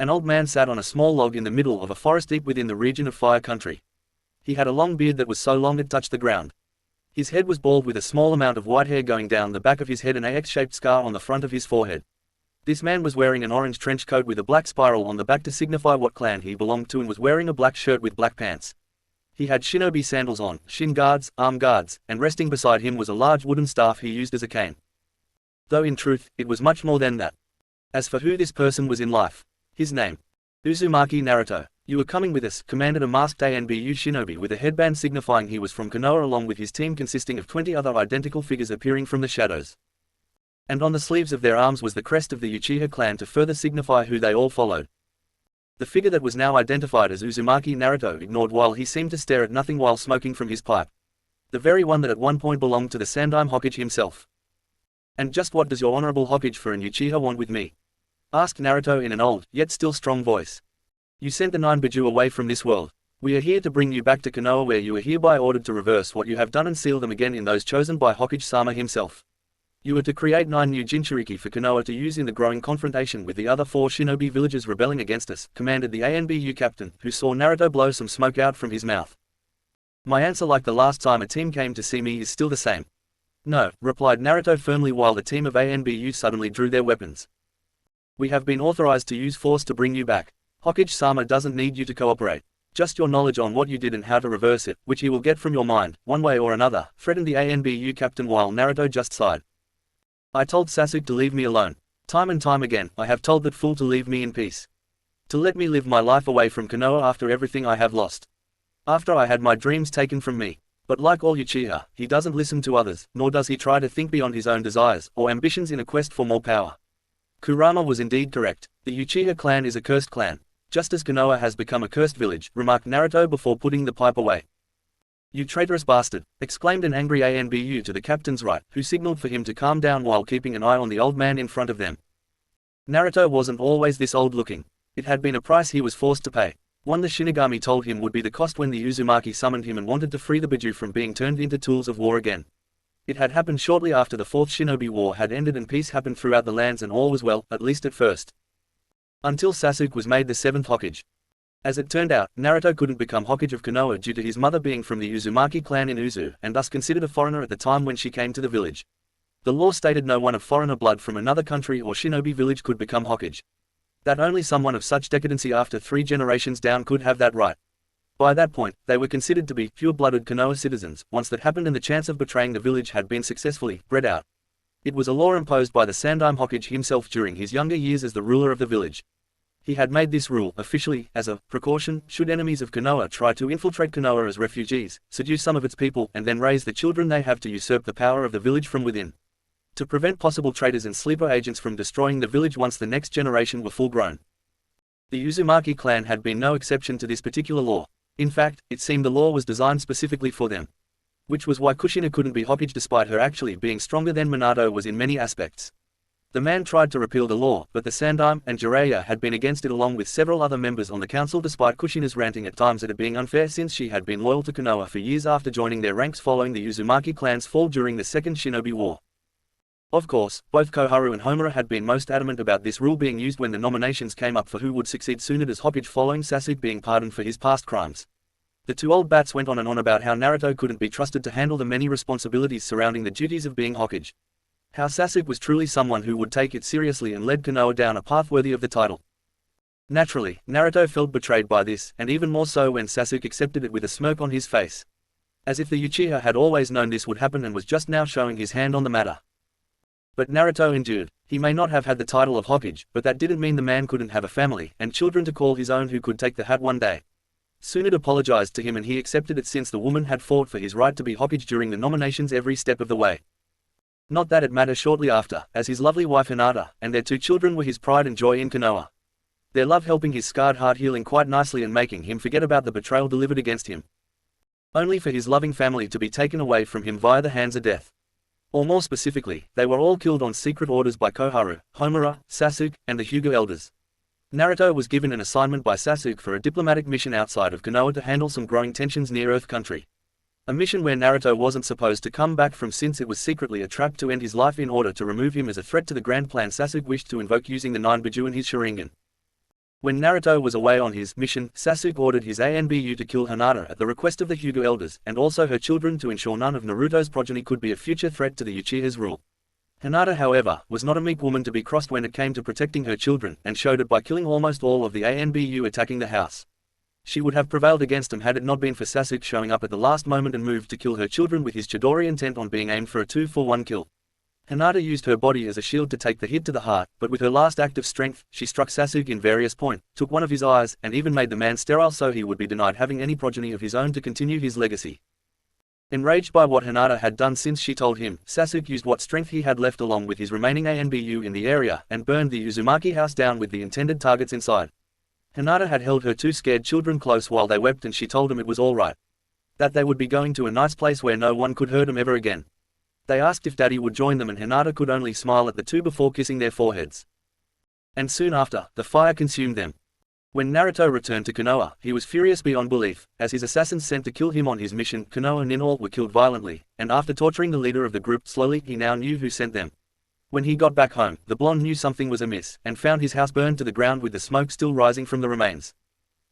An old man sat on a small log in the middle of a forest deep within the region of fire country. He had a long beard that was so long it touched the ground. His head was bald with a small amount of white hair going down the back of his head and a X-shaped scar on the front of his forehead. This man was wearing an orange trench coat with a black spiral on the back to signify what clan he belonged to, and was wearing a black shirt with black pants. He had shinobi sandals on, shin guards, arm guards, and resting beside him was a large wooden staff he used as a cane. Though in truth, it was much more than that. As for who this person was in life, his name, Uzumaki Naruto. "You were coming with us," commanded a masked ANBU shinobi with a headband signifying he was from Konoha, along with his team consisting of 20 other identical figures appearing from the shadows. And on the sleeves of their arms was the crest of the Uchiha clan to further signify who they all followed. The figure that was now identified as Uzumaki Naruto ignored while he seemed to stare at nothing while smoking from his pipe. The very one that at one point belonged to the Sandaime Hokage himself. "And just what does your honorable Hokage for an Uchiha want with me?" asked Naruto in an old, yet still strong voice. "You sent the 9 Biju away from this world. We are here to bring you back to Konoha, where you are hereby ordered to reverse what you have done and seal them again in those chosen by Hokage-sama himself. You are to create 9 new Jinchuriki for Konoha to use in the growing confrontation with the other 4 shinobi villages rebelling against us," commanded the ANBU captain, who saw Naruto blow some smoke out from his mouth. "My answer, like the last time a team came to see me, is still the same." "No," replied Naruto firmly, while the team of ANBU suddenly drew their weapons. "We have been authorized to use force to bring you back. Hokage-sama doesn't need you to cooperate. Just your knowledge on what you did and how to reverse it, which he will get from your mind, one way or another," threatened the ANBU captain, while Naruto just sighed. "I told Sasuke to leave me alone. Time and time again, I have told that fool to leave me in peace. To let me live my life away from Konoha after everything I have lost. After I had my dreams taken from me. But like all Uchiha, he doesn't listen to others, nor does he try to think beyond his own desires or ambitions in a quest for more power." Kurama was indeed correct. The Uchiha clan is a cursed clan. Just as Konoha has become a cursed village, remarked Naruto before putting the pipe away. "You traitorous bastard," exclaimed an angry ANBU to the captain's right, who signaled for him to calm down while keeping an eye on the old man in front of them. Naruto wasn't always this old looking. It had been a price he was forced to pay. One the Shinigami told him would be the cost when the Uzumaki summoned him and wanted to free the Biju from being turned into tools of war again. It had happened shortly after the 4th Shinobi War had ended and peace happened throughout the lands, and all was well, at least at first. Until Sasuke was made the 7th Hokage. As it turned out, Naruto couldn't become Hokage of Konoha due to his mother being from the Uzumaki clan in Uzu, and thus considered a foreigner at the time when she came to the village. The law stated no one of foreigner blood from another country or shinobi village could become Hokage. That only someone of such decadency after 3 generations down could have that right. By that point, they were considered to be pure-blooded Konoha citizens. Once that happened and the chance of betraying the village had been successfully bred out. It was a law imposed by the Sandaime Hokage himself during his younger years as the ruler of the village. He had made this rule officially as a precaution should enemies of Konoha try to infiltrate Konoha as refugees, seduce some of its people, and then raise the children they have to usurp the power of the village from within. To prevent possible traitors and sleeper agents from destroying the village once the next generation were full grown. The Uzumaki clan had been no exception to this particular law. In fact, it seemed the law was designed specifically for them. Which was why Kushina couldn't be Hokage despite her actually being stronger than Minato was in many aspects. The man tried to repeal the law, but the Sandaime and Jiraiya had been against it along with several other members on the council, despite Kushina's ranting at times at it being unfair since she had been loyal to Konoha for years after joining their ranks following the Uzumaki clan's fall during the Second Shinobi War. Of course, both Koharu and Homura had been most adamant about this rule being used when the nominations came up for who would succeed Tsunade as Hokage following Sasuke being pardoned for his past crimes. The 2 old bats went on and on about how Naruto couldn't be trusted to handle the many responsibilities surrounding the duties of being Hokage. How Sasuke was truly someone who would take it seriously and led Konoha down a path worthy of the title. Naturally, Naruto felt betrayed by this, and even more so when Sasuke accepted it with a smirk on his face. As if the Uchiha had always known this would happen and was just now showing his hand on the matter. But Naruto endured. He may not have had the title of Hokage, but that didn't mean the man couldn't have a family and children to call his own who could take the hat one day. Tsunade apologized to him and he accepted it since the woman had fought for his right to be Hokage during the nominations every step of the way. Not that it mattered shortly after, as his lovely wife Hinata and their 2 children were his pride and joy in Konoha. Their love helping his scarred heart healing quite nicely and making him forget about the betrayal delivered against him. Only for his loving family to be taken away from him via the hands of death. Or more specifically, they were all killed on secret orders by Koharu, Homura, Sasuke, and the Hyuga elders. Naruto was given an assignment by Sasuke for a diplomatic mission outside of Konoha to handle some growing tensions near Earth Country. A mission where Naruto wasn't supposed to come back from since it was secretly a trap to end his life in order to remove him as a threat to the grand plan Sasuke wished to invoke using the 9 Biju and his Sharingan. When Naruto was away on his mission, Sasuke ordered his ANBU to kill Hinata at the request of the Hyuga elders, and also her children to ensure none of Naruto's progeny could be a future threat to the Uchiha's rule. Hinata, however, was not a meek woman to be crossed when it came to protecting her children, and showed it by killing almost all of the ANBU attacking the house. She would have prevailed against him had it not been for Sasuke showing up at the last moment and moved to kill her children with his Chidori intent on being aimed for a 2-for-1 kill. Hinata used her body as a shield to take the hit to the heart, but with her last act of strength, she struck Sasuke in various points, took one of his eyes, and even made the man sterile so he would be denied having any progeny of his own to continue his legacy. Enraged by what Hinata had done since she told him, Sasuke used what strength he had left along with his remaining ANBU in the area, and burned the Uzumaki house down with the intended targets inside. Hinata had held her two scared children close while they wept, and she told them it was all right. That they would be going to a nice place where no one could hurt them ever again. They asked if Daddy would join them, and Hinata could only smile at the two before kissing their foreheads. And soon after, the fire consumed them. When Naruto returned to Konoha, he was furious beyond belief. As his assassins sent to kill him on his mission, Konoha nin all were killed violently, and after torturing the leader of the group slowly, he now knew who sent them. When he got back home, the blonde knew something was amiss, and found his house burned to the ground with the smoke still rising from the remains.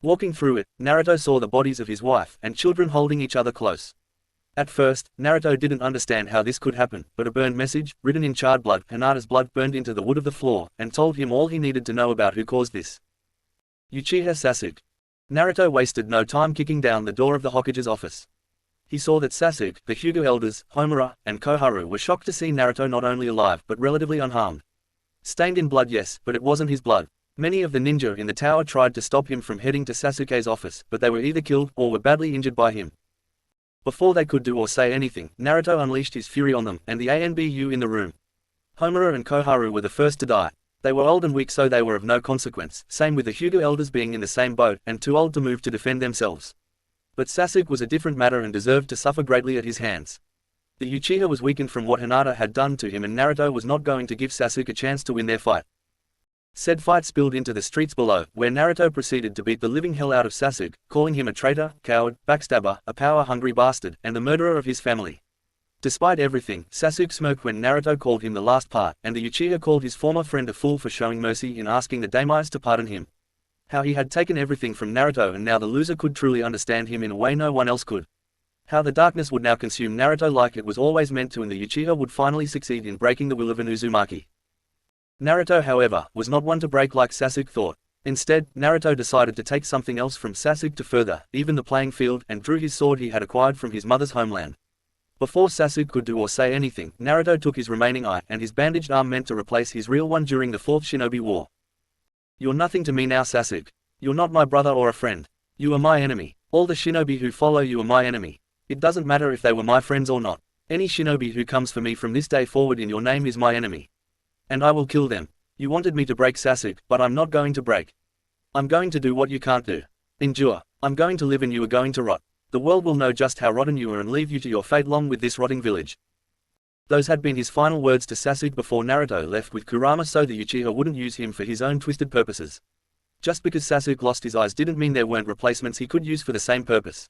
Walking through it, Naruto saw the bodies of his wife and children holding each other close. At first, Naruto didn't understand how this could happen, but a burned message, written in charred blood, Hinata's blood burned into the wood of the floor, and told him all he needed to know about who caused this. Uchiha Sasuke. Naruto wasted no time kicking down the door of the Hokage's office. He saw that Sasuke, the Hyuga elders, Homura, and Koharu were shocked to see Naruto not only alive but relatively unharmed. Stained in blood, yes, but it wasn't his blood. Many of the ninja in the tower tried to stop him from heading to Sasuke's office, but they were either killed or were badly injured by him. Before they could do or say anything, Naruto unleashed his fury on them and the ANBU in the room. Homura and Koharu were the first to die. They were old and weak, so they were of no consequence, same with the Hyuga elders being in the same boat, and too old to move to defend themselves. But Sasuke was a different matter and deserved to suffer greatly at his hands. The Uchiha was weakened from what Hinata had done to him, and Naruto was not going to give Sasuke a chance to win their fight. Said fight spilled into the streets below, where Naruto proceeded to beat the living hell out of Sasuke, calling him a traitor, coward, backstabber, a power-hungry bastard, and the murderer of his family. Despite everything, Sasuke smirked when Naruto called him the last part, and the Uchiha called his former friend a fool for showing mercy in asking the daimais to pardon him. How he had taken everything from Naruto, and now the loser could truly understand him in a way no one else could. How the darkness would now consume Naruto like it was always meant to, and the Uchiha would finally succeed in breaking the will of an Uzumaki. Naruto, however, was not one to break like Sasuke thought. Instead, Naruto decided to take something else from Sasuke to further even the playing field, and drew his sword he had acquired from his mother's homeland. Before Sasuke could do or say anything, Naruto took his remaining eye and his bandaged arm meant to replace his real one during the Fourth Shinobi War. You're nothing to me now, Sasuke. You're not my brother or a friend. You are my enemy. All the shinobi who follow you are my enemy. It doesn't matter if they were my friends or not. Any shinobi who comes for me from this day forward in your name is my enemy. And I will kill them. You wanted me to break, Sasuke, but I'm not going to break. I'm going to do what you can't do. Endure. I'm going to live and you are going to rot. The world will know just how rotten you are and leave you to your fate along with this rotting village. Those had been his final words to Sasuke before Naruto left with Kurama so the Uchiha wouldn't use him for his own twisted purposes. Just because Sasuke lost his eyes didn't mean there weren't replacements he could use for the same purpose.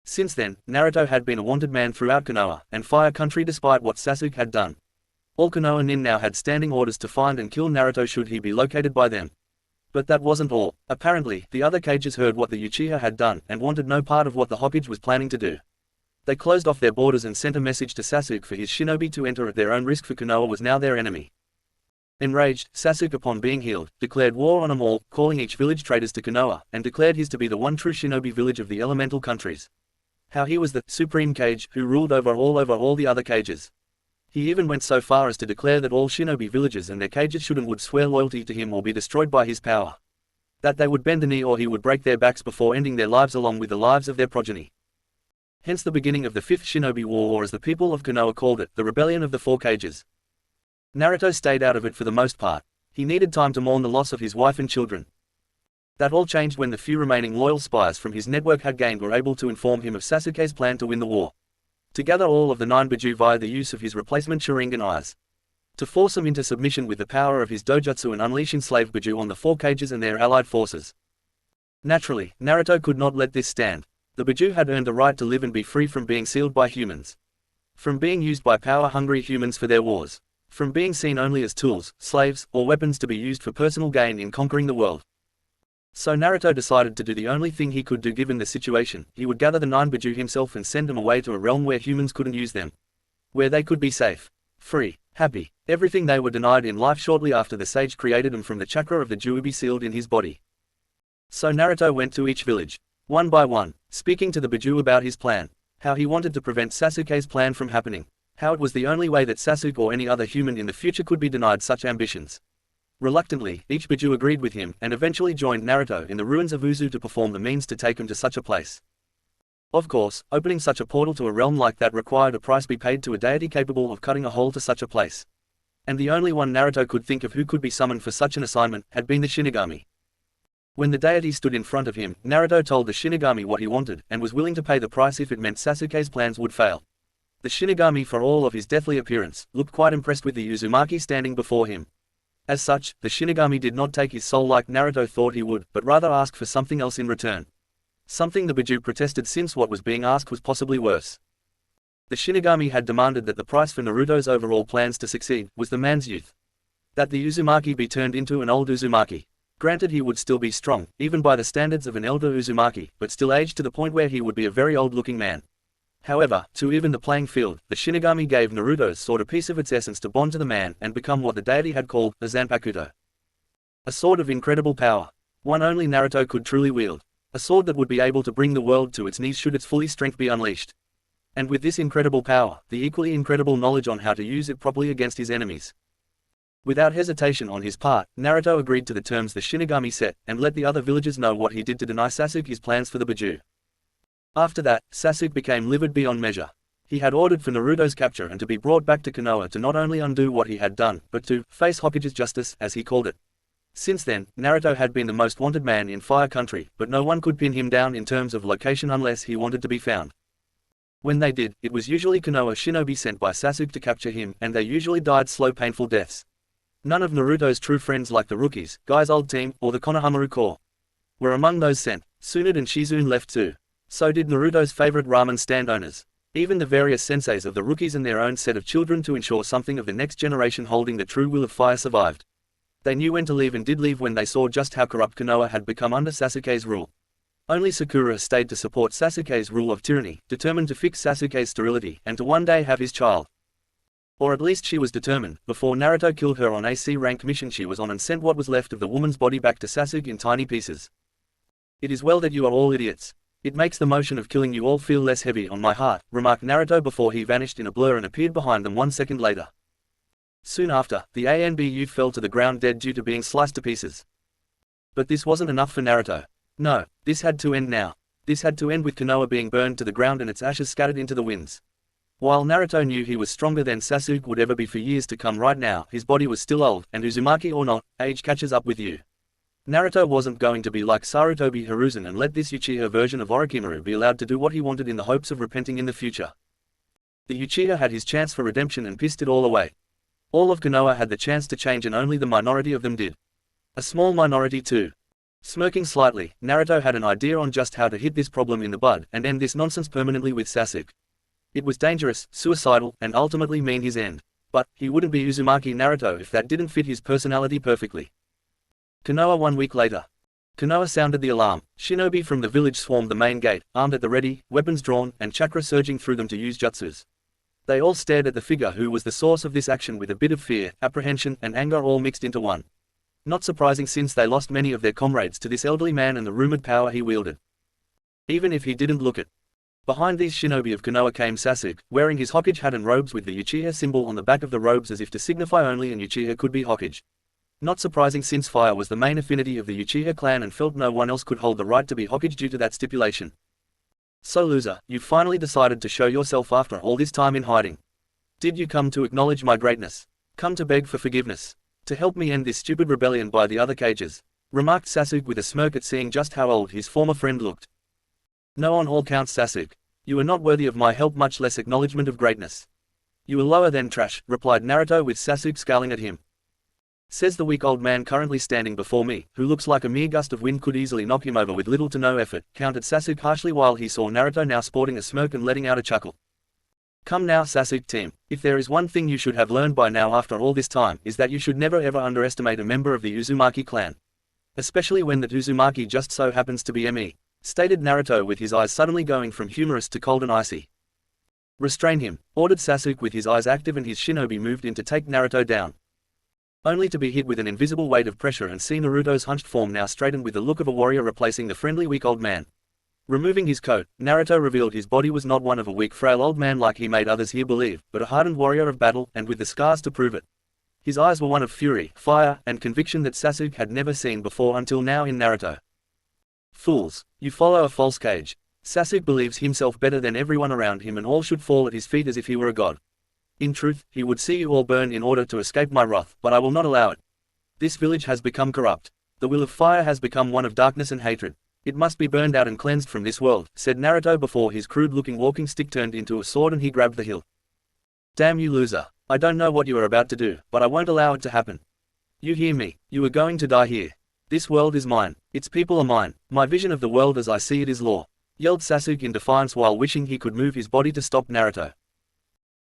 Since then, Naruto had been a wanted man throughout Konoha and Fire Country despite what Sasuke had done. All Konoha nin now had standing orders to find and kill Naruto should he be located by them. But that wasn't all. Apparently, the other cages heard what the Uchiha had done and wanted no part of what the Hokage was planning to do. They closed off their borders and sent a message to Sasuke for his shinobi to enter at their own risk, for Konoha was now their enemy. Enraged, Sasuke, upon being healed, declared war on them all, calling each village traitors to Konoha, and declared his to be the one true shinobi village of the elemental countries. How he was the supreme kage who ruled over all the other cages. He even went so far as to declare that all shinobi villages and their cages should and would swear loyalty to him or be destroyed by his power. That they would bend the knee or he would break their backs before ending their lives along with the lives of their progeny. Hence the beginning of the Fifth Shinobi War, or as the people of Konoha called it, the Rebellion of the Four Cages. Naruto stayed out of it for the most part. He needed time to mourn the loss of his wife and children. That all changed when the few remaining loyal spies from his network had gained were able to inform him of Sasuke's plan to win the war. To gather all of the 9 Biju via the use of his replacement Sharingan eyes. To force them into submission with the power of his dojutsu and unleash enslaved Biju on the Four Cages and their allied forces. Naturally, Naruto could not let this stand. The Biju had earned a right to live and be free from being sealed by humans. From being used by power-hungry humans for their wars. From being seen only as tools, slaves, or weapons to be used for personal gain in conquering the world. So Naruto decided to do the only thing he could do given the situation. He would gather the 9 Biju himself and send them away to a realm where humans couldn't use them. Where they could be safe, free, happy, everything they were denied in life shortly after the sage created them from the chakra of the Juubi sealed in his body. So Naruto went to each village, one by one, speaking to the Biju about his plan, how he wanted to prevent Sasuke's plan from happening, how it was the only way that Sasuke or any other human in the future could be denied such ambitions. Reluctantly, each Biju agreed with him and eventually joined Naruto in the ruins of Uzu to perform the means to take him to such a place. Of course, opening such a portal to a realm like that required a price be paid to a deity capable of cutting a hole to such a place. And the only one Naruto could think of who could be summoned for such an assignment had been the Shinigami. When the deity stood in front of him, Naruto told the Shinigami what he wanted and was willing to pay the price if it meant Sasuke's plans would fail. The Shinigami, for all of his deathly appearance, looked quite impressed with the Uzumaki standing before him. As such, the Shinigami did not take his soul like Naruto thought he would, but rather ask for something else in return. Something the Biju protested since what was being asked was possibly worse. The Shinigami had demanded that the price for Naruto's overall plans to succeed was the man's youth. That the Uzumaki be turned into an old Uzumaki. Granted, he would still be strong, even by the standards of an elder Uzumaki, but still aged to the point where he would be a very old-looking man. However, to even the playing field, the Shinigami gave Naruto's sword a piece of its essence to bond to the man and become what the deity had called a Zanpakuto. A sword of incredible power. One only Naruto could truly wield. A sword that would be able to bring the world to its knees should its fully strength be unleashed. And with this incredible power, the equally incredible knowledge on how to use it properly against his enemies. Without hesitation on his part, Naruto agreed to the terms the Shinigami set, and let the other villagers know what he did to deny Sasuke his plans for the Biju. After that, Sasuke became livid beyond measure. He had ordered for Naruto's capture and to be brought back to Konoha to not only undo what he had done, but to face Hokage's justice, as he called it. Since then, Naruto had been the most wanted man in Fire Country, but no one could pin him down in terms of location unless he wanted to be found. When they did, it was usually Konoha shinobi sent by Sasuke to capture him, and they usually died slow painful deaths. None of Naruto's true friends like the rookies, Guy's old team, or the Konohamaru Corps were among those sent. Tsunade and Shizune left too. So did Naruto's favorite ramen stand owners. Even the various senseis of the rookies and their own set of children to ensure something of the next generation holding the true will of fire survived. They knew when to leave and did leave when they saw just how corrupt Konoha had become under Sasuke's rule. Only Sakura stayed to support Sasuke's rule of tyranny, determined to fix Sasuke's sterility and to one day have his child. Or at least she was determined. Before Naruto killed her on a C-rank mission she was on and sent what was left of the woman's body back to Sasuke in tiny pieces. It is well that you are all idiots. It makes the motion of killing you all feel less heavy on my heart, remarked Naruto before he vanished in a blur and appeared behind them 1 second later. Soon after, the ANBU fell to the ground dead due to being sliced to pieces. But this wasn't enough for Naruto. No, this had to end now. This had to end with Konoha being burned to the ground and its ashes scattered into the winds. While Naruto knew he was stronger than Sasuke would ever be for years to come, right now his body was still old, and Uzumaki or not, age catches up with you. Naruto wasn't going to be like Sarutobi Hiruzen and let this Uchiha version of Orochimaru be allowed to do what he wanted in the hopes of repenting in the future. The Uchiha had his chance for redemption and pissed it all away. All of Konoha had the chance to change and only the minority of them did. A small minority too. Smirking slightly, Naruto had an idea on just how to hit this problem in the bud and end this nonsense permanently with Sasuke. It was dangerous, suicidal, and ultimately mean his end. But he wouldn't be Uzumaki Naruto if that didn't fit his personality perfectly. Konoha 1 week later. Konoha sounded the alarm. Shinobi from the village swarmed the main gate, armed at the ready, weapons drawn, and chakra surging through them to use jutsus. They all stared at the figure who was the source of this action with a bit of fear, apprehension, and anger all mixed into one. Not surprising since they lost many of their comrades to this elderly man and the rumored power he wielded. Even if he didn't look it. Behind these shinobi of Konoha came Sasuke, wearing his Hokage hat and robes with the Uchiha symbol on the back of the robes as if to signify only an Uchiha could be Hokage. Not surprising since fire was the main affinity of the Uchiha clan and felt no one else could hold the right to be Hokage due to that stipulation. So loser, you finally decided to show yourself after all this time in hiding. Did you come to acknowledge my greatness? Come to beg for forgiveness? To help me end this stupid rebellion by the other cages? Remarked Sasuke with a smirk at seeing just how old his former friend looked. No, on all counts Sasuke. You are not worthy of my help, much less acknowledgement of greatness. You are lower than trash, replied Naruto with Sasuke scowling at him. Says the weak old man currently standing before me, who looks like a mere gust of wind could easily knock him over with little to no effort, countered Sasuke harshly while he saw Naruto now sporting a smirk and letting out a chuckle. Come now Sasuke team, if there is one thing you should have learned by now after all this time, is that you should never ever underestimate a member of the Uzumaki clan. especially when that Uzumaki just so happens to be me, stated Naruto with his eyes suddenly going from humorous to cold and icy. Restrain him, ordered Sasuke with his eyes active, and his shinobi moved in to take Naruto down. Only to be hit with an invisible weight of pressure and see Naruto's hunched form now straightened with the look of a warrior replacing the friendly weak old man. Removing his coat, Naruto revealed his body was not one of a weak frail old man like he made others here believe, but a hardened warrior of battle, and with the scars to prove it. His eyes were one of fury, fire, and conviction that Sasuke had never seen before until now in Naruto. Fools, you follow a false cage. Sasuke believes himself better than everyone around him and all should fall at his feet as if he were a god. In truth, he would see you all burn in order to escape my wrath, but I will not allow it. This village has become corrupt. The will of fire has become one of darkness and hatred. It must be burned out and cleansed from this world, said Naruto before his crude-looking walking stick turned into a sword and he grabbed the hilt. Damn you loser. I don't know what you are about to do, but I won't allow it to happen. You hear me, you are going to die here. This world is mine, its people are mine, my vision of the world as I see it is law, yelled Sasuke in defiance while wishing he could move his body to stop Naruto.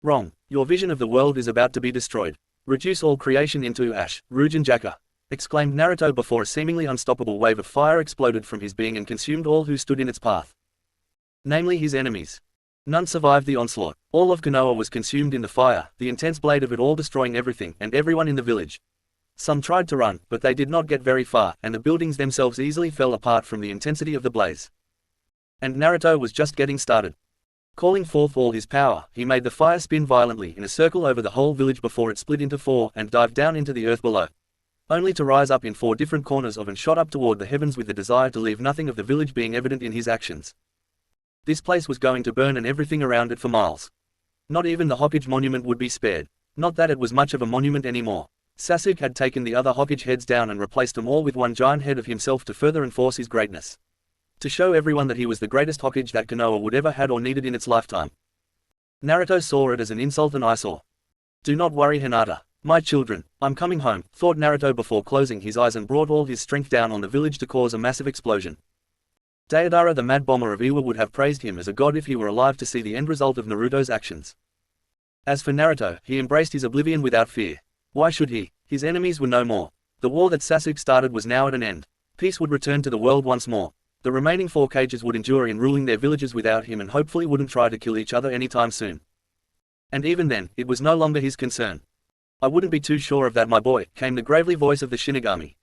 Wrong, your vision of the world is about to be destroyed. Reduce all creation into ash, Ryujin Jaka, exclaimed Naruto before a seemingly unstoppable wave of fire exploded from his being and consumed all who stood in its path. Namely his enemies. None survived the onslaught. All of Konoha was consumed in the fire, the intense blade of it all destroying everything and everyone in the village. Some tried to run, but they did not get very far, and the buildings themselves easily fell apart from the intensity of the blaze. And Naruto was just getting started. Calling forth all his power, he made the fire spin violently in a circle over the whole village before it split into four and dived down into the earth below, only to rise up in four different corners of and shot up toward the heavens with the desire to leave nothing of the village being evident in his actions. This place was going to burn and everything around it for miles. Not even the Hokage monument would be spared. Not that it was much of a monument anymore. Sasuke had taken the other Hokage heads down and replaced them all with one giant head of himself to further enforce his greatness. To show everyone that he was the greatest Hokage that Konoha would ever had or needed in its lifetime. Naruto saw it as an insult and I saw. Do not worry Hinata. My children, I'm coming home, thought Naruto before closing his eyes and brought all his strength down on the village to cause a massive explosion. Deidara the Mad Bomber of Iwa would have praised him as a god if he were alive to see the end result of Naruto's actions. As for Naruto, he embraced his oblivion without fear. Why should he? His enemies were no more. The war that Sasuke started was now at an end. Peace would return to the world once more. The remaining four Kages would endure in ruling their villages without him and hopefully wouldn't try to kill each other anytime soon. And even then, it was no longer his concern. I wouldn't be too sure of that my boy, came the gravely voice of the Shinigami.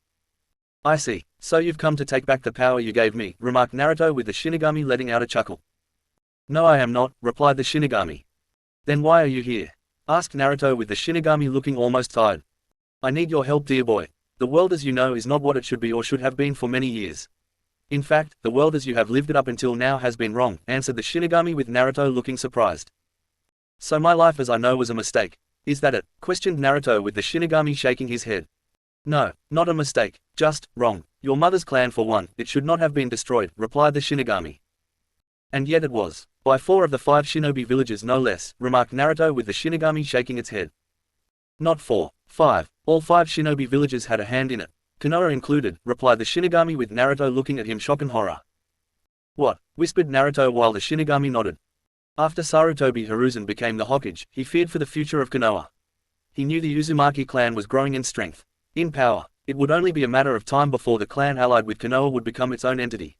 I see, so you've come to take back the power you gave me, remarked Naruto with the Shinigami letting out a chuckle. No I am not, replied the Shinigami. Then why are you here? Asked Naruto with the Shinigami looking almost tired. I need your help dear boy. The world as you know is not what it should be or should have been for many years. In fact, the world as you have lived it up until now has been wrong, answered the Shinigami with Naruto looking surprised. So my life as I know was a mistake. Is that it? Questioned Naruto with the Shinigami shaking his head. No, not a mistake, just wrong. Your mother's clan for one, it should not have been destroyed, replied the Shinigami. And yet it was. By 4 of the 5 shinobi villages no less, remarked Naruto with the Shinigami shaking its head. Not 4, 5. All 5 shinobi villages had a hand in it. Konoha included, replied the Shinigami with Naruto looking at him shock and horror. What? Whispered Naruto while the Shinigami nodded. After Sarutobi Hiruzen became the Hokage, he feared for the future of Konoha. He knew the Uzumaki clan was growing in strength. In power, it would only be a matter of time before the clan allied with Konoha would become its own entity.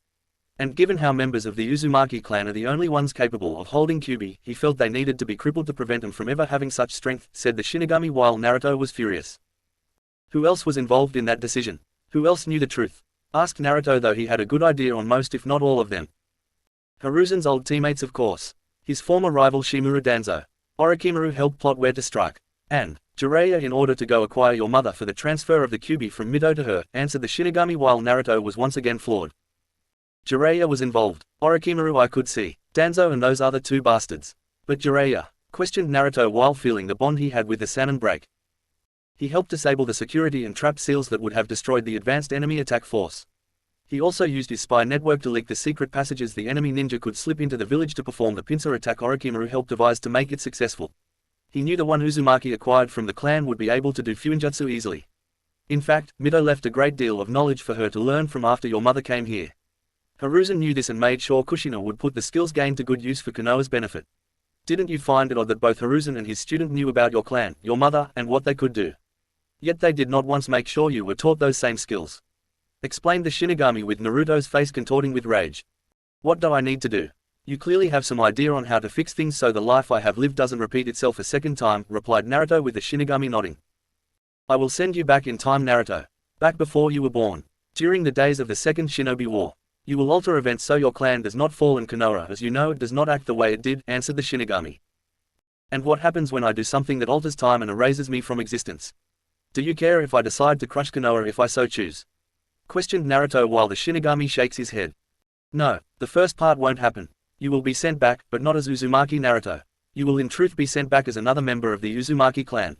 And given how members of the Uzumaki clan are the only ones capable of holding Kyuubi, he felt they needed to be crippled to prevent them from ever having such strength, said the Shinigami while Naruto was furious. Who else was involved in that decision? Who else knew the truth? Asked Naruto though he had a good idea on most if not all of them. Hiruzen's old teammates of course. His former rival Shimura Danzo. Orochimaru helped plot where to strike. And Jiraiya in order to go acquire your mother for the transfer of the Kyuubi from Mito to her, answered the Shinigami while Naruto was once again floored. Jiraiya was involved. Orochimaru I could see. Danzo and those other 2 bastards. But Jiraiya? Questioned Naruto while feeling the bond he had with the Sannin break. He helped disable the security and trap seals that would have destroyed the advanced enemy attack force. He also used his spy network to leak the secret passages the enemy ninja could slip into the village to perform the pincer attack Orochimaru helped devise to make it successful. He knew the one Uzumaki acquired from the clan would be able to do Fuinjutsu easily. In fact, Mito left a great deal of knowledge for her to learn from after your mother came here. Hiruzen knew this and made sure Kushina would put the skills gained to good use for Konoha's benefit. Didn't you find it odd that both Hiruzen and his student knew about your clan, your mother, and what they could do? Yet they did not once make sure you were taught those same skills. explained the Shinigami with Naruto's face contorting with rage. What do I need to do? You clearly have some idea on how to fix things so the life I have lived doesn't repeat itself a second time, replied Naruto with the Shinigami nodding. I will send you back in time, Naruto. Back before you were born. During the days of the Second Shinobi War. You will alter events so your clan does not fall in Konoha as you know it does not act the way it did, answered the Shinigami. And what happens when I do something that alters time and erases me from existence? Do you care if I decide to crush Konoha if I so choose? Questioned Naruto while the Shinigami shakes his head. No, the first part won't happen. You will be sent back, but not as Uzumaki Naruto. You will in truth be sent back as another member of the Uzumaki clan.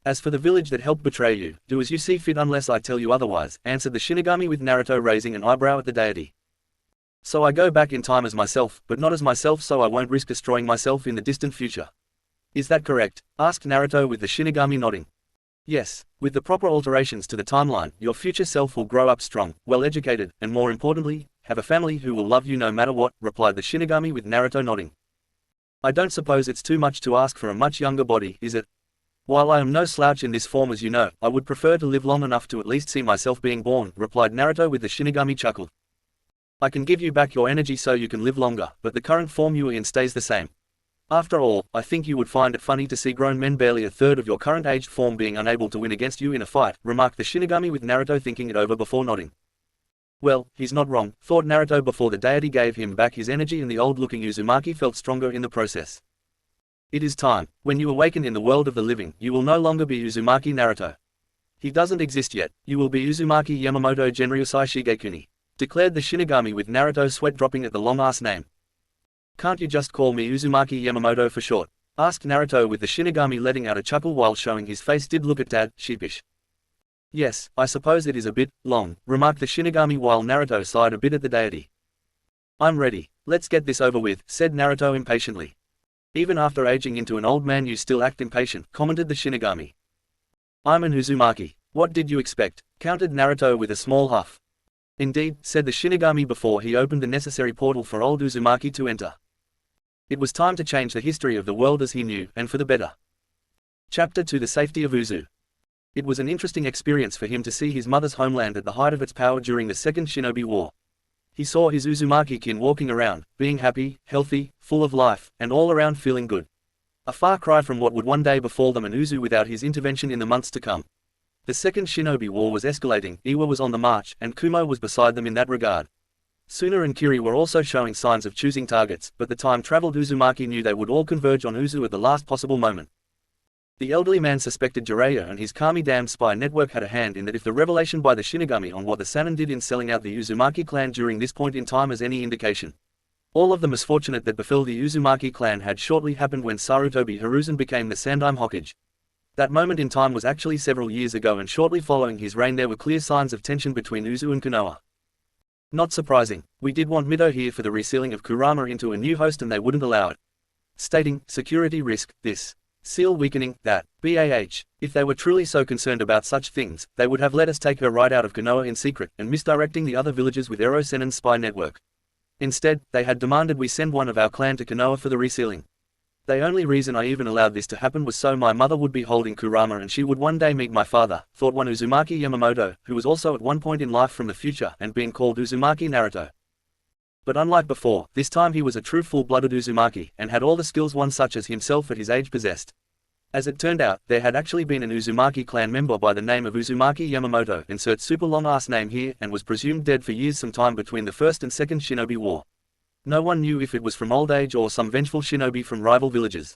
As for the village that helped betray you, do as you see fit unless I tell you otherwise, answered the Shinigami with Naruto raising an eyebrow at the deity. So I go back in time as myself, but not as myself so I won't risk destroying myself in the distant future. Is that correct? Asked Naruto with the Shinigami nodding. Yes, with the proper alterations to the timeline, your future self will grow up strong, well-educated, and more importantly, have a family who will love you no matter what, replied the Shinigami with Naruto nodding. I don't suppose it's too much to ask for a much younger body, is it? While I am no slouch in this form as you know, I would prefer to live long enough to at least see myself being born, replied Naruto with the Shinigami chuckle. I can give you back your energy so you can live longer, but the current form you are in stays the same. After all, I think you would find it funny to see grown men barely a third of your current aged form being unable to win against you in a fight, remarked the Shinigami with Naruto thinking it over before nodding. Well, he's not wrong, thought Naruto before the deity gave him back his energy and the old-looking Uzumaki felt stronger in the process. It is time. When you awaken in the world of the living, you will no longer be Uzumaki Naruto. He doesn't exist yet. You will be Uzumaki Yamamoto Genryusai Shigekuni, declared the Shinigami with Naruto's sweat dropping at the long-ass name. Can't you just call me Uzumaki Yamamoto for short? Asked Naruto with the Shinigami letting out a chuckle while showing his face did look at Dad, sheepish. Yes, I suppose it is a bit long, remarked the Shinigami while Naruto sighed a bit at the deity. I'm ready. Let's get this over with, said Naruto impatiently. Even after aging into an old man you still act impatient, commented the Shinigami. I'm an Uzumaki. What did you expect? Countered Naruto with a small huff. Indeed, said the Shinigami before he opened the necessary portal for old Uzumaki to enter. It was time to change the history of the world as he knew, and for the better. Chapter 2: The Safety of Uzu. It was an interesting experience for him to see his mother's homeland at the height of its power during the Second Shinobi War. He saw his Uzumaki-kin walking around, being happy, healthy, full of life, and all around feeling good. A far cry from what would one day befall them and Uzu without his intervention in the months to come. The Second Shinobi War was escalating, Iwa was on the march, and Kumo was beside them in that regard. Suna and Kiri were also showing signs of choosing targets, but the time-traveled Uzumaki knew they would all converge on Uzu at the last possible moment. The elderly man suspected Jiraiya and his Kami damned spy network had a hand in that if the revelation by the Shinigami on what the Sannin did in selling out the Uzumaki clan during this point in time is any indication. All of the misfortunate that befell the Uzumaki clan had shortly happened when Sarutobi Hiruzen became the Sandaime Hokage. That moment in time was actually several years ago and shortly following his reign there were clear signs of tension between Uzu and Konoha. Not surprising, we did want Mito here for the resealing of Kurama into a new host and they wouldn't allow it. Stating, security risk, this. Seal weakening, that. BAH. If they were truly so concerned about such things, they would have let us take her right out of Konoha in secret and misdirecting the other villages with Ero Sennen's spy network. Instead, they had demanded we send one of our clan to Konoha for the resealing. The only reason I even allowed this to happen was so my mother would be holding Kurama and she would one day meet my father, thought one Uzumaki Yamamoto, who was also at one point in life from the future and being called Uzumaki Naruto. But unlike before, this time he was a true full-blooded Uzumaki, and had all the skills one such as himself at his age possessed. As it turned out, there had actually been an Uzumaki clan member by the name of Uzumaki Yamamoto, insert super long-ass name here, and was presumed dead for years sometime between the First and Second Shinobi War. No one knew if it was from old age or some vengeful shinobi from rival villages.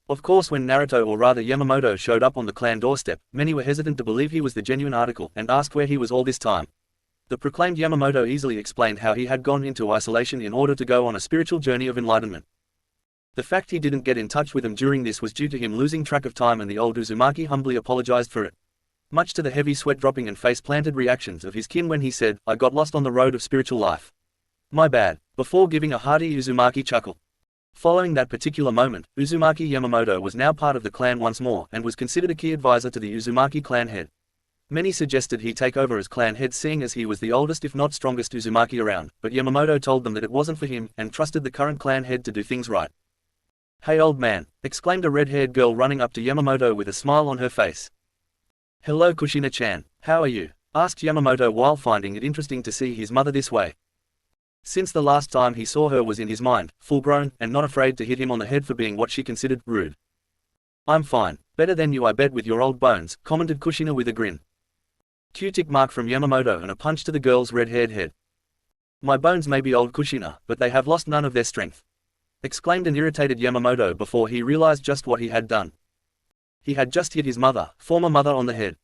Of course when Naruto or rather Yamamoto showed up on the clan doorstep, many were hesitant to believe he was the genuine article, and asked where he was all this time. The proclaimed Yamamoto easily explained how he had gone into isolation in order to go on a spiritual journey of enlightenment. The fact he didn't get in touch with them during this was due to him losing track of time and the old Uzumaki humbly apologized for it. Much to the heavy sweat-dropping and face-planted reactions of his kin when he said, I got lost on the road of spiritual life. My bad, before giving a hearty Uzumaki chuckle. Following that particular moment, Uzumaki Yamamoto was now part of the clan once more and was considered a key advisor to the Uzumaki clan head. Many suggested he take over as clan head seeing as he was the oldest if not strongest Uzumaki around, but Yamamoto told them that it wasn't for him and trusted the current clan head to do things right. Hey old man, exclaimed a red-haired girl running up to Yamamoto with a smile on her face. Hello Kushina-chan, how are you? asked Yamamoto while finding it interesting to see his mother this way. Since the last time he saw her was in his mind, full-grown, and not afraid to hit him on the head for being what she considered rude. "I'm fine. Better than you I bet with your old bones," commented Kushina with a grin. Q-tick mark from Yamamoto and a punch to the girl's red-haired head. "My bones may be old, Kushina, but they have lost none of their strength," exclaimed an irritated Yamamoto before he realized just what he had done. He had just hit his former mother on the head.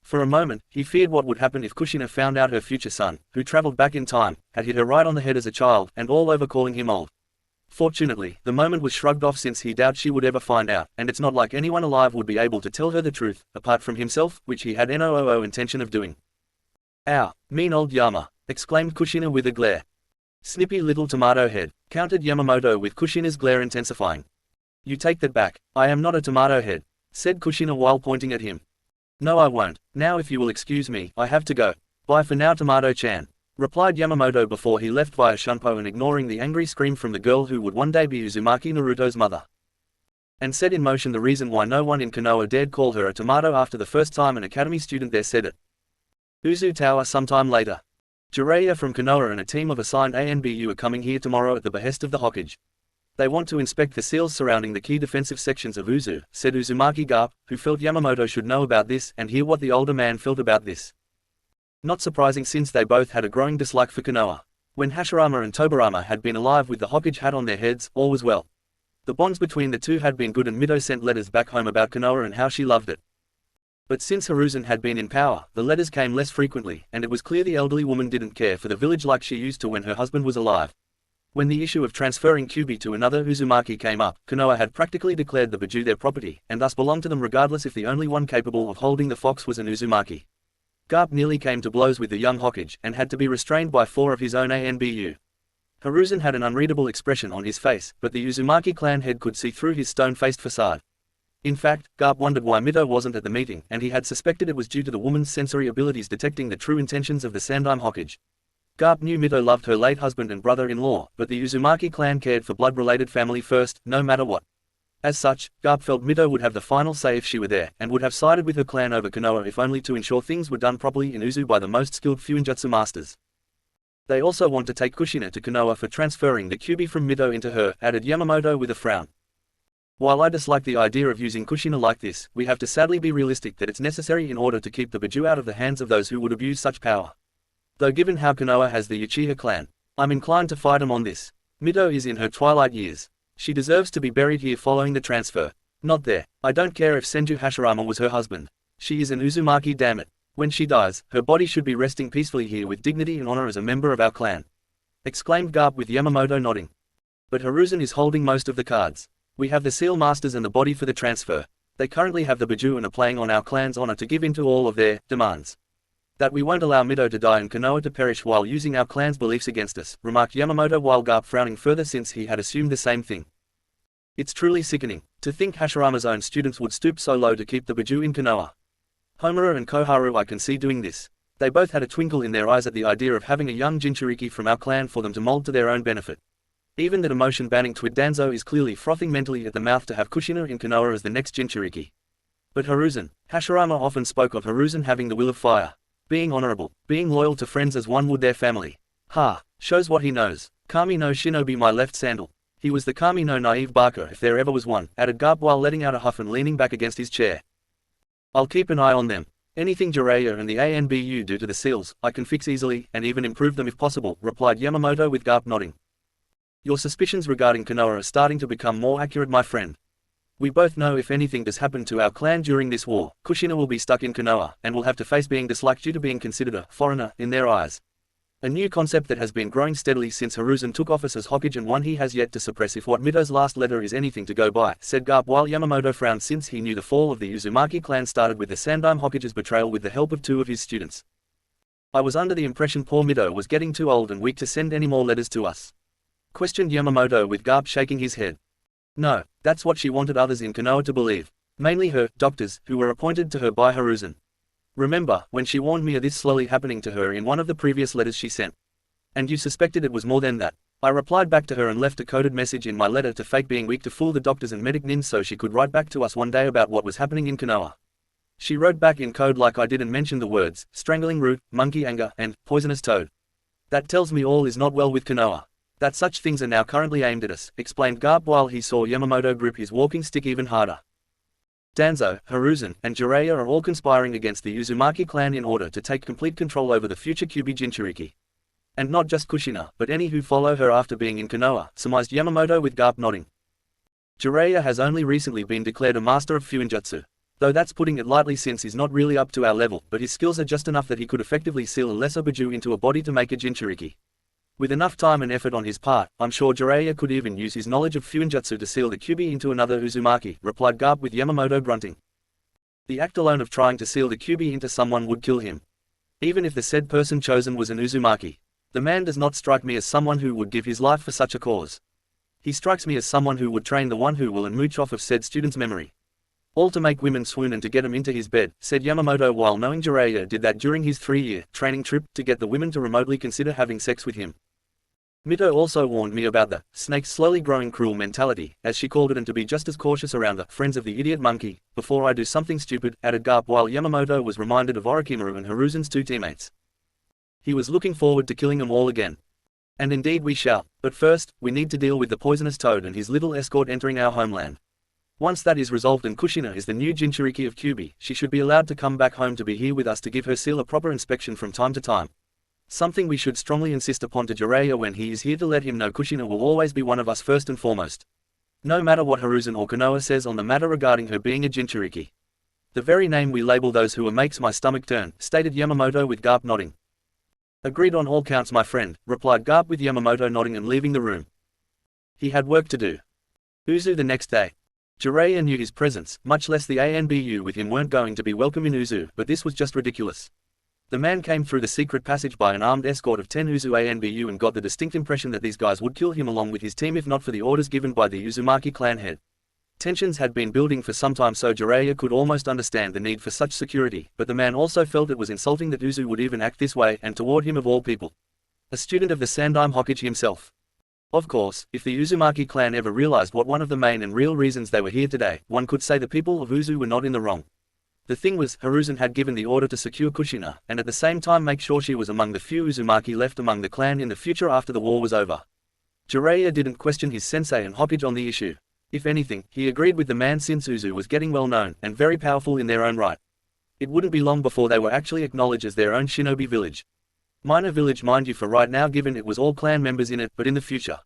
For a moment, he feared what would happen if Kushina found out her future son, who traveled back in time, had hit her right on the head as a child, and all over calling him old. Fortunately, the moment was shrugged off since he doubted she would ever find out, and it's not like anyone alive would be able to tell her the truth, apart from himself, which he had no intention of doing. "Ow, mean old Yama," exclaimed Kushina with a glare. "Snippy little tomato head," countered Yamamoto with Kushina's glare intensifying. "You take that back, I am not a tomato head," said Kushina while pointing at him. "No I won't. Now if you will excuse me, I have to go. Bye for now Tomato-chan," replied Yamamoto before he left via Shunpo and ignoring the angry scream from the girl who would one day be Uzumaki Naruto's mother. And set in motion the reason why no one in Konoha dared call her a tomato after the first time an academy student there said it. Uzu Tower sometime later. Jiraiya from Konoha and a team of assigned A and BU are coming here tomorrow at the behest of the Hokage. They want to inspect the seals surrounding the key defensive sections of Uzu, said Uzumaki Garp, who felt Yamamoto should know about this and hear what the older man felt about this. Not surprising since they both had a growing dislike for Konoha. When Hashirama and Tobirama had been alive with the Hokage hat on their heads, all was well. The bonds between the two had been good and Mito sent letters back home about Konoha and how she loved it. But since Hiruzen had been in power, the letters came less frequently, and it was clear the elderly woman didn't care for the village like she used to when her husband was alive. When the issue of transferring Kyubi to another Uzumaki came up, Konoha had practically declared the Biju their property, and thus belonged to them regardless if the only one capable of holding the fox was an Uzumaki. Garp nearly came to blows with the young Hokage, and had to be restrained by 4 of his own ANBU. Hiruzen had an unreadable expression on his face, but the Uzumaki clan head could see through his stone-faced facade. In fact, Garp wondered why Mito wasn't at the meeting, and he had suspected it was due to the woman's sensory abilities detecting the true intentions of the Sandaime Hokage. Garp knew Mito loved her late husband and brother-in-law, but the Uzumaki clan cared for blood-related family first, no matter what. As such, Garp felt Mito would have the final say if she were there, and would have sided with her clan over Konoha if only to ensure things were done properly in Uzu by the most skilled Fuinjutsu masters. They also want to take Kushina to Konoha for transferring the Kyubi from Mito into her, added Yamamoto with a frown. While I dislike the idea of using Kushina like this, we have to sadly be realistic that it's necessary in order to keep the Biju out of the hands of those who would abuse such power. Though given how Konoha has the Uchiha clan, I'm inclined to fight him on this. Mito is in her twilight years. She deserves to be buried here following the transfer. Not there. I don't care if Senju Hashirama was her husband. She is an Uzumaki, damn it. When she dies, her body should be resting peacefully here with dignity and honor as a member of our clan. Exclaimed Garp with Yamamoto nodding. But Hiruzen is holding most of the cards. We have the seal masters and the body for the transfer. They currently have the Biju and are playing on our clan's honor to give in to all of their demands. That we won't allow Mito to die and Konoha to perish while using our clan's beliefs against us, remarked Yamamoto while Garp frowning further since he had assumed the same thing. It's truly sickening to think Hashirama's own students would stoop so low to keep the Biju in Konoha. Homura and Koharu I can see doing this. They both had a twinkle in their eyes at the idea of having a young Jinchuriki from our clan for them to mold to their own benefit. Even that emotion banning Twid Danzo is clearly frothing mentally at the mouth to have Kushina in Konoha as the next Jinchuriki. But Hiruzen, Hashirama often spoke of Hiruzen having the will of fire. Being honorable, being loyal to friends as one would their family. Ha, shows what he knows. Kami no shinobi my left sandal. He was the Kami no naive barker if there ever was one, added Garp while letting out a huff and leaning back against his chair. I'll keep an eye on them. Anything Jiraiya and the ANBU do to the seals, I can fix easily, and even improve them if possible, replied Yamamoto with Garp nodding. Your suspicions regarding Konoha are starting to become more accurate, my friend. We both know if anything does happen to our clan during this war, Kushina will be stuck in Konoha, and will have to face being disliked due to being considered a foreigner in their eyes. A new concept that has been growing steadily since Hiruzen took office as Hokage, and one he has yet to suppress if what Mito's last letter is anything to go by, said Garp while Yamamoto frowned since he knew the fall of the Uzumaki clan started with the Sandaime Hokage's betrayal with the help of 2 of his students. I was under the impression poor Mito was getting too old and weak to send any more letters to us. Questioned Yamamoto with Garp shaking his head. No, that's what she wanted others in Konoha to believe. Mainly her doctors, who were appointed to her by Hiruzen. Remember, when she warned me of this slowly happening to her in one of the previous letters she sent. And you suspected it was more than that. I replied back to her and left a coded message in my letter to fake being weak to fool the doctors and medic nins so she could write back to us one day about what was happening in Konoha. She wrote back in code like I didn't mention the words, strangling root, monkey anger, and poisonous toad. That tells me all is not well with Konoha. That such things are now currently aimed at us, explained Garp while he saw Yamamoto grip his walking stick even harder. Danzo, Hiruzen, and Jiraiya are all conspiring against the Uzumaki clan in order to take complete control over the future Kyuubi Jinchuriki. And not just Kushina, but any who follow her after being in Konoha, surmised Yamamoto with Garp nodding. Jiraiya has only recently been declared a master of Fuinjutsu. Though that's putting it lightly since he's not really up to our level, but his skills are just enough that he could effectively seal a lesser Biju into a body to make a Jinchuriki. With enough time and effort on his part, I'm sure Jiraiya could even use his knowledge of Fuinjutsu to seal the Kyuubi into another Uzumaki, replied Garp with Yamamoto grunting. The act alone of trying to seal the Kyuubi into someone would kill him. Even if the said person chosen was an Uzumaki. The man does not strike me as someone who would give his life for such a cause. He strikes me as someone who would train the one who will and mooch off of said student's memory. All to make women swoon and to get him into his bed, said Yamamoto while knowing Jiraiya did that during his 3-year training trip to get the women to remotely consider having sex with him. Mito also warned me about the snake's slowly growing cruel mentality, as she called it, and to be just as cautious around the friends of the idiot monkey, before I do something stupid, added Garp while Yamamoto was reminded of Orochimaru and Hiruzen's 2 teammates. He was looking forward to killing them all again. And indeed we shall, but first, we need to deal with the poisonous toad and his little escort entering our homeland. Once that is resolved and Kushina is the new Jinchuriki of Kyuubi, she should be allowed to come back home to be here with us to give her seal a proper inspection from time to time. Something we should strongly insist upon to Jiraiya when he is here, to let him know Kushina will always be one of us first and foremost. No matter what Hiruzen or Konoha says on the matter regarding her being a Jinchuriki. The very name we label those who are makes my stomach turn, stated Yamamoto with Garp nodding. Agreed on all counts, my friend, replied Garp with Yamamoto nodding and leaving the room. He had work to do. Uzu the next day. Jiraiya knew his presence, much less the ANBU with him weren't going to be welcome in Uzu, but this was just ridiculous. The man came through the secret passage by an armed escort of 10 Uzu ANBU and got the distinct impression that these guys would kill him along with his team if not for the orders given by the Uzumaki clan head. Tensions had been building for some time, so Jiraiya could almost understand the need for such security, but the man also felt it was insulting that Uzu would even act this way, and toward him of all people. A student of the Sandaime Hokage himself. Of course, if the Uzumaki clan ever realized what one of the main and real reasons they were here today, one could say the people of Uzu were not in the wrong. The thing was, Hiruzen had given the order to secure Kushina, and at the same time make sure she was among the few Uzumaki left among the clan in the future after the war was over. Jiraiya didn't question his sensei and Hokage on the issue. If anything, he agreed with the man since Uzu was getting well known, and very powerful in their own right. It wouldn't be long before they were actually acknowledged as their own shinobi village. Minor village mind you for right now given it was all clan members in it, but in the future.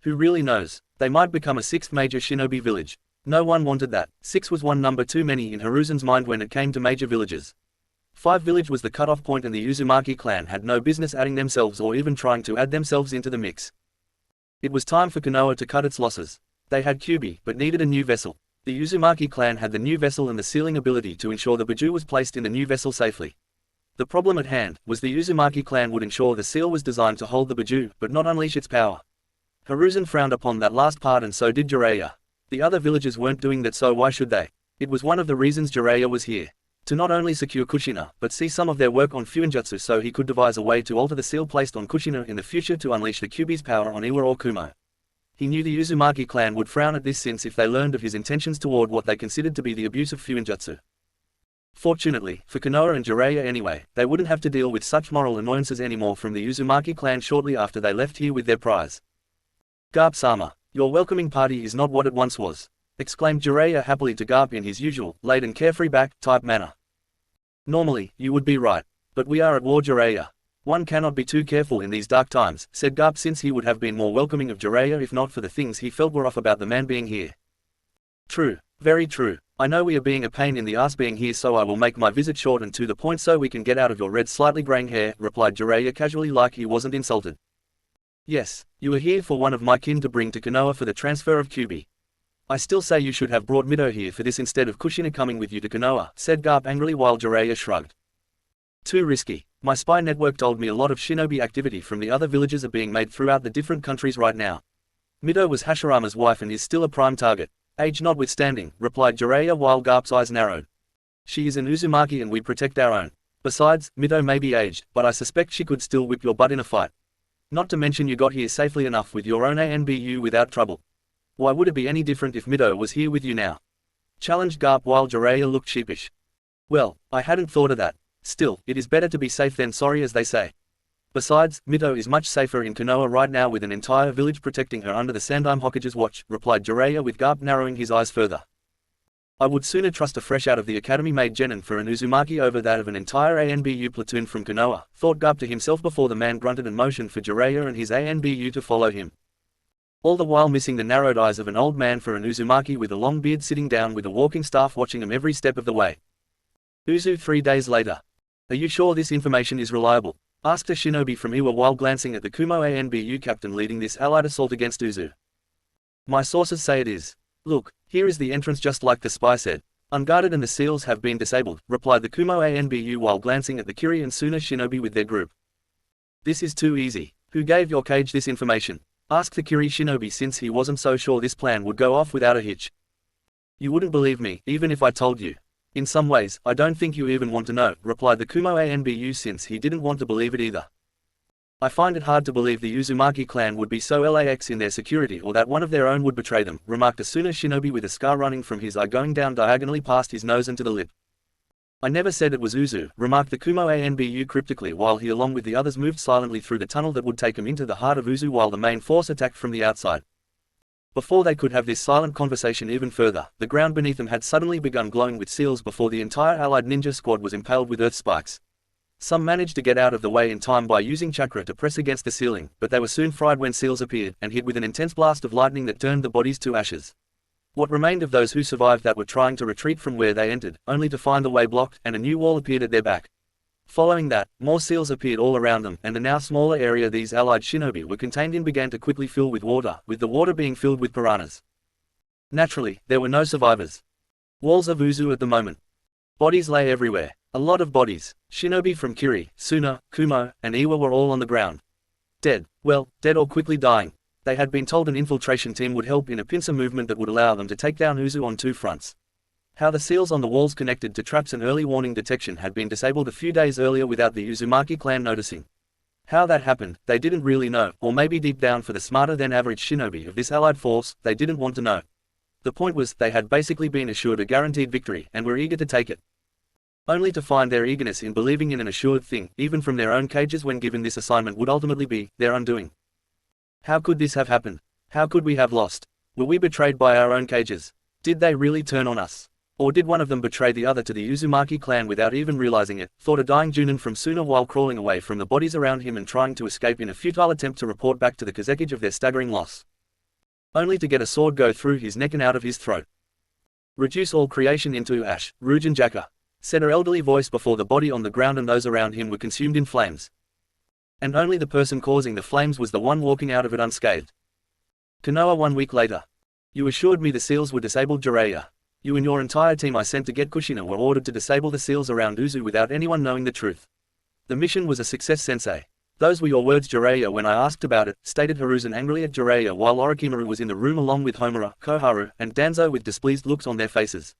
Who really knows? They might become a 6th major shinobi village. No one wanted that. 6 was one number too many in Hiruzen's mind when it came to major villages. 5 village was the cutoff point, and the Uzumaki clan had no business adding themselves or even trying to add themselves into the mix. It was time for Konoha to cut its losses. They had Kyuubi, but needed a new vessel. The Uzumaki clan had the new vessel and the sealing ability to ensure the Biju was placed in the new vessel safely. The problem at hand was the Uzumaki clan would ensure the seal was designed to hold the Biju, but not unleash its power. Hiruzen frowned upon that last part, and so did Jiraiya. The other villagers weren't doing that, so why should they? It was one of the reasons Jiraiya was here. To not only secure Kushina, but see some of their work on Fuinjutsu so he could devise a way to alter the seal placed on Kushina in the future to unleash the Kyuubi's power on Iwa or Kumo. He knew the Uzumaki clan would frown at this since if they learned of his intentions toward what they considered to be the abuse of Fuinjutsu. Fortunately, for Konoha and Jiraiya anyway, they wouldn't have to deal with such moral annoyances anymore from the Uzumaki clan shortly after they left here with their prize. Garp-sama, your welcoming party is not what it once was, exclaimed Jiraiya happily to Garp in his usual, laid and carefree type manner. Normally, you would be right. But we are at war, Jiraiya. One cannot be too careful in these dark times, said Garp, since he would have been more welcoming of Jiraiya if not for the things he felt were off about the man being here. True, very true. I know we are being a pain in the ass being here, so I will make my visit short and to the point so we can get out of your red slightly graying hair, replied Jiraiya casually like he wasn't insulted. Yes, you are here for one of my kin to bring to Konoha for the transfer of Kyuubi. I still say you should have brought Mito here for this instead of Kushina coming with you to Konoha, said Garp angrily while Jiraiya shrugged. Too risky. My spy network told me a lot of shinobi activity from the other villages are being made throughout the different countries right now. Mito was Hashirama's wife and is still a prime target. Age notwithstanding, replied Jiraiya while Garp's eyes narrowed. She is an Uzumaki and we protect our own. Besides, Mito may be aged, but I suspect she could still whip your butt in a fight. Not to mention you got here safely enough with your own ANBU without trouble. Why would it be any different if Mito was here with you now? Challenged Garp while Jiraiya looked sheepish. Well, I hadn't thought of that. Still, it is better to be safe than sorry, as they say. Besides, Mito is much safer in Konoha right now with an entire village protecting her under the Sandaime Hokage's watch, replied Jiraiya with Garp, narrowing his eyes further. I would sooner trust a fresh out of the academy made genin for an Uzumaki over that of an entire ANBU platoon from Konoha, thought Garp to himself before the man grunted and motioned for Jiraiya and his ANBU to follow him. All the while missing the narrowed eyes of an old man for an Uzumaki with a long beard sitting down with a walking staff watching him every step of the way. Uzu 3 days later. Are you sure this information is reliable? Asked a shinobi from Iwa while glancing at the Kumo ANBU captain leading this allied assault against Uzu. My sources say it is. Look, here is the entrance just like the spy said. Unguarded and the seals have been disabled, replied the Kumo ANBU while glancing at the Kiri and Suna shinobi with their group. This is too easy. Who gave your cage this information? Asked the Kiri shinobi since he wasn't so sure this plan would go off without a hitch. You wouldn't believe me, even if I told you. In some ways, I don't think you even want to know, replied the Kumo ANBU since he didn't want to believe it either. I find it hard to believe the Uzumaki clan would be so lax in their security or that one of their own would betray them, remarked a Suna shinobi with a scar running from his eye going down diagonally past his nose and to the lip. I never said it was Uzu, remarked the Kumo ANBU cryptically while he along with the others moved silently through the tunnel that would take him into the heart of Uzu while the main force attacked from the outside. Before they could have this silent conversation even further, the ground beneath them had suddenly begun glowing with seals before the entire allied ninja squad was impaled with earth spikes. Some managed to get out of the way in time by using chakra to press against the ceiling, but they were soon fried when seals appeared, and hit with an intense blast of lightning that turned the bodies to ashes. What remained of those who survived that were trying to retreat from where they entered, only to find the way blocked, and a new wall appeared at their back. Following that, more seals appeared all around them, and the now smaller area these allied shinobi were contained in began to quickly fill with water, with the water being filled with piranhas. Naturally, there were no survivors. Walls of Uzu at the moment. Bodies lay everywhere. A lot of bodies. Shinobi from Kiri, Suna, Kumo, and Iwa were all on the ground. Dead. Well, dead or quickly dying. They had been told an infiltration team would help in a pincer movement that would allow them to take down Uzu on 2 fronts. How the seals on the walls connected to traps and early warning detection had been disabled a few days earlier without the Uzumaki clan noticing. How that happened, they didn't really know, or maybe deep down for the smarter than average shinobi of this allied force, they didn't want to know. The point was, they had basically been assured a guaranteed victory, and were eager to take it. Only to find their eagerness in believing in an assured thing, even from their own cages when given this assignment would ultimately be their undoing. How could this have happened? How could we have lost? Were we betrayed by our own cages? Did they really turn on us? Or did one of them betray the other to the Uzumaki clan without even realizing it, thought a dying Junin from Suna while crawling away from the bodies around him and trying to escape in a futile attempt to report back to the Kazekage of their staggering loss. Only to get a sword go through his neck and out of his throat. Reduce all creation into ash, Rujin Jaka, said her elderly voice before the body on the ground and those around him were consumed in flames. And only the person causing the flames was the one walking out of it unscathed. Konoha 1 week later. You assured me the seals were disabled, Jiraiya. You and your entire team I sent to get Kushina were ordered to disable the seals around Uzu without anyone knowing the truth. The mission was a success, sensei. Those were your words, Jiraiya, when I asked about it, stated Hiruzen angrily at Jiraiya while Orochimaru was in the room along with Homura, Koharu, and Danzo with displeased looks on their faces.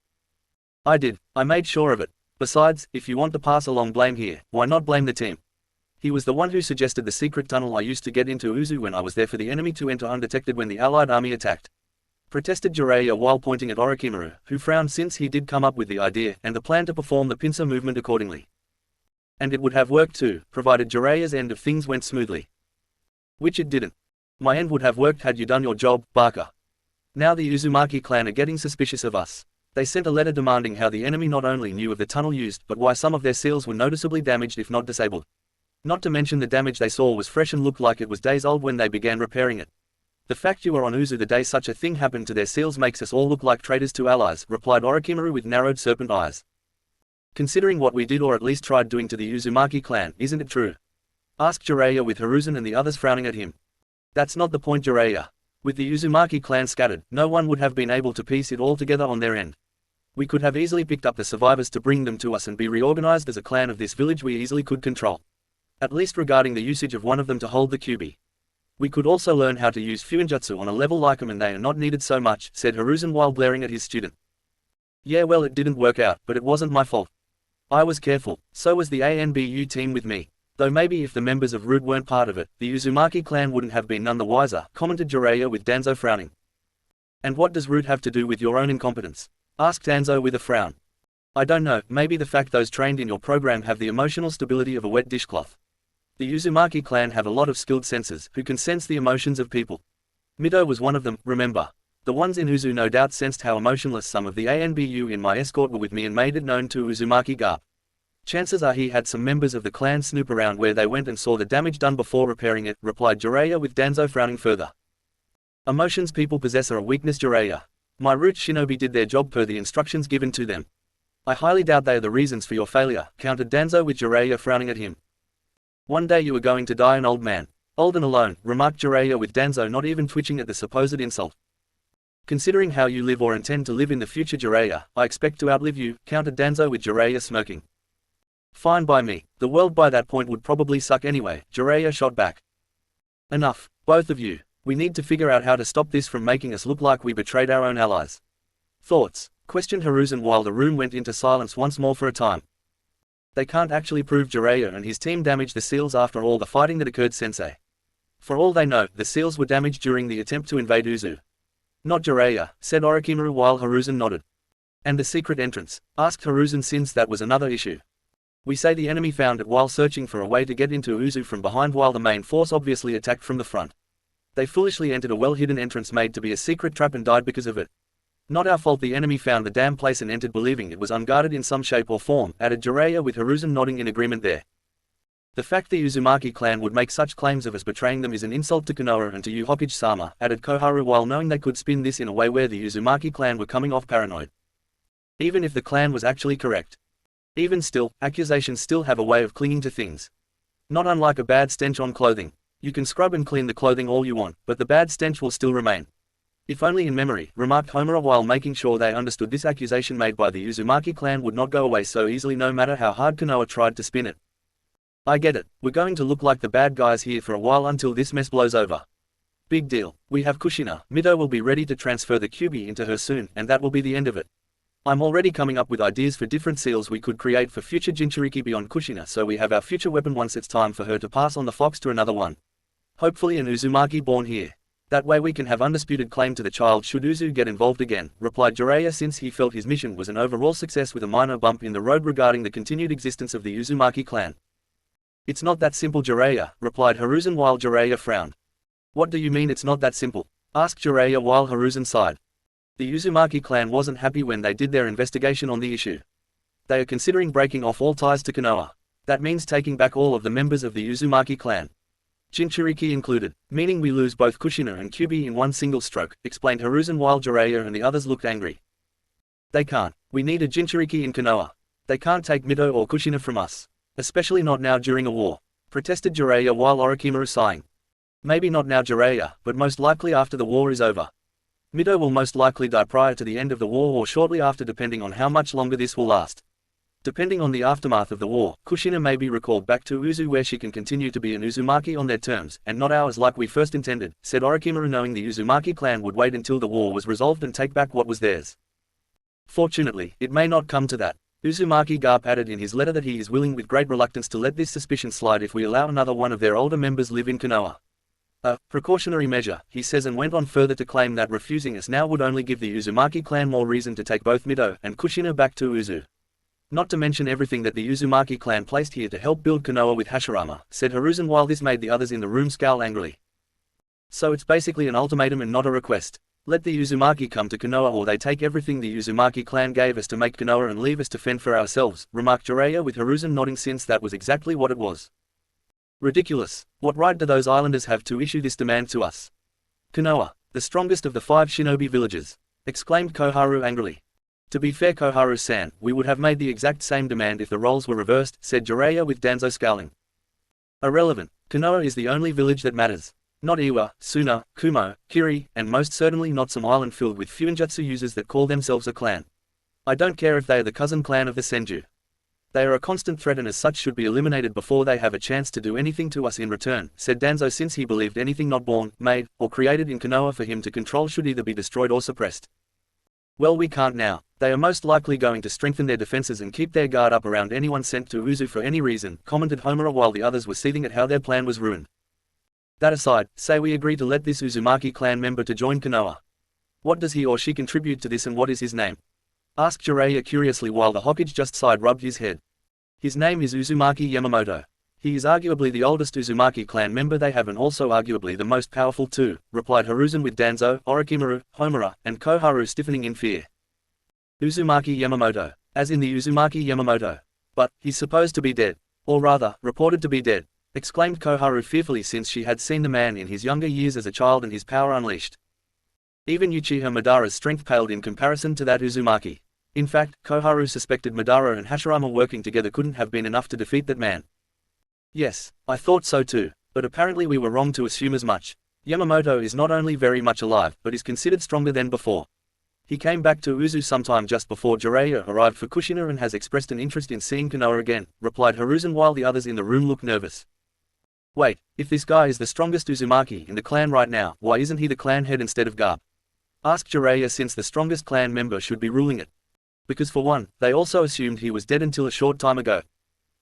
I did. I made sure of it. Besides, if you want to pass along blame here, why not blame the team? He was the one who suggested the secret tunnel I used to get into Uzu when I was there for the enemy to enter undetected when the allied army attacked. Protested Jiraiya while pointing at Orochimaru, who frowned since he did come up with the idea and the plan to perform the pincer movement accordingly. And it would have worked too, provided Jiraiya's end of things went smoothly. Which it didn't. My end would have worked had you done your job, Barker. Now the Uzumaki clan are getting suspicious of us. They sent a letter demanding how the enemy not only knew of the tunnel used but why some of their seals were noticeably damaged if not disabled. Not to mention the damage they saw was fresh and looked like it was days old when they began repairing it. The fact you were on Uzu the day such a thing happened to their seals makes us all look like traitors to allies, replied Orochimaru with narrowed serpent eyes. Considering what we did or at least tried doing to the Uzumaki clan, isn't it true? Asked Jiraiya with Hiruzen and the others frowning at him. That's not the point, Jiraiya. With the Uzumaki clan scattered, no one would have been able to piece it all together on their end. We could have easily picked up the survivors to bring them to us and be reorganized as a clan of this village we easily could control. At least regarding the usage of one of them to hold the Kyuubi. We could also learn how to use Fuinjutsu on a level like them and they are not needed so much, said Hiruzen while glaring at his student. Yeah, well, it didn't work out, but it wasn't my fault. I was careful, so was the ANBU team with me. Though maybe if the members of Root weren't part of it, the Uzumaki clan wouldn't have been none the wiser, commented Jiraiya with Danzo frowning. And what does Root have to do with your own incompetence? Asked Danzo with a frown. I don't know, maybe the fact those trained in your program have the emotional stability of a wet dishcloth. The Uzumaki clan have a lot of skilled sensors who can sense the emotions of people. Mido was one of them, remember. The ones in Uzu no doubt sensed how emotionless some of the ANBU in my escort were with me and made it known to Uzumaki Garp. Chances are he had some members of the clan snoop around where they went and saw the damage done before repairing it, replied Jiraiya with Danzo frowning further. Emotions people possess are a weakness, Jiraiya. My root shinobi did their job per the instructions given to them. I highly doubt they are the reasons for your failure, countered Danzo with Jiraiya frowning at him. One day you are going to die an old man. Old and alone, remarked Jiraiya with Danzo not even twitching at the supposed insult. Considering how you live or intend to live in the future, Jiraiya, I expect to outlive you, countered Danzo with Jiraiya smirking. Fine by me, the world by that point would probably suck anyway, Jiraiya shot back. Enough, both of you. We need to figure out how to stop this from making us look like we betrayed our own allies. Thoughts? Questioned Hiruzen while the room went into silence once more for a time. They can't actually prove Jiraiya and his team damaged the seals after all the fighting that occurred, sensei. For all they know, the seals were damaged during the attempt to invade Uzu. Not Jiraiya, said Orochimaru while Hiruzen nodded. And the secret entrance? Asked Hiruzen, since that was another issue. We say the enemy found it while searching for a way to get into Uzu from behind while the main force obviously attacked from the front. They foolishly entered a well-hidden entrance made to be a secret trap and died because of it. Not our fault the enemy found the damn place and entered believing it was unguarded in some shape or form, added Jiraiya with Hiruzen nodding in agreement there. The fact the Uzumaki clan would make such claims of us betraying them is an insult to Konoha and to you Hokage-sama, added Koharu while knowing they could spin this in a way where the Uzumaki clan were coming off paranoid. Even if the clan was actually correct. Even still, accusations still have a way of clinging to things. Not unlike a bad stench on clothing. You can scrub and clean the clothing all you want, but the bad stench will still remain. If only in memory, remarked Homura while making sure they understood this accusation made by the Uzumaki clan would not go away so easily no matter how hard Konoha tried to spin it. I get it, we're going to look like the bad guys here for a while until this mess blows over. Big deal, we have Kushina, Mido will be ready to transfer the Kyuubi into her soon and that will be the end of it. I'm already coming up with ideas for different seals we could create for future Jinchuriki beyond Kushina so we have our future weapon once it's time for her to pass on the fox to another one. Hopefully an Uzumaki born here. That way we can have undisputed claim to the child should Uzu get involved again, replied Jiraiya since he felt his mission was an overall success with a minor bump in the road regarding the continued existence of the Uzumaki clan. It's not that simple, Jiraiya, replied Hiruzen while Jiraiya frowned. What do you mean it's not that simple? Asked Jiraiya while Hiruzen sighed. The Uzumaki clan wasn't happy when they did their investigation on the issue. They are considering breaking off all ties to Konoha. That means taking back all of the members of the Uzumaki clan. Jinchuriki included, meaning we lose both Kushina and Kyuubi in one single stroke, explained Hiruzen while Jiraiya and the others looked angry. They can't. We need a Jinchuriki in Konoha. They can't take Mido or Kushina from us. Especially not now during a war. Protested Jiraiya while Orochimaru sighing. Maybe not now, Jiraiya, but most likely after the war is over. Mido will most likely die prior to the end of the war or shortly after depending on how much longer this will last. Depending on the aftermath of the war, Kushina may be recalled back to Uzu where she can continue to be an Uzumaki on their terms, and not ours like we first intended, said Orochimaru knowing the Uzumaki clan would wait until the war was resolved and take back what was theirs. Fortunately, it may not come to that. Uzumaki Garp added in his letter that he is willing with great reluctance to let this suspicion slide if we allow another one of their older members live in Konoha. A precautionary measure, he says, and went on further to claim that refusing us now would only give the Uzumaki clan more reason to take both Mido and Kushina back to Uzu. Not to mention everything that the Uzumaki clan placed here to help build Konoha with Hashirama, said Hiruzen while this made the others in the room scowl angrily. So it's basically an ultimatum and not a request. Let the Uzumaki come to Konoha or they take everything the Uzumaki clan gave us to make Konoha and leave us to fend for ourselves, remarked Jiraiya with Hiruzen nodding since that was exactly what it was. Ridiculous. What right do those islanders have to issue this demand to us? Konoha, the strongest of the 5 shinobi villages, exclaimed Koharu angrily. To be fair, Koharu-san, we would have made the exact same demand if the roles were reversed, said Jiraiya with Danzo scowling. Irrelevant. Konoha is the only village that matters. Not Iwa, Suna, Kumo, Kiri, and most certainly not some island filled with Fuinjutsu users that call themselves a clan. I don't care if they are the cousin clan of the Senju. They are a constant threat and as such should be eliminated before they have a chance to do anything to us in return, said Danzo since he believed anything not born, made, or created in Konoha for him to control should either be destroyed or suppressed. Well, we can't now. They are most likely going to strengthen their defenses and keep their guard up around anyone sent to Uzu for any reason, commented Homura while the others were seething at how their plan was ruined. That aside, say we agree to let this Uzumaki clan member to join Konoha. What does he or she contribute to this and what is his name? asked Jiraiya curiously while the Hokage just side rubbed his head. His name is Uzumaki Yamamoto. He is arguably the oldest Uzumaki clan member they have and also arguably the most powerful too, replied Hiruzen with Danzo, Orochimaru, Homura, and Koharu stiffening in fear. Uzumaki Yamamoto. As in the Uzumaki Yamamoto. But, he's supposed to be dead. Or rather, reported to be dead, exclaimed Koharu fearfully since she had seen the man in his younger years as a child and his power unleashed. Even Uchiha Madara's strength paled in comparison to that Uzumaki. In fact, Koharu suspected Madara and Hashirama working together couldn't have been enough to defeat that man. Yes, I thought so too, but apparently we were wrong to assume as much. Yamamoto is not only very much alive, but is considered stronger than before. He came back to Uzu sometime just before Jiraiya arrived for Kushina and has expressed an interest in seeing Konoha again, replied Hiruzen while the others in the room looked nervous. Wait, if this guy is the strongest Uzumaki in the clan right now, why isn't he the clan head instead of Garp? Asked Jiraiya since the strongest clan member should be ruling it. Because for one, they also assumed he was dead until a short time ago.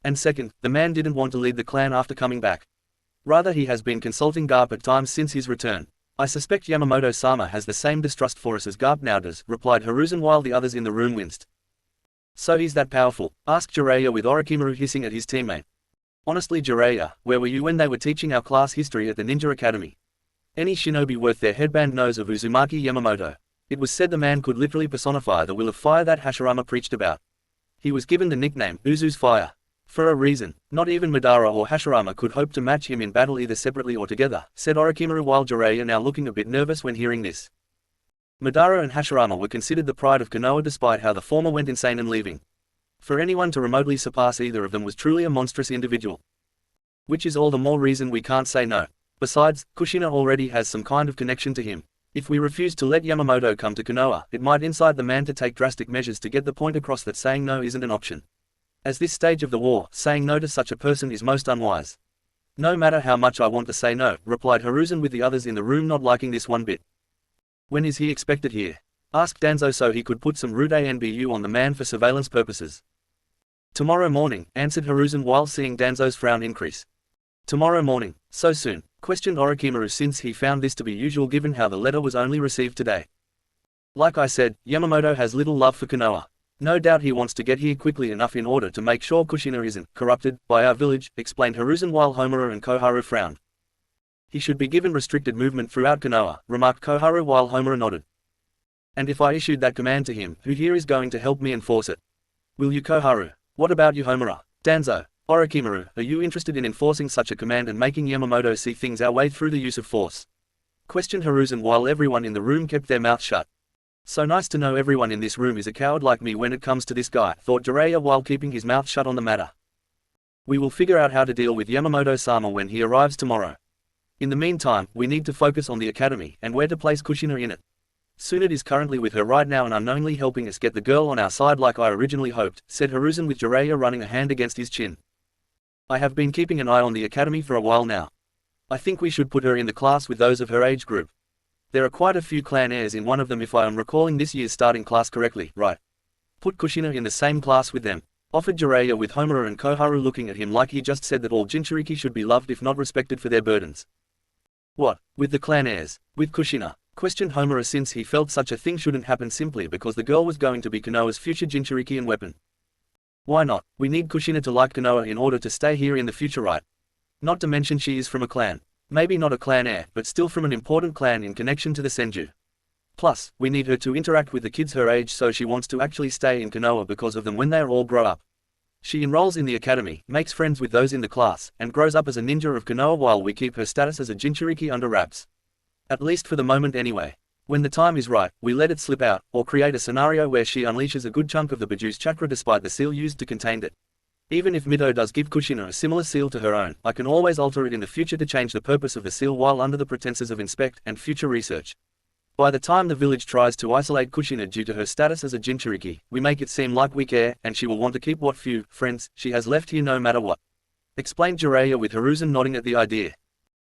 And second, the man didn't want to lead the clan after coming back. Rather he has been consulting Garp at times since his return. I suspect Yamamoto-sama has the same distrust for us as Garp now does, replied Hiruzen while the others in the room winced. So he's that powerful? Asked Jiraiya with Orochimaru hissing at his teammate. Honestly Jiraiya, where were you when they were teaching our class history at the Ninja Academy? Any shinobi worth their headband knows of Uzumaki Yamamoto. It was said the man could literally personify the will of fire that Hashirama preached about. He was given the nickname Uzu's Fire. For a reason, not even Madara or Hashirama could hope to match him in battle either separately or together, said Orochimaru while Jiraiya now looking a bit nervous when hearing this. Madara and Hashirama were considered the pride of Konoha despite how the former went insane and leaving. For anyone to remotely surpass either of them was truly a monstrous individual. Which is all the more reason we can't say no. Besides, Kushina already has some kind of connection to him. If we refuse to let Yamamoto come to Konoha, it might incite the man to take drastic measures to get the point across that saying no isn't an option. At this stage of the war, saying no to such a person is most unwise. No matter how much I want to say no, replied Hiruzen with the others in the room not liking this one bit. When is he expected here? Asked Danzo so he could put some rude ANBU on the man for surveillance purposes. Tomorrow morning, answered Hiruzen while seeing Danzo's frown increase. Tomorrow morning, so soon, questioned Orochimaru since he found this to be usual given how the letter was only received today. Like I said, Yamamoto has little love for Konoha. No doubt he wants to get here quickly enough in order to make sure Kushina isn't corrupted by our village, explained Hiruzen while Homura and Koharu frowned. He should be given restricted movement throughout Konoha, remarked Koharu while Homura nodded. And if I issued that command to him, who here is going to help me enforce it? Will you, Koharu? What about you, Homura? Danzo, Orochimaru, are you interested in enforcing such a command and making Yamamoto see things our way through the use of force? Questioned Hiruzen while everyone in the room kept their mouth shut. So nice to know everyone in this room is a coward like me when it comes to this guy, thought Jiraiya while keeping his mouth shut on the matter. We will figure out how to deal with Yamamoto-sama when he arrives tomorrow. In the meantime, we need to focus on the academy and where to place Kushina in it. Tsunade is currently with her right now and unknowingly helping us get the girl on our side like I originally hoped, said Hiruzen with Jiraiya running a hand against his chin. I have been keeping an eye on the academy for a while now. I think we should put her in the class with those of her age group. There are quite a few clan heirs in one of them if I am recalling this year's starting class correctly, right? Put Kushina in the same class with them, offered Jiraiya with Homura and Koharu looking at him like he just said that all Jinchuriki should be loved if not respected for their burdens. What, with the clan heirs? With Kushina? Questioned Homura since he felt such a thing shouldn't happen simply because the girl was going to be Konoha's future Jinchuriki and weapon. Why not? We need Kushina to like Konoha in order to stay here in the future, right? Not to mention she is from a clan. Maybe not a clan heir, but still from an important clan in connection to the Senju. Plus, we need her to interact with the kids her age so she wants to actually stay in Konoha because of them when they all grow up. She enrolls in the academy, makes friends with those in the class, and grows up as a ninja of Konoha while we keep her status as a Jinchuriki under wraps. At least for the moment anyway. When the time is right, we let it slip out, or create a scenario where she unleashes a good chunk of the Baju's chakra despite the seal used to contain it. Even if Mito does give Kushina a similar seal to her own, I can always alter it in the future to change the purpose of the seal while under the pretenses of inspect and future research. By the time the village tries to isolate Kushina due to her status as a Jinchuriki, we make it seem like we care, and she will want to keep what few friends she has left here no matter what. Explained Jiraiya with Hiruzen nodding at the idea.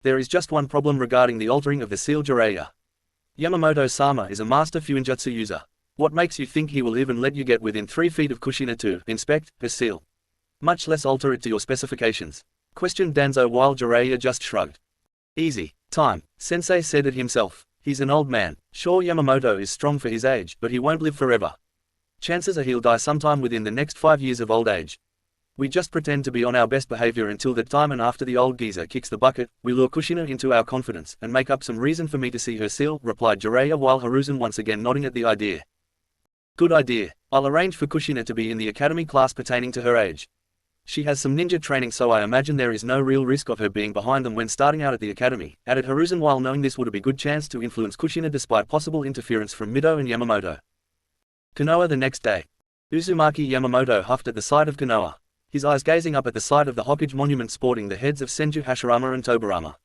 There is just one problem regarding the altering of the seal, Jiraiya. Yamamoto-sama is a master fuinjutsu user. What makes you think he will even let you get within 3 feet of Kushina to inspect her seal? Much less alter it to your specifications. Questioned Danzo while Jiraiya just shrugged. Easy. Time. Sensei said it himself. He's an old man. Sure, Yamamoto is strong for his age, but he won't live forever. Chances are he'll die sometime within the next 5 years of old age. We just pretend to be on our best behavior until that time, and after the old geezer kicks the bucket, we lure Kushina into our confidence and make up some reason for me to see her seal," replied Jiraiya, while Hiruzen once again nodding at the idea. "Good idea. I'll arrange for Kushina to be in the academy class pertaining to her age. She has some ninja training, so I imagine there is no real risk of her being behind them when starting out at the academy," added Hiruzen, while knowing this would be a good chance to influence Kushina despite possible interference from Mido and Yamamoto. Konoha the next day. Uzumaki Yamamoto huffed at the sight of Konoha, his eyes gazing up at the site of the Hokage monument sporting the heads of Senju Hashirama and Tobirama.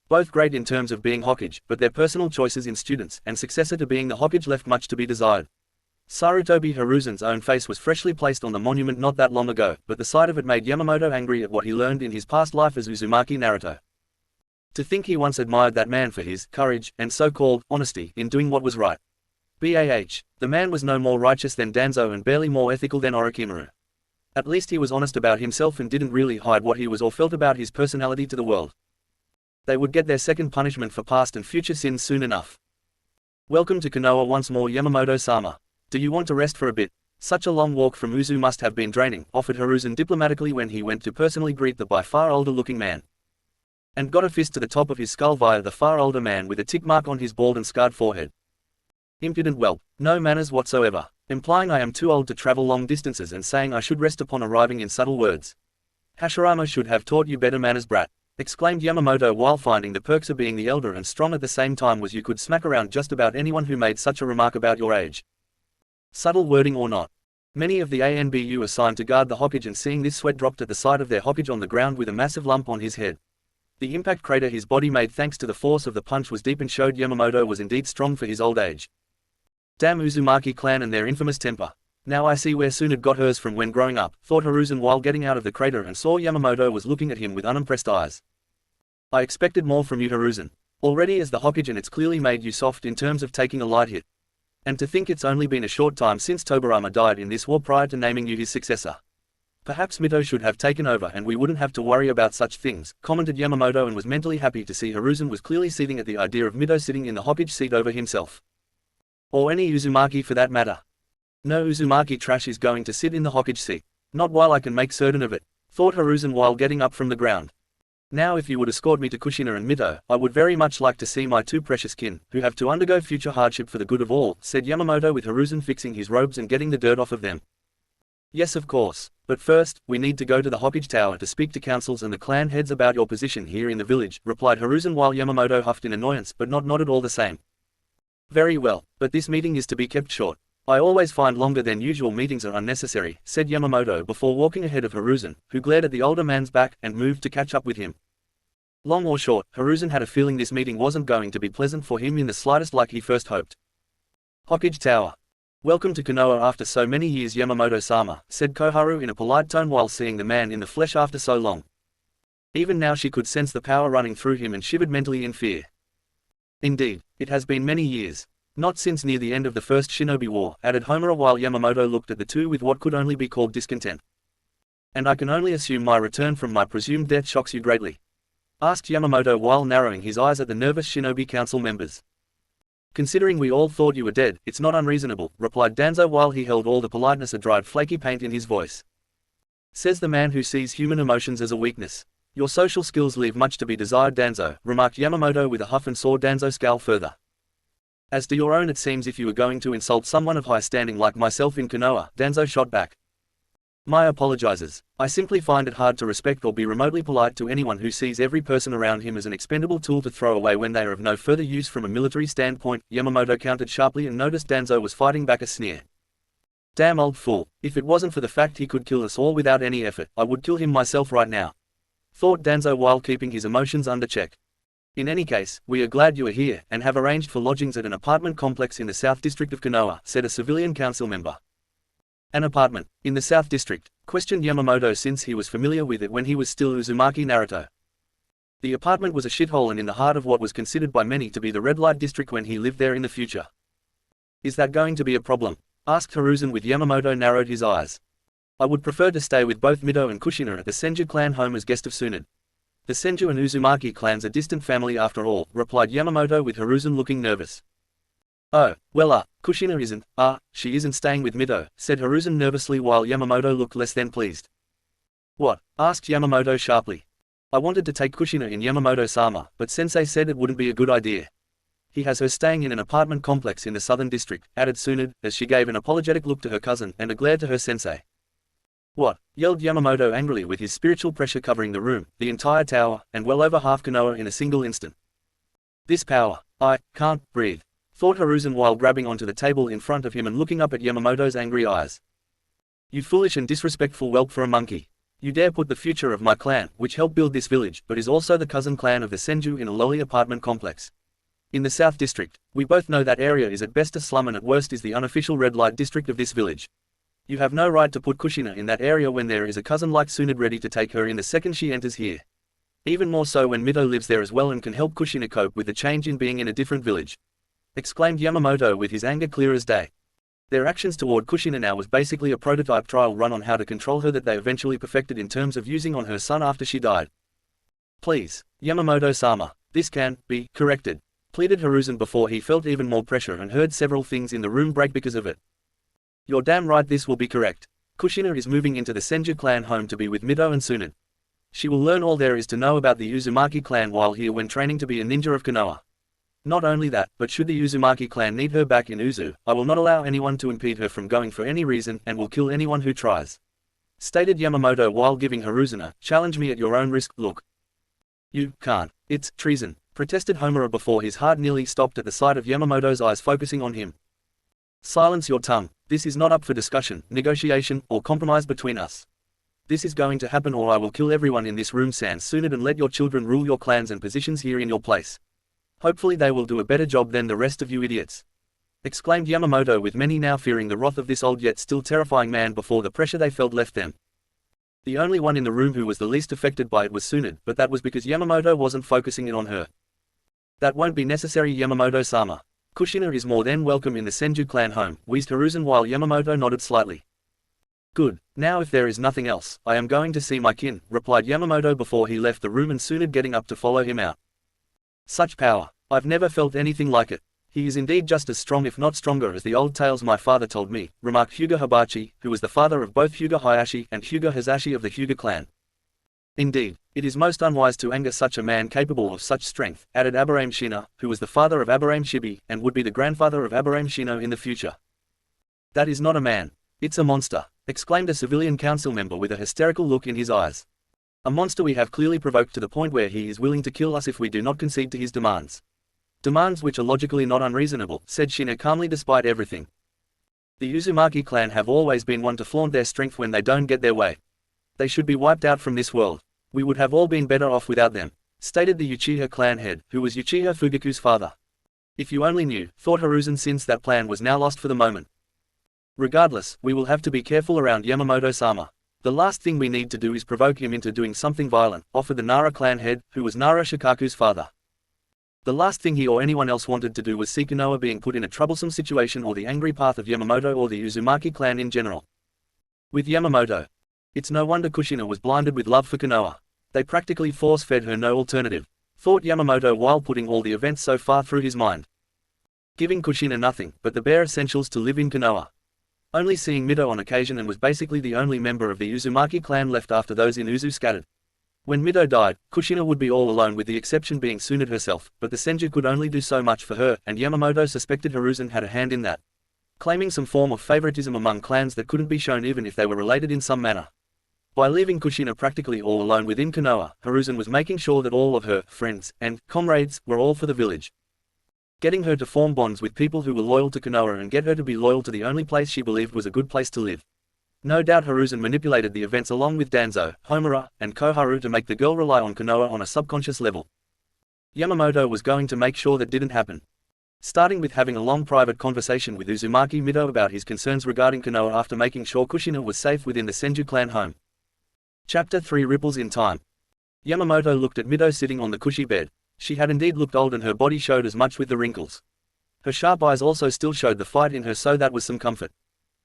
Both great in terms of being Hokage, but their personal choices in students and successor to being the Hokage left much to be desired. Sarutobi Hiruzen's own face was freshly placed on the monument not that long ago, but the sight of it made Yamamoto angry at what he learned in his past life as Uzumaki Naruto. To think he once admired that man for his courage and so-called honesty in doing what was right. Bah, the man was no more righteous than Danzo and barely more ethical than Orochimaru. At least he was honest about himself and didn't really hide what he was or felt about his personality to the world. They would get their second punishment for past and future sins soon enough. "Welcome to Konoha once more, Yamamoto-sama. Do you want to rest for a bit? Such a long walk from Uzu must have been draining," offered Hiruzen diplomatically when he went to personally greet the by far older-looking man. And got a fist to the top of his skull via the far older man with a tick mark on his bald and scarred forehead. "Impudent whelp, no manners whatsoever, implying I am too old to travel long distances and saying I should rest upon arriving in subtle words. Hashirama should have taught you better manners, brat," exclaimed Yamamoto, while finding the perks of being the elder and strong at the same time was you could smack around just about anyone who made such a remark about your age. Subtle wording or not. Many of the ANBU assigned to guard the Hokage, and seeing this sweat dropped at the sight of their Hokage on the ground with a massive lump on his head. The impact crater his body made thanks to the force of the punch was deep and showed Yamamoto was indeed strong for his old age. Damn Uzumaki clan and their infamous temper. Now I see where Tsunade got hers from when growing up, thought Hiruzen while getting out of the crater and saw Yamamoto was looking at him with unimpressed eyes. I expected more from you, Hiruzen. Already as the Hokage, and it's clearly made you soft in terms of taking a light hit. And to think it's only been a short time since Tobirama died in this war prior to naming you his successor. Perhaps Mito should have taken over and we wouldn't have to worry about such things, commented Yamamoto, and was mentally happy to see Hiruzen was clearly seething at the idea of Mito sitting in the Hokage seat over himself. Or any Uzumaki for that matter. No Uzumaki trash is going to sit in the Hokage seat. Not while I can make certain of it, thought Hiruzen while getting up from the ground. Now if you would escort me to Kushina and Mito, I would very much like to see my two precious kin, who have to undergo future hardship for the good of all, said Yamamoto, with Hiruzen fixing his robes and getting the dirt off of them. Yes, of course. But first, we need to go to the Hokage Tower to speak to councils and the clan heads about your position here in the village, replied Hiruzen, while Yamamoto huffed in annoyance but nodded all the same. Very well, but this meeting is to be kept short. I always find longer than usual meetings are unnecessary, said Yamamoto before walking ahead of Hiruzen, who glared at the older man's back and moved to catch up with him. Long or short, Hiruzen had a feeling this meeting wasn't going to be pleasant for him in the slightest, like he first hoped. Hokage Tower. Welcome to Konoha after so many years, Yamamoto-sama, said Koharu in a polite tone while seeing the man in the flesh after so long. Even now she could sense the power running through him and shivered mentally in fear. Indeed, it has been many years. Not since near the end of the First Shinobi War, added Homura, while Yamamoto looked at the two with what could only be called discontent. And I can only assume my return from my presumed death shocks you greatly? Asked Yamamoto while narrowing his eyes at the nervous Shinobi Council members. Considering we all thought you were dead, it's not unreasonable, replied Danzo while he held all the politeness a dried flaky paint in his voice. Says the man who sees human emotions as a weakness. Your social skills leave much to be desired, Danzo, remarked Yamamoto with a huff, and saw Danzo scowl further. As do your own, it seems, if you were going to insult someone of high standing like myself in Konoha, Danzo shot back. My apologizes. I simply find it hard to respect or be remotely polite to anyone who sees every person around him as an expendable tool to throw away when they are of no further use from a military standpoint, Yamamoto countered sharply and noticed Danzo was fighting back a sneer. Damn old fool. If it wasn't for the fact he could kill us all without any effort, I would kill him myself right now, thought Danzo while keeping his emotions under check. In any case, we are glad you are here, and have arranged for lodgings at an apartment complex in the South District of Konoha, said a civilian council member. An apartment in the South District? Questioned Yamamoto, since he was familiar with it when he was still Uzumaki Naruto. The apartment was a shithole and in the heart of what was considered by many to be the red light district when he lived there in the future. Is that going to be a problem? Asked Hiruzen, with Yamamoto narrowed his eyes. I would prefer to stay with both Mito and Kushina at the Senju clan home as guest of Tsunade. The Senju and Uzumaki clans are distant family after all, replied Yamamoto, with Hiruzen looking nervous. Oh, well Kushina isn't, she isn't staying with Mito, said Hiruzen nervously while Yamamoto looked less than pleased. What? Asked Yamamoto sharply. I wanted to take Kushina in Yamamoto-sama, but sensei said it wouldn't be a good idea. He has her staying in an apartment complex in the southern district, added Tsunade, as she gave an apologetic look to her cousin and a glare to her sensei. What? Yelled Yamamoto angrily with his spiritual pressure covering the room, the entire tower, and well over half Konoha in a single instant. This power, I can't breathe, thought Hiruzen while grabbing onto the table in front of him and looking up at Yamamoto's angry eyes. You foolish and disrespectful whelp for a monkey. You dare put the future of my clan, which helped build this village but is also the cousin clan of the Senju, in a lowly apartment complex. In the South District, we both know that area is at best a slum and at worst is the unofficial red light district of this village. You have no right to put Kushina in that area when there is a cousin like Tsunade ready to take her in the second she enters here. Even more so when Mito lives there as well and can help Kushina cope with the change in being in a different village. Exclaimed Yamamoto with his anger clear as day. Their actions toward Kushina now was basically a prototype trial run on how to control her that they eventually perfected in terms of using on her son after she died. Please, Yamamoto-sama, this can be corrected, pleaded Hiruzen before he felt even more pressure and heard several things in the room break because of it. You're damn right this will be correct. Kushina is moving into the Senju clan home to be with Mito and Tsunade. She will learn all there is to know about the Uzumaki clan while here when training to be a ninja of Konoha. Not only that, but should the Uzumaki clan need her back in Uzu, I will not allow anyone to impede her from going for any reason and will kill anyone who tries. Stated Yamamoto while giving Hiruzen a challenge me at your own risk look. You can't. It's treason, protested Homura before his heart nearly stopped at the sight of Yamamoto's eyes focusing on him. Silence your tongue. This is not up for discussion, negotiation, or compromise between us. This is going to happen or I will kill everyone in this room sans Tsunade and let your children rule your clans and positions here in your place. Hopefully they will do a better job than the rest of you idiots. Exclaimed Yamamoto with many now fearing the wrath of this old yet still terrifying man before the pressure they felt left them. The only one in the room who was the least affected by it was Tsunade, but that was because Yamamoto wasn't focusing it on her. That won't be necessary Yamamoto-sama. Kushina is more than welcome in the Senju clan home, wheezed Hiruzen while Yamamoto nodded slightly. Good, now if there is nothing else, I am going to see my kin, replied Yamamoto before he left the room and Tsunade getting up to follow him out. Such power. I've never felt anything like it. He is indeed just as strong if not stronger as the old tales my father told me, remarked Hyuga Hibachi, who was the father of both Hyuga Hayashi and Hyuga Hazashi of the Hyuga clan. Indeed, it is most unwise to anger such a man capable of such strength, added Aburame Shina, who was the father of Aburame Shibi, and would be the grandfather of Aburame Shino in the future. That is not a man. It's a monster, exclaimed a civilian council member with a hysterical look in his eyes. A monster we have clearly provoked to the point where he is willing to kill us if we do not concede to his demands. Demands which are logically not unreasonable, said Shina calmly despite everything. The Uzumaki clan have always been one to flaunt their strength when they don't get their way. They should be wiped out from this world. We would have all been better off without them, stated the Uchiha clan head, who was Uchiha Fugaku's father. If you only knew, thought Hiruzen since that plan was now lost for the moment. Regardless, we will have to be careful around Yamamoto-sama. The last thing we need to do is provoke him into doing something violent, offered the Nara clan head, who was Nara Shikaku's father. The last thing he or anyone else wanted to do was see Konoha being put in a troublesome situation or the angry path of Yamamoto or the Uzumaki clan in general. With Yamamoto, it's no wonder Kushina was blinded with love for Konoha. They practically force-fed her no alternative, thought Yamamoto while putting all the events so far through his mind. Giving Kushina nothing but the bare essentials to live in Konoha. Only seeing Mito on occasion and was basically the only member of the Uzumaki clan left after those in Uzu scattered. When Mito died, Kushina would be all alone with the exception being Tsunade herself, but the Senju could only do so much for her, and Yamamoto suspected Hiruzen had a hand in that. Claiming some form of favoritism among clans that couldn't be shown even if they were related in some manner. By leaving Kushina practically all alone within Konoha, Hiruzen was making sure that all of her friends and comrades were all for the village. Getting her to form bonds with people who were loyal to Konoha and get her to be loyal to the only place she believed was a good place to live. No doubt Hiruzen manipulated the events along with Danzo, Homura, and Koharu to make the girl rely on Konoha on a subconscious level. Yamamoto was going to make sure that didn't happen. Starting with having a long private conversation with Uzumaki Mito about his concerns regarding Konoha after making sure Kushina was safe within the Senju clan home. Chapter 3 Ripples in Time. Yamamoto looked at Mito sitting on the cushy bed. She had indeed looked old and her body showed as much with the wrinkles. Her sharp eyes also still showed the fight in her, so that was some comfort.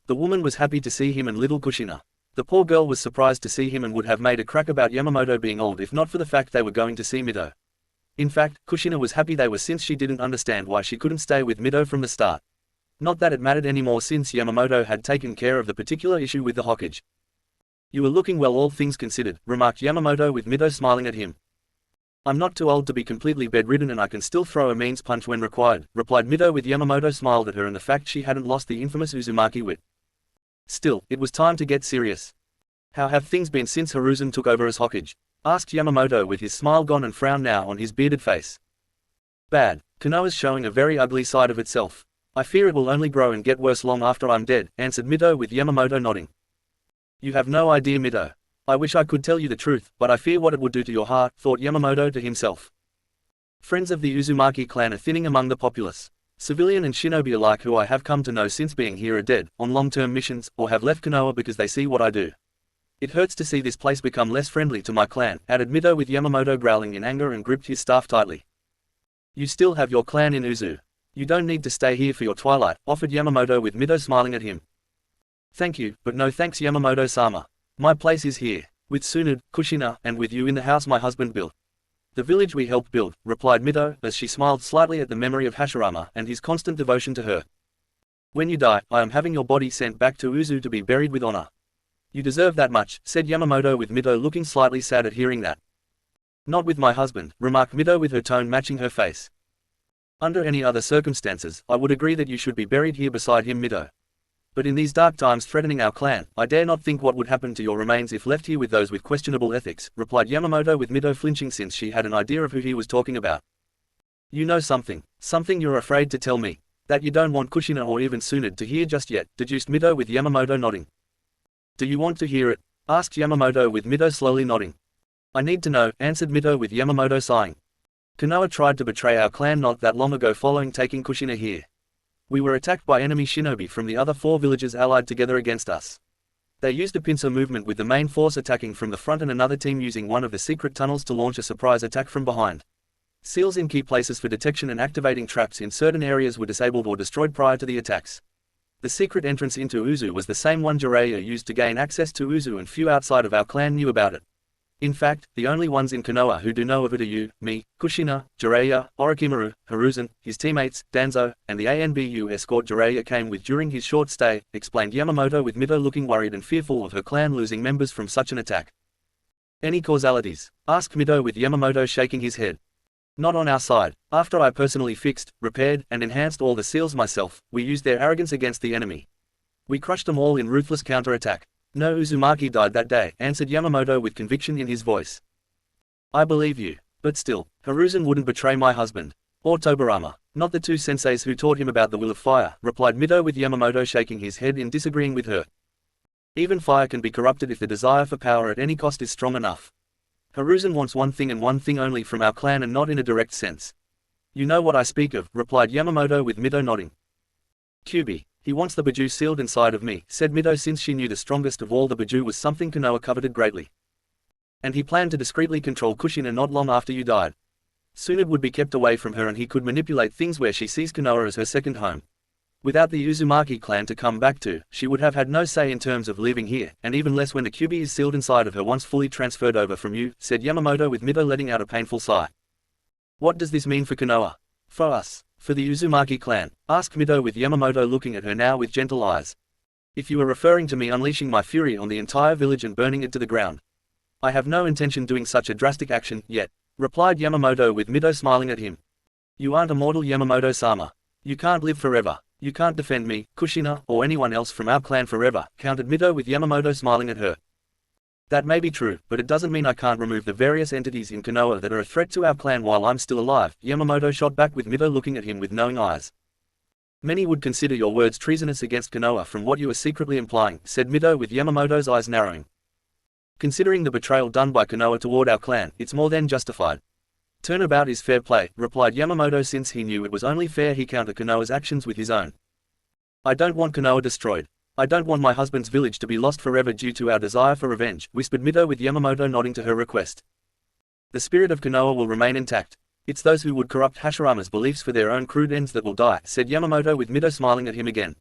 The woman was happy to see him and little Kushina. The poor girl was surprised to see him and would have made a crack about Yamamoto being old if not for the fact they were going to see Mito. In fact, Kushina was happy they were since she didn't understand why she couldn't stay with Mido from the start. Not that it mattered anymore since Yamamoto had taken care of the particular issue with the Hokage. You were looking well all things considered, remarked Yamamoto with Mido smiling at him. I'm not too old to be completely bedridden and I can still throw a means punch when required, replied Mido with Yamamoto smiled at her and the fact she hadn't lost the infamous Uzumaki wit. Still, it was time to get serious. How have things been since Hiruzen took over as Hokage? Asked Yamamoto with his smile gone and frown now on his bearded face. Bad. Konoha's showing a very ugly side of itself. I fear it will only grow and get worse long after I'm dead, answered Mido with Yamamoto nodding. You have no idea, Mido. I wish I could tell you the truth, but I fear what it would do to your heart, thought Yamamoto to himself. Friends of the Uzumaki clan are thinning among the populace. Civilian and shinobi alike who I have come to know since being here are dead, on long-term missions, or have left Konoha because they see what I do. It hurts to see this place become less friendly to my clan, added Mido with Yamamoto growling in anger and gripped his staff tightly. You still have your clan in Uzu. You don't need to stay here for your twilight, offered Yamamoto with Mido smiling at him. Thank you, but no thanks Yamamoto-sama. My place is here, with Tsunade, Kushina, and with you in the house my husband built. The village we helped build, replied Mido, as she smiled slightly at the memory of Hashirama and his constant devotion to her. When you die, I am having your body sent back to Uzu to be buried with honor. You deserve that much, said Yamamoto with Mido looking slightly sad at hearing that. Not with my husband, remarked Mido with her tone matching her face. Under any other circumstances, I would agree that you should be buried here beside him, Mido. But in these dark times threatening our clan, I dare not think what would happen to your remains if left here with those with questionable ethics, replied Yamamoto with Mido flinching since she had an idea of who he was talking about. You know something you're afraid to tell me, that you don't want Kushina or even Tsunade to hear just yet, deduced Mido with Yamamoto nodding. Do you want to hear it? Asked Yamamoto with Mido slowly nodding. I need to know, answered Mido with Yamamoto sighing. Konoha tried to betray our clan not that long ago following taking Kushina here. We were attacked by enemy shinobi from the other 4 villages allied together against us. They used a pincer movement with the main force attacking from the front and another team using one of the secret tunnels to launch a surprise attack from behind. Seals in key places for detection and activating traps in certain areas were disabled or destroyed prior to the attacks. The secret entrance into Uzu was the same one Jiraiya used to gain access to Uzu and few outside of our clan knew about it. In fact, the only ones in Konoha who do know of it are you, me, Kushina, Jiraiya, Orochimaru, Hiruzen, his teammates, Danzo, and the ANBU escort Jiraiya came with during his short stay, explained Yamamoto with Mido looking worried and fearful of her clan losing members from such an attack. Any causalities? Asked Mido with Yamamoto shaking his head. Not on our side. After I personally fixed, repaired, and enhanced all the seals myself, we used their arrogance against the enemy. We crushed them all in ruthless counter-attack. No Uzumaki died that day, answered Yamamoto with conviction in his voice. I believe you. But still, Hiruzen wouldn't betray my husband. Or Tobirama. Not the 2 senseis who taught him about the will of fire, replied Mido with Yamamoto shaking his head in disagreeing with her. Even fire can be corrupted if the desire for power at any cost is strong enough. Hiruzen wants one thing and one thing only from our clan and not in a direct sense. You know what I speak of, replied Yamamoto with Mido nodding. Kyubi. He wants the Biju sealed inside of me, said Mido since she knew the strongest of all the Biju was something Konoha coveted greatly. And he planned to discreetly control Kushina not long after you died. Tsunade would be kept away from her and he could manipulate things where she sees Konoha as her second home. Without the Uzumaki clan to come back to, she would have had no say in terms of living here, and even less when the Kyubi is sealed inside of her once fully transferred over from you, said Yamamoto with Mido letting out a painful sigh. What does this mean for Konoha? For us. For the Uzumaki clan, asked Mido with Yamamoto looking at her now with gentle eyes. If you are referring to me unleashing my fury on the entire village and burning it to the ground. I have no intention doing such a drastic action, yet, replied Yamamoto with Mido smiling at him. You aren't immortal Yamamoto-sama. You can't live forever. You can't defend me, Kushina, or anyone else from our clan forever, countered Mido with Yamamoto smiling at her. That may be true, but it doesn't mean I can't remove the various entities in Konoha that are a threat to our clan while I'm still alive, Yamamoto shot back with Mido looking at him with knowing eyes. Many would consider your words treasonous against Konoha from what you are secretly implying, said Mido with Yamamoto's eyes narrowing. Considering the betrayal done by Konoha toward our clan, it's more than justified. Turnabout is fair play, replied Yamamoto since he knew it was only fair he counter Konoha's actions with his own. I don't want Konoha destroyed. I don't want my husband's village to be lost forever due to our desire for revenge, whispered Mido with Yamamoto nodding to her request. The spirit of Konoha will remain intact. It's those who would corrupt Hashirama's beliefs for their own crude ends that will die, said Yamamoto with Mido smiling at him again.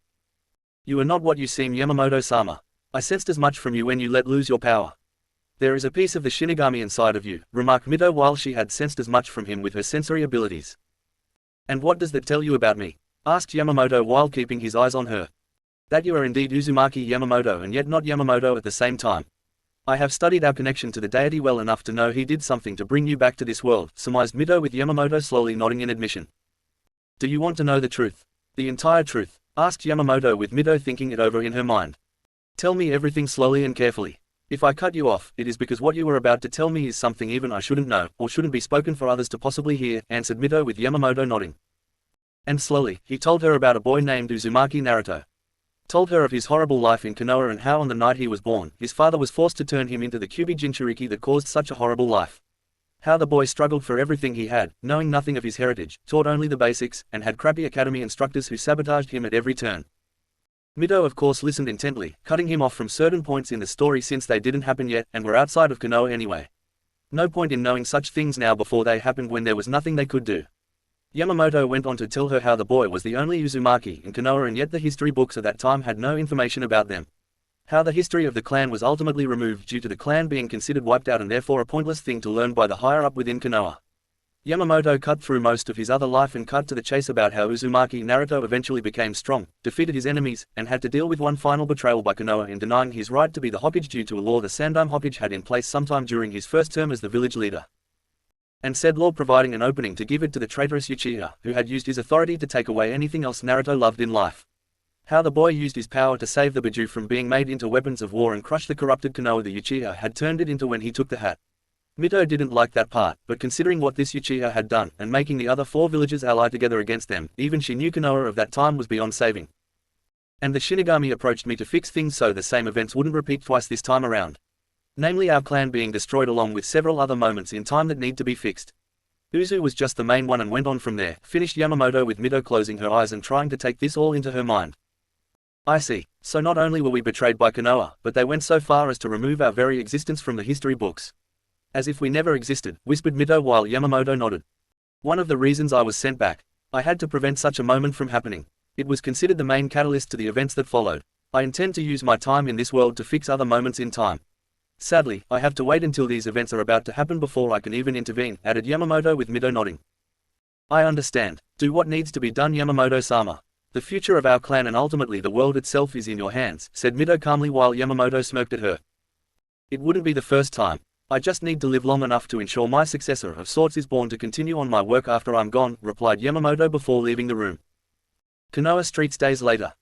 You are not what you seem Yamamoto-sama. I sensed as much from you when you let lose your power. There is a piece of the Shinigami inside of you, remarked Mito while she had sensed as much from him with her sensory abilities. And what does that tell you about me? Asked Yamamoto while keeping his eyes on her. That you are indeed Uzumaki Yamamoto and yet not Yamamoto at the same time. I have studied our connection to the deity well enough to know he did something to bring you back to this world, surmised Mito with Yamamoto slowly nodding in admission. Do you want to know the truth? The entire truth? Asked Yamamoto with Mito thinking it over in her mind. Tell me everything slowly and carefully. If I cut you off, it is because what you were about to tell me is something even I shouldn't know, or shouldn't be spoken for others to possibly hear, answered Mito with Yamamoto nodding. And slowly, he told her about a boy named Uzumaki Naruto. Told her of his horrible life in Konoha and how on the night he was born, his father was forced to turn him into the Kyuubi Jinchuriki that caused such a horrible life. How the boy struggled for everything he had, knowing nothing of his heritage, taught only the basics, and had crappy academy instructors who sabotaged him at every turn. Mito of course listened intently, cutting him off from certain points in the story since they didn't happen yet and were outside of Konoha anyway. No point in knowing such things now before they happened when there was nothing they could do. Yamamoto went on to tell her how the boy was the only Uzumaki in Konoha and yet the history books at that time had no information about them. How the history of the clan was ultimately removed due to the clan being considered wiped out and therefore a pointless thing to learn by the higher-up within Konoha. Yamamoto cut through most of his other life and cut to the chase about how Uzumaki Naruto eventually became strong, defeated his enemies, and had to deal with one final betrayal by Konoha in denying his right to be the Hokage due to a law the Sandaime Hokage had in place sometime during his first term as the village leader. And said law providing an opening to give it to the traitorous Uchiha, who had used his authority to take away anything else Naruto loved in life. How the boy used his power to save the Biju from being made into weapons of war and crush the corrupted Konoha the Uchiha had turned it into when he took the hat. Mito didn't like that part, but considering what this Uchiha had done, and making the other four villages ally together against them, even she knew Konoha of that time was beyond saving. And the Shinigami approached me to fix things so the same events wouldn't repeat twice this time around. Namely our clan being destroyed along with several other moments in time that need to be fixed. Uzu was just the main one and went on from there, finished Yamamoto with Mito closing her eyes and trying to take this all into her mind. I see. So not only were we betrayed by Konoha, but they went so far as to remove our very existence from the history books. As if we never existed, whispered Mito while Yamamoto nodded. One of the reasons I was sent back. I had to prevent such a moment from happening. It was considered the main catalyst to the events that followed. I intend to use my time in this world to fix other moments in time. Sadly, I have to wait until these events are about to happen before I can even intervene, added Yamamoto with Mito nodding. I understand. Do what needs to be done, Yamamoto-sama. The future of our clan and ultimately the world itself is in your hands, said Mito calmly while Yamamoto smirked at her. It wouldn't be the first time. I just need to live long enough to ensure my successor of sorts is born to continue on my work after I'm gone, replied Yamamoto before leaving the room. Konoha streets days later.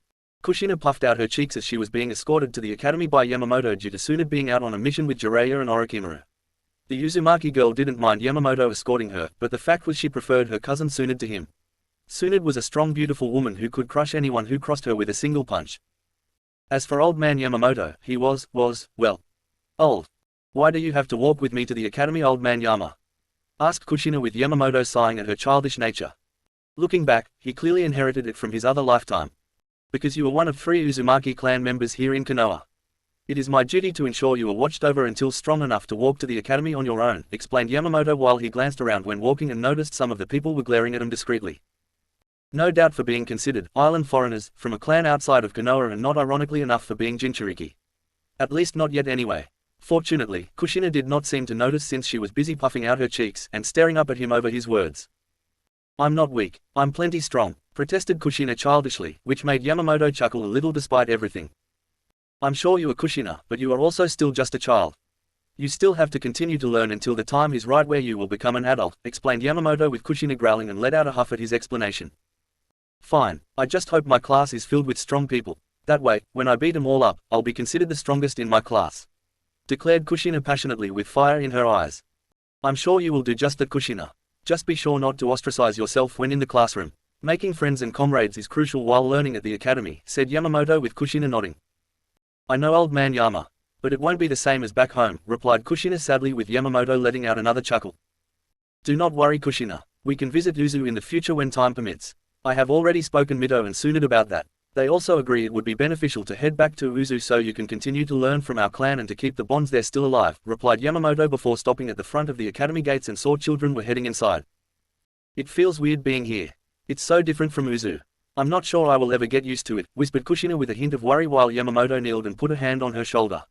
Kushina puffed out her cheeks as she was being escorted to the academy by Yamamoto due to Tsunade being out on a mission with Jiraiya and Orochimaru. The Uzumaki girl didn't mind Yamamoto escorting her, but the fact was she preferred her cousin Tsunade to him. Tsunade was a strong beautiful woman who could crush anyone who crossed her with a single punch. As for old man Yamamoto, he was, well, old. Why do you have to walk with me to the academy, old man Yama? Asked Kushina with Yamamoto sighing at her childish nature. Looking back, he clearly inherited it from his other lifetime. Because you are one of 3 Uzumaki clan members here in Konoha. It is my duty to ensure you are watched over until strong enough to walk to the academy on your own, explained Yamamoto while he glanced around when walking and noticed some of the people were glaring at him discreetly. No doubt for being considered island foreigners, from a clan outside of Konoha and not ironically enough for being Jinchuriki. At least not yet anyway. Fortunately, Kushina did not seem to notice since she was busy puffing out her cheeks and staring up at him over his words. I'm not weak, I'm plenty strong, protested Kushina childishly, which made Yamamoto chuckle a little despite everything. I'm sure you are Kushina, but you are also still just a child. You still have to continue to learn until the time is right where you will become an adult, explained Yamamoto with Kushina growling and let out a huff at his explanation. Fine, I just hope my class is filled with strong people. That way, when I beat them all up, I'll be considered the strongest in my class. Declared Kushina passionately with fire in her eyes. I'm sure you will do just that, Kushina. Just be sure not to ostracize yourself when in the classroom. Making friends and comrades is crucial while learning at the academy, said Yamamoto with Kushina nodding. I know, old man Yama. But it won't be the same as back home, replied Kushina sadly with Yamamoto letting out another chuckle. Do not worry, Kushina. We can visit Uzu in the future when time permits. I have already spoken Mito and Tsunade about that. They also agree it would be beneficial to head back to Uzu so you can continue to learn from our clan and to keep the bonds there still alive, replied Yamamoto before stopping at the front of the academy gates and saw children were heading inside. It feels weird being here. It's so different from Uzu. I'm not sure I will ever get used to it, whispered Kushina with a hint of worry while Yamamoto kneeled and put a hand on her shoulder.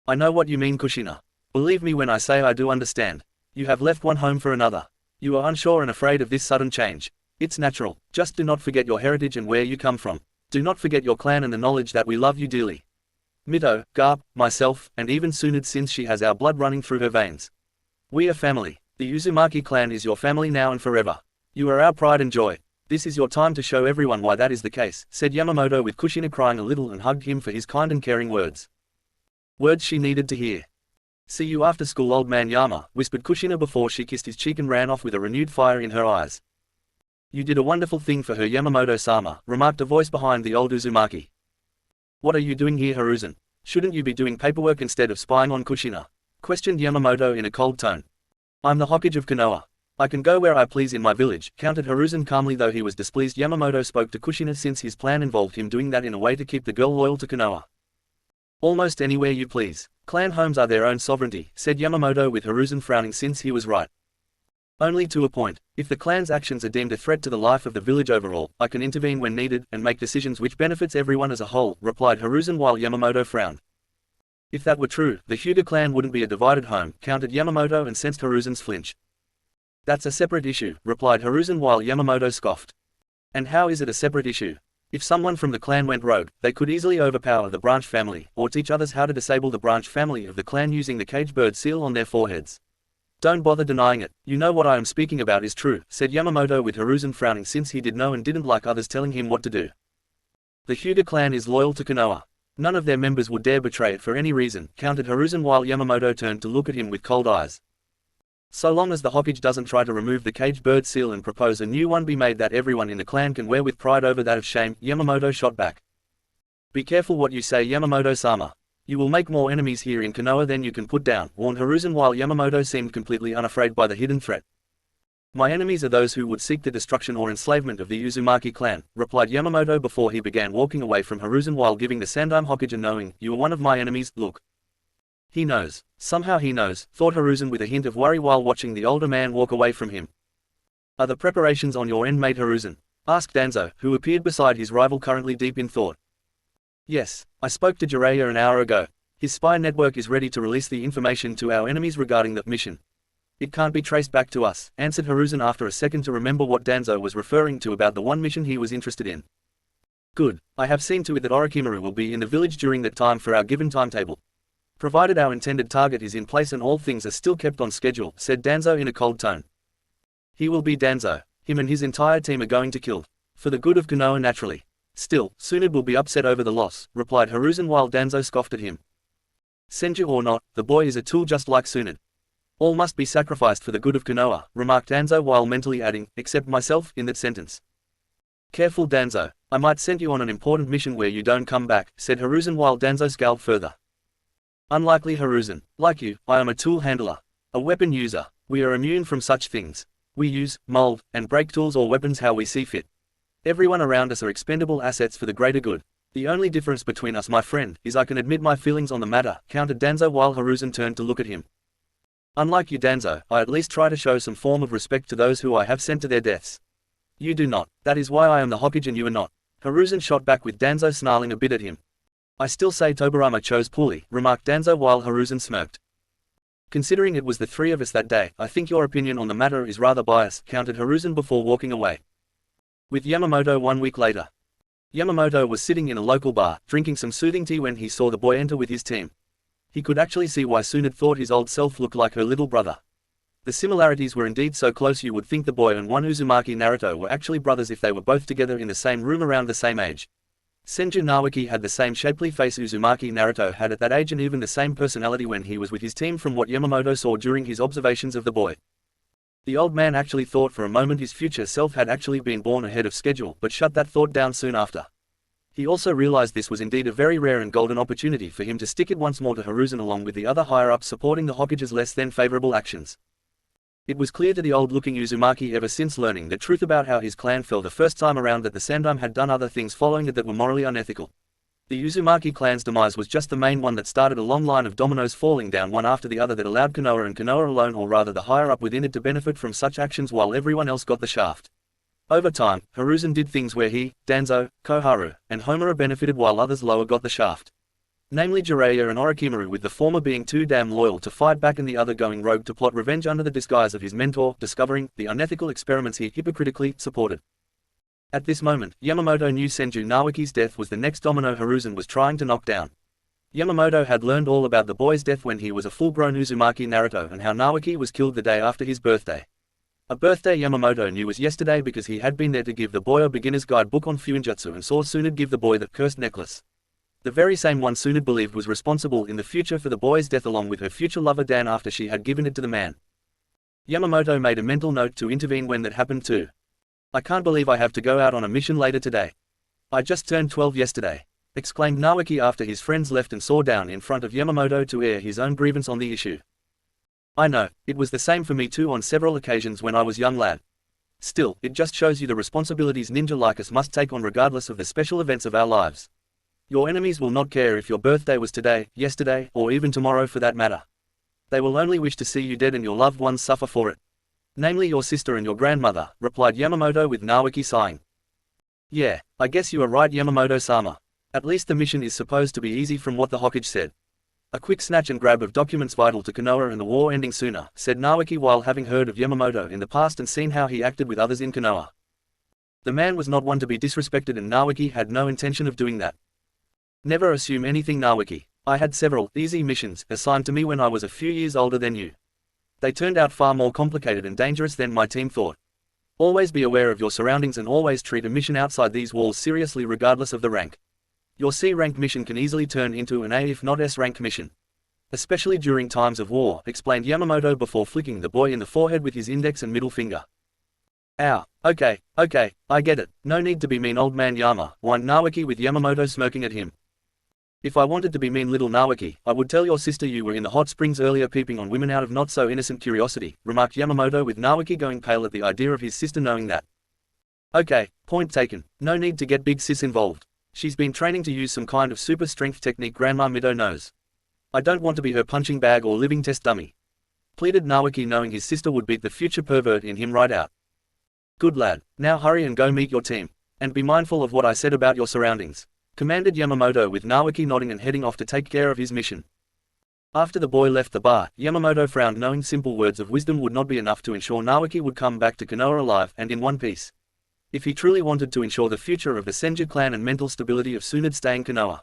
I know what you mean, Kushina. Believe me when I say I do understand. You have left one home for another. You are unsure and afraid of this sudden change. It's natural. Just do not forget your heritage and where you come from. Do not forget your clan and the knowledge that we love you dearly. Mito, Garp, myself, and even Tsunade, since she has our blood running through her veins. We are family. The Uzumaki clan is your family now and forever. You are our pride and joy. This is your time to show everyone why that is the case, said Yamamoto, with Kushina crying a little and hugged him for his kind and caring words. Words she needed to hear. See you after school, old man Yama, whispered Kushina before she kissed his cheek and ran off with a renewed fire in her eyes. You did a wonderful thing for her, Yamamoto-sama, remarked a voice behind the old Uzumaki. What are you doing here, Hiruzen? Shouldn't you be doing paperwork instead of spying on Kushina? Questioned Yamamoto in a cold tone. I'm the Hokage of Konoha. I can go where I please in my village, countered Hiruzen calmly, though he was displeased Yamamoto spoke to Kushina since his plan involved him doing that in a way to keep the girl loyal to Konoha. Almost anywhere you please. Clan homes are their own sovereignty, said Yamamoto, with Hiruzen frowning since he was right. Only to a point. If the clan's actions are deemed a threat to the life of the village overall, I can intervene when needed and make decisions which benefits everyone as a whole, replied Hiruzen while Yamamoto frowned. If that were true, the Hyuga clan wouldn't be a divided home, countered Yamamoto and sensed Hiruzen's flinch. That's a separate issue, replied Hiruzen while Yamamoto scoffed. And how is it a separate issue? If someone from the clan went rogue, they could easily overpower the branch family, or teach others how to disable the branch family of the clan using the cage bird seal on their foreheads. Don't bother denying it, you know what I am speaking about is true, said Yamamoto, with Hiruzen frowning since he did know and didn't like others telling him what to do. The Hyuga clan is loyal to Konoha. None of their members would dare betray it for any reason, countered Hiruzen while Yamamoto turned to look at him with cold eyes. So long as the Hokage doesn't try to remove the cage bird seal and propose a new one be made that everyone in the clan can wear with pride over that of shame, Yamamoto shot back. Be careful what you say, Yamamoto-sama. You will make more enemies here in Konoha than you can put down, warned Hiruzen while Yamamoto seemed completely unafraid by the hidden threat. My enemies are those who would seek the destruction or enslavement of the Uzumaki clan, replied Yamamoto before he began walking away from Hiruzen while giving the Sandaime Hokage a knowing, you are one of my enemies, look. He knows. Somehow he knows, thought Hiruzen with a hint of worry while watching the older man walk away from him. Are the preparations on your end made, Hiruzen? Asked Danzo, who appeared beside his rival currently deep in thought. Yes, I spoke to Jiraiya an hour ago. His spy network is ready to release the information to our enemies regarding that mission. It can't be traced back to us, answered Hiruzen after a second to remember what Danzo was referring to about the one mission he was interested in. Good, I have seen to it that Orochimaru will be in the village during that time for our given timetable. Provided our intended target is in place and all things are still kept on schedule, said Danzo in a cold tone. He will be Danzo. Him and his entire team are going to kill. For the good of Konoha naturally. Still, Tsunade will be upset over the loss, replied Hiruzen while Danzo scoffed at him. Senju or not, the boy is a tool just like Tsunade. All must be sacrificed for the good of Konoha, remarked Danzo while mentally adding, except myself, in that sentence. Careful Danzo, I might send you on an important mission where you don't come back, said Hiruzen while Danzo scowled further. Unlikely Hiruzen, like you, I am a tool handler. A weapon user. We are immune from such things. We use, mold, and break tools or weapons how we see fit. Everyone around us are expendable assets for the greater good. The only difference between us, my friend, is I can admit my feelings on the matter, countered Danzo while Hiruzen turned to look at him. Unlike you Danzo, I at least try to show some form of respect to those who I have sent to their deaths. You do not. That is why I am the Hokage and you are not. Hiruzen shot back with Danzo snarling a bit at him. I still say Tobirama chose poorly, remarked Danzo while Hiruzen smirked. Considering it was the three of us that day, I think your opinion on the matter is rather biased, countered Hiruzen before walking away. With Yamamoto 1 week later. Yamamoto was sitting in a local bar, drinking some soothing tea when he saw the boy enter with his team. He could actually see why Tsunade thought his old self looked like her little brother. The similarities were indeed so close you would think the boy and one Uzumaki Naruto were actually brothers if they were both together in the same room around the same age. Senju Nawaki had the same shapely face Uzumaki Naruto had at that age and even the same personality when he was with his team from what Yamamoto saw during his observations of the boy. The old man actually thought for a moment his future self had actually been born ahead of schedule but shut that thought down soon after. He also realized this was indeed a very rare and golden opportunity for him to stick it once more to Hiruzen along with the other higher-ups supporting the Hokage's less than favorable actions. It was clear to the old-looking Uzumaki ever since learning the truth about how his clan fell the first time around that the Sandaime had done other things following it that were morally unethical. The Uzumaki clan's demise was just the main one that started a long line of dominoes falling down one after the other that allowed Konoha and Konoha alone or rather the higher-up within it to benefit from such actions while everyone else got the shaft. Over time, Hiruzen did things where he, Danzo, Koharu, and Homura benefited while others lower got the shaft. namely Jiraiya and Orochimaru, with the former being too damn loyal to fight back and the other going rogue to plot revenge under the disguise of his mentor discovering the unethical experiments he hypocritically supported. At this moment, Yamamoto knew Senju Naoki's death was the next domino Hiruzen was trying to knock down. Yamamoto had learned all about the boy's death when he was a full-grown Uzumaki Naruto, and how Naoki was killed the day after his birthday. A birthday Yamamoto knew was yesterday because he had been there to give the boy a beginner's guide book on Fuinjutsu and saw Tsunade give the boy the cursed necklace. The very same one Tsunade believed was responsible in the future for the boy's death, along with her future lover Dan, after she had given it to the man. Yamamoto made a mental note to intervene when that happened too. "I can't believe I have to go out on a mission later today. I just turned 12 yesterday," exclaimed Naoki after his friends left and saw down in front of Yamamoto to air his own grievance on the issue. "I know, it was the same for me too on several occasions when I was young lad. Still, it just shows you the responsibilities ninja like us must take on regardless of the special events of our lives. Your enemies will not care if your birthday was today, yesterday, or even tomorrow for that matter. They will only wish to see you dead and your loved ones suffer for it. Namely your sister and your grandmother," replied Yamamoto with Naoki sighing. "Yeah, I guess you are right Yamamoto-sama. At least the mission is supposed to be easy from what the Hokage said. A quick snatch and grab of documents vital to Konoha and the war ending sooner," said Naoki while having heard of Yamamoto in the past and seen how he acted with others in Konoha. The man was not one to be disrespected, and Naoki had no intention of doing that. "Never assume anything Naoki. I had several easy missions assigned to me when I was a few years older than you. They turned out far more complicated and dangerous than my team thought. Always be aware of your surroundings and always treat a mission outside these walls seriously regardless of the rank. Your C-rank mission can easily turn into an A if not S-rank mission. Especially during times of war," explained Yamamoto before flicking the boy in the forehead with his index and middle finger. "Ow, okay, I get it, no need to be mean old man Yama," whined Naoki with Yamamoto smirking at him. "If I wanted to be mean little Naoki, I would tell your sister you were in the hot springs earlier peeping on women out of not so innocent curiosity," remarked Yamamoto with Naoki going pale at the idea of his sister knowing that. "Okay, point taken, no need to get big sis involved. She's been training to use some kind of super strength technique Grandma Mido knows. I don't want to be her punching bag or living test dummy," pleaded Naoki, knowing his sister would beat the future pervert in him right out. "Good lad, now hurry and go meet your team. And be mindful of what I said about your surroundings," commanded Yamamoto with Naoki nodding and heading off to take care of his mission. After the boy left the bar, Yamamoto frowned, knowing simple words of wisdom would not be enough to ensure Naoki would come back to Konoha alive and in one piece. If he truly wanted to ensure the future of the Senju clan and mental stability of Tsunade staying Konoha.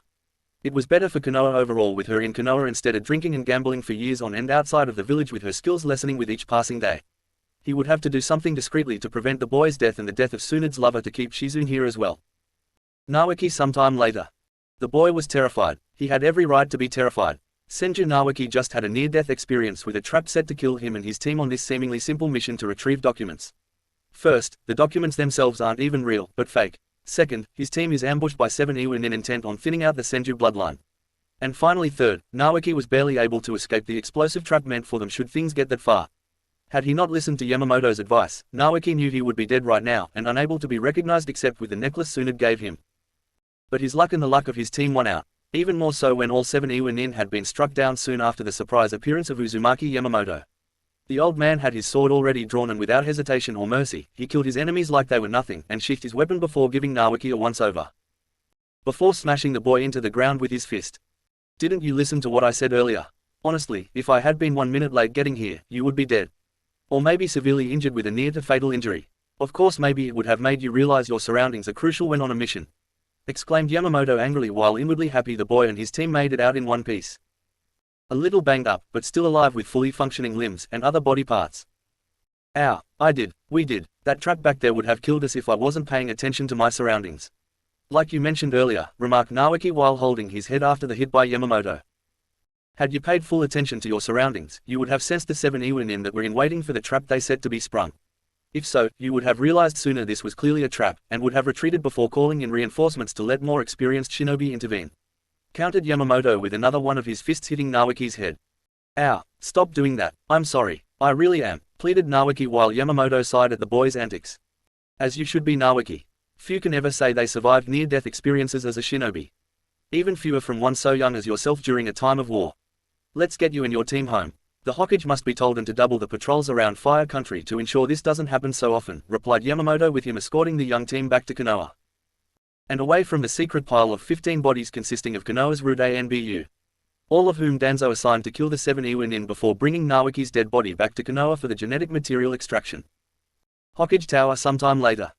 It was better for Konoha overall with her in Konoha instead of drinking and gambling for years on end outside of the village, with her skills lessening with each passing day. He would have to do something discreetly to prevent the boy's death and the death of Tsunade's lover to keep Shizune here as well. Naoki sometime later. The boy was terrified. He had every right to be terrified. Senju Naoki just had a near-death experience with a trap set to kill him and his team on this seemingly simple mission to retrieve documents. First, the documents themselves aren't even real, but fake. Second, his team is ambushed by 7 Iwanin intent on thinning out the Senju bloodline. And finally third, Naoki was barely able to escape the explosive trap meant for them should things get that far. Had he not listened to Yamamoto's advice, Naoki knew he would be dead right now and unable to be recognized except with the necklace Tsunade gave him. But his luck and the luck of his team won out. Even more so when all 7 Iwanin had been struck down soon after the surprise appearance of Uzumaki Yamamoto. The old man had his sword already drawn and without hesitation or mercy, he killed his enemies like they were nothing and sheathed his weapon before giving Naoki a once-over. Before smashing the boy into the ground with his fist. "Didn't you listen to what I said earlier? Honestly, if I had been 1 minute late getting here, you would be dead. Or maybe severely injured with a near-to-fatal injury. Of course maybe it would have made you realize your surroundings are crucial when on a mission," exclaimed Yamamoto angrily while inwardly happy the boy and his team made it out in one piece. A little banged up, but still alive with fully functioning limbs and other body parts. "Ow, we did, that trap back there would have killed us if I wasn't paying attention to my surroundings. Like you mentioned earlier," remarked Naoki while holding his head after the hit by Yamamoto. "Had you paid full attention to your surroundings, you would have sensed the 7 Iwanin that were in waiting for the trap they set to be sprung. If so, you would have realized sooner this was clearly a trap, and would have retreated before calling in reinforcements to let more experienced shinobi intervene," countered Yamamoto with another one of his fists hitting Naoki's head. "Ow, stop doing that, I'm sorry, I really am," pleaded Naoki while Yamamoto sighed at the boy's antics. "As you should be Naoki. Few can ever say they survived near-death experiences as a shinobi. Even fewer from one so young as yourself during a time of war. Let's get you and your team home. The Hokage must be told and to double the patrols around Fire Country to ensure this doesn't happen so often," replied Yamamoto with him escorting the young team back to Konoha. and away from the secret pile of 15 bodies consisting of Konoha's Rude NBU. All of whom Danzo assigned to kill the 7 Iwanin before bringing Naoki's dead body back to Konoha for the genetic material extraction. Hokage Tower sometime later.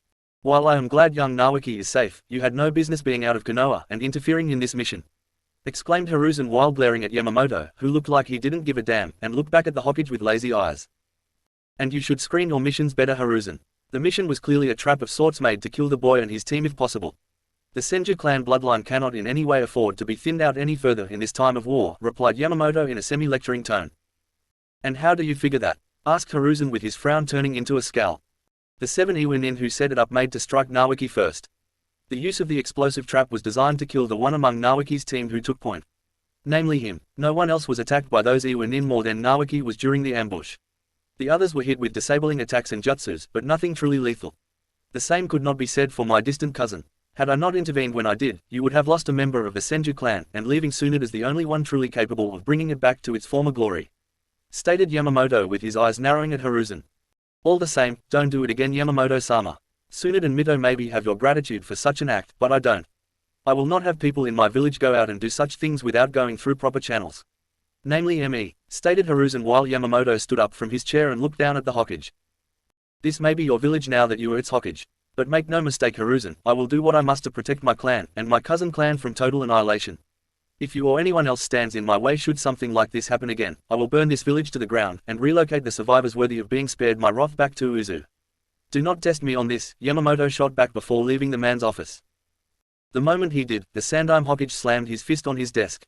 While I am glad young Naoki is safe, you had no business being out of Konoha and interfering in this mission, exclaimed Hiruzen while glaring at Yamamoto, who looked like he didn't give a damn, and looked back at the Hokage with lazy eyes. And you should screen your missions better, Hiruzen. The mission was clearly a trap of sorts made to kill the boy and his team if possible. The Senju clan bloodline cannot in any way afford to be thinned out any further in this time of war, replied Yamamoto in a semi-lecturing tone. And how do you figure that? Asked Hiruzen with his frown turning into a scowl. The 7 Iwanin who set it up made to strike Naoki first. The use of the explosive trap was designed to kill the one among Naoki's team who took point. Namely him. No one else was attacked by those Iwanin more than Naoki was during the ambush. The others were hit with disabling attacks and jutsus, but nothing truly lethal. The same could not be said for my distant cousin. Had I not intervened when I did, you would have lost a member of the Senju clan, and leaving Tsunade as the only one truly capable of bringing it back to its former glory, stated Yamamoto with his eyes narrowing at Hiruzen. All the same, don't do it again, Yamamoto-sama. Tsunade and Mito maybe have your gratitude for such an act, but I don't. I will not have people in my village go out and do such things without going through proper channels. Namely ME, stated Hiruzen while Yamamoto stood up from his chair and looked down at the Hokage. This may be your village now that you are its Hokage. But make no mistake, Hiruzen, I will do what I must to protect my clan, and my cousin clan from total annihilation. If you or anyone else stands in my way should something like this happen again, I will burn this village to the ground, and relocate the survivors worthy of being spared my wrath back to Uzu. Do not test me on this, Yamamoto shot back before leaving the man's office. The moment he did, the Sandaime Hokage slammed his fist on his desk.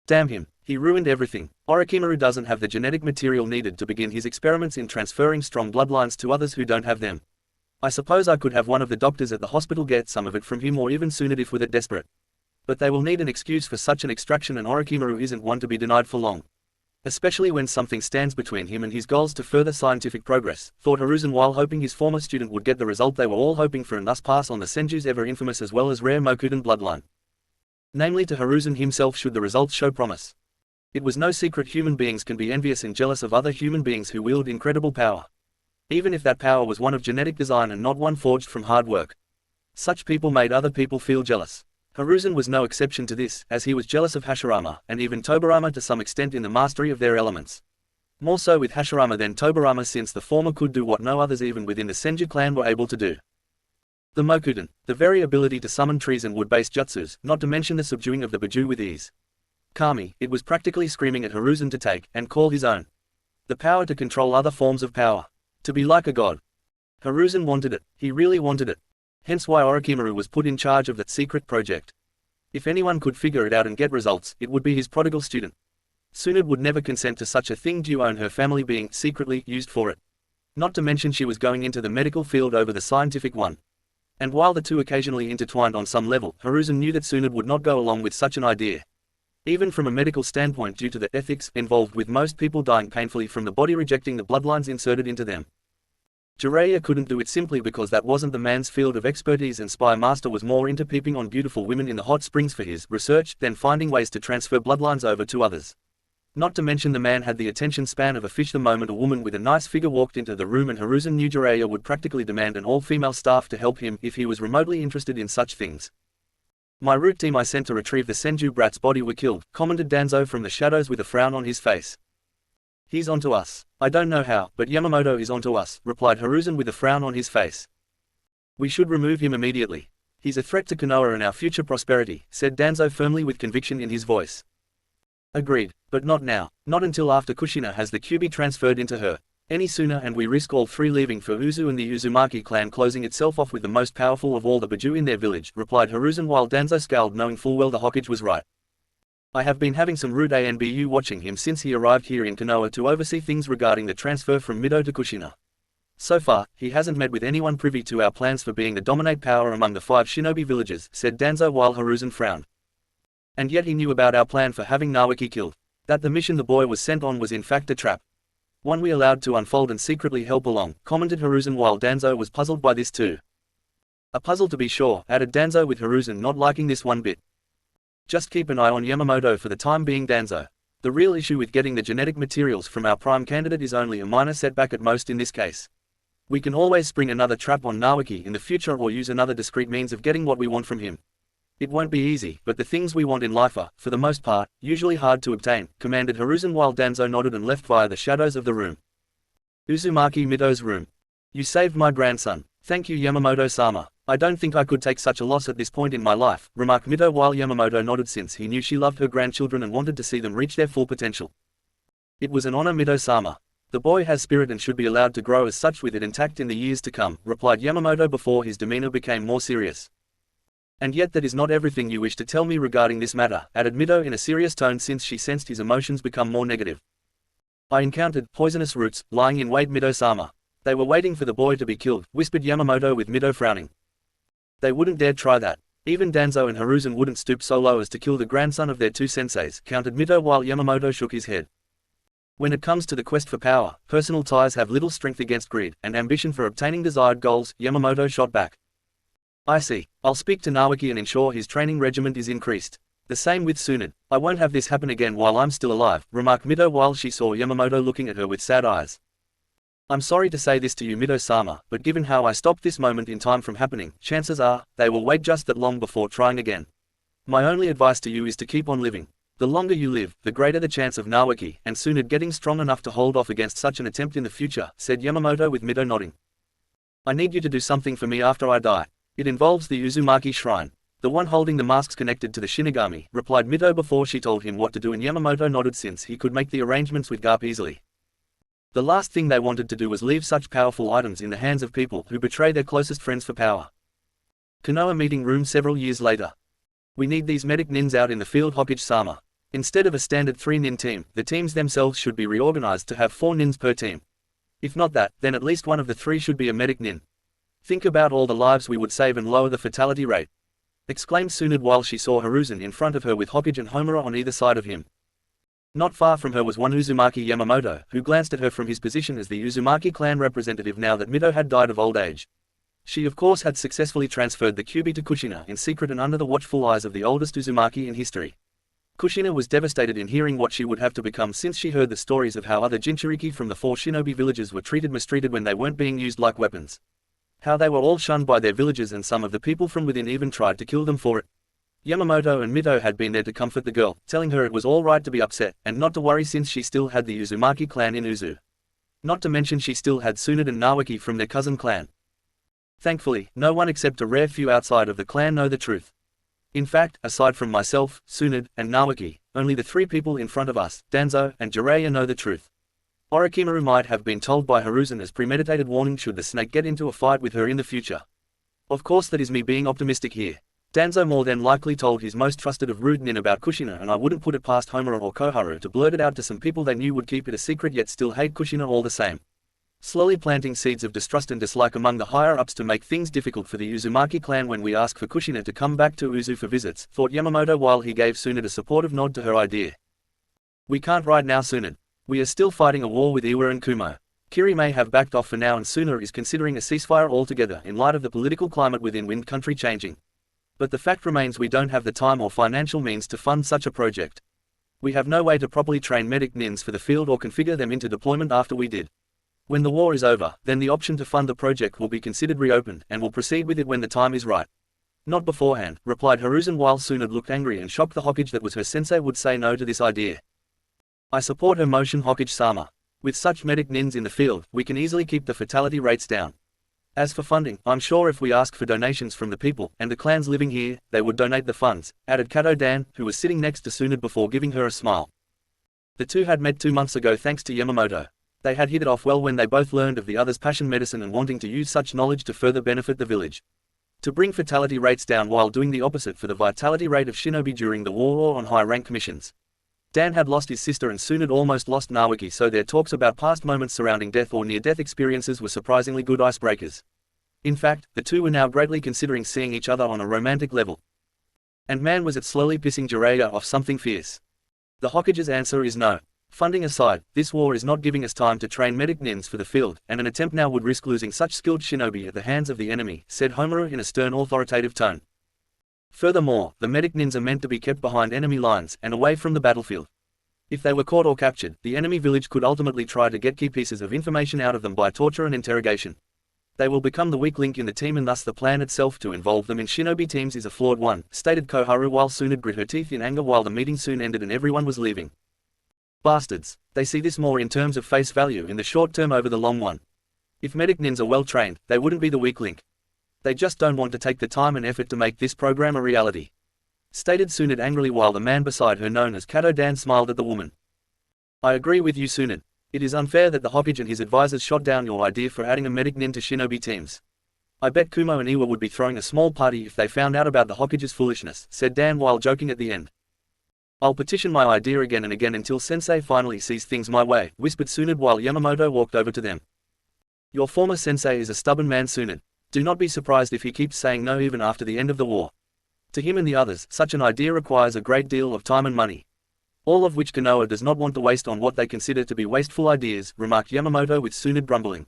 Damn him, he ruined everything. Orochimaru doesn't have the genetic material needed to begin his experiments in transferring strong bloodlines to others who don't have them. I suppose I could have one of the doctors at the hospital get some of it from him or even Tsunade if with it desperate. But they will need an excuse for such an extraction, and Orochimaru isn't one to be denied for long. Especially when something stands between him and his goals to further scientific progress, thought Hiruzen while hoping his former student would get the result they were all hoping for and thus pass on the Senju's ever infamous as well as rare Mokuden bloodline. Namely to Hiruzen himself should the results show promise. It was no secret human beings can be envious and jealous of other human beings who wield incredible power. Even if that power was one of genetic design and not one forged from hard work. Such people made other people feel jealous. Hiruzen was no exception to this, as he was jealous of Hashirama, and even Tobirama to some extent in the mastery of their elements. More so with Hashirama than Tobirama, since the former could do what no others even within the Senju clan were able to do. The Mokuden, the very ability to summon trees and wood-based jutsus, not to mention the subduing of the Biju with ease. Kami, it was practically screaming at Hiruzen to take, and call his own. The power to control other forms of power. To be like a god. Hiruzen wanted it, he really wanted it. Hence why Orochimaru was put in charge of that secret project. If anyone could figure it out and get results, it would be his prodigal student. Tsunade would never consent to such a thing due to her family being secretly used for it. Not to mention she was going into the medical field over the scientific one. And while the two occasionally intertwined on some level, Hiruzen knew that Tsunade would not go along with such an idea. Even from a medical standpoint, due to the ethics involved with most people dying painfully from the body rejecting the bloodlines inserted into them. Jiraiya couldn't do it simply because that wasn't the man's field of expertise, and Spy Master was more into peeping on beautiful women in the hot springs for his research than finding ways to transfer bloodlines over to others. Not to mention the man had the attention span of a fish. The moment a woman with a nice figure walked into the room, and Hiruzen knew Jiraiya would practically demand an all-female staff to help him if he was remotely interested in such things. My root team I sent to retrieve the Senju brat's body were killed, commented Danzo from the shadows with a frown on his face. He's onto us. I don't know how, but Yamamoto is onto us, replied Hiruzen with a frown on his face. We should remove him immediately. He's a threat to Konoha and our future prosperity, said Danzo firmly with conviction in his voice. Agreed, but not now, not until after Kushina has the Kyuubi transferred into her. Any sooner and we risk all three leaving for Uzu and the Uzumaki clan closing itself off with the most powerful of all the Biju in their village, replied Hiruzen while Danzo scowled, knowing full well the Hokage was right. I have been having some rude ANBU watching him since he arrived here in Konoha to oversee things regarding the transfer from Mido to Kushina. So far, he hasn't met with anyone privy to our plans for being the dominate power among the 5 shinobi villages, said Danzo while Hiruzen frowned. And yet he knew about our plan for having Naoki killed. That the mission the boy was sent on was in fact a trap. One we allowed to unfold and secretly help along, commented Hiruzen while Danzo was puzzled by this too. A puzzle to be sure, added Danzo with Hiruzen not liking this one bit. Just keep an eye on Yamamoto for the time being, Danzo. The real issue with getting the genetic materials from our prime candidate is only a minor setback at most in this case. We can always spring another trap on Naruto in the future or use another discreet means of getting what we want from him. It won't be easy, but the things we want in life are, for the most part, usually hard to obtain, commanded Hiruzen while Danzo nodded and left via the shadows of the room. Uzumaki Mito's room. You saved my grandson. Thank you Yamamoto-sama. I don't think I could take such a loss at this point in my life, remarked Mito while Yamamoto nodded since he knew she loved her grandchildren and wanted to see them reach their full potential. It was an honor Mito-sama. The boy has spirit and should be allowed to grow as such with it intact in the years to come, replied Yamamoto before his demeanor became more serious. And yet that is not everything you wish to tell me regarding this matter, added Mito in a serious tone since she sensed his emotions become more negative. I encountered poisonous roots lying in wait Mito-sama. They were waiting for the boy to be killed, whispered Yamamoto with Mito frowning. They wouldn't dare try that. Even Danzo and Hiruzen wouldn't stoop so low as to kill the grandson of their two senseis, countered Mito while Yamamoto shook his head. When it comes to the quest for power, personal ties have little strength against greed and ambition for obtaining desired goals, Yamamoto shot back. I see. I'll speak to Naruto and ensure his training regimen is increased. The same with Tsunade. I won't have this happen again while I'm still alive, remarked Mito while she saw Yamamoto looking at her with sad eyes. I'm sorry to say this to you Mito-sama, but given how I stopped this moment in time from happening, chances are, they will wait just that long before trying again. My only advice to you is to keep on living. The longer you live, the greater the chance of Naruto and Tsunade getting strong enough to hold off against such an attempt in the future, said Yamamoto with Mito nodding. I need you to do something for me after I die. It involves the Uzumaki shrine. The one holding the masks connected to the Shinigami, replied Mito before she told him what to do and Yamamoto nodded since he could make the arrangements with Garp easily. The last thing they wanted to do was leave such powerful items in the hands of people who betray their closest friends for power. Konoha meeting room several years later. We need these medic nins out in the field Hokage-sama. Instead of a standard 3-nin team, the teams themselves should be reorganized to have 4 nins per team. If not that, then at least one of the 3 should be a medic nin. Think about all the lives we would save and lower the fatality rate, exclaimed Tsunade while she saw Hiruzen in front of her with Hokage and Homura on either side of him. Not far from her was one Uzumaki Yamamoto, who glanced at her from his position as the Uzumaki clan representative now that Mito had died of old age. She of course had successfully transferred the Kyuubi to Kushina in secret and under the watchful eyes of the oldest Uzumaki in history. Kushina was devastated in hearing what she would have to become since she heard the stories of how other Jinchuriki from the 4 shinobi villages were mistreated when they weren't being used like weapons. How they were all shunned by their villagers and some of the people from within even tried to kill them for it. Yamamoto and Mito had been there to comfort the girl, telling her it was all right to be upset, and not to worry since she still had the Uzumaki clan in Uzu. Not to mention she still had Tsunade and Naruto from their cousin clan. Thankfully, no one except a rare few outside of the clan know the truth. In fact, aside from myself, Tsunade, and Naruto, only the 3 people in front of us, Danzo, and Jiraiya know the truth. Orochimaru might have been told by Hiruzen as premeditated warning should the snake get into a fight with her in the future. Of course that is me being optimistic here. Danzo more than likely told his most trusted of rude nin about Kushina and I wouldn't put it past Homura or Koharu to blurt it out to some people they knew would keep it a secret yet still hate Kushina all the same. Slowly planting seeds of distrust and dislike among the higher-ups to make things difficult for the Uzumaki clan when we ask for Kushina to come back to Uzu for visits, thought Yamamoto while he gave Tsunade a supportive nod to her idea. We can't right now Tsunade. We are still fighting a war with Iwa and Kumo. Kiri may have backed off for now and Tsunade is considering a ceasefire altogether in light of the political climate within Wind Country changing. But the fact remains we don't have the time or financial means to fund such a project. We have no way to properly train medic nins for the field or configure them into deployment after we did. When the war is over, then the option to fund the project will be considered reopened and will proceed with it when the time is right. Not beforehand, replied Hiruzen while Tsunade looked angry and shocked the Hokage that was her sensei would say no to this idea. I support her motion Hokage-sama. With such medic nins in the field, we can easily keep the fatality rates down. As for funding, I'm sure if we ask for donations from the people and the clans living here, they would donate the funds, added Kato Dan, who was sitting next to Tsunade before giving her a smile. The two had met 2 months ago thanks to Yamamoto. They had hit it off well when they both learned of the other's passion medicine and wanting to use such knowledge to further benefit the village. To bring fatality rates down while doing the opposite for the vitality rate of shinobi during the war or on high-rank missions. Dan had lost his sister and Tsunade almost lost Naruto, so their talks about past moments surrounding death or near-death experiences were surprisingly good icebreakers. In fact, the two were now greatly considering seeing each other on a romantic level. And man was it slowly pissing Jiraiya off something fierce. The Hokage's answer is no. Funding aside, this war is not giving us time to train medic nins for the field, and an attempt now would risk losing such skilled shinobi at the hands of the enemy, said Homura in a stern authoritative tone. Furthermore, the medic nins are meant to be kept behind enemy lines and away from the battlefield. If they were caught or captured, the enemy village could ultimately try to get key pieces of information out of them by torture and interrogation. They will become the weak link in the team and thus the plan itself to involve them in shinobi teams is a flawed one, stated Koharu while Tsunade grit her teeth in anger while the meeting soon ended and everyone was leaving. Bastards. They see this more in terms of face value in the short term over the long one. If medic nins are well trained, they wouldn't be the weak link. They just don't want to take the time and effort to make this program a reality. Stated Tsunade angrily while the man beside her known as Kato Dan smiled at the woman. I agree with you Tsunade. It is unfair that the Hokage and his advisors shot down your idea for adding a medic nin to shinobi teams. I bet Kumo and Iwa would be throwing a small party if they found out about the Hokage's foolishness, said Dan while joking at the end. I'll petition my idea again and again until Sensei finally sees things my way, whispered Tsunade while Yamamoto walked over to them. Your former sensei is a stubborn man Tsunade. Do not be surprised if he keeps saying no even after the end of the war. To him and the others, such an idea requires a great deal of time and money. All of which Konoha does not want to waste on what they consider to be wasteful ideas, remarked Yamamoto with Tsunade grumbling.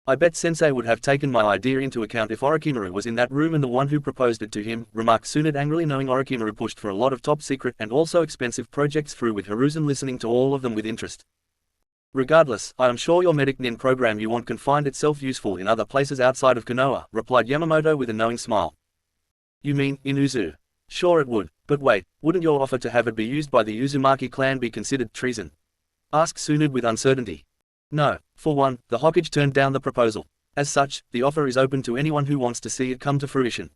I bet Sensei would have taken my idea into account if Orochimaru was in that room and the one who proposed it to him, remarked Tsunade angrily knowing Orochimaru pushed for a lot of top secret and also expensive projects through with Hiruzen listening to all of them with interest. Regardless, I am sure your medic nin program you want can find itself useful in other places outside of Konoha, replied Yamamoto with a knowing smile. You mean, in Uzu? Sure it would, but wait, wouldn't your offer to have it be used by the Uzumaki clan be considered treason? Asked Tsunade with uncertainty. No, for one, the Hokage turned down the proposal. As such, the offer is open to anyone who wants to see it come to fruition.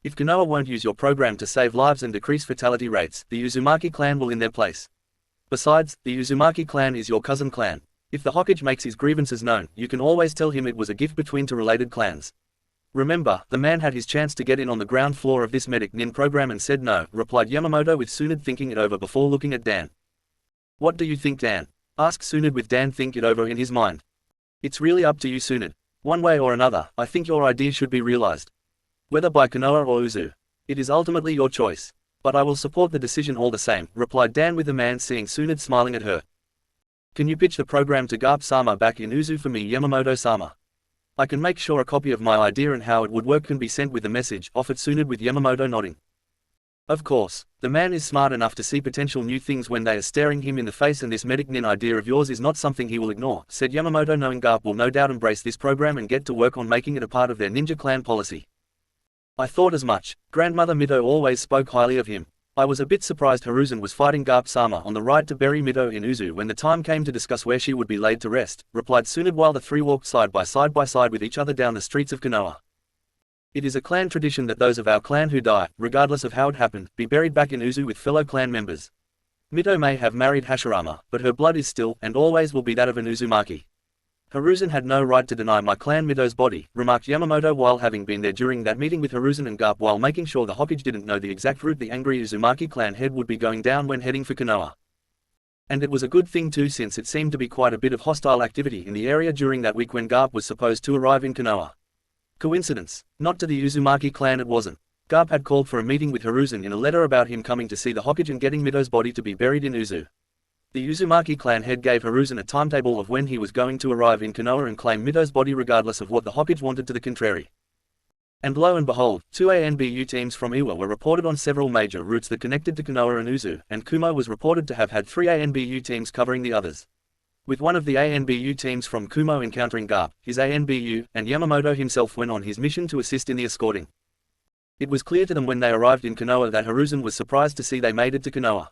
If Konoha won't use your program to save lives and decrease fatality rates, the Uzumaki clan will in their place. Besides, the Uzumaki clan is your cousin clan. If the Hokage makes his grievances known, you can always tell him it was a gift between two related clans. Remember, the man had his chance to get in on the ground floor of this medic nin program and said no, replied Yamamoto with Tsunade thinking it over before looking at Dan. What do you think Dan? Asked Tsunade with Dan think it over in his mind. It's really up to you Tsunade. One way or another, I think your idea should be realized. Whether by Konoha or Uzu. It is ultimately your choice. But I will support the decision all the same, replied Dan with the man seeing Tsunade smiling at her. Can you pitch the program to Garp-sama back in Uzu for me Yamamoto-sama? I can make sure a copy of my idea and how it would work can be sent with the message, offered Tsunade with Yamamoto nodding. Of course, the man is smart enough to see potential new things when they are staring him in the face and this medic nin idea of yours is not something he will ignore, said Yamamoto knowing Garp will no doubt embrace this program and get to work on making it a part of their ninja clan policy. I thought as much. Grandmother Mito always spoke highly of him. I was a bit surprised Hiruzen was fighting Garp-sama on the ride to bury Mito in Uzu when the time came to discuss where she would be laid to rest, replied Tsunade while the three walked side by side with each other down the streets of Konoha. It is a clan tradition that those of our clan who die, regardless of how it happened, be buried back in Uzu with fellow clan members. Mito may have married Hashirama, but her blood is still, and always will be that of an Uzumaki. Hiruzen had no right to deny my clan Mito's body, remarked Yamamoto while having been there during that meeting with Hiruzen and Garp while making sure the Hokage didn't know the exact route the angry Uzumaki clan head would be going down when heading for Konoha. And it was a good thing too since it seemed to be quite a bit of hostile activity in the area during that week when Garp was supposed to arrive in Konoha. Coincidence? Not to the Uzumaki clan it wasn't. Garp had called for a meeting with Hiruzen in a letter about him coming to see the Hokage and getting Mito's body to be buried in Uzu. The Uzumaki clan head gave Hiruzen a timetable of when he was going to arrive in Konoha and claim Mito's body regardless of what the Hokage wanted to the contrary. And lo and behold, two ANBU teams from Iwa were reported on several major routes that connected to Konoha and Uzu, and Kumo was reported to have had 3 ANBU teams covering the others. With one of the ANBU teams from Kumo encountering Garp, his ANBU, and Yamamoto himself went on his mission to assist in the escorting. It was clear to them when they arrived in Konoha that Hiruzen was surprised to see they made it to Konoha.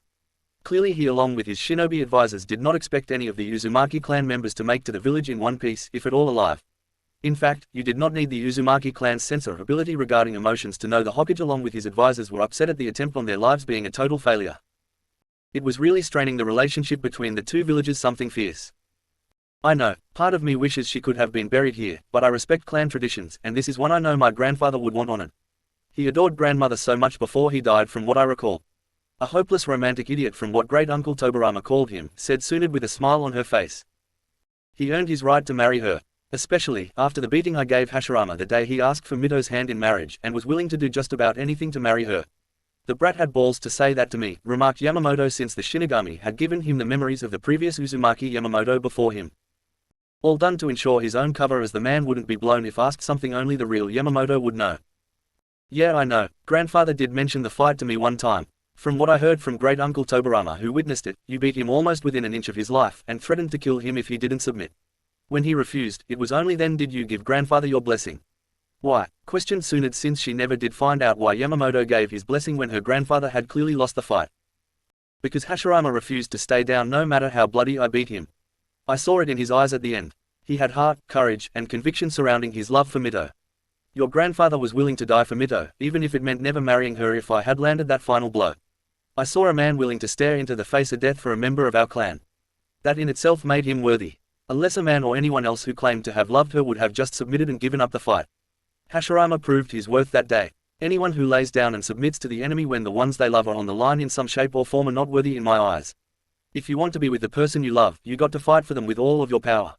Clearly he along with his shinobi advisors did not expect any of the Uzumaki clan members to make to the village in one piece, if at all alive. In fact, you did not need the Uzumaki clan's sensor ability regarding emotions to know the Hokage along with his advisors were upset at the attempt on their lives being a total failure. It was really straining the relationship between the two villages something fierce. I know, part of me wishes she could have been buried here, but I respect clan traditions, and this is one I know my grandfather would want honored. He adored grandmother so much before he died from what I recall. A hopeless romantic idiot from what great-uncle Tobarama called him, said Tsunade with a smile on her face. He earned his right to marry her. Especially, after the beating I gave Hashirama the day he asked for Mito's hand in marriage and was willing to do just about anything to marry her. The brat had balls to say that to me, remarked Yamamoto since the Shinigami had given him the memories of the previous Uzumaki Yamamoto before him. All done to ensure his own cover as the man wouldn't be blown if asked something only the real Yamamoto would know. Yeah I know, grandfather did mention the fight to me one time. From what I heard from great-uncle Tobarama who witnessed it, you beat him almost within an inch of his life and threatened to kill him if he didn't submit. When he refused, it was only then did you give grandfather your blessing. Why? Questioned Tsunade, since she never did find out why Yamamoto gave his blessing when her grandfather had clearly lost the fight. Because Hashirama refused to stay down no matter how bloody I beat him. I saw it in his eyes at the end. He had heart, courage, and conviction surrounding his love for Mito. Your grandfather was willing to die for Mito, even if it meant never marrying her if I had landed that final blow. I saw a man willing to stare into the face of death for a member of our clan. That in itself made him worthy. A lesser man or anyone else who claimed to have loved her would have just submitted and given up the fight. Hashirama proved his worth that day. Anyone who lays down and submits to the enemy when the ones they love are on the line in some shape or form are not worthy in my eyes. If you want to be with the person you love, you got to fight for them with all of your power.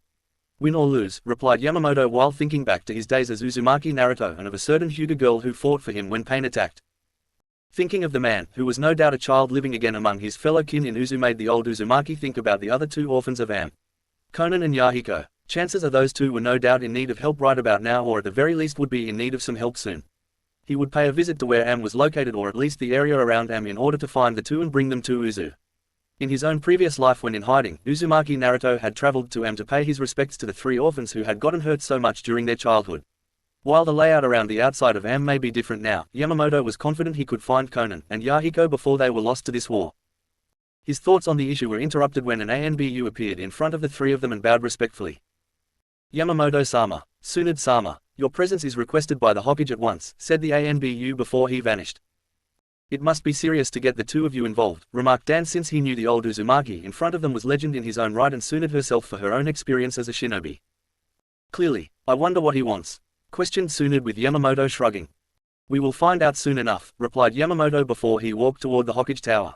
Win or lose, replied Yamamoto while thinking back to his days as Uzumaki Naruto and of a certain Hyuga girl who fought for him when pain attacked. Thinking of the man, who was no doubt a child living again among his fellow kin in Uzu, made the old Uzumaki think about the other two orphans of Am. Konan and Yahiko. Chances are those two were no doubt in need of help right about now, or at the very least would be in need of some help soon. He would pay a visit to where Am was located, or at least the area around Am, in order to find the two and bring them to Uzu. In his own previous life when in hiding, Uzumaki Naruto had traveled to Am to pay his respects to the three orphans who had gotten hurt so much during their childhood. While the layout around the outside of Am may be different now, Yamamoto was confident he could find Konan and Yahiko before they were lost to this war. His thoughts on the issue were interrupted when an ANBU appeared in front of the three of them and bowed respectfully. Yamamoto-sama, Tsunade-sama, your presence is requested by the Hokage at once, said the ANBU before he vanished. It must be serious to get the two of you involved, remarked Dan, since he knew the old Uzumaki in front of them was legend in his own right and Tsunade herself for her own experience as a shinobi. Clearly, I wonder what he wants, questioned Tsunade with Yamamoto shrugging. We will find out soon enough, replied Yamamoto before he walked toward the Hokage tower.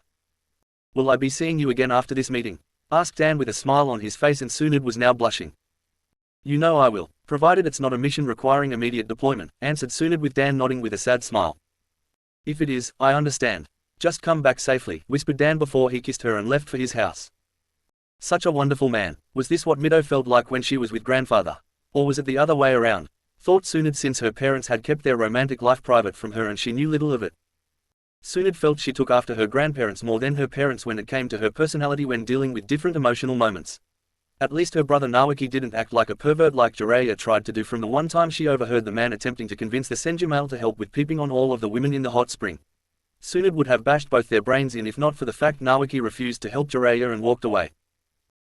Will I be seeing you again after this meeting? Asked Dan with a smile on his face, and Tsunade was now blushing. You know I will, provided it's not a mission requiring immediate deployment, answered Tsunade with Dan nodding with a sad smile. If it is, I understand. Just come back safely, whispered Dan before he kissed her and left for his house. Such a wonderful man. Was this what Mito felt like when she was with grandfather? Or was it the other way around? Thought Tsunade, since her parents had kept their romantic life private from her and she knew little of it. Tsunade felt she took after her grandparents more than her parents when it came to her personality when dealing with different emotional moments. At least her brother Naoki didn't act like a pervert like Jiraiya tried to do from the one time she overheard the man attempting to convince the Senju to help with peeping on all of the women in the hot spring. Tsunade would have bashed both their brains in if not for the fact Naoki refused to help Jiraiya and walked away.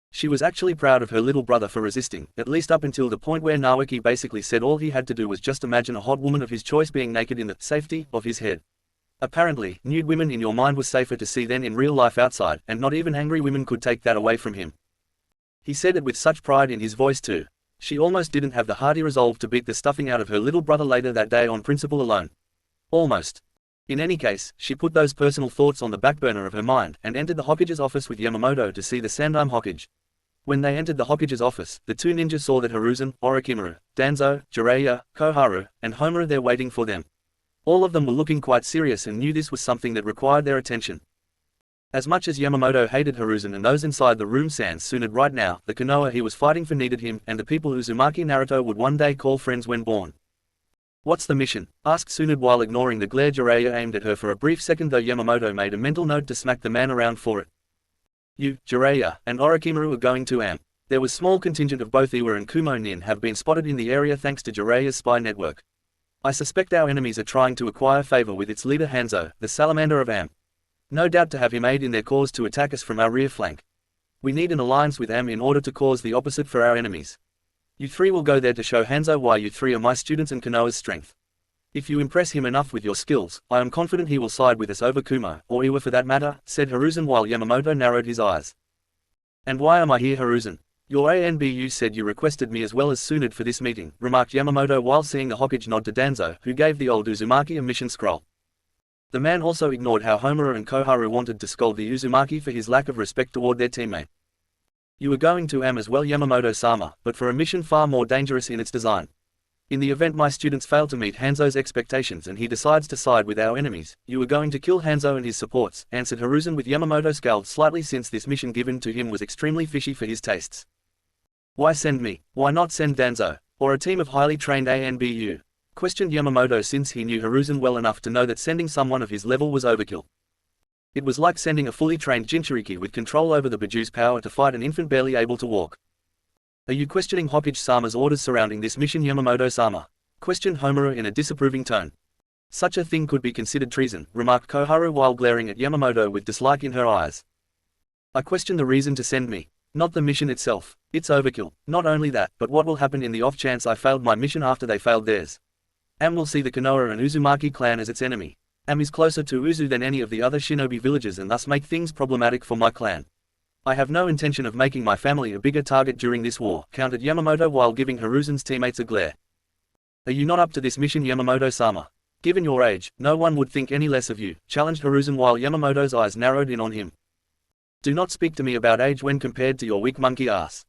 She was actually proud of her little brother for resisting, at least up until the point where Naoki basically said all he had to do was just imagine a hot woman of his choice being naked in the safety of his head. Apparently, nude women in your mind was safer to see than in real life outside, and not even angry women could take that away from him. He said it with such pride in his voice too. She almost didn't have the hearty resolve to beat the stuffing out of her little brother later that day on principle alone. Almost. In any case, she put those personal thoughts on the back burner of her mind, and entered the Hokage's office with Yamamoto to see the Sandaime Hokage. When they entered the Hokage's office, the two ninjas saw that Hiruzen, Orochimaru, Danzo, Jiraiya, Koharu, and Homaru there waiting for them. All of them were looking quite serious and knew this was something that required their attention. As much as Yamamoto hated Hiruzen and those inside the room, sans Tsunade right now, the Konoha he was fighting for needed him, and the people Uzumaki Naruto would one day call friends when born. What's the mission? Asked Tsunade while ignoring the glare Jiraiya aimed at her for a brief second, though Yamamoto made a mental note to smack the man around for it. You, Jiraiya, and Orochimaru are going to Am. There was small contingent of both Iwa and Kumo Nin have been spotted in the area thanks to Jiraiya's spy network. I suspect our enemies are trying to acquire favor with its leader Hanzo, the Salamander of Am. No doubt to have him aid in their cause to attack us from our rear flank. We need an alliance with Am in order to cause the opposite for our enemies. You three will go there to show Hanzo why you three are my students and Konoha's strength. If you impress him enough with your skills, I am confident he will side with us over Kumo, or Iwa for that matter, said Hiruzen while Yamamoto narrowed his eyes. And why am I here, Hiruzen? Your ANBU said you requested me as well as Tsunade for this meeting, remarked Yamamoto while seeing the Hokage nod to Danzo, who gave the old Uzumaki a mission scroll. The man also ignored how Homaru and Koharu wanted to scold the Uzumaki for his lack of respect toward their teammate. You were going to Am as well, Yamamoto-sama, but for a mission far more dangerous in its design. In the event my students fail to meet Hanzo's expectations and he decides to side with our enemies, you were going to kill Hanzo and his supports, answered Hiruzen with Yamamoto scowled slightly since this mission given to him was extremely fishy for his tastes. Why send me? Why not send Danzo? Or a team of highly trained ANBU? Questioned Yamamoto, since he knew Hiruzen well enough to know that sending someone of his level was overkill. It was like sending a fully trained Jinchuriki with control over the Bijuu's power to fight an infant barely able to walk. Are you questioning Hokage-sama's orders surrounding this mission, Yamamoto-sama? Questioned Homura in a disapproving tone. Such a thing could be considered treason, remarked Koharu while glaring at Yamamoto with dislike in her eyes. I question the reason to send me. Not the mission itself. It's overkill. Not only that, but what will happen in the off chance I failed my mission after they failed theirs. Am will see the Konoha and Uzumaki clan as its enemy. Am is closer to Uzu than any of the other shinobi villages and thus make things problematic for my clan. I have no intention of making my family a bigger target during this war, countered Yamamoto while giving Hiruzen's teammates a glare. Are you not up to this mission, Yamamoto-sama? Given your age, no one would think any less of you, challenged Hiruzen while Yamamoto's eyes narrowed in on him. Do not speak to me about age when compared to your weak monkey ass.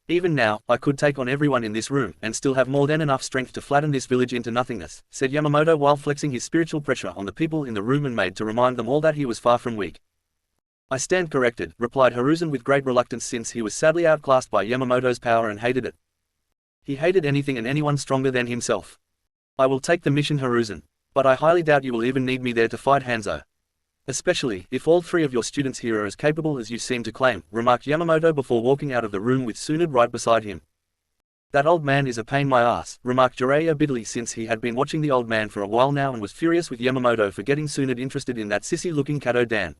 Even now, I could take on everyone in this room and still have more than enough strength to flatten this village into nothingness, said Yamamoto while flexing his spiritual pressure on the people in the room and made to remind them all that he was far from weak. I stand corrected, replied Hiruzen with great reluctance since he was sadly outclassed by Yamamoto's power and hated it. He hated anything and anyone stronger than himself. I will take the mission, Hiruzen. But I highly doubt you will even need me there to fight Hanzo. Especially, if all three of your students here are as capable as you seem to claim, remarked Yamamoto before walking out of the room with Tsunade right beside him. That old man is a pain my ass, remarked Jiraiya bitterly since he had been watching the old man for a while now and was furious with Yamamoto for getting Tsunade interested in that sissy-looking Kato Dan.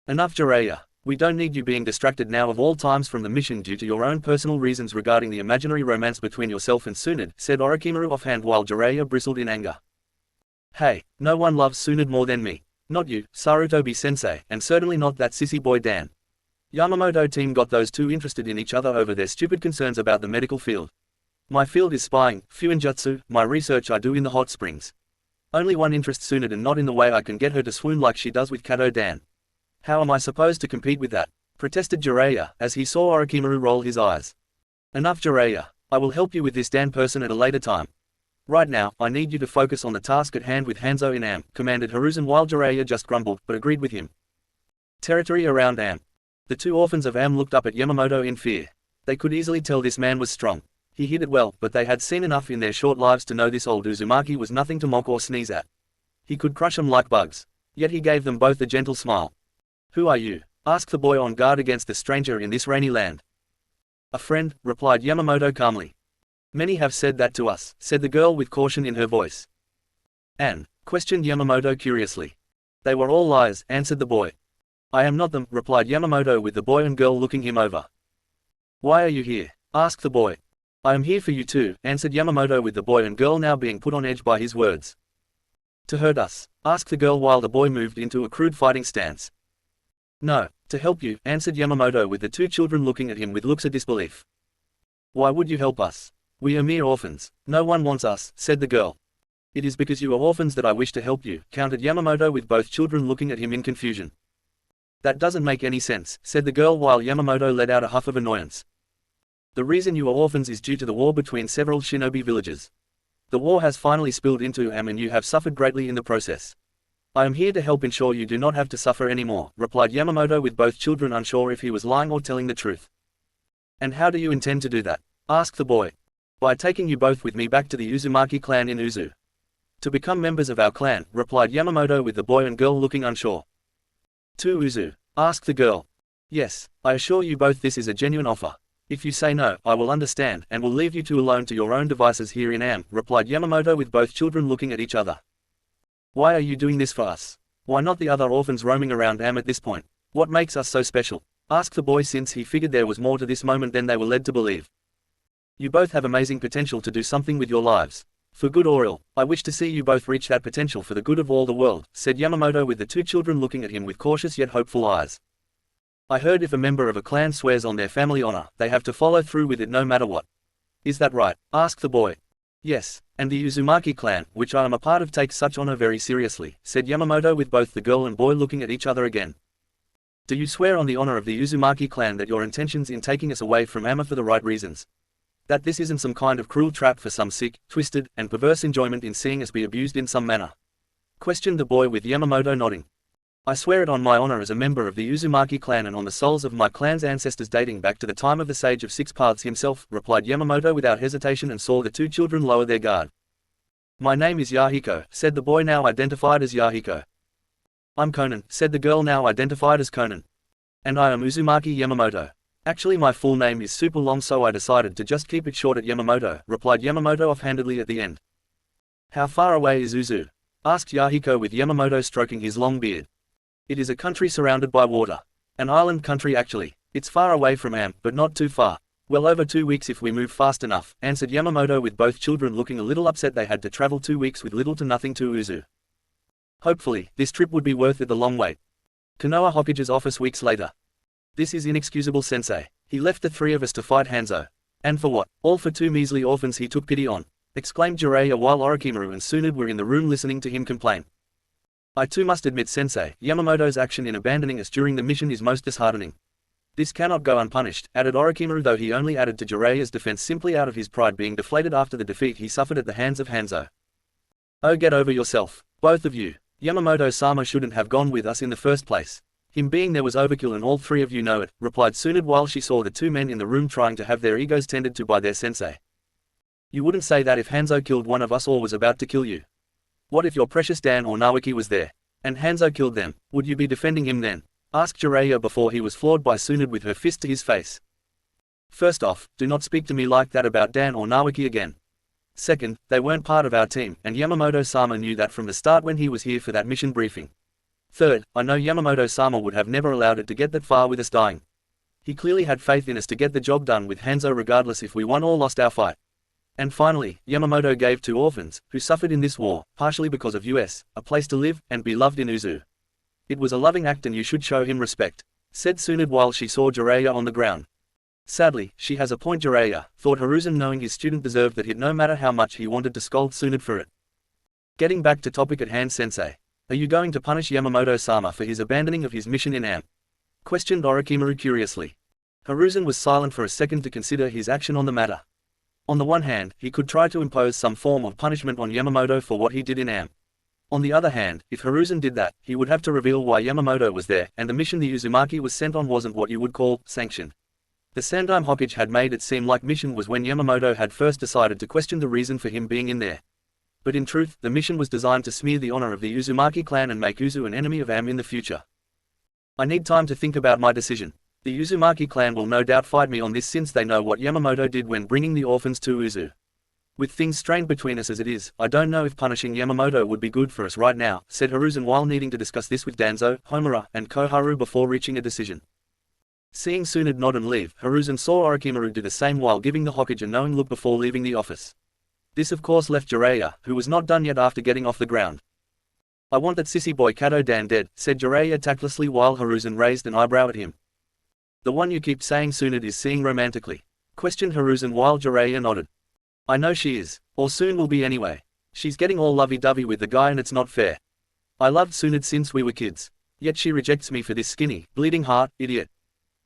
Enough, Jiraiya. We don't need you being distracted now of all times from the mission due to your own personal reasons regarding the imaginary romance between yourself and Tsunade, said Orochimaru offhand while Jiraiya bristled in anger. Hey, no one loves Tsunade more than me. Not you, Sarutobi-sensei, and certainly not that sissy boy Dan. Yamamoto team got those two interested in each other over their stupid concerns about the medical field. My field is spying, fuinjutsu, my research I do in the hot springs. Only one interests Tsunade and not in the way I can get her to swoon like she does with Kato Dan. How am I supposed to compete with that? Protested Jiraiya, as he saw Orochimaru roll his eyes. Enough, Jiraiya. I will help you with this Dan person at a later time. Right now, I need you to focus on the task at hand with Hanzo in Am, commanded Hiruzen while Jiraiya just grumbled, but agreed with him. Territory around Am. The two orphans of Am looked up at Yamamoto in fear. They could easily tell this man was strong. He hid it well, but they had seen enough in their short lives to know this old Uzumaki was nothing to mock or sneeze at. He could crush them like bugs. Yet he gave them both a gentle smile. Who are you? Asked the boy on guard against the stranger in this rainy land. A friend, replied Yamamoto calmly. Many have said that to us, said the girl with caution in her voice. And? Questioned Yamamoto curiously. They were all lies, answered the boy. I am not them, replied Yamamoto with the boy and girl looking him over. Why are you here? Asked the boy. I am here for you too, answered Yamamoto with the boy and girl now being put on edge by his words. To hurt us? Asked the girl while the boy moved into a crude fighting stance. No, to help you, answered Yamamoto with the two children looking at him with looks of disbelief. Why would you help us? We are mere orphans. No one wants us, said the girl. It is because you are orphans that I wish to help you, countered Yamamoto with both children looking at him in confusion. That doesn't make any sense, said the girl while Yamamoto let out a huff of annoyance. The reason you are orphans is due to the war between several shinobi villages. The war has finally spilled into Am and you have suffered greatly in the process. I am here to help ensure you do not have to suffer anymore, replied Yamamoto with both children unsure if he was lying or telling the truth. And how do you intend to do that? Asked the boy. By taking you both with me back to the Uzumaki clan in Uzu. To become members of our clan, replied Yamamoto with the boy and girl looking unsure. To Uzu? Asked the girl. Yes, I assure you both this is a genuine offer. If you say no, I will understand and will leave you two alone to your own devices here in Am, replied Yamamoto with both children looking at each other. Why are you doing this for us? Why not the other orphans roaming around Am at this point? What makes us so special? Asked the boy since he figured there was more to this moment than they were led to believe. You both have amazing potential to do something with your lives. For good or ill, I wish to see you both reach that potential for the good of all the world, said Yamamoto with the two children looking at him with cautious yet hopeful eyes. I heard if a member of a clan swears on their family honor, they have to follow through with it no matter what. Is that right? Asked the boy. Yes, and the Uzumaki clan, which I am a part of, takes such honor very seriously, said Yamamoto with both the girl and boy looking at each other again. Do you swear on the honor of the Uzumaki clan that your intentions in taking us away from Am are for the right reasons? That this isn't some kind of cruel trap for some sick, twisted, and perverse enjoyment in seeing us be abused in some manner? Questioned the boy with Yamamoto nodding. I swear it on my honor as a member of the Uzumaki clan and on the souls of my clan's ancestors dating back to the time of the Sage of Six Paths himself, replied Yamamoto without hesitation and saw the two children lower their guard. My name is Yahiko, said the boy now identified as Yahiko. I'm Conan, said the girl now identified as Conan. And I am Uzumaki Yamamoto. Actually my full name is super long so I decided to just keep it short at Yamamoto, replied Yamamoto offhandedly at the end. How far away is Uzu? Asked Yahiko with Yamamoto stroking his long beard. It is a country surrounded by water. An island country actually. It's far away from Am, but not too far. Well over 2 weeks if we move fast enough, answered Yamamoto with both children looking a little upset they had to travel 2 weeks with little to nothing to Uzu. Hopefully, this trip would be worth it the long wait. Konoha Hokage's office weeks later. This is inexcusable sensei. He left the 3 of us to fight Hanzo. And for what? All for 2 measly orphans he took pity on, exclaimed Jiraiya while Orochimaru and Tsunade were in the room listening to him complain. I too must admit sensei, Yamamoto's action in abandoning us during the mission is most disheartening. This cannot go unpunished, added Orochimaru, though he only added to Jiraiya's defense simply out of his pride being deflated after the defeat he suffered at the hands of Hanzo. Oh, get over yourself, both of you. Yamamoto-sama shouldn't have gone with us in the first place. Him being there was overkill and all 3 of you know it, replied Tsunade while she saw the 2 men in the room trying to have their egos tended to by their sensei. You wouldn't say that if Hanzo killed one of us or was about to kill you. What if your precious Dan or Nawaki was there, and Hanzo killed them, would you be defending him then? Asked Jiraiya before he was floored by Tsunade with her fist to his face. First off, do not speak to me like that about Dan or Nawaki again. Second, they weren't part of our team, and Yamamoto-sama knew that from the start when he was here for that mission briefing. Third, I know Yamamoto-sama would have never allowed it to get that far with us dying. He clearly had faith in us to get the job done with Hanzo regardless if we won or lost our fight. And finally, Yamamoto gave 2 orphans, who suffered in this war, partially because of us, a place to live, and be loved in Uzu. It was a loving act and you should show him respect, said Tsunade while she saw Jiraiya on the ground. Sadly, she has a point Jiraiya, thought Hiruzen knowing his student deserved that hit no matter how much he wanted to scold Tsunade for it. Getting back to topic at hand sensei. Are you going to punish Yamamoto-sama for his abandoning of his mission in Am? Questioned Orochimaru curiously. Hiruzen was silent for a second to consider his action on the matter. On the one hand, he could try to impose some form of punishment on Yamamoto for what he did in Am. On the other hand, if Hiruzen did that, he would have to reveal why Yamamoto was there, and the mission the Uzumaki was sent on wasn't what you would call sanctioned. The Sandaime Hokage had made it seem like mission was when Yamamoto had first decided to question the reason for him being in there. But in truth, the mission was designed to smear the honor of the Uzumaki clan and make Uzu an enemy of Am in the future. I need time to think about my decision. The Uzumaki clan will no doubt fight me on this since they know what Yamamoto did when bringing the orphans to Uzu. With things strained between us as it is, I don't know if punishing Yamamoto would be good for us right now, said Hiruzen while needing to discuss this with Danzo, Homura, and Koharu before reaching a decision. Seeing Tsunade nod and leave, Hiruzen saw Orochimaru do the same while giving the Hokage a knowing look before leaving the office. This of course left Jiraiya, who was not done yet after getting off the ground. I want that sissy boy Kato Dan dead, said Jiraiya tactlessly while Hiruzen raised an eyebrow at him. The one you keep saying Tsunade is seeing romantically? Questioned Hiruzen while Jiraiya nodded. I know she is, or soon will be anyway. She's getting all lovey-dovey with the guy and it's not fair. I loved Tsunade since we were kids. Yet she rejects me for this skinny, bleeding heart, idiot.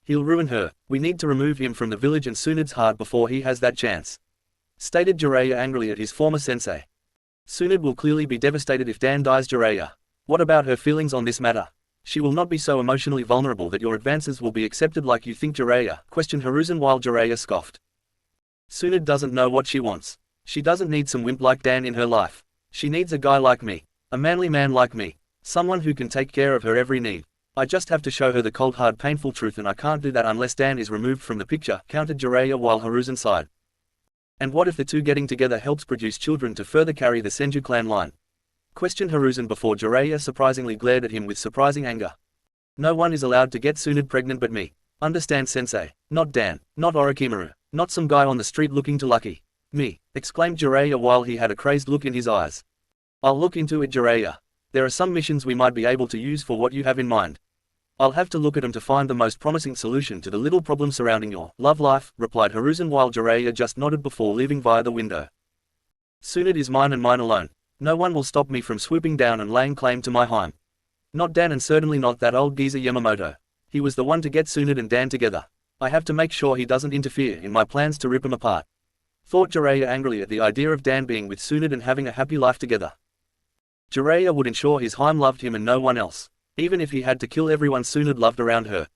He'll ruin her. We need to remove him from the village and Tsunade's heart before he has that chance, stated Jiraiya angrily at his former sensei. Tsunade will clearly be devastated if Dan dies. Jiraiya. What about her feelings on this matter? She will not be so emotionally vulnerable that your advances will be accepted like you think. Jiraiya, questioned Hiruzen while Jiraiya scoffed. Tsunade doesn't know what she wants. She doesn't need some wimp like Dan in her life. She needs a guy like me. A manly man like me. Someone who can take care of her every need. I just have to show her the cold hard painful truth and I can't do that unless Dan is removed from the picture, countered Jiraiya while Hiruzen sighed. And what if the two getting together helps produce children to further carry the Senju clan line? Questioned Hiruzen before Jiraiya surprisingly glared at him with surprising anger. No one is allowed to get Tsunade pregnant but me. Understand sensei? Not Dan, not Orochimaru, not some guy on the street looking too lucky. Me, exclaimed Jiraiya while he had a crazed look in his eyes. I'll look into it. Jiraiya. There are some missions we might be able to use for what you have in mind. I'll have to look at them to find the most promising solution to the little problem surrounding your love life, replied Hiruzen while Jiraiya just nodded before leaving via the window. Tsunade is mine and mine alone. No one will stop me from swooping down and laying claim to my hime. Not Dan and certainly not that old geezer Yamamoto. He was the one to get Tsunade and Dan together. I have to make sure he doesn't interfere in my plans to rip him apart. Thought Jiraiya angrily at the idea of Dan being with Tsunade and having a happy life together. Jiraiya would ensure his hime loved him and no one else. Even if he had to kill everyone Tsunade loved around her.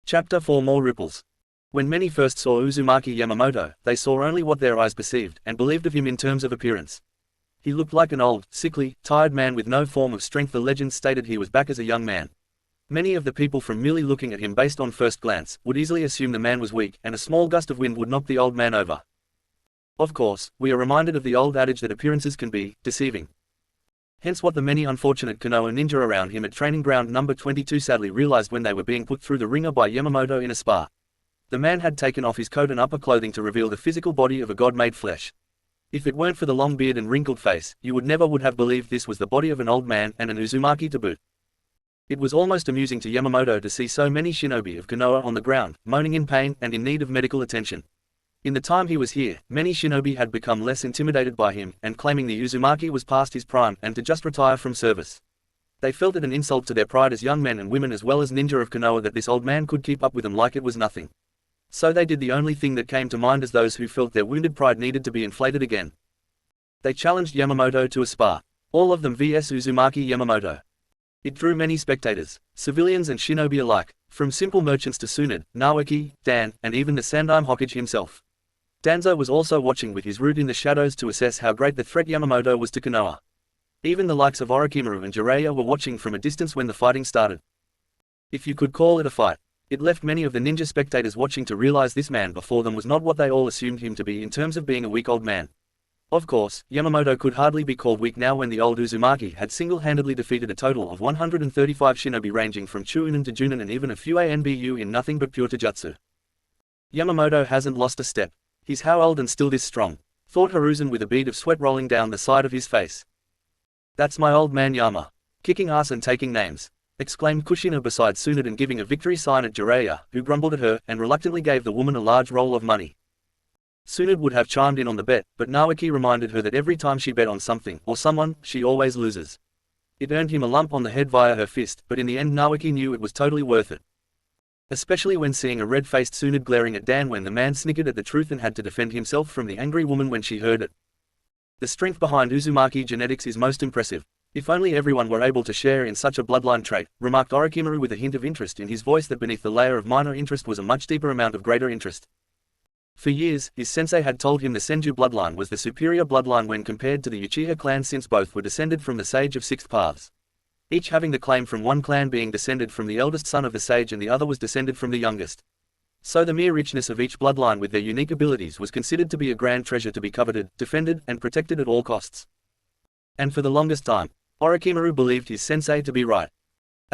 Chapter 4 More Ripples. When many first saw Uzumaki Yamamoto, they saw only what their eyes perceived, and believed of him in terms of appearance. He looked like an old, sickly, tired man with no form of strength. The legend stated he was back as a young man. Many of the people from merely looking at him based on first glance, would easily assume the man was weak, and a small gust of wind would knock the old man over. Of course, we are reminded of the old adage that appearances can be deceiving. Hence what the many unfortunate Konoha ninja around him at training ground number 22 sadly realized when they were being put through the ringer by Yamamoto in a spa. The man had taken off his coat and upper clothing to reveal the physical body of a god-made flesh. If it weren't for the long beard and wrinkled face, you would never have believed this was the body of an old man, and an Uzumaki to boot. It was almost amusing to Yamamoto to see so many shinobi of Konoha on the ground, moaning in pain and in need of medical attention. In the time he was here, many shinobi had become less intimidated by him, and claiming the Uzumaki was past his prime and to just retire from service. They felt it an insult to their pride as young men and women as well as ninja of Konoha that this old man could keep up with them like it was nothing. So they did the only thing that came to mind as those who felt their wounded pride needed to be inflated again. They challenged Yamamoto to a spar. All of them vs Uzumaki Yamamoto. It drew many spectators, civilians and shinobi alike, from simple merchants to Tsunade, Naoki, Dan, and even the Sandaime Hokage himself. Danzo was also watching with his root in the shadows to assess how great the threat Yamamoto was to Konoha. Even the likes of Orochimaru and Jiraiya were watching from a distance when the fighting started. If you could call it a fight, it left many of the ninja spectators watching to realize this man before them was not what they all assumed him to be in terms of being a weak old man. Of course, Yamamoto could hardly be called weak now when the old Uzumaki had single-handedly defeated a total of 135 shinobi ranging from Chunin to Junin and even a few ANBU in nothing but pure taijutsu. Yamamoto hasn't lost a step. He's how old and still this strong, thought Hiruzen with a bead of sweat rolling down the side of his face. That's my old man Yama. Kicking ass and taking names, exclaimed Kushina beside Tsunade and giving a victory sign at Jiraiya, who grumbled at her and reluctantly gave the woman a large roll of money. Tsunade would have chimed in on the bet, but Naoki reminded her that every time she bet on something or someone, she always loses. It earned him a lump on the head via her fist, but in the end Naoki knew it was totally worth it. Especially when seeing a red-faced Tsunade glaring at Dan when the man snickered at the truth and had to defend himself from the angry woman when she heard it. The strength behind Uzumaki genetics is most impressive. If only everyone were able to share in such a bloodline trait, remarked Orochimaru with a hint of interest in his voice that beneath the layer of minor interest was a much deeper amount of greater interest. For years, his sensei had told him the Senju bloodline was the superior bloodline when compared to the Uchiha clan since both were descended from the Sage of Sixth Paths. Each having the claim from one clan being descended from the eldest son of the sage and the other was descended from the youngest. So the mere richness of each bloodline with their unique abilities was considered to be a grand treasure to be coveted, defended, and protected at all costs. And for the longest time, Orochimaru believed his sensei to be right.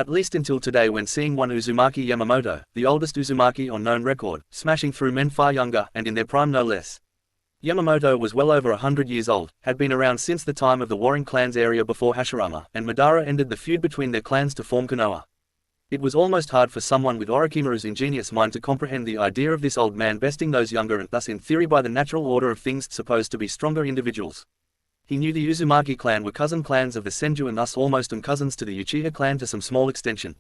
At least until today when seeing one Uzumaki Yamamoto, the oldest Uzumaki on known record, smashing through men far younger and in their prime no less. Yamamoto was well over 100 years old, had been around since the time of the warring clans area before Hashirama and Madara ended the feud between their clans to form Konoha. It was almost hard for someone with Orochimaru's ingenious mind to comprehend the idea of this old man besting those younger and thus in theory by the natural order of things supposed to be stronger individuals. He knew the Uzumaki clan were cousin clans of the Senju and thus almost cousins to the Uchiha clan to some small extension.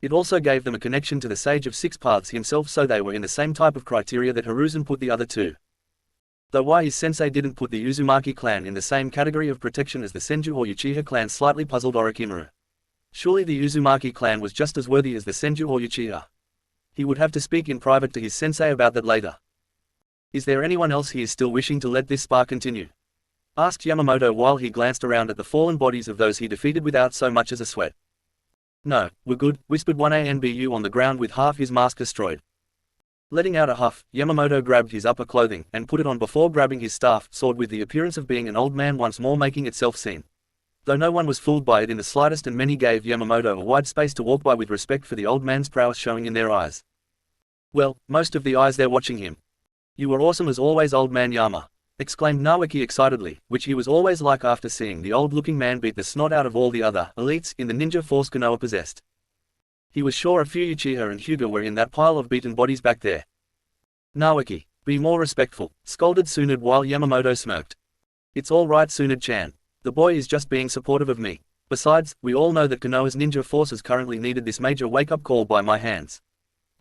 It also gave them a connection to the Sage of Six Paths himself, so they were in the same type of criteria that Hiruzen put the other two. Though why his sensei didn't put the Uzumaki clan in the same category of protection as the Senju or Uchiha clan slightly puzzled Orochimaru. Surely the Uzumaki clan was just as worthy as the Senju or Uchiha. He would have to speak in private to his sensei about that later. Is there anyone else he is still wishing to let this spar continue? Asked Yamamoto while he glanced around at the fallen bodies of those he defeated without so much as a sweat. No, we're good, whispered one ANBU on the ground with half his mask destroyed. Letting out a huff, Yamamoto grabbed his upper clothing and put it on before grabbing his staff sword with the appearance of being an old man once more making itself seen. Though no one was fooled by it in the slightest and many gave Yamamoto a wide space to walk by with respect for the old man's prowess showing in their eyes. Well, most of the eyes there watching him. You were awesome as always, old man Yama, exclaimed Naoki excitedly, which he was always like after seeing the old-looking man beat the snot out of all the other elites in the ninja force Konoha possessed. He was sure a few Uchiha and Hyuga were in that pile of beaten bodies back there. Naoki, be more respectful, scolded Tsunade while Yamamoto smirked. It's all right, Tsunade-chan. The boy is just being supportive of me. Besides, we all know that Konoha's ninja forces currently needed this major wake-up call by my hands.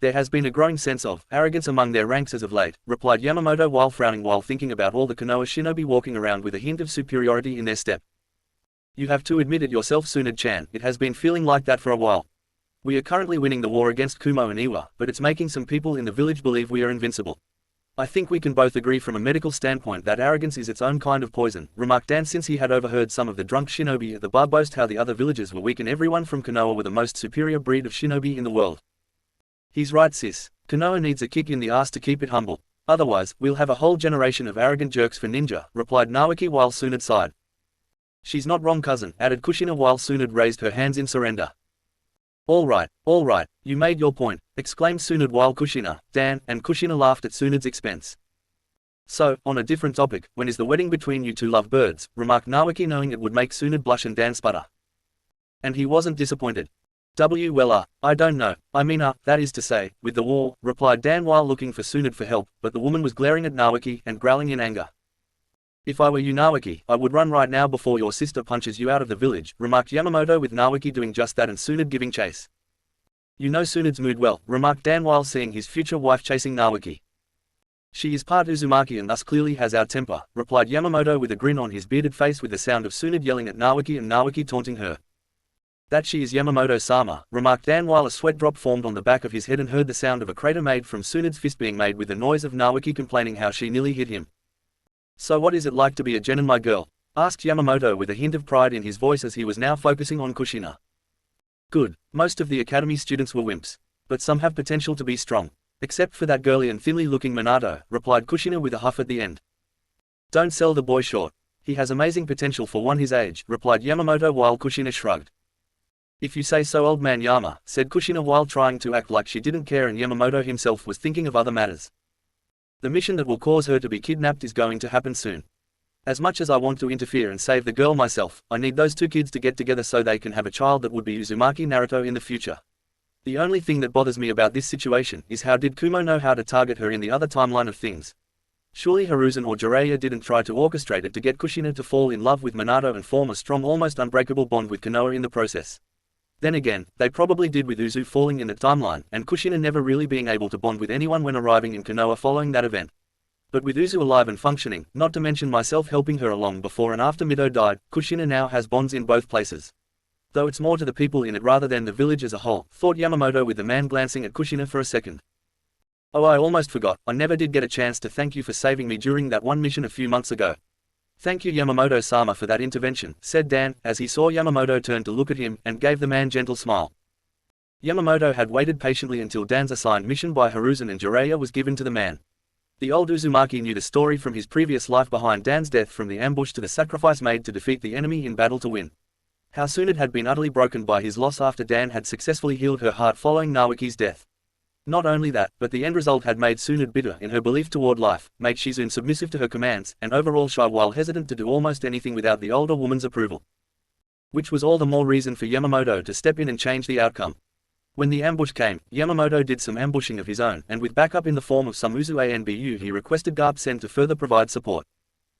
There has been a growing sense of arrogance among their ranks as of late, replied Yamamoto while frowning while thinking about all the Konoha shinobi walking around with a hint of superiority in their step. You have to admit it yourself, Tsunade-chan, it has been feeling like that for a while. We are currently winning the war against Kumo and Iwa, but it's making some people in the village believe we are invincible. I think we can both agree from a medical standpoint that arrogance is its own kind of poison, remarked Dan, since he had overheard some of the drunk shinobi at the bar boast how the other villagers were weak and everyone from Konoha were the most superior breed of shinobi in the world. He's right, sis. Konoha needs a kick in the ass to keep it humble. Otherwise, we'll have a whole generation of arrogant jerks for ninja, replied Naoki while Tsunade sighed. She's not wrong, cousin, added Kushina while Tsunade raised her hands in surrender. All right, you made your point, exclaimed Tsunade while Kushina, Dan, and Kushina laughed at Tsunade's expense. So, on a different topic, when is the wedding between you two lovebirds, remarked Naoki, knowing it would make Tsunade blush and Dan sputter. And he wasn't disappointed. Well, I don't know, that is to say, with the war, replied Dan while looking for Tsunade for help, but the woman was glaring at Naoki and growling in anger. If I were you, Naoki, I would run right now before your sister punches you out of the village, remarked Yamamoto, with Naoki doing just that and Tsunade giving chase. You know Tsunade's mood well, remarked Dan while seeing his future wife chasing Naoki. She is part Uzumaki and thus clearly has our temper, replied Yamamoto with a grin on his bearded face, with the sound of Tsunade yelling at Naoki and Naoki taunting her. That she is Yamamoto-sama, remarked Dan while a sweat drop formed on the back of his head and heard the sound of a crater made from Tsunade's fist being made, with the noise of Naoki complaining how she nearly hit him. So what is it like to be a genin, my girl? Asked Yamamoto with a hint of pride in his voice as he was now focusing on Kushina. Good, most of the academy students were wimps. But some have potential to be strong. Except for that girly and thinly looking Minato, replied Kushina with a huff at the end. Don't sell the boy short. He has amazing potential for one his age, replied Yamamoto while Kushina shrugged. If you say so, old man Yama, said Kushina while trying to act like she didn't care, and Yamamoto himself was thinking of other matters. The mission that will cause her to be kidnapped is going to happen soon. As much as I want to interfere and save the girl myself, I need those two kids to get together so they can have a child that would be Uzumaki Naruto in the future. The only thing that bothers me about this situation is how did Kumo know how to target her in the other timeline of things? Surely Hiruzen or Jiraiya didn't try to orchestrate it to get Kushina to fall in love with Minato and form a strong, almost unbreakable bond with Konoha in the process. Then again, they probably did, with Uzu falling in the timeline, and Kushina never really being able to bond with anyone when arriving in Konoha following that event. But with Uzu alive and functioning, not to mention myself helping her along before and after Mido died, Kushina now has bonds in both places. Though it's more to the people in it rather than the village as a whole, thought Yamamoto, with the man glancing at Kushina for a second. Oh, I almost forgot, I never did get a chance to thank you for saving me during that one mission a few months ago. Thank you Yamamoto-sama for that intervention, said Dan, as he saw Yamamoto turn to look at him, and gave the man a gentle smile. Yamamoto had waited patiently until Dan's assigned mission by Hiruzen and Jiraiya was given to the man. The old Uzumaki knew the story from his previous life behind Dan's death, from the ambush to the sacrifice made to defeat the enemy in battle to win. How Tsunade had been utterly broken by his loss after Dan had successfully healed her heart following Naoki's death. Not only that, but the end result had made Tsunade bitter in her belief toward life, made Shizune submissive to her commands, and overall shy while hesitant to do almost anything without the older woman's approval. Which was all the more reason for Yamamoto to step in and change the outcome. When the ambush came, Yamamoto did some ambushing of his own, and with backup in the form of some Uzu ANBU, he requested Garp Sen to further provide support.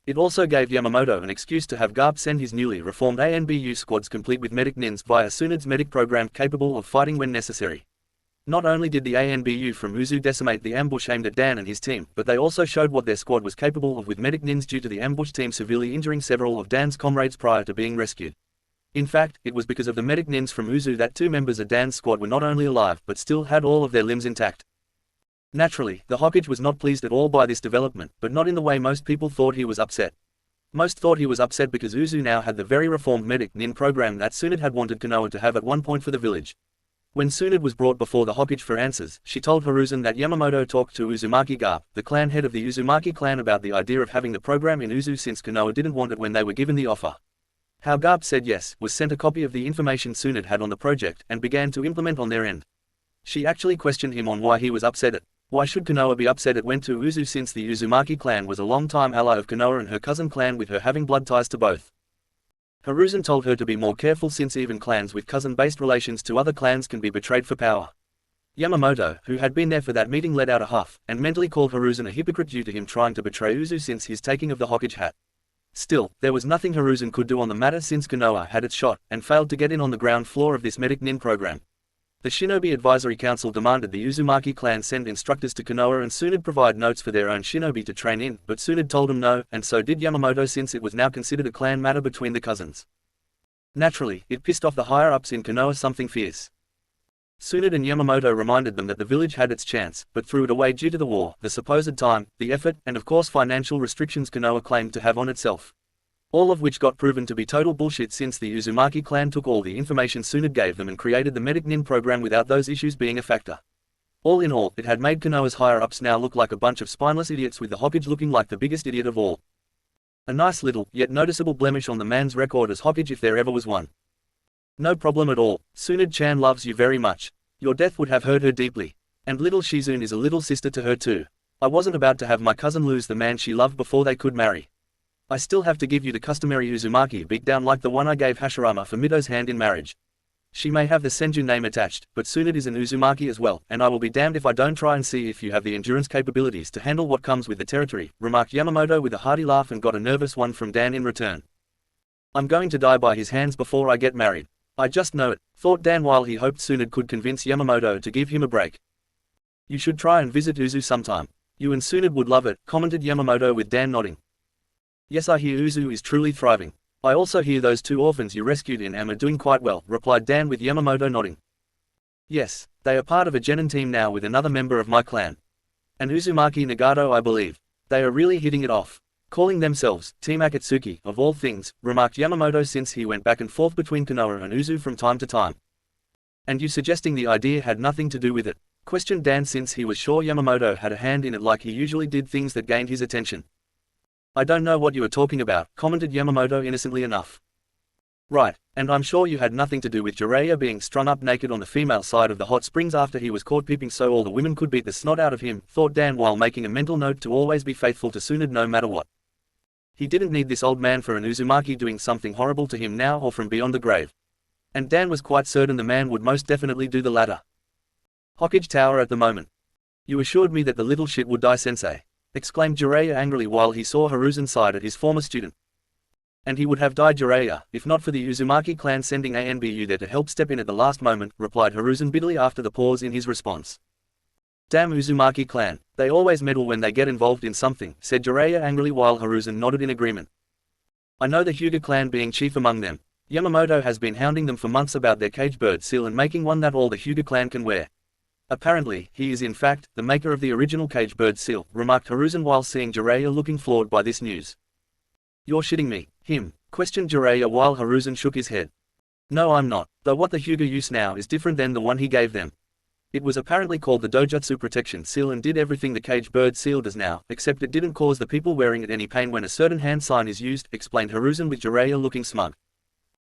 It also gave Yamamoto an excuse to have Garp send his newly reformed ANBU squads complete with medic nins via Tsunade's medic program, capable of fighting when necessary. Not only did the ANBU from Uzu decimate the ambush aimed at Dan and his team, but they also showed what their squad was capable of with medic nins, due to the ambush team severely injuring several of Dan's comrades prior to being rescued. In fact, it was because of the medic nins from Uzu that 2 members of Dan's squad were not only alive but still had all of their limbs intact. Naturally, the Hokage was not pleased at all by this development, but not in the way most people thought. He was upset. Most thought he was upset because Uzu now had the very reformed medic nin program that Tsunade had wanted Konoha to have at one point for the village. When Tsunade was brought before the Hokage for answers, she told Hiruzen that Yamamoto talked to Uzumaki Garp, the clan head of the Uzumaki clan, about the idea of having the program in Uzu since Konoha didn't want it when they were given the offer. How Garp said yes, was sent a copy of the information Tsunade had on the project, and began to implement on their end. She actually questioned him on why he was upset at. Why should Konoha be upset at went to Uzu, since the Uzumaki clan was a long-time ally of Konoha and her cousin clan, with her having blood ties to both. Hiruzen told her to be more careful, since even clans with cousin-based relations to other clans can be betrayed for power. Yamamoto, who had been there for that meeting, let out a huff, and mentally called Hiruzen a hypocrite due to him trying to betray Uzu since his taking of the Hokage hat. Still, there was nothing Hiruzen could do on the matter, since Konoha had its shot, and failed to get in on the ground floor of this medic nin program. The Shinobi Advisory Council demanded the Uzumaki clan send instructors to Konoha and Tsunade provide notes for their own shinobi to train in, but Tsunade told them no, and so did Yamamoto, since it was now considered a clan matter between the cousins. Naturally, it pissed off the higher-ups in Konoha something fierce. Tsunade and Yamamoto reminded them that the village had its chance, but threw it away due to the war, the supposed time, the effort, and of course financial restrictions Konoha claimed to have on itself. All of which got proven to be total bullshit since the Uzumaki clan took all the information Tsunade gave them and created the Medic Nin program without those issues being a factor. All in all, it had made Konoha's higher-ups now look like a bunch of spineless idiots with the Hokage looking like the biggest idiot of all. A nice little, yet noticeable blemish on the man's record as Hokage if there ever was one. No problem at all, Tsunade-chan loves you very much. Your death would have hurt her deeply. And little Shizune is a little sister to her too. I wasn't about to have my cousin lose the man she loved before they could marry. I still have to give you the customary Uzumaki beatdown like the one I gave Hashirama for Mido's hand in marriage. She may have the Senju name attached, but Tsunade is an Uzumaki as well, and I will be damned if I don't try and see if you have the endurance capabilities to handle what comes with the territory, remarked Yamamoto with a hearty laugh and got a nervous one from Dan in return. I'm going to die by his hands before I get married. I just know it, thought Dan while he hoped Tsunade could convince Yamamoto to give him a break. You should try and visit Uzu sometime. You and Tsunade would love it, commented Yamamoto with Dan nodding. Yes, I hear Uzu is truly thriving. I also hear those 2 orphans you rescued in Am are doing quite well, replied Dan with Yamamoto nodding. Yes, they are part of a genin team now with another member of my clan. An Uzumaki Nagato I believe. They are really hitting it off. Calling themselves Team Akatsuki, of all things, remarked Yamamoto since he went back and forth between Konoha and Uzu from time to time. And you suggesting the idea had nothing to do with it? Questioned Dan since he was sure Yamamoto had a hand in it like he usually did things that gained his attention. I don't know what you are talking about, commented Yamamoto innocently enough. Right, and I'm sure you had nothing to do with Jiraiya being strung up naked on the female side of the hot springs after he was caught peeping so all the women could beat the snot out of him, thought Dan while making a mental note to always be faithful to Tsunade no matter what. He didn't need this old man for an Uzumaki doing something horrible to him now or from beyond the grave. And Dan was quite certain the man would most definitely do the latter. Hokage Tower at the moment. You assured me that the little shit would die sensei, exclaimed Jiraiya angrily while he saw Hiruzen side at his former student. And he would have died Jiraiya, if not for the Uzumaki clan sending ANBU there to help step in at the last moment, replied Hiruzen bitterly after the pause in his response. Damn Uzumaki clan, they always meddle when they get involved in something, said Jiraiya angrily while Hiruzen nodded in agreement. I know the Hyuga clan being chief among them. Yamamoto has been hounding them for months about their cage bird seal and making one that all the Hyuga clan can wear. Apparently, he is in fact, the maker of the original cage bird seal, remarked Hiruzen while seeing Jiraiya looking floored by this news. You're shitting me, him, questioned Jiraiya while Hiruzen shook his head. No I'm not, though what the Hyuga use now is different than the one he gave them. It was apparently called the Dojutsu Protection Seal and did everything the cage bird seal does now, except it didn't cause the people wearing it any pain when a certain hand sign is used, explained Hiruzen with Jiraiya looking smug.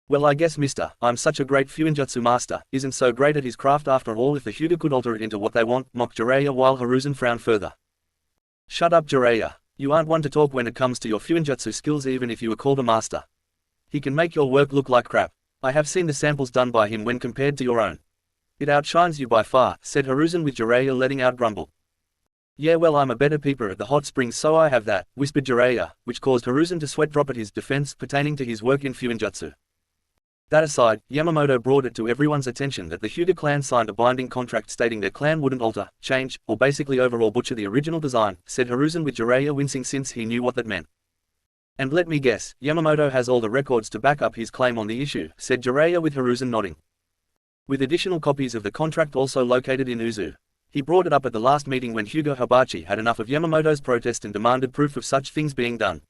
Well I guess mister, I'm such a great Fuinjutsu master, isn't so great at his craft after all if the Hyuga could alter it into what they want, mocked Jiraiya while Hiruzen frowned further. Shut up Jiraiya, you aren't one to talk when it comes to your Fuinjutsu skills even if you were called a master. He can make your work look like crap. I have seen the samples done by him when compared to your own. It outshines you by far, said Hiruzen with Jiraiya letting out grumble. Yeah well I'm a better peeper at the hot springs so I have that, whispered Jiraiya, which caused Hiruzen to sweat drop at his defense pertaining to his work in Fuinjutsu. That aside, Yamamoto brought it to everyone's attention that the Hyuga clan signed a binding contract stating their clan wouldn't alter, change, or basically overall butcher the original design, said Hiruzen with Jiraiya wincing since he knew what that meant. And let me guess, Yamamoto has all the records to back up his claim on the issue, said Jiraiya with Hiruzen nodding. With additional copies of the contract also located in Uzu. He brought it up at the last meeting when Hyuga Hibachi had enough of Yamamoto's protest and demanded proof of such things being done.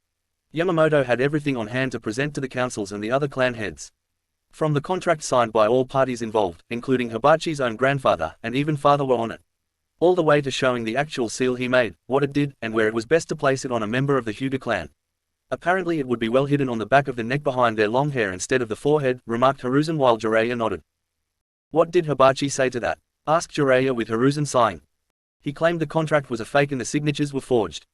Yamamoto had everything on hand to present to the councils and the other clan heads. From the contract signed by all parties involved, including Hibachi's own grandfather and even father were on it. All the way to showing the actual seal he made, what it did, and where it was best to place it on a member of the Hyuga clan. Apparently it would be well hidden on the back of the neck behind their long hair instead of the forehead, remarked Hiruzen while Jiraiya nodded. What did Hibachi say to that? Asked Jiraiya with Hiruzen sighing. He claimed the contract was a fake and the signatures were forged.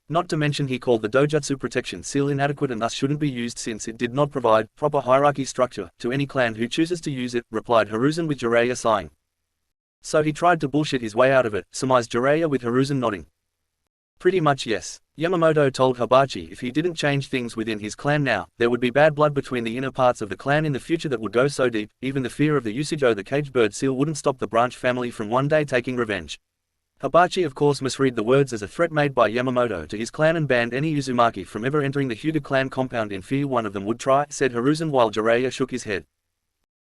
Not to mention he called the Dojutsu Protection Seal inadequate and thus shouldn't be used since it did not provide proper hierarchy structure to any clan who chooses to use it, replied Hiruzen with Jiraiya sighing. So he tried to bullshit his way out of it, surmised Jiraiya with Hiruzen nodding. Pretty much yes. Yamamoto told Hibachi if he didn't change things within his clan now, there would be bad blood between the inner parts of the clan in the future that would go so deep, even the fear of the Usujo the cage bird seal wouldn't stop the branch family from one day taking revenge. Hibachi of course misread the words as a threat made by Yamamoto to his clan and banned any Uzumaki from ever entering the Hyuga clan compound in fear one of them would try, said Hiruzen while Jiraiya shook his head.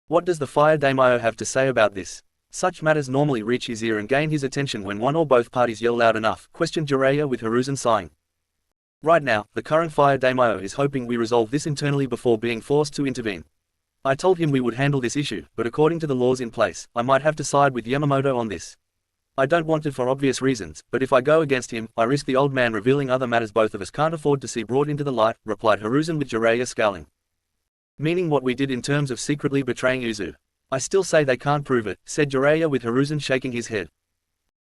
What does the fire daimyo have to say about this? Such matters normally reach his ear and gain his attention when one or both parties yell loud enough, questioned Jiraiya with Hiruzen sighing. Right now, the current fire daimyo is hoping we resolve this internally before being forced to intervene. I told him we would handle this issue, but according to the laws in place, I might have to side with Yamamoto on this. I don't want it for obvious reasons, but if I go against him, I risk the old man revealing other matters both of us can't afford to see brought into the light, replied Hiruzen with Jiraiya scowling. Meaning what we did in terms of secretly betraying Uzu. I still say they can't prove it, said Jiraiya with Hiruzen shaking his head.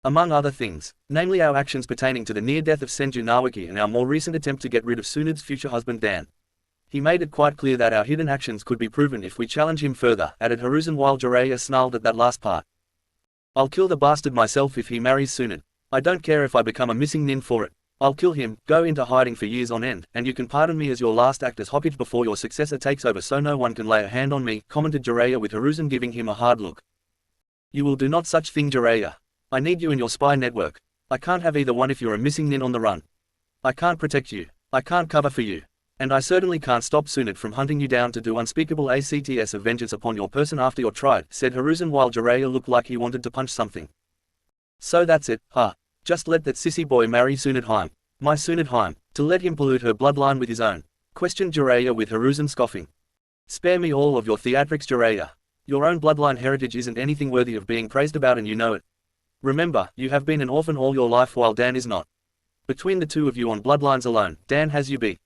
Among other things, namely our actions pertaining to the near death of Senju Nawaki and our more recent attempt to get rid of Tsunade's future husband Dan. He made it quite clear that our hidden actions could be proven if we challenge him further, added Hiruzen while Jiraiya snarled at that last part. I'll kill the bastard myself if he marries Tsunade. I don't care if I become a missing nin for it. I'll kill him, go into hiding for years on end, and you can pardon me as your last act as Hokage before your successor takes over so no one can lay a hand on me, commented Jiraiya with Hiruzen giving him a hard look. You will do not such thing, Jiraiya. I need you in your spy network. I can't have either one if you're a missing nin on the run. I can't protect you. I can't cover for you. And I certainly can't stop Tsunade from hunting you down to do unspeakable acts of vengeance upon your person after you're tried, said Hiruzen while Jiraiya looked like he wanted to punch something. So that's it, huh? Just let that sissy boy marry Tsunade. My Tsunade, to let him pollute her bloodline with his own? Questioned Jiraiya with Hiruzen scoffing. Spare me all of your theatrics, Jiraiya. Your own bloodline heritage isn't anything worthy of being praised about and you know it. Remember, you have been an orphan all your life while Dan is not. Between the two of you on bloodlines alone, Dan has you beat.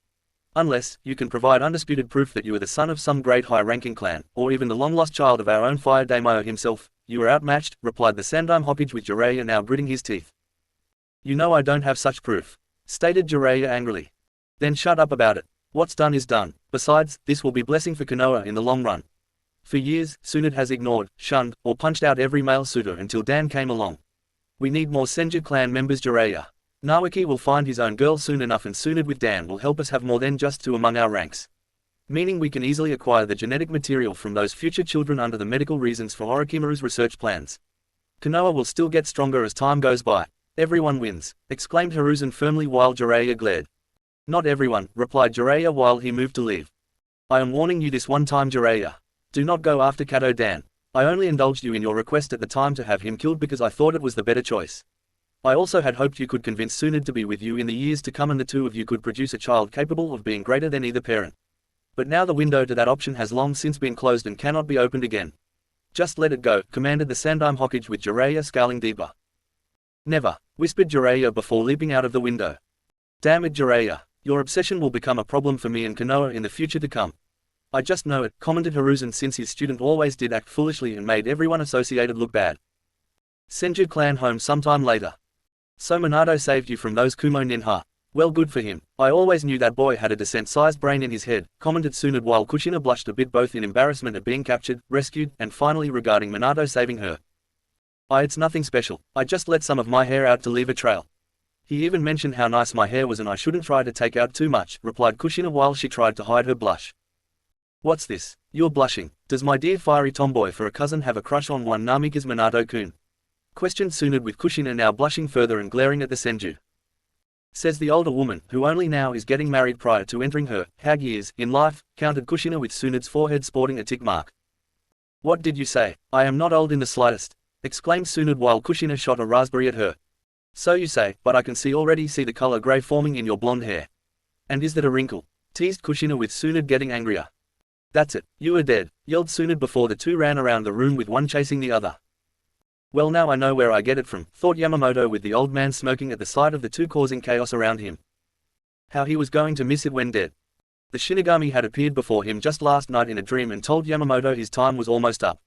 Unless, you can provide undisputed proof that you are the son of some great high-ranking clan, or even the long-lost child of our own fire daimyo himself, you are outmatched, replied the Sandaime Hokage with Jiraiya now gritting his teeth. You know I don't have such proof, stated Jiraiya angrily. Then shut up about it. What's done is done. Besides, this will be blessing for Konoha in the long run. For years, Tsunade has ignored, shunned, or punched out every male suitor until Dan came along. We need more Senju clan members, Jiraiya. Nawaki will find his own girl soon enough and Tsunade with Dan will help us have more than just two among our ranks. Meaning we can easily acquire the genetic material from those future children under the medical reasons for Orochimaru's research plans. Konoha will still get stronger as time goes by. Everyone wins, exclaimed Hiruzen firmly while Jiraiya glared. Not everyone, replied Jiraiya while he moved to leave. I am warning you this one time, Jiraiya. Do not go after Kato Dan. I only indulged you in your request at the time to have him killed because I thought it was the better choice. I also had hoped you could convince Tsunade to be with you in the years to come and the two of you could produce a child capable of being greater than either parent. But now the window to that option has long since been closed and cannot be opened again. Just let it go, commanded the Sandaime Hokage with Jiraiya scowling deeper. Never, whispered Jiraiya before leaping out of the window. Damn it, Jiraiya, your obsession will become a problem for me and Konoha in the future to come. I just know it, commented Hiruzen since his student always did act foolishly and made everyone associated look bad. Senju clan home sometime later. So Minato saved you from those Kumo ninja. Well, good for him. I always knew that boy had a decent-sized brain in his head, commented Tsunade while Kushina blushed a bit both in embarrassment at being captured, rescued, and finally regarding Minato saving her. It's nothing special. I just let some of my hair out to leave a trail. He even mentioned how nice my hair was and I shouldn't try to take out too much, replied Kushina while she tried to hide her blush. What's this? You're blushing. Does my dear fiery tomboy for a cousin have a crush on one Namikaze Minato-kun? Questioned Tsunade with Kushina now blushing further and glaring at the Senju. Says the older woman, who only now is getting married prior to entering her hag years in life, countered Kushina with Tsunade's forehead sporting a tick mark. What did you say? I am not old in the slightest, exclaimed Tsunade while Kushina shot a raspberry at her. So you say, but I can already see the color grey forming in your blonde hair. And is that a wrinkle? Teased Kushina with Tsunade getting angrier. That's it, you are dead, yelled Tsunade before the two ran around the room with one chasing the other. Well, now I know where I get it from, thought Yamamoto with the old man smoking at the sight of the two causing chaos around him. How he was going to miss it when dead. The Shinigami had appeared before him just last night in a dream and told Yamamoto his time was almost up.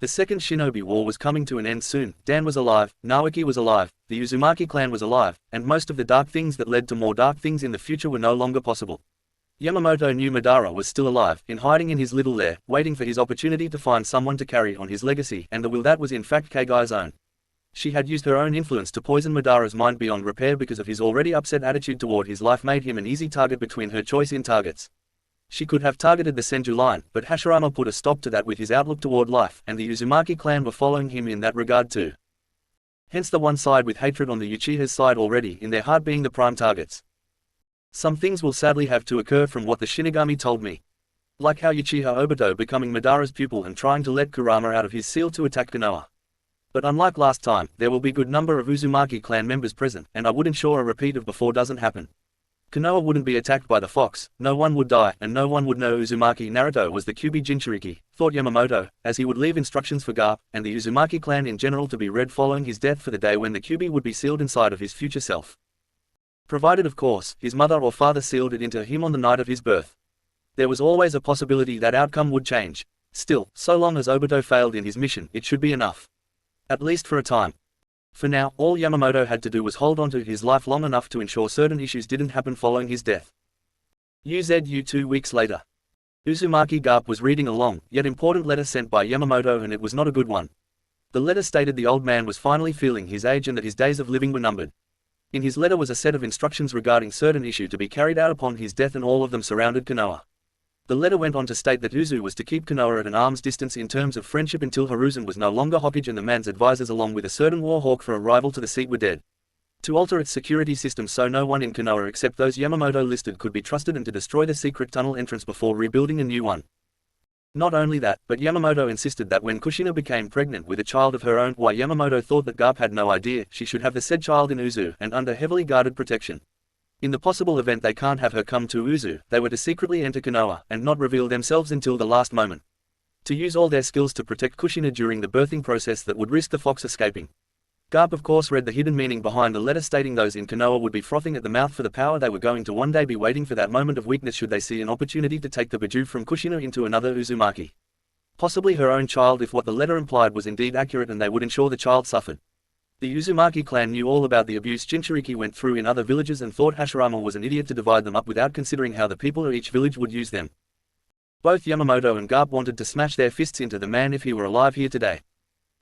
The second shinobi war was coming to an end soon. Dan was alive, Nawaki was alive, the Uzumaki clan was alive, and most of the dark things that led to more dark things in the future were no longer possible. Yamamoto knew Madara was still alive, in hiding in his little lair, waiting for his opportunity to find someone to carry on his legacy, and the will that was in fact Kagai's own. She had used her own influence to poison Madara's mind beyond repair because of his already upset attitude toward his life made him an easy target between her choice in targets. She could have targeted the Senju line, but Hashirama put a stop to that with his outlook toward life, and the Uzumaki clan were following him in that regard too. Hence the one side with hatred on the Uchiha's side already in their heart being the prime targets. Some things will sadly have to occur from what the Shinigami told me. Like how Uchiha Obito becoming Madara's pupil and trying to let Kurama out of his seal to attack Konoha. But unlike last time, there will be a good number of Uzumaki clan members present, and I would ensure a repeat of before doesn't happen. Konoha wouldn't be attacked by the fox, no one would die, and no one would know Uzumaki Naruto was the Kyuubi Jinchuriki, thought Yamamoto, as he would leave instructions for Garp, and the Uzumaki clan in general to be read following his death for the day when the Kyuubi would be sealed inside of his future self. Provided of course, his mother or father sealed it into him on the night of his birth. There was always a possibility that outcome would change. Still, so long as Obito failed in his mission, it should be enough. At least for a time. For now, all Yamamoto had to do was hold on to his life long enough to ensure certain issues didn't happen following his death. UZU 2 weeks later. Uzumaki Garp was reading a long, yet important letter sent by Yamamoto, and it was not a good one. The letter stated the old man was finally feeling his age and that his days of living were numbered. In his letter was a set of instructions regarding certain issue to be carried out upon his death, and all of them surrounded Konoha. The letter went on to state that Uzu was to keep Konoha at an arm's distance in terms of friendship until Hiruzen was no longer Hokage and the man's advisors along with a certain war hawk for a rival to the seat were dead. To alter its security system so no one in Konoha except those Yamamoto listed could be trusted, and to destroy the secret tunnel entrance before rebuilding a new one. Not only that, but Yamamoto insisted that when Kushina became pregnant with a child of her own, why Yamamoto thought that Garp had no idea, she should have the said child in Uzu and under heavily guarded protection. In the possible event they can't have her come to Uzu, they were to secretly enter Konoha, and not reveal themselves until the last moment. To use all their skills to protect Kushina during the birthing process that would risk the fox escaping. Garp of course read the hidden meaning behind the letter, stating those in Konoha would be frothing at the mouth for the power they were going to one day be waiting for that moment of weakness should they see an opportunity to take the Biju from Kushina into another Uzumaki. Possibly her own child if what the letter implied was indeed accurate, and they would ensure the child suffered. The Uzumaki clan knew all about the abuse Jinchuriki went through in other villages and thought Hashirama was an idiot to divide them up without considering how the people of each village would use them. Both Yamamoto and Garp wanted to smash their fists into the man if he were alive here today.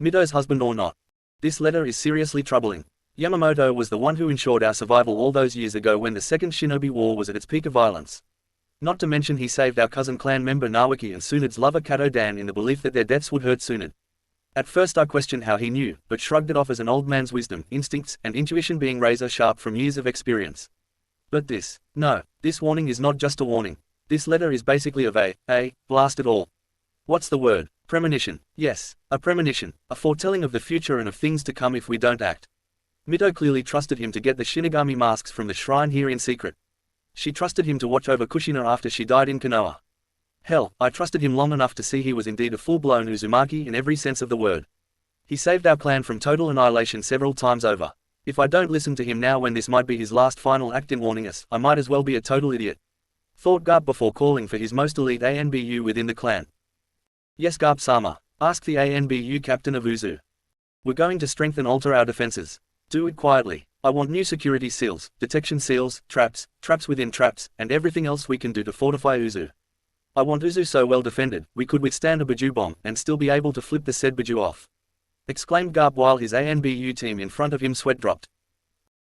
Mito's husband or not. This letter is seriously troubling. Yamamoto was the one who ensured our survival all those years ago when the Second Shinobi War was at its peak of violence. Not to mention he saved our cousin clan member Nawaki and Tsunad's lover Kato Dan in the belief that their deaths would hurt Tsunade. At first I questioned how he knew, but shrugged it off as an old man's wisdom, instincts, and intuition being razor sharp from years of experience. But this warning is not just a warning. This letter is basically blast it all. What's the word? Premonition. Yes, a premonition, a foretelling of the future and of things to come if we don't act. Mito clearly trusted him to get the Shinigami masks from the shrine here in secret. She trusted him to watch over Kushina after she died in Konoha. Hell, I trusted him long enough to see he was indeed a full-blown Uzumaki in every sense of the word. He saved our clan from total annihilation several times over. If I don't listen to him now when this might be his last final act in warning us, I might as well be a total idiot. Thought Garp before calling for his most elite ANBU within the clan. Yes Garp-sama, asked the ANBU captain of Uzu. We're going to strengthen alter our defenses. Do it quietly. I want new security seals, detection seals, traps within traps, and everything else we can do to fortify Uzu. I want Uzu so well defended, we could withstand a Biju bomb, and still be able to flip the said Biju off. Exclaimed Garp while his ANBU team in front of him sweat dropped.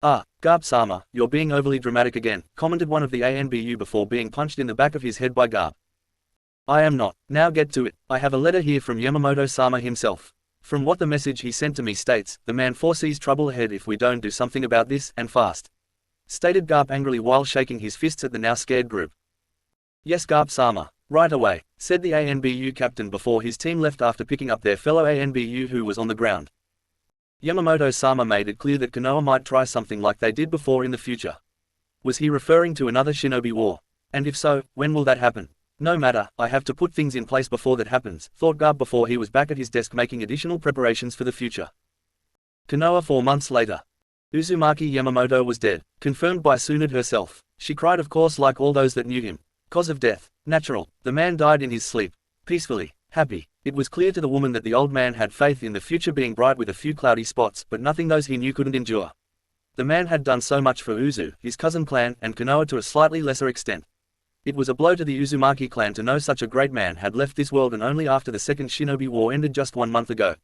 Ah, Garp-sama, you're being overly dramatic again, commented one of the ANBU before being punched in the back of his head by Garp. I am not. Now get to it. I have a letter here from Yamamoto-sama himself. From what the message he sent to me states, the man foresees trouble ahead if we don't do something about this, and fast. Stated Garp angrily while shaking his fists at the now scared group. Yes Garp-sama, right away, said the ANBU captain before his team left after picking up their fellow ANBU who was on the ground. Yamamoto-sama made it clear that Konoha might try something like they did before in the future. Was he referring to another shinobi war? And if so, when will that happen? No matter, I have to put things in place before that happens, thought Garp before he was back at his desk making additional preparations for the future. Konoha 4 months later. Uzumaki Yamamoto was dead, confirmed by Tsunade herself. She cried of course like all those that knew him. Cause of death. Natural. The man died in his sleep. Peacefully. Happy. It was clear to the woman that the old man had faith in the future being bright with a few cloudy spots, but nothing those he knew couldn't endure. The man had done so much for Uzu, his cousin clan, and Konoha to a slightly lesser extent. It was a blow to the Uzumaki clan to know such a great man had left this world, and only after the Second Shinobi War ended just 1 month ago.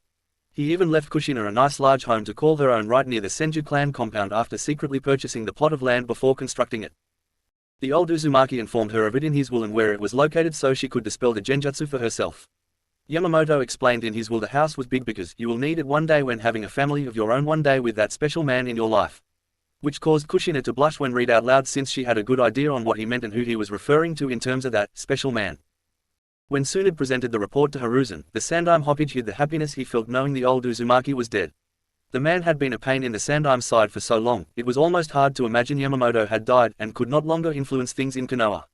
He even left Kushina a nice large home to call her own right near the Senju clan compound after secretly purchasing the plot of land before constructing it. The old Uzumaki informed her of it in his will and where it was located so she could dispel the genjutsu for herself. Yamamoto explained in his will the house was big because you will need it one day when having a family of your own one day with that special man in your life. Which caused Kushina to blush when read out loud since she had a good idea on what he meant and who he was referring to in terms of that special man. When Tsunade presented the report to Hiruzen, the Sandime Hokage hid the happiness he felt knowing the old Uzumaki was dead. The man had been a pain in the Sandime side for so long, it was almost hard to imagine Yamamoto had died and could not longer influence things in Konoha.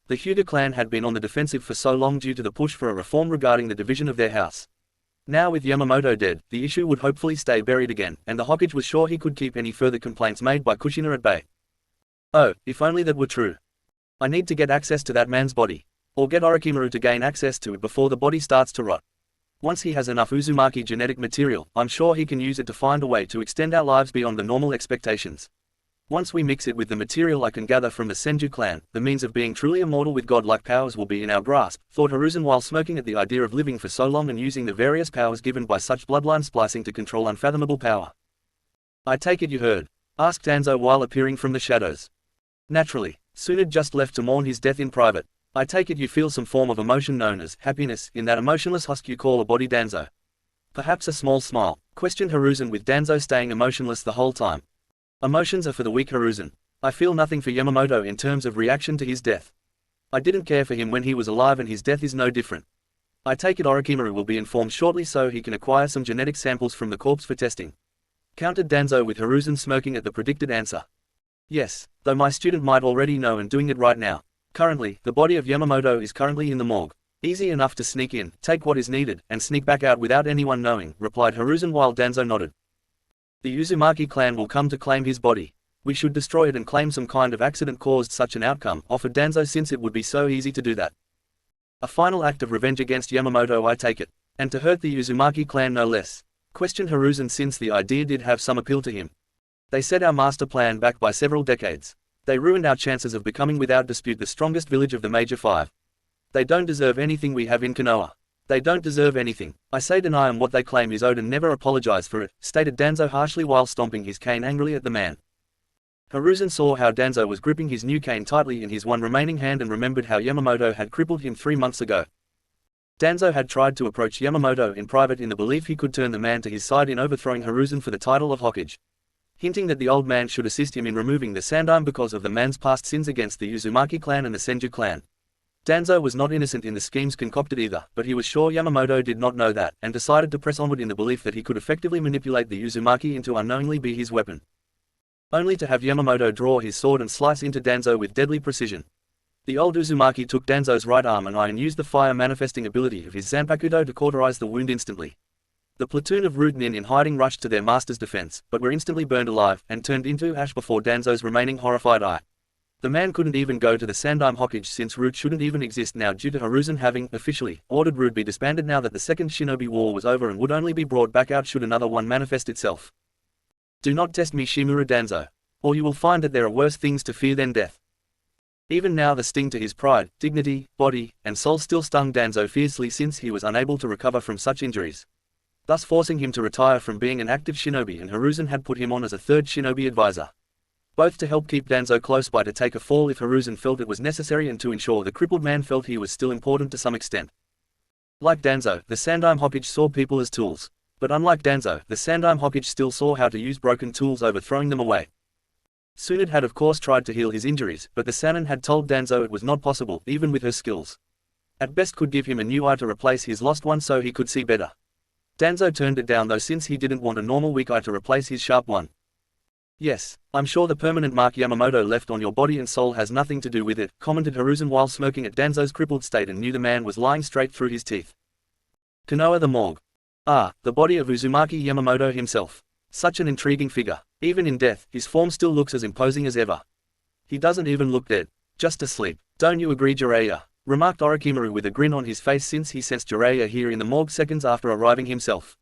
The Hyuga clan had been on the defensive for so long due to the push for a reform regarding the division of their house. Now with Yamamoto dead, the issue would hopefully stay buried again, and the Hokage was sure he could keep any further complaints made by Kushina at bay. Oh, if only that were true. I need to get access to that man's body. Or get Orochimaru to gain access to it before the body starts to rot. Once he has enough Uzumaki genetic material, I'm sure he can use it to find a way to extend our lives beyond the normal expectations. Once we mix it with the material I can gather from the Senju clan, the means of being truly immortal with godlike powers will be in our grasp, thought Hiruzen while smoking at the idea of living for so long and using the various powers given by such bloodline splicing to control unfathomable power. I take it you heard? Asked Danzo while appearing from the shadows. Naturally, Tsunade just left to mourn his death in private. I take it you feel some form of emotion known as happiness in that emotionless husk you call a body, Danzo. Perhaps a small smile, questioned Hiruzen with Danzo staying emotionless the whole time. Emotions are for the weak, Hiruzen. I feel nothing for Yamamoto in terms of reaction to his death. I didn't care for him when he was alive and his death is no different. I take it Orochimaru will be informed shortly so he can acquire some genetic samples from the corpse for testing. Countered Danzo with Hiruzen smirking at the predicted answer. Yes, though my student might already know and doing it right now. Currently, the body of Yamamoto is currently in the morgue. Easy enough to sneak in, take what is needed, and sneak back out without anyone knowing, replied Hiruzen while Danzo nodded. The Uzumaki clan will come to claim his body. We should destroy it and claim some kind of accident caused such an outcome, offered Danzo since it would be so easy to do that. A final act of revenge against Yamamoto I take it. And to hurt the Uzumaki clan no less. Questioned Hiruzen since the idea did have some appeal to him. They set our master plan back by several decades. They ruined our chances of becoming without dispute the strongest village of the major five. They don't deserve anything we have in Konoha. They don't deserve anything. I say deny them what they claim is owed and never apologize for it, stated Danzo harshly while stomping his cane angrily at the man. Hiruzen saw how Danzo was gripping his new cane tightly in his one remaining hand and remembered how Yamamoto had crippled him 3 months ago. Danzo had tried to approach Yamamoto in private in the belief he could turn the man to his side in overthrowing Hiruzen for the title of Hokage. Hinting that the old man should assist him in removing the Sandime because of the man's past sins against the Uzumaki clan and the Senju clan. Danzo was not innocent in the schemes concocted either, but he was sure Yamamoto did not know that, and decided to press onward in the belief that he could effectively manipulate the Uzumaki into unknowingly be his weapon. Only to have Yamamoto draw his sword and slice into Danzo with deadly precision. The old Uzumaki took Danzo's right arm and eye and used the fire manifesting ability of his Zanpakuto to cauterize the wound instantly. The platoon of Root Nin in hiding rushed to their master's defense, but were instantly burned alive, and turned into ash before Danzo's remaining horrified eye. The man couldn't even go to the Sandime Hokage since Root shouldn't even exist now due to Hiruzen having, officially, ordered Root be disbanded now that the second shinobi war was over and would only be brought back out should another one manifest itself. Do not test me, Shimura Danzo. Or you will find that there are worse things to fear than death. Even now the sting to his pride, dignity, body, and soul still stung Danzo fiercely since he was unable to recover from such injuries, thus forcing him to retire from being an active shinobi, and Hiruzen had put him on as a third shinobi advisor. Both to help keep Danzo close by to take a fall if Hiruzen felt it was necessary and to ensure the crippled man felt he was still important to some extent. Like Danzo, the Sandime Hokage saw people as tools. But unlike Danzo, the Sandime Hokage still saw how to use broken tools over throwing them away. Tsunade had of course tried to heal his injuries, but the Sannin had told Danzo it was not possible, even with her skills. At best could give him a new eye to replace his lost one so he could see better. Danzo turned it down though since he didn't want a normal weak eye to replace his sharp one. Yes, I'm sure the permanent mark Yamamoto left on your body and soul has nothing to do with it, commented Hiruzen while smirking at Danzo's crippled state and knew the man was lying straight through his teeth. Konoha the morgue. Ah, the body of Uzumaki Yamamoto himself. Such an intriguing figure. Even in death, his form still looks as imposing as ever. He doesn't even look dead. Just asleep. Don't you agree, Jiraiya? Remarked Orochimaru with a grin on his face since he sensed Jiraiya here in the morgue seconds after arriving himself.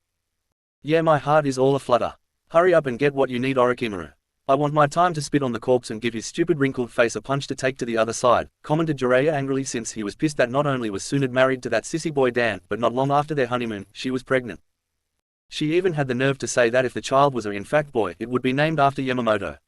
Yeah, my heart is all aflutter. Hurry up and get what you need, Orochimaru. I want my time to spit on the corpse and give his stupid wrinkled face a punch to take to the other side, commented Jiraiya angrily since he was pissed that not only was Tsunade married to that sissy boy Dan, but not long after their honeymoon, she was pregnant. She even had the nerve to say that if the child was a in fact boy, it would be named after Yamamoto.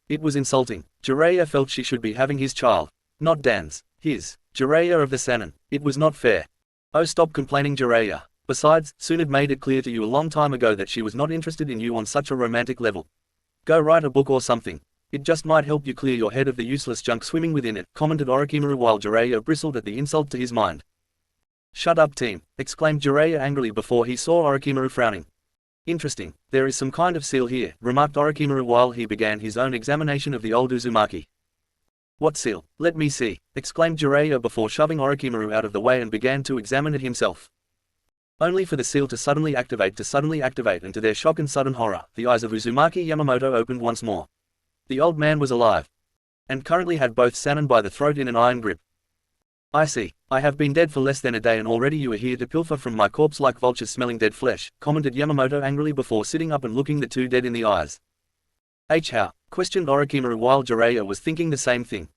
It was insulting. Jiraiya felt she should be having his child, not Dan's. His. Jiraiya of the Sannin. It was not fair. Oh, stop complaining, Jiraiya. Besides, Tsunade made it clear to you a long time ago that she was not interested in you on such a romantic level. Go write a book or something. It just might help you clear your head of the useless junk swimming within it, commented Orochimaru while Jiraiya bristled at the insult to his mind. Shut up, team, exclaimed Jiraiya angrily before he saw Orochimaru frowning. Interesting, there is some kind of seal here, remarked Orochimaru while he began his own examination of the old Uzumaki. What seal? Let me see, exclaimed Jiraiya before shoving Orochimaru out of the way and began to examine it himself. Only for the seal to suddenly activate, and to their shock and sudden horror, the eyes of Uzumaki Yamamoto opened once more. The old man was alive, and currently had both Sannin by the throat in an iron grip. I see, I have been dead for less than a day and already you are here to pilfer from my corpse like vultures smelling dead flesh, commented Yamamoto angrily before sitting up and looking the two dead in the eyes. How? Questioned Orochimaru while Jiraiya was thinking the same thing.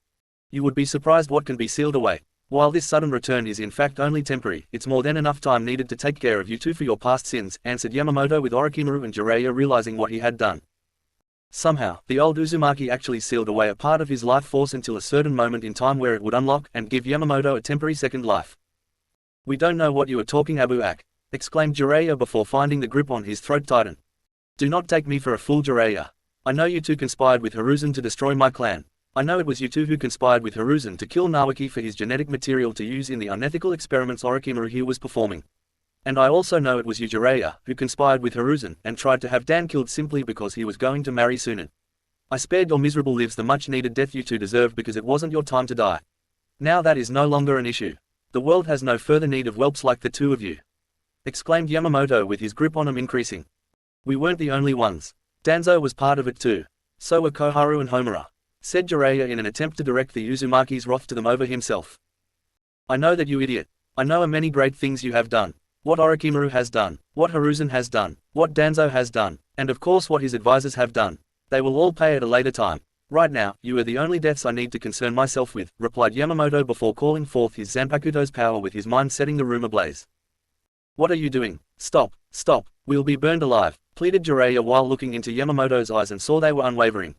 You would be surprised what can be sealed away. While this sudden return is in fact only temporary, it's more than enough time needed to take care of you two for your past sins, answered Yamamoto with Orochimaru and Jiraiya realizing what he had done. Somehow, the old Uzumaki actually sealed away a part of his life force until a certain moment in time where it would unlock and give Yamamoto a temporary second life. We don't know what you are talking Abu-Ak, exclaimed Jiraiya before finding the grip on his throat tighten. Do not take me for a fool Jiraiya. I know you two conspired with Hiruzen to destroy my clan. I know it was you two who conspired with Hiruzen to kill Nawaki for his genetic material to use in the unethical experiments Orochimaru here was performing. And I also know it was you Jiraiya, who conspired with Hiruzen and tried to have Dan killed simply because he was going to marry Tsunade. I spared your miserable lives the much needed death you two deserved because it wasn't your time to die. Now that is no longer an issue. The world has no further need of whelps like the two of you, exclaimed Yamamoto with his grip on him increasing. We weren't the only ones. Danzo was part of it too. So were Koharu and Homura, said Jiraiya in an attempt to direct the Uzumaki's wrath to them over himself. I know that you idiot. I know of many great things you have done. What Orochimaru has done, what Hiruzen has done, what Danzo has done, and of course what his advisors have done. They will all pay at a later time. Right now, you are the only deaths I need to concern myself with, replied Yamamoto before calling forth his Zanpakuto's power with his mind setting the room ablaze. What are you doing? Stop, stop, we'll be burned alive, pleaded Jiraiya while looking into Yamamoto's eyes and saw they were unwavering.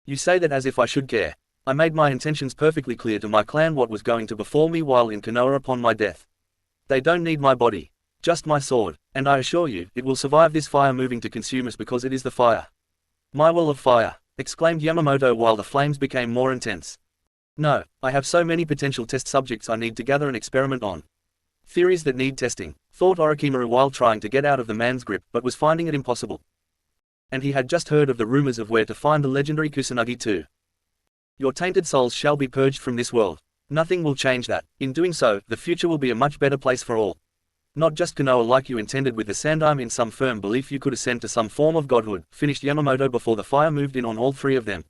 You say that as if I should care. I made my intentions perfectly clear to my clan what was going to befall me while in Konoha upon my death. They don't need my body, just my sword, and I assure you, it will survive this fire moving to consume us because it is the fire. My will of fire, exclaimed Yamamoto while the flames became more intense. No, I have so many potential test subjects I need to gather and experiment on. Theories that need testing, thought Orochimaru while trying to get out of the man's grip but was finding it impossible. And he had just heard of the rumors of where to find the legendary Kusanagi too. Your tainted souls shall be purged from this world. Nothing will change that. In doing so, the future will be a much better place for all. Not just Konoha like you intended with the Sandime in some firm belief you could ascend to some form of godhood, finished Yamamoto before the fire moved in on all three of them.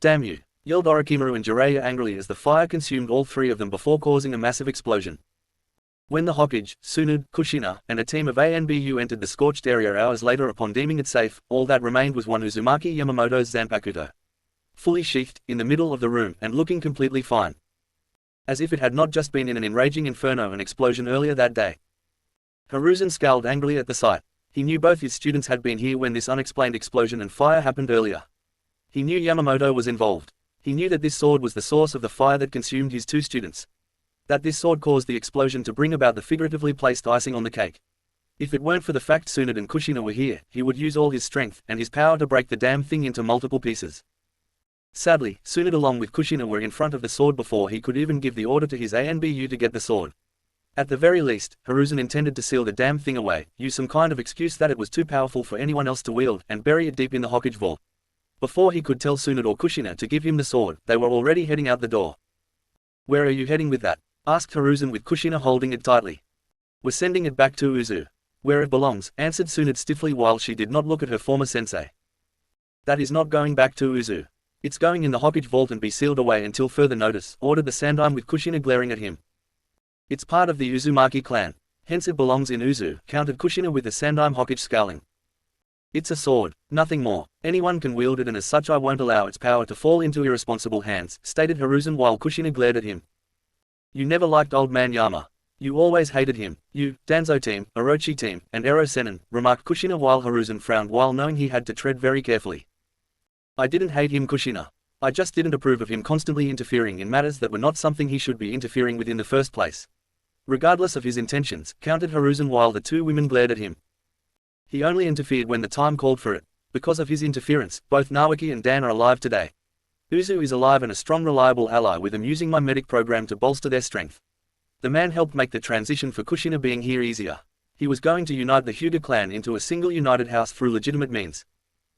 Damn you, yelled Orochimaru and Jiraiya angrily as the fire consumed all three of them before causing a massive explosion. When the Hokage, Tsunade, Kushina, and a team of ANBU entered the scorched area hours later upon deeming it safe, all that remained was one Uzumaki Yamamoto's Zanpakuto. Fully sheathed, in the middle of the room, and looking completely fine. As if it had not just been in an enraging inferno and explosion earlier that day. Hiruzen scowled angrily at the sight. He knew both his students had been here when this unexplained explosion and fire happened earlier. He knew Yamamoto was involved. He knew that this sword was the source of the fire that consumed his two students. That this sword caused the explosion to bring about the figuratively placed icing on the cake. If it weren't for the fact Tsunade and Kushina were here, he would use all his strength and his power to break the damn thing into multiple pieces. Sadly, Tsunade along with Kushina were in front of the sword before he could even give the order to his ANBU to get the sword. At the very least, Hiruzen intended to seal the damn thing away, use some kind of excuse that it was too powerful for anyone else to wield, and bury it deep in the Hokage vault. Before he could tell Tsunade or Kushina to give him the sword, they were already heading out the door. Where are you heading with that? Asked Hiruzen with Kushina holding it tightly. We're sending it back to Uzu. Where it belongs, answered Tsunade stiffly while she did not look at her former sensei. That is not going back to Uzu. It's going in the Hokage vault and be sealed away until further notice, ordered the Sandime with Kushina glaring at him. It's part of the Uzumaki clan. Hence it belongs in Uzu, countered Kushina with the Sandime Hokage scowling. It's a sword, nothing more. Anyone can wield it and as such I won't allow its power to fall into irresponsible hands, stated Hiruzen while Kushina glared at him. You never liked old man Yama. You always hated him. You, Danzo team, Orochi team, and Ero Sennin, remarked Kushina while Hiruzen frowned while knowing he had to tread very carefully. I didn't hate him Kushina. I just didn't approve of him constantly interfering in matters that were not something he should be interfering with in the first place. Regardless of his intentions, countered Hiruzen while the two women glared at him. He only interfered when the time called for it. Because of his interference, both Nawaki and Dan are alive today. Uzu is alive and a strong reliable ally with them using my medic program to bolster their strength. The man helped make the transition for Kushina being here easier. He was going to unite the Hyuga clan into a single united house through legitimate means.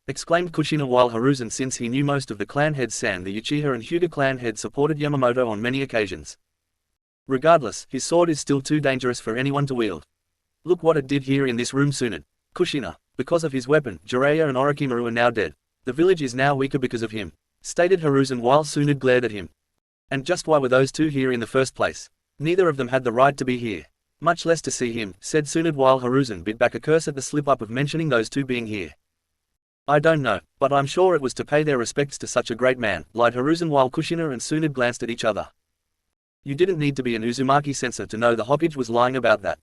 Exclaimed Kushina while Hiruzen, since he knew most of the clan heads, San the Uchiha and Hyuga clan head supported Yamamoto on many occasions. Regardless, his sword is still too dangerous for anyone to wield. Look what it did here in this room, Tsunade. Kushina. Because of his weapon, Jiraiya and Orochimaru are now dead. The village is now weaker because of him, stated Hiruzen while Tsunade glared at him. And just why were those two here in the first place? Neither of them had the right to be here. Much less to see him, said Tsunade while Hiruzen bit back a curse at the slip-up of mentioning those two being here. I don't know, but I'm sure it was to pay their respects to such a great man, lied Hiruzen while Kushina and Tsunade glanced at each other. You didn't need to be an Uzumaki sensei to know the Hokage was lying about that.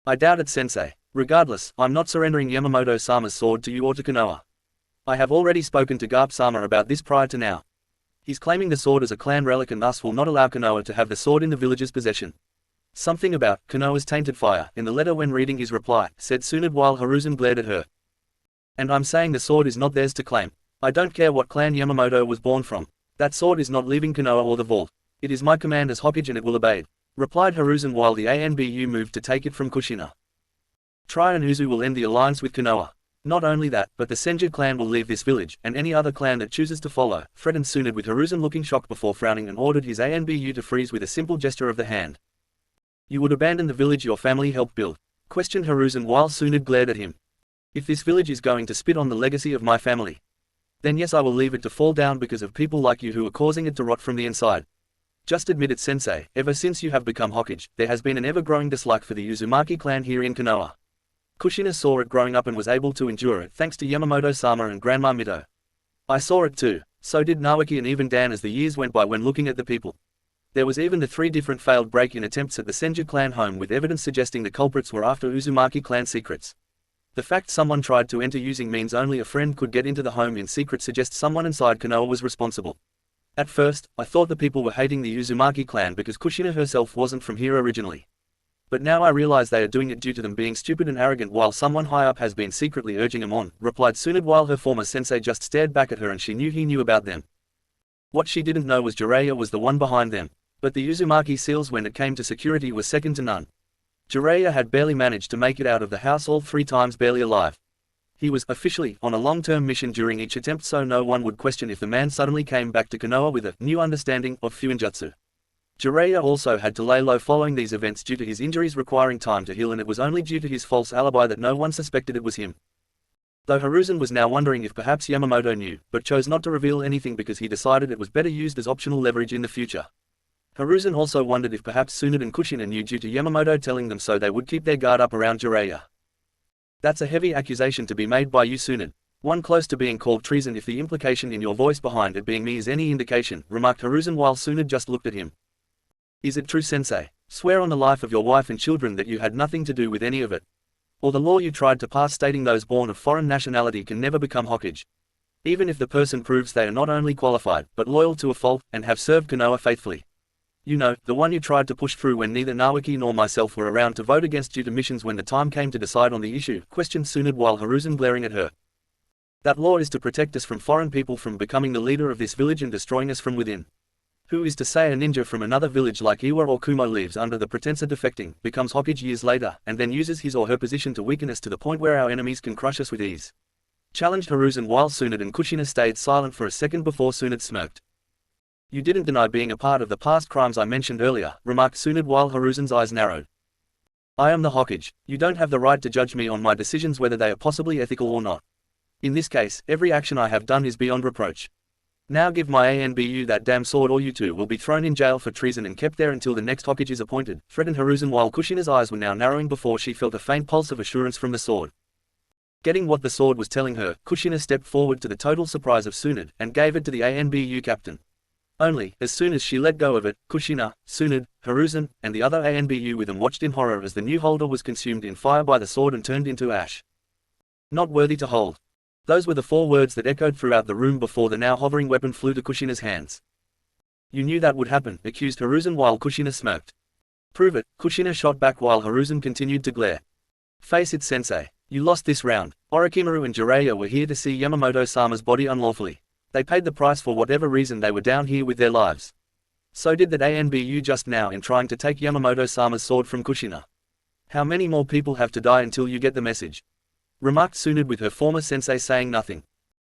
I doubt it, sensei. Regardless, I'm not surrendering Yamamoto-sama's sword to you or to Konoha. I have already spoken to Garp-sama about this prior to now. He's claiming the sword as a clan relic and thus will not allow Konoha to have the sword in the village's possession. Something about Konoha's tainted fire in the letter when reading his reply, said Tsunade while Hiruzen glared at her. And I'm saying the sword is not theirs to claim. I don't care what clan Yamamoto was born from. That sword is not leaving Konoha or the vault. It is my command as Hokage and it will obey, replied Hiruzen while the ANBU moved to take it from Kushina. Try and Uzu will end the alliance with Konoha. Not only that, but the Senju clan will leave this village, and any other clan that chooses to follow, threatened Tsunade with Hiruzen looking shocked before frowning and ordered his ANBU to freeze with a simple gesture of the hand. You would abandon the village your family helped build? Questioned Hiruzen while Tsunade glared at him. If this village is going to spit on the legacy of my family, then yes, I will leave it to fall down because of people like you who are causing it to rot from the inside. Just admit it, sensei, ever since you have become Hokage, there has been an ever-growing dislike for the Uzumaki clan here in Konoha. Kushina saw it growing up and was able to endure it thanks to Yamamoto-sama and Grandma Mito. I saw it too, so did Naoki and even Dan as the years went by when looking at the people. There was even the 3 different failed break-in attempts at the Senju clan home with evidence suggesting the culprits were after Uzumaki clan secrets. The fact someone tried to enter using means only a friend could get into the home in secret suggests someone inside Konoha was responsible. At first, I thought the people were hating the Uzumaki clan because Kushina herself wasn't from here originally. But now I realize they are doing it due to them being stupid and arrogant while someone high up has been secretly urging them on, replied Tsunade while her former sensei just stared back at her and she knew he knew about them. What she didn't know was Jiraiya was the one behind them. But the Uzumaki seals when it came to security were second to none. Jiraiya had barely managed to make it out of the house all 3 times barely alive. He was officially on a long-term mission during each attempt, so no one would question if the man suddenly came back to Konoha with a new understanding of Fuinjutsu. Jiraiya also had to lay low following these events due to his injuries requiring time to heal, and it was only due to his false alibi that no one suspected it was him. Though Hiruzen was now wondering if perhaps Yamamoto knew, but chose not to reveal anything because he decided it was better used as optional leverage in the future. Hiruzen also wondered if perhaps Tsunade and Kushina knew due to Yamamoto telling them so they would keep their guard up around Jiraiya. That's a heavy accusation to be made by you, Tsunade. One close to being called treason if the implication in your voice behind it being me is any indication, remarked Hiruzen while Tsunade just looked at him. Is it true, sensei? Swear on the life of your wife and children that you had nothing to do with any of it. Or the law you tried to pass stating those born of foreign nationality can never become Hokage. Even if the person proves they are not only qualified, but loyal to a fault, and have served Konoha faithfully. You know, the one you tried to push through when neither Naoki nor myself were around to vote against due to missions when the time came to decide on the issue, questioned Tsunade while Hiruzen glaring at her. That law is to protect us from foreign people from becoming the leader of this village and destroying us from within. Who is to say a ninja from another village like Iwa or Kumo leaves under the pretense of defecting, becomes Hokage years later, and then uses his or her position to weaken us to the point where our enemies can crush us with ease? Challenged Hiruzen while Tsunade and Kushina stayed silent for a second before Tsunade smirked. You didn't deny being a part of the past crimes I mentioned earlier, remarked Tsunade while Hiruzen's eyes narrowed. I am the Hokage. You don't have the right to judge me on my decisions whether they are possibly ethical or not. In this case, every action I have done is beyond reproach. Now give my ANBU that damn sword or you two will be thrown in jail for treason and kept there until the next Hokage is appointed, threatened Hiruzen while Kushina's eyes were now narrowing before she felt a faint pulse of assurance from the sword. Getting what the sword was telling her, Kushina stepped forward to the total surprise of Tsunade, and gave it to the ANBU captain. Only, as soon as she let go of it, Kushina, Tsunade, Hiruzen, and the other ANBU with them watched in horror as the new holder was consumed in fire by the sword and turned into ash. Not worthy to hold. Those were the 4 words that echoed throughout the room before the now hovering weapon flew to Kushina's hands. You knew that would happen, accused Hiruzen while Kushina smirked. Prove it, Kushina shot back while Hiruzen continued to glare. Face it, sensei. You lost this round. Orochimaru and Jiraiya were here to see Yamamoto-sama's body unlawfully. They paid the price for whatever reason they were down here with their lives. So did that ANBU just now in trying to take Yamamoto-sama's sword from Kushina. How many more people have to die until you get the message? Remarked Tsunade with her former sensei saying nothing.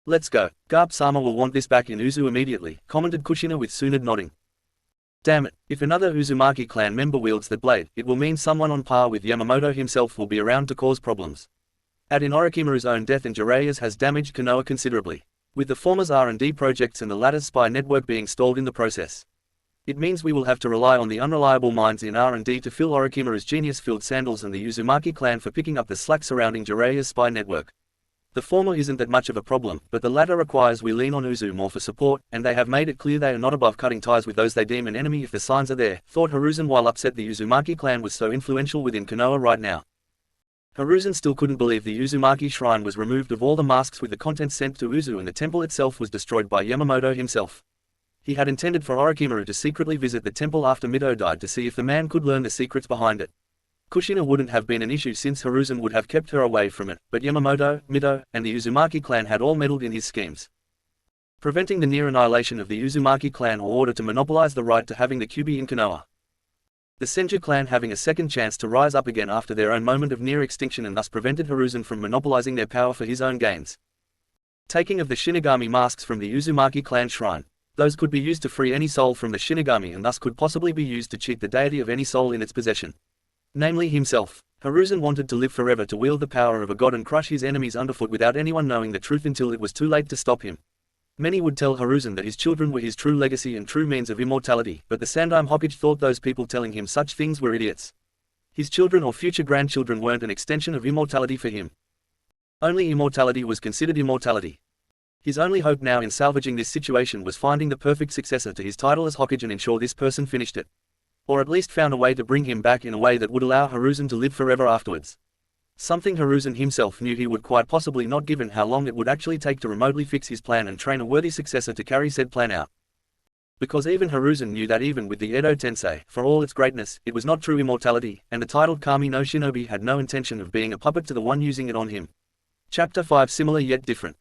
Let's go. Garp-sama will want this back in Uzu immediately, commented Kushina with Tsunade nodding. Damn it, if another Uzumaki clan member wields that blade, it will mean someone on par with Yamamoto himself will be around to cause problems. Add in Orochimaru's own death and Jiraiya's has damaged Konoha considerably, with the former's R&D projects and the latter's spy network being stalled in the process. It means we will have to rely on the unreliable minds in R&D to fill Orochimaru's genius-filled sandals and the Uzumaki clan for picking up the slack surrounding Jiraiya's spy network. The former isn't that much of a problem, but the latter requires we lean on Uzu more for support, and they have made it clear they are not above cutting ties with those they deem an enemy if the signs are there, thought Hiruzen while upset the Uzumaki clan was so influential within Konoha right now. Hiruzen still couldn't believe the Uzumaki shrine was removed of all the masks with the contents sent to Uzu and the temple itself was destroyed by Yamamoto himself. He had intended for Orochimaru to secretly visit the temple after Mito died to see if the man could learn the secrets behind it. Kushina wouldn't have been an issue since Hiruzen would have kept her away from it, but Yamamoto, Mito, and the Uzumaki clan had all meddled in his schemes. Preventing the near annihilation of the Uzumaki clan or order to monopolize the right to having the Kyuubi in Konoha. The Senju clan having a second chance to rise up again after their own moment of near extinction and thus prevented Hiruzen from monopolizing their power for his own gains. Taking of the Shinigami masks from the Uzumaki clan shrine. Those could be used to free any soul from the Shinigami and thus could possibly be used to cheat the deity of any soul in its possession. Namely himself. Hiruzen wanted to live forever to wield the power of a god and crush his enemies underfoot without anyone knowing the truth until it was too late to stop him. Many would tell Hiruzen that his children were his true legacy and true means of immortality, but the Sandime Hokage thought those people telling him such things were idiots. His children or future grandchildren weren't an extension of immortality for him. Only immortality was considered immortality. His only hope now in salvaging this situation was finding the perfect successor to his title as Hokage and ensure this person finished it. Or at least found a way to bring him back in a way that would allow Hiruzen to live forever afterwards. Something Hiruzen himself knew he would quite possibly not, given how long it would actually take to remotely fix his plan and train a worthy successor to carry said plan out. Because even Hiruzen knew that even with the Edo Tensei, for all its greatness, it was not true immortality, and the titled Kami no Shinobi had no intention of being a puppet to the one using it on him. Chapter 5 Similar yet different.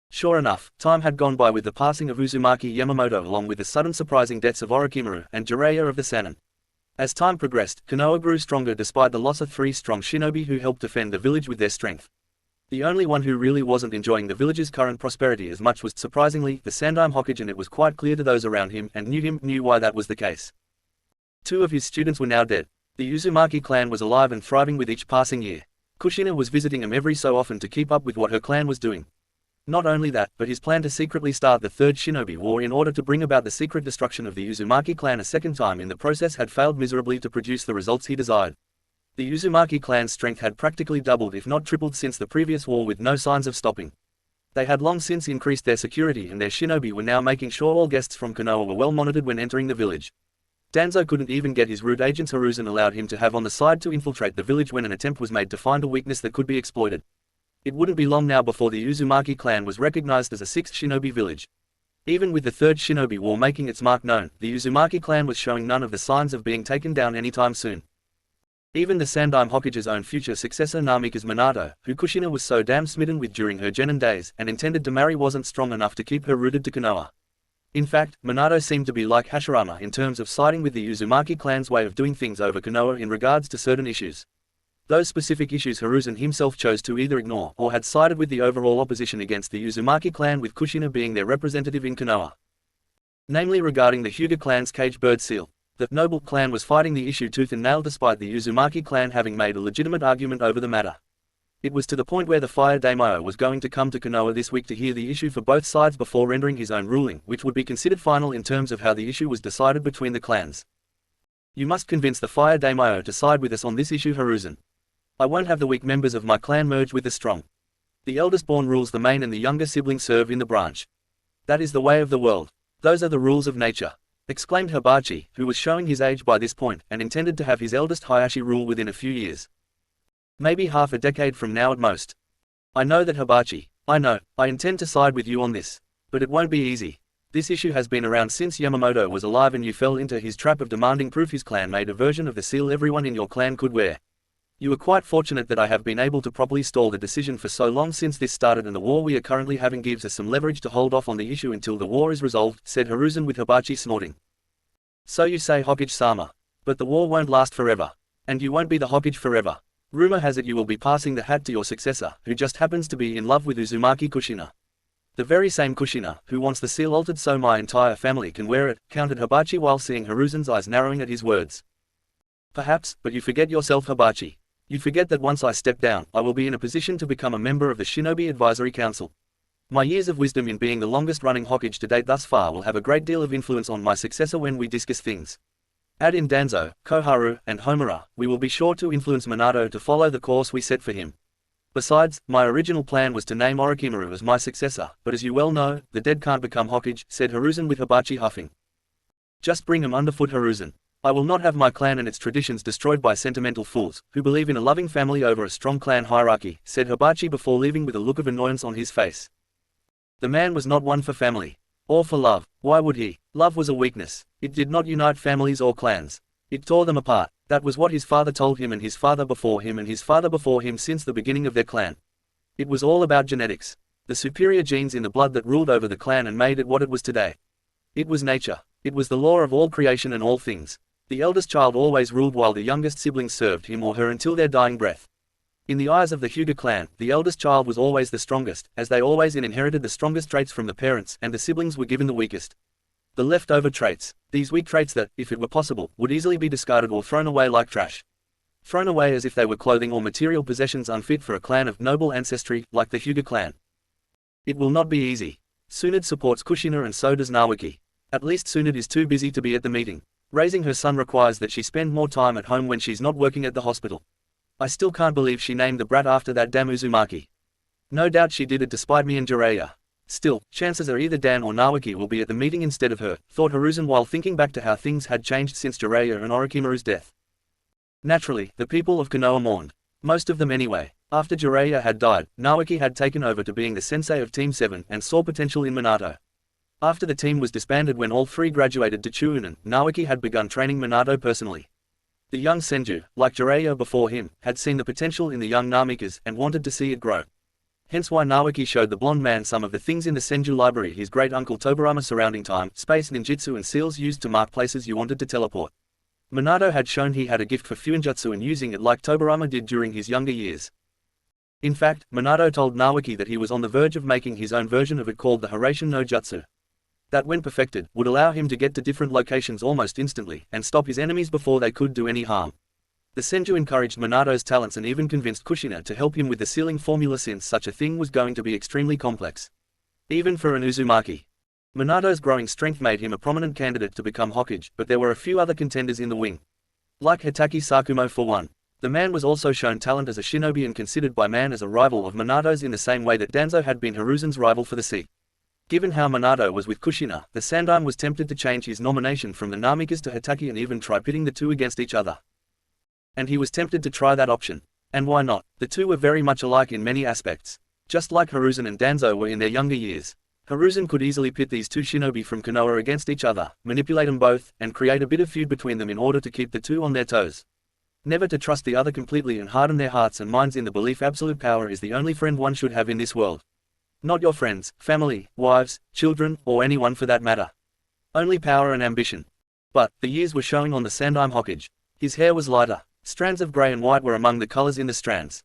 Sure enough, time had gone by with the passing of Uzumaki Yamamoto along with the sudden surprising deaths of Orochimaru and Jiraiya of the Sannin. As time progressed, Konoha grew stronger despite the loss of 3 strong shinobi who helped defend the village with their strength. The only one who really wasn't enjoying the village's current prosperity as much was, surprisingly, the Sandime Hokage, and it was quite clear to those around him and knew why that was the case. 2 of his students were now dead. The Uzumaki clan was alive and thriving with each passing year. Kushina was visiting him every so often to keep up with what her clan was doing. Not only that, but his plan to secretly start the Third Shinobi War in order to bring about the secret destruction of the Uzumaki clan a second time in the process had failed miserably to produce the results he desired. The Uzumaki clan's strength had practically doubled if not tripled since the previous war with no signs of stopping. They had long since increased their security and their shinobi were now making sure all guests from Konoha were well monitored when entering the village. Danzo couldn't even get his root agents Hiruzen allowed him to have on the side to infiltrate the village when an attempt was made to find a weakness that could be exploited. It wouldn't be long now before the Uzumaki clan was recognized as a 6th shinobi village. Even with the Third Shinobi War making its mark known, the Uzumaki clan was showing none of the signs of being taken down anytime soon. Even the Sandime Hokage's own future successor Namikaze Minato, who Kushina was so damn smitten with during her genin days and intended to marry, wasn't strong enough to keep her rooted to Konoha. In fact, Minato seemed to be like Hashirama in terms of siding with the Uzumaki clan's way of doing things over Konoha in regards to certain issues. Those specific issues Hiruzen himself chose to either ignore or had sided with the overall opposition against the Uzumaki clan, with Kushina being their representative in Konoha. Namely regarding the Hyuga clan's caged bird seal. The noble clan was fighting the issue tooth and nail despite the Uzumaki clan having made a legitimate argument over the matter. It was to the point where the Fire Daimyo was going to come to Konoha this week to hear the issue for both sides before rendering his own ruling, which would be considered final in terms of how the issue was decided between the clans. You must convince the Fire Daimyo to side with us on this issue, Hiruzen. I won't have the weak members of my clan merge with the strong. The eldest born rules the main and the younger siblings serve in the branch. That is the way of the world. Those are the rules of nature, exclaimed Hibachi, who was showing his age by this point, and intended to have his eldest Hayashi rule within a few years. Maybe half a decade from now at most. I know that, Hibachi. I know, I intend to side with you on this. But it won't be easy. This issue has been around since Yamamoto was alive and you fell into his trap of demanding proof his clan made a version of the seal everyone in your clan could wear. You are quite fortunate that I have been able to properly stall the decision for so long since this started, and the war we are currently having gives us some leverage to hold off on the issue until the war is resolved, said Hiruzen with Hibachi snorting. So you say, Hokage-sama. But the war won't last forever. And you won't be the Hokage forever. Rumor has it you will be passing the hat to your successor, who just happens to be in love with Uzumaki Kushina. The very same Kushina, who wants the seal altered so my entire family can wear it, countered Hibachi while seeing Hiruzen's eyes narrowing at his words. Perhaps, but you forget yourself, Hibachi. You forget that once I step down, I will be in a position to become a member of the Shinobi Advisory Council. My years of wisdom in being the longest-running Hokage to date thus far will have a great deal of influence on my successor when we discuss things. Add in Danzo, Koharu, and Homura, we will be sure to influence Minato to follow the course we set for him. Besides, my original plan was to name Orochimaru as my successor, but as you well know, the dead can't become Hokage, said Hiruzen with Hibachi huffing. Just bring him underfoot, Hiruzen. I will not have my clan and its traditions destroyed by sentimental fools, who believe in a loving family over a strong clan hierarchy, said Hibachi before leaving with a look of annoyance on his face. The man was not one for family. Or for love. Why would he? Love was a weakness. It did not unite families or clans. It tore them apart. That was what his father told him and his father before him and his father before him since the beginning of their clan. It was all about genetics. The superior genes in the blood that ruled over the clan and made it what it was today. It was nature. It was the law of all creation and all things. The eldest child always ruled while the youngest siblings served him or her until their dying breath. In the eyes of the Hyuga clan, the eldest child was always the strongest, as they always inherited the strongest traits from the parents, and the siblings were given the weakest. The leftover traits. These weak traits that, if it were possible, would easily be discarded or thrown away like trash. Thrown away as if they were clothing or material possessions unfit for a clan of noble ancestry, like the Hyuga clan. It will not be easy. Tsunade supports Kushina and so does Naoki. At least Tsunade is too busy to be at the meeting. Raising her son requires that she spend more time at home when she's not working at the hospital. I still can't believe she named the brat after that damn Uzumaki. No doubt she did it despite me and Jiraiya. Still, chances are either Dan or Naoki will be at the meeting instead of her, thought Hiruzen while thinking back to how things had changed since Jiraiya and Orochimaru's death. Naturally, the people of Konoha mourned. Most of them anyway. After Jiraiya had died, Naoki had taken over to being the sensei of Team 7 and saw potential in Minato. After the team was disbanded when all three graduated to Chuunin, Naoki had begun training Minato personally. The young Senju, like Jiraiya before him, had seen the potential in the young Namikas and wanted to see it grow. Hence why Naoki showed the blonde man some of the things in the Senju library his great-uncle Tobirama surrounding time, space ninjutsu and seals used to mark places you wanted to teleport. Minato had shown he had a gift for fuinjutsu and using it like Tobirama did during his younger years. In fact, Minato told Naoki that he was on the verge of making his own version of it called the Hiraishin no Jutsu. That when perfected, would allow him to get to different locations almost instantly, and stop his enemies before they could do any harm. The Senju encouraged Minato's talents and even convinced Kushina to help him with the sealing formula since such a thing was going to be extremely complex. Even for an Uzumaki. Minato's growing strength made him a prominent candidate to become Hokage, but there were a few other contenders in the wing. Like Hitaki Sakumo for one. The man was also shown talent as a shinobi and considered by man as a rival of Minato's in the same way that Danzo had been Hiruzen's rival for the seat. Given how Minato was with Kushina, the Sandaime was tempted to change his nomination from the Namikas to Hitaki and even try pitting the two against each other. And he was tempted to try that option. And why not? The two were very much alike in many aspects. Just like Hiruzen and Danzo were in their younger years. Hiruzen could easily pit these two shinobi from Konoha against each other, manipulate them both, and create a bit of feud between them in order to keep the two on their toes. Never to trust the other completely and harden their hearts and minds in the belief absolute power is the only friend one should have in this world. Not your friends, family, wives, children, or anyone for that matter. Only power and ambition. But, the years were showing on the Sandaime Hokage. His hair was lighter. Strands of grey and white were among the colors in the strands.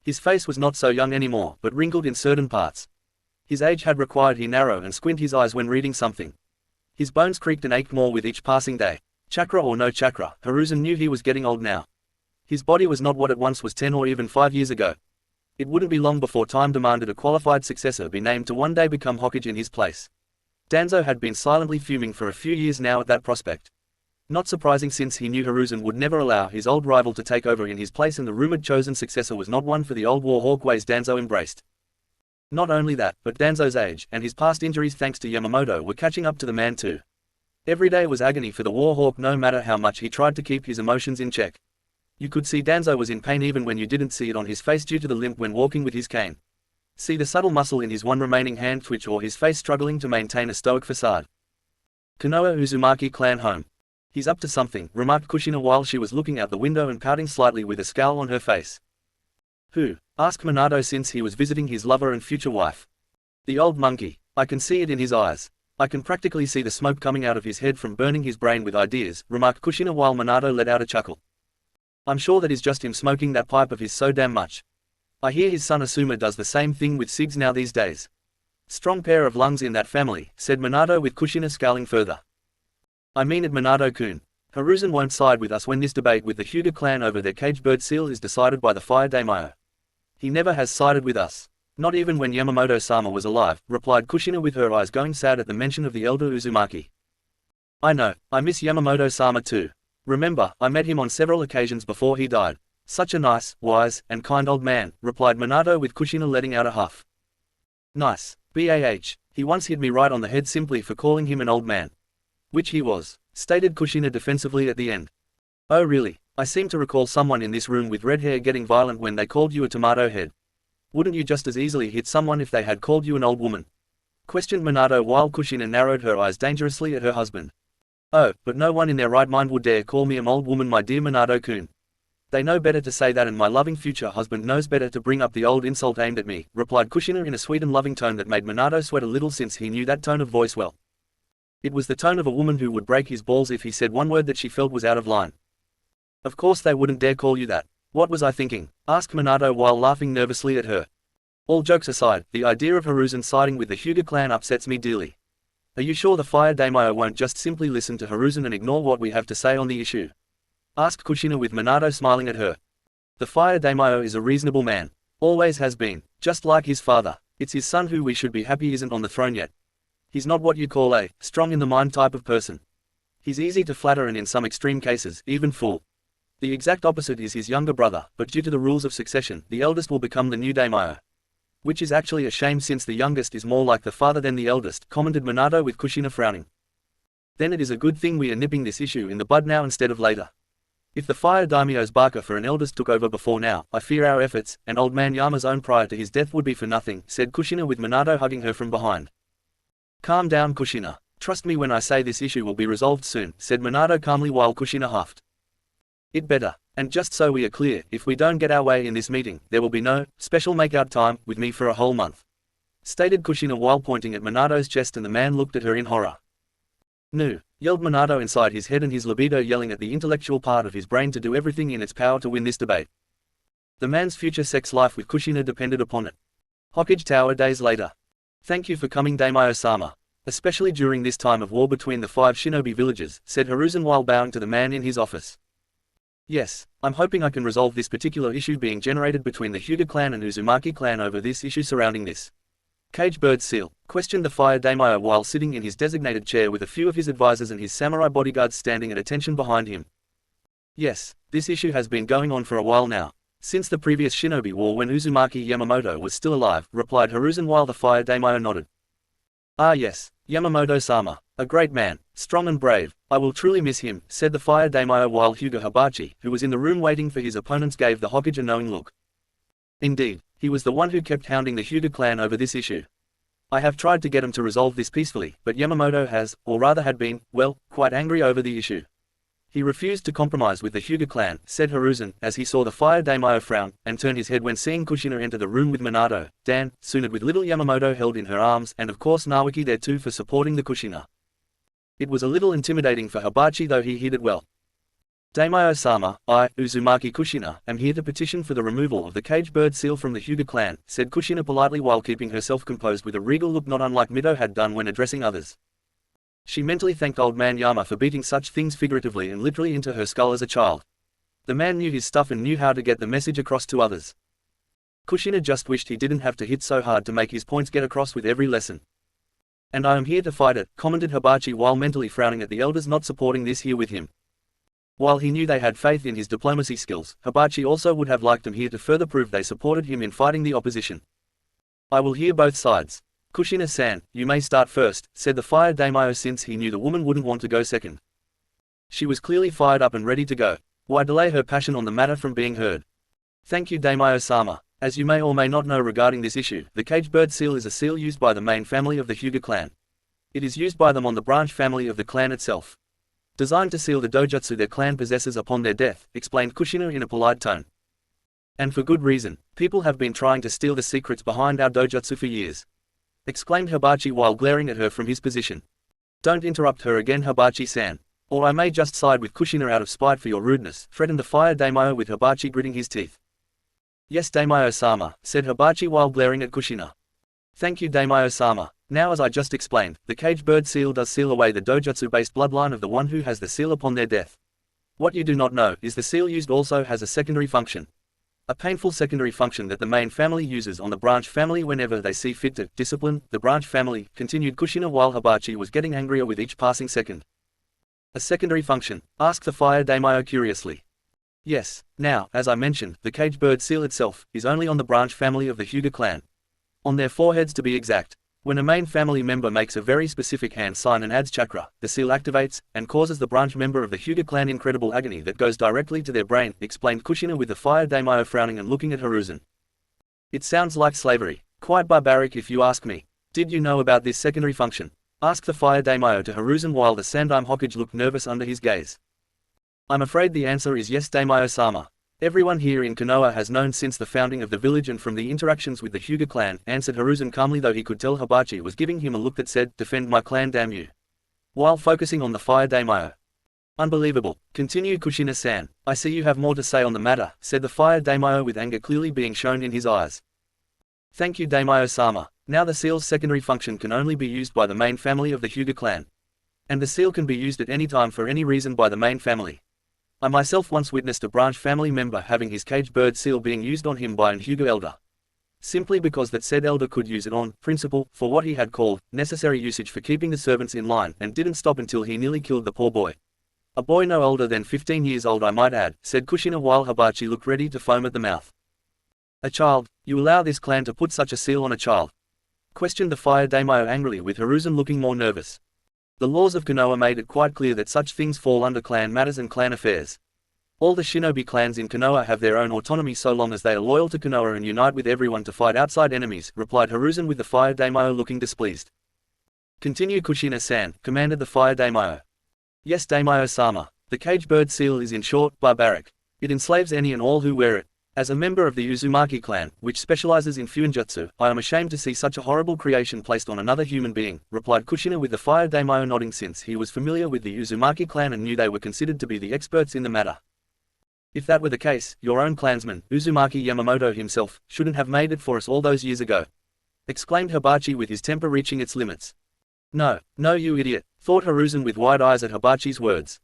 His face was not so young anymore, but wrinkled in certain parts. His age had required he narrow and squint his eyes when reading something. His bones creaked and ached more with each passing day. Chakra or no chakra, Hiruzen knew he was getting old now. His body was not what it once was 10 or even 5 years ago. It wouldn't be long before time demanded a qualified successor be named to one day become Hokage in his place. Danzo had been silently fuming for a few years now at that prospect. Not surprising since he knew Hiruzen would never allow his old rival to take over in his place and the rumored chosen successor was not one for the old warhawk ways Danzo embraced. Not only that, but Danzo's age and his past injuries thanks to Yamamoto were catching up to the man too. Every day was agony for the warhawk no matter how much he tried to keep his emotions in check. You could see Danzo was in pain even when you didn't see it on his face due to the limp when walking with his cane. See the subtle muscle in his one remaining hand twitch or his face struggling to maintain a stoic facade. Konoha Uzumaki clan home. He's up to something, remarked Kushina while she was looking out the window and pouting slightly with a scowl on her face. Who? Asked Minato since he was visiting his lover and future wife. The old monkey. I can see it in his eyes. I can practically see the smoke coming out of his head from burning his brain with ideas, remarked Kushina while Minato let out a chuckle. I'm sure that is just him smoking that pipe of his so damn much. I hear his son Asuma does the same thing with cigs now these days. Strong pair of lungs in that family, said Minato with Kushina scowling further. I mean it, Minato-kun. Hiruzen won't side with us when this debate with the Hyuga clan over their caged bird seal is decided by the fire daimyo. He never has sided with us. Not even when Yamamoto-sama was alive, replied Kushina with her eyes going sad at the mention of the elder Uzumaki. I know, I miss Yamamoto-sama too. Remember, I met him on several occasions before he died. Such a nice, wise, and kind old man, replied Minato with Kushina letting out a huff. Nice. BAH, he once hit me right on the head simply for calling him an old man. Which he was, stated Kushina defensively at the end. Oh really, I seem to recall someone in this room with red hair getting violent when they called you a tomato head. Wouldn't you just as easily hit someone if they had called you an old woman? Questioned Minato while Kushina narrowed her eyes dangerously at her husband. Oh, but no one in their right mind would dare call me an old woman, my dear Minato-kun. They know better to say that, and my loving future husband knows better to bring up the old insult aimed at me, replied Kushina in a sweet and loving tone that made Minato sweat a little since he knew that tone of voice well. It was the tone of a woman who would break his balls if he said one word that she felt was out of line. Of course they wouldn't dare call you that. What was I thinking? Asked Minato while laughing nervously at her. All jokes aside, the idea of Hiruzen siding with the Hyuga clan upsets me dearly. Are you sure the fire daimyo won't just simply listen to Hiruzen and ignore what we have to say on the issue? Asked Kushina with Minato smiling at her. The fire daimyo is a reasonable man. Always has been, just like his father. It's his son who we should be happy isn't on the throne yet. He's not what you'd call a strong in the mind type of person. He's easy to flatter and in some extreme cases, even fool. The exact opposite is his younger brother, but due to the rules of succession, the eldest will become the new daimyo. Which is actually a shame since the youngest is more like the father than the eldest, commented Minato with Kushina frowning. Then it is a good thing we are nipping this issue in the bud now instead of later. If the fire daimyo's baka for an eldest took over before now, I fear our efforts, and old man Yama's own prior to his death would be for nothing, said Kushina with Minato hugging her from behind. Calm down, Kushina. Trust me when I say this issue will be resolved soon, said Minato calmly while Kushina huffed. It better. And just so we are clear, if we don't get our way in this meeting, there will be no special makeout time with me for a whole month. Stated Kushina while pointing at Minato's chest, and the man looked at her in horror. No, yelled Minato inside his head, and his libido yelling at the intellectual part of his brain to do everything in its power to win this debate. The man's future sex life with Kushina depended upon it. Hokage Tower days later. Thank you for coming, Daimyo-sama. Especially during this time of war between the 5 shinobi villages, said Hiruzen while bowing to the man in his office. Yes, I'm hoping I can resolve this particular issue being generated between the Hyuga clan and Uzumaki clan over this issue surrounding this caged bird seal, questioned the fire daimyo while sitting in his designated chair with a few of his advisors and his samurai bodyguards standing at attention behind him. Yes, this issue has been going on for a while now. Since the previous shinobi war when Uzumaki Yamamoto was still alive, replied Hiruzen while the fire daimyo nodded. Ah yes, Yamamoto-sama, a great man, strong and brave. I will truly miss him, said the fire daimyo while Hyuga Hibachi, who was in the room waiting for his opponents, gave the Hokage a knowing look. Indeed, he was the one who kept hounding the Hyuga clan over this issue. I have tried to get him to resolve this peacefully, but Yamamoto has, or rather had been, well, quite angry over the issue. He refused to compromise with the Hyuga clan, said Hiruzen, as he saw the fire daimyo frown, and turned his head when seeing Kushina enter the room with Minato, Dan, Tsunade with little Yamamoto held in her arms, and of course Naoki there too for supporting the Kushina. It was a little intimidating for Hibachi, though he hid it well. Daimyo-sama, I, Uzumaki Kushina, am here to petition for the removal of the caged bird seal from the Hyuga clan, said Kushina politely while keeping herself composed with a regal look not unlike Mito had done when addressing others. She mentally thanked old man Yama for beating such things figuratively and literally into her skull as a child. The man knew his stuff and knew how to get the message across to others. Kushina just wished he didn't have to hit so hard to make his points get across with every lesson. And I am here to fight it, commented Hibachi while mentally frowning at the elders not supporting this here with him. While he knew they had faith in his diplomacy skills, Hibachi also would have liked them here to further prove they supported him in fighting the opposition. I will hear both sides. Kushina-san, you may start first, said the fire daimyo since he knew the woman wouldn't want to go second. She was clearly fired up and ready to go. Why delay her passion on the matter from being heard? Thank you, Daimyo-sama. As you may or may not know regarding this issue, the caged bird seal is a seal used by the main family of the Hyuga clan. It is used by them on the branch family of the clan itself. Designed to seal the dojutsu their clan possesses upon their death, explained Kushina in a polite tone. And for good reason. People have been trying to steal the secrets behind our dojutsu for years. exclaimed Hibachi while glaring at her from his position. Don't interrupt her again, Hibachi-san. Or I may just side with Kushina out of spite for your rudeness, threatened the fire daimyo with Hibachi gritting his teeth. Yes, daimyo-sama, said Hibachi while glaring at Kushina. Thank you, daimyo-sama. Now, as I just explained, the cage bird seal does seal away the dojutsu-based bloodline of the one who has the seal upon their death. What you do not know is the seal used also has a secondary function. A painful secondary function that the main family uses on the branch family whenever they see fit to discipline the branch family, continued Kushina while Hibachi was getting angrier with each passing second. A secondary function? Asked the fire daimyo curiously. Yes. Now, as I mentioned, the cage bird seal itself is only on the branch family of the Hyuga clan. On their foreheads to be exact. When a main family member makes a very specific hand sign and adds chakra, the seal activates, and causes the branch member of the Hyuga clan incredible agony that goes directly to their brain, explained Kushina with the fire daimyo frowning and looking at Hiruzen. It sounds like slavery. Quite barbaric if you ask me. Did you know about this secondary function? Asked the fire daimyo to Hiruzen while the Sandaime Hokage looked nervous under his gaze. I'm afraid the answer is yes, daimyo-sama. Everyone here in Konoha has known since the founding of the village and from the interactions with the Hyuga clan, answered Hiruzen calmly, though he could tell Hibachi was giving him a look that said, defend my clan, damn you. While focusing on the fire daimyo. Unbelievable, continued Kushina-san. I see you have more to say on the matter, said the fire daimyo with anger clearly being shown in his eyes. Thank you, daimyo-sama. Now the seal's secondary function can only be used by the main family of the Hyuga clan. And the seal can be used at any time for any reason by the main family. I myself once witnessed a branch family member having his cage bird seal being used on him by an Hyuga elder. Simply because that said elder could use it on principle for what he had called necessary usage for keeping the servants in line, and didn't stop until he nearly killed the poor boy. A boy no older than 15 years old, I might add, said Kushina while Hibachi looked ready to foam at the mouth. A child? You allow this clan to put such a seal on a child? Questioned the fire daimyo angrily, with Hiruzen looking more nervous. The laws of Konoha made it quite clear that such things fall under clan matters and clan affairs. All the shinobi clans in Konoha have their own autonomy so long as they are loyal to Konoha and unite with everyone to fight outside enemies, replied Hiruzen with the fire daimyo looking displeased. Continue, Kushina-san, commanded the fire daimyo. Yes, daimyo-sama. The cage bird seal is in short, barbaric. It enslaves any and all who wear it. As a member of the Uzumaki clan, which specializes in fuinjutsu, I am ashamed to see such a horrible creation placed on another human being, replied Kushina with the fire daimyo nodding, since he was familiar with the Uzumaki clan and knew they were considered to be the experts in the matter. If that were the case, your own clansman, Uzumaki Yamamoto himself, shouldn't have made it for us all those years ago. Exclaimed Hibachi with his temper reaching its limits. No, no, you idiot, thought Hiruzen with wide eyes at Hibachi's words.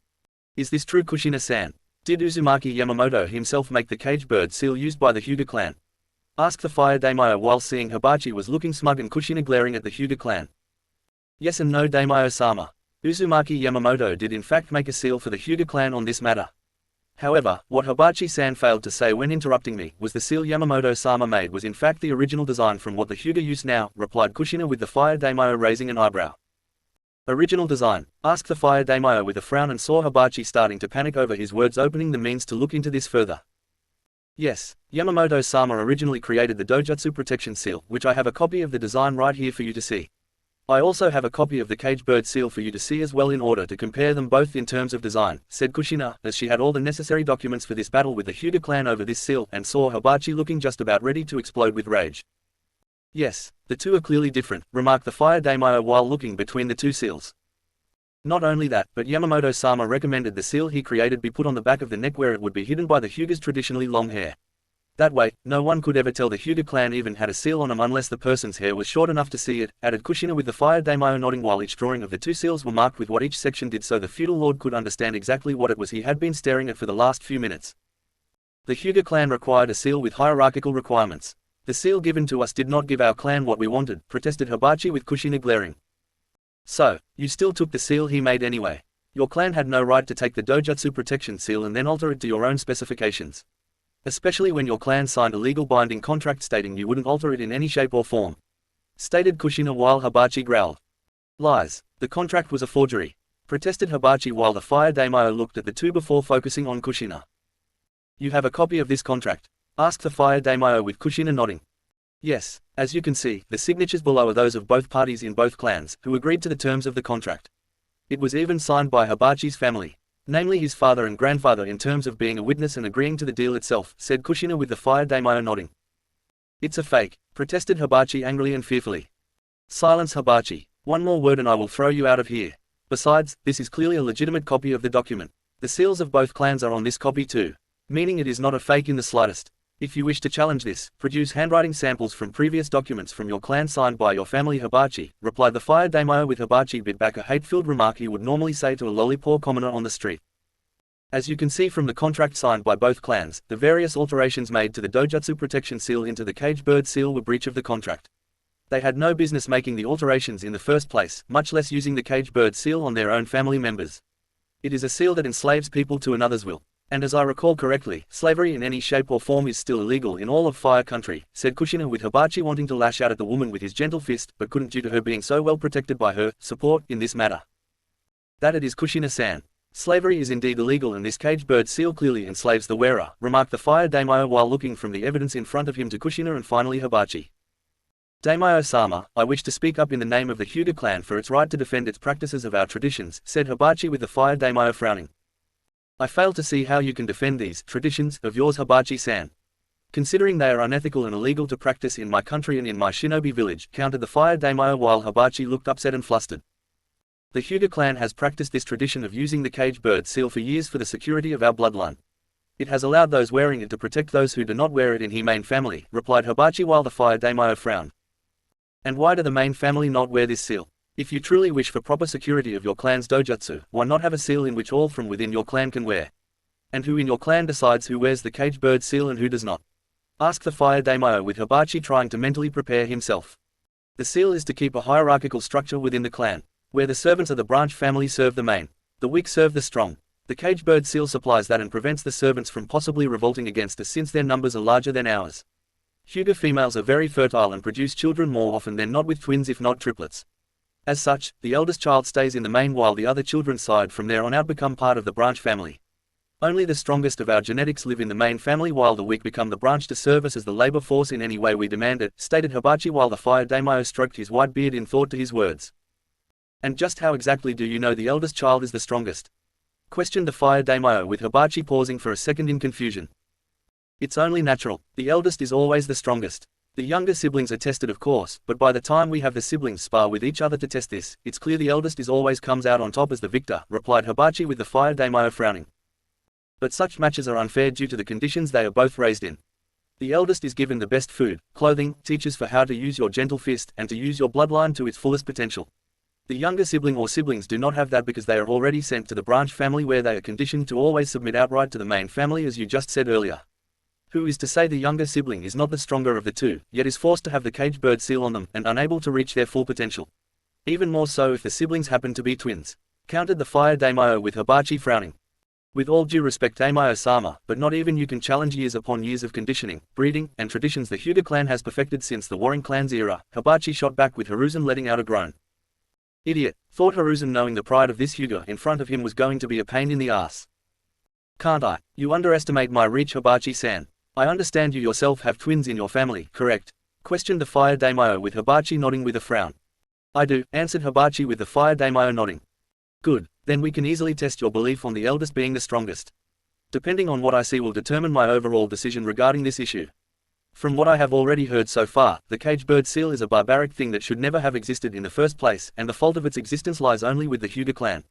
Is this true, Kushina-san? Did Uzumaki Yamamoto himself make the cage bird seal used by the Hyuga clan? Asked the fire daimyo while seeing Hibachi was looking smug and Kushina glaring at the Hyuga clan. Yes and no, daimyo-sama. Uzumaki Yamamoto did in fact make a seal for the Hyuga clan on this matter. However, what Hibachi-san failed to say when interrupting me was the seal Yamamoto-sama made was in fact the original design from what the Hyuga use now, replied Kushina with the fire daimyo raising an eyebrow. Original design? Asked the fire daimyo with a frown and saw Hibachi starting to panic over his words, opening the means to look into this further. Yes, Yamamoto-sama originally created the Dojutsu protection seal, which I have a copy of the design right here for you to see. I also have a copy of the cage bird seal for you to see as well in order to compare them both in terms of design, said Kushina, as she had all the necessary documents for this battle with the Hyuga clan over this seal, and saw Hibachi looking just about ready to explode with rage. Yes, the two are clearly different, remarked the fire daimyo while looking between the two seals. Not only that, but Yamamoto-sama recommended the seal he created be put on the back of the neck where it would be hidden by the Hyuga's traditionally long hair. That way, no one could ever tell the Hyuga clan even had a seal on them unless the person's hair was short enough to see it, added Kushina with the fire daimyo nodding while each drawing of the two seals were marked with what each section did so the feudal lord could understand exactly what it was he had been staring at for the last few minutes. The Hyuga clan required a seal with hierarchical requirements. The seal given to us did not give our clan what we wanted, protested Hibachi with Kushina glaring. So, you still took the seal he made anyway. Your clan had no right to take the Dojutsu protection seal and then alter it to your own specifications. Especially when your clan signed a legal binding contract stating you wouldn't alter it in any shape or form. Stated Kushina while Hibachi growled. Lies. The contract was a forgery. Protested Hibachi while the fire daimyo looked at the two before focusing on Kushina. You have a copy of this contract? Asked the fire daimyo with Kushina nodding. Yes, as you can see, the signatures below are those of both parties in both clans, who agreed to the terms of the contract. It was even signed by Hibachi's family, namely his father and grandfather, in terms of being a witness and agreeing to the deal itself, said Kushina with the fire daimyo nodding. It's a fake, protested Hibachi angrily and fearfully. Silence Hibachi. One more word and I will throw you out of here. Besides, this is clearly a legitimate copy of the document. The seals of both clans are on this copy too. Meaning it is not a fake in the slightest. If you wish to challenge this, produce handwriting samples from previous documents from your clan signed by your family Hibachi, replied the fire daimyo with Hibachi bit back a hate-filled remark he would normally say to a lolly-poor commoner on the street. As you can see from the contract signed by both clans, the various alterations made to the Dojutsu protection seal into the caged bird seal were breach of the contract. They had no business making the alterations in the first place, much less using the caged bird seal on their own family members. It is a seal that enslaves people to another's will. And as I recall correctly, slavery in any shape or form is still illegal in all of Fire Country, said Kushina with Hibachi wanting to lash out at the woman with his gentle fist, but couldn't due to her being so well protected by her support in this matter. That it is Kushina-san. Slavery is indeed illegal and this caged bird seal clearly enslaves the wearer, remarked the fire daimyo while looking from the evidence in front of him to Kushina and finally Hibachi. Daimyo-sama, I wish to speak up in the name of the Hyuga clan for its right to defend its practices of our traditions, said Hibachi with the fire daimyo frowning. I fail to see how you can defend these traditions of yours Hibachi-san. Considering they are unethical and illegal to practice in my country and in my shinobi village, countered the fire daimyo while Hibachi looked upset and flustered. The Hyuga clan has practiced this tradition of using the caged bird seal for years for the security of our bloodline. It has allowed those wearing it to protect those who do not wear it in Himane family, replied Hibachi while the fire daimyo frowned. And why do the main family not wear this seal? If you truly wish for proper security of your clan's dojutsu, why not have a seal in which all from within your clan can wear? And who in your clan decides who wears the caged bird seal and who does not? Asked the fire daimyo with Hibachi trying to mentally prepare himself. The seal is to keep a hierarchical structure within the clan, where the servants of the branch family serve the main. The weak serve the strong. The caged bird seal supplies that and prevents the servants from possibly revolting against us since their numbers are larger than ours. Hyuga females are very fertile and produce children more often than not with twins if not triplets. As such, the eldest child stays in the main while the other children's side from there on out become part of the branch family. Only the strongest of our genetics live in the main family while the weak become the branch to serve us as the labor force in any way we demand it, stated Hibachi while the fire daimyo stroked his white beard in thought to his words. And just how exactly do you know the eldest child is the strongest? Questioned the fire daimyo with Hibachi pausing for a second in confusion. It's only natural. The eldest is always the strongest. The younger siblings are tested of course, but by the time we have the siblings spar with each other to test this, it's clear the eldest is always comes out on top as the victor, replied Hibachi with the fire daimyo frowning. But such matches are unfair due to the conditions they are both raised in. The eldest is given the best food, clothing, teaches for how to use your gentle fist and to use your bloodline to its fullest potential. The younger sibling or siblings do not have that because they are already sent to the branch family where they are conditioned to always submit outright to the main family as you just said earlier. Who is to say the younger sibling is not the stronger of the two, yet is forced to have the caged bird seal on them and unable to reach their full potential. Even more so if the siblings happen to be twins. Countered the fire daimyo with Hibachi frowning. With all due respect daimyo-sama, but not even you can challenge years upon years of conditioning, breeding, and traditions the Hyuga clan has perfected since the Warring Clans era, Hibachi shot back with Hiruzen letting out a groan. Idiot, thought Hiruzen knowing the pride of this Hyuga in front of him was going to be a pain in the ass. Can't I? You underestimate my reach Hibachi-san. I understand you yourself have twins in your family, correct? Questioned the fire daimyo with Hibachi nodding with a frown. I do, answered Hibachi with the fire daimyo nodding. Good, then we can easily test your belief on the eldest being the strongest. Depending on what I see will determine my overall decision regarding this issue. From what I have already heard so far, the caged bird seal is a barbaric thing that should never have existed in the first place, and the fault of its existence lies only with the Hyuga clan.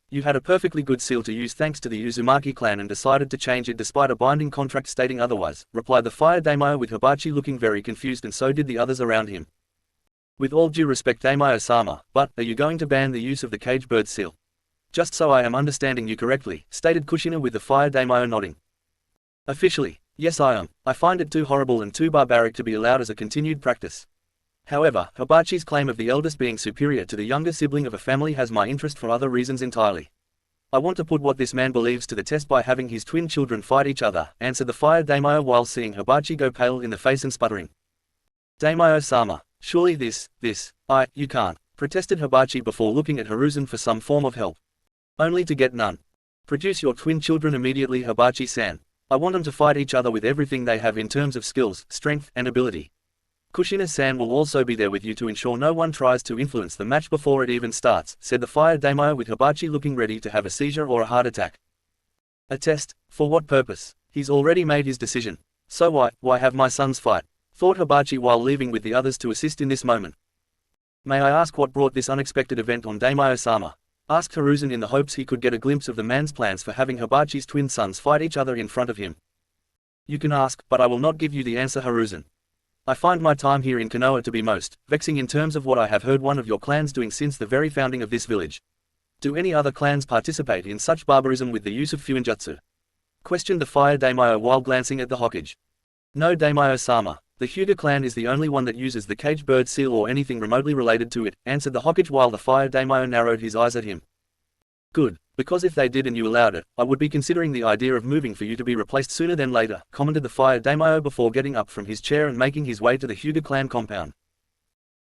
You had a perfectly good seal to use thanks to the Uzumaki clan and decided to change it despite a binding contract stating otherwise, replied the fire daimyo with Hibachi looking very confused and so did the others around him. With all due respect daimyo-sama, but, are you going to ban the use of the caged bird seal? Just so I am understanding you correctly, stated Kushina with the fire daimyo nodding. Officially, yes I am. I find it too horrible and too barbaric to be allowed as a continued practice. However, Hibachi's claim of the eldest being superior to the younger sibling of a family has my interest for other reasons entirely. I want to put what this man believes to the test by having his twin children fight each other, answered the fire daimyo while seeing Hibachi go pale in the face and sputtering. Daimyo-sama, surely you can't, protested Hibachi before looking at Hiruzen for some form of help. Only to get none. Produce your twin children immediately Hibachi-san. I want them to fight each other with everything they have in terms of skills, strength, and ability. Kushina-san will also be there with you to ensure no one tries to influence the match before it even starts, said the fire daimyo with Hibachi looking ready to have a seizure or a heart attack. A test? For what purpose? He's already made his decision. So why have my sons fight? Thought Hibachi while leaving with the others to assist in this moment. May I ask what brought this unexpected event on Daimyo-sama? Asked Hiruzen in the hopes he could get a glimpse of the man's plans for having Hibachi's twin sons fight each other in front of him. You can ask, but I will not give you the answer, Hiruzen. I find my time here in Konoha to be most vexing in terms of what I have heard one of your clans doing since the very founding of this village. Do any other clans participate in such barbarism with the use of fuinjutsu? Questioned the fire Daimyo while glancing at the Hokage. No, Daimyo-sama. The Hyuga clan is the only one that uses the cage bird seal or anything remotely related to it, answered the Hokage while the fire Daimyo narrowed his eyes at him. Good, because if they did and you allowed it, I would be considering the idea of moving for you to be replaced sooner than later, commented the fire Daimyo before getting up from his chair and making his way to the Hyuga clan compound.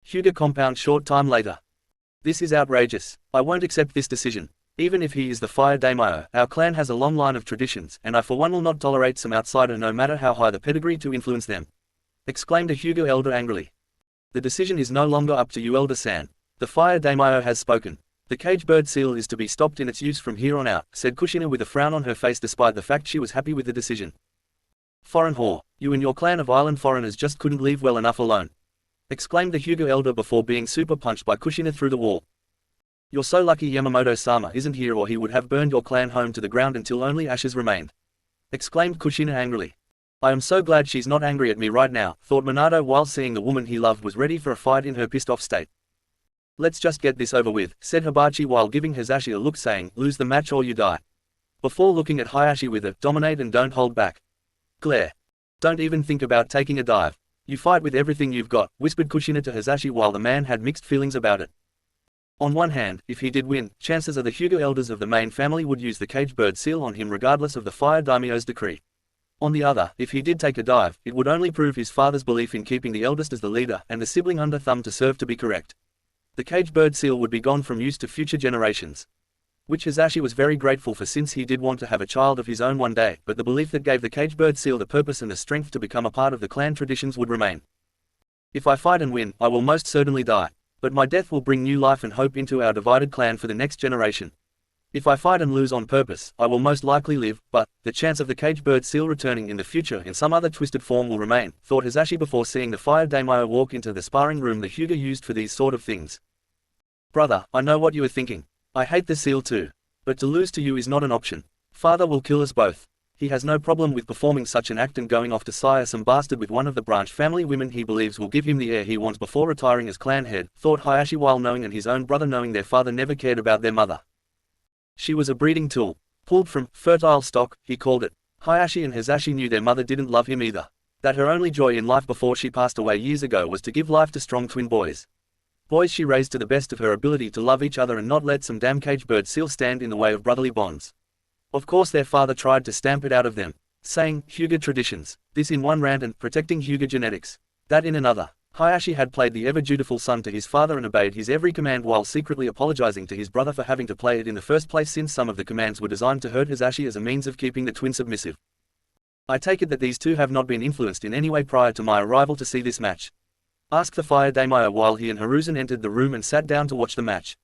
Hyuga compound short time later. This is outrageous. I won't accept this decision. Even if he is the fire Daimyo, our clan has a long line of traditions, and I for one will not tolerate some outsider no matter how high the pedigree to influence them. Exclaimed a Hyuga elder angrily. The decision is no longer up to you, Elder-san. The fire Daimyo has spoken. The cage bird seal is to be stopped in its use from here on out, said Kushina with a frown on her face despite the fact she was happy with the decision. Foreign whore, you and your clan of island foreigners just couldn't leave well enough alone. Exclaimed the Hyuga elder before being super punched by Kushina through the wall. You're so lucky Yamamoto-sama isn't here or he would have burned your clan home to the ground until only ashes remained. Exclaimed Kushina angrily. I am so glad she's not angry at me right now, thought Minato while seeing the woman he loved was ready for a fight in her pissed off state. Let's just get this over with, said Hibachi while giving Hayashi a look saying, lose the match or you die. Before looking at Hayashi with a, dominate and don't hold back. Glare. Don't even think about taking a dive. You fight with everything you've got, whispered Kushina to Hayashi while the man had mixed feelings about it. On one hand, if he did win, chances are the Hyuga elders of the main family would use the cage bird seal on him regardless of the fire daimyo's decree. On the other, if he did take a dive, it would only prove his father's belief in keeping the eldest as the leader and the sibling under thumb to serve to be correct. The cage bird seal would be gone from use to future generations. Which Hayashi was very grateful for since he did want to have a child of his own one day, but the belief that gave the cage bird seal the purpose and the strength to become a part of the clan traditions would remain. If I fight and win, I will most certainly die. But my death will bring new life and hope into our divided clan for the next generation. If I fight and lose on purpose, I will most likely live, but the chance of the cage bird seal returning in the future in some other twisted form will remain, thought Hayashi before seeing the fire daimyo walk into the sparring room the Hyuga used for these sort of things. Brother, I know what you are thinking. I hate the seal too. But to lose to you is not an option. Father will kill us both. He has no problem with performing such an act and going off to sire some bastard with one of the branch family women he believes will give him the heir he wants before retiring as clan head, thought Hayashi while knowing and his own brother knowing their father never cared about their mother. She was a breeding tool. Pulled from fertile stock, he called it. Hayashi and Hayashi knew their mother didn't love him either. That her only joy in life before she passed away years ago was to give life to strong twin boys. Boys she raised to the best of her ability to love each other and not let some damn cage bird seal stand in the way of brotherly bonds. Of course their father tried to stamp it out of them, saying, Hyuga traditions, this in one rant and protecting Hyuga genetics, that in another. Hayashi had played the ever-dutiful son to his father and obeyed his every command while secretly apologizing to his brother for having to play it in the first place since some of the commands were designed to hurt Hayashi as a means of keeping the twin submissive. I take it that these two have not been influenced in any way prior to my arrival to see this match. Asked the fire daimyo while he and Hiruzen entered the room and sat down to watch the match.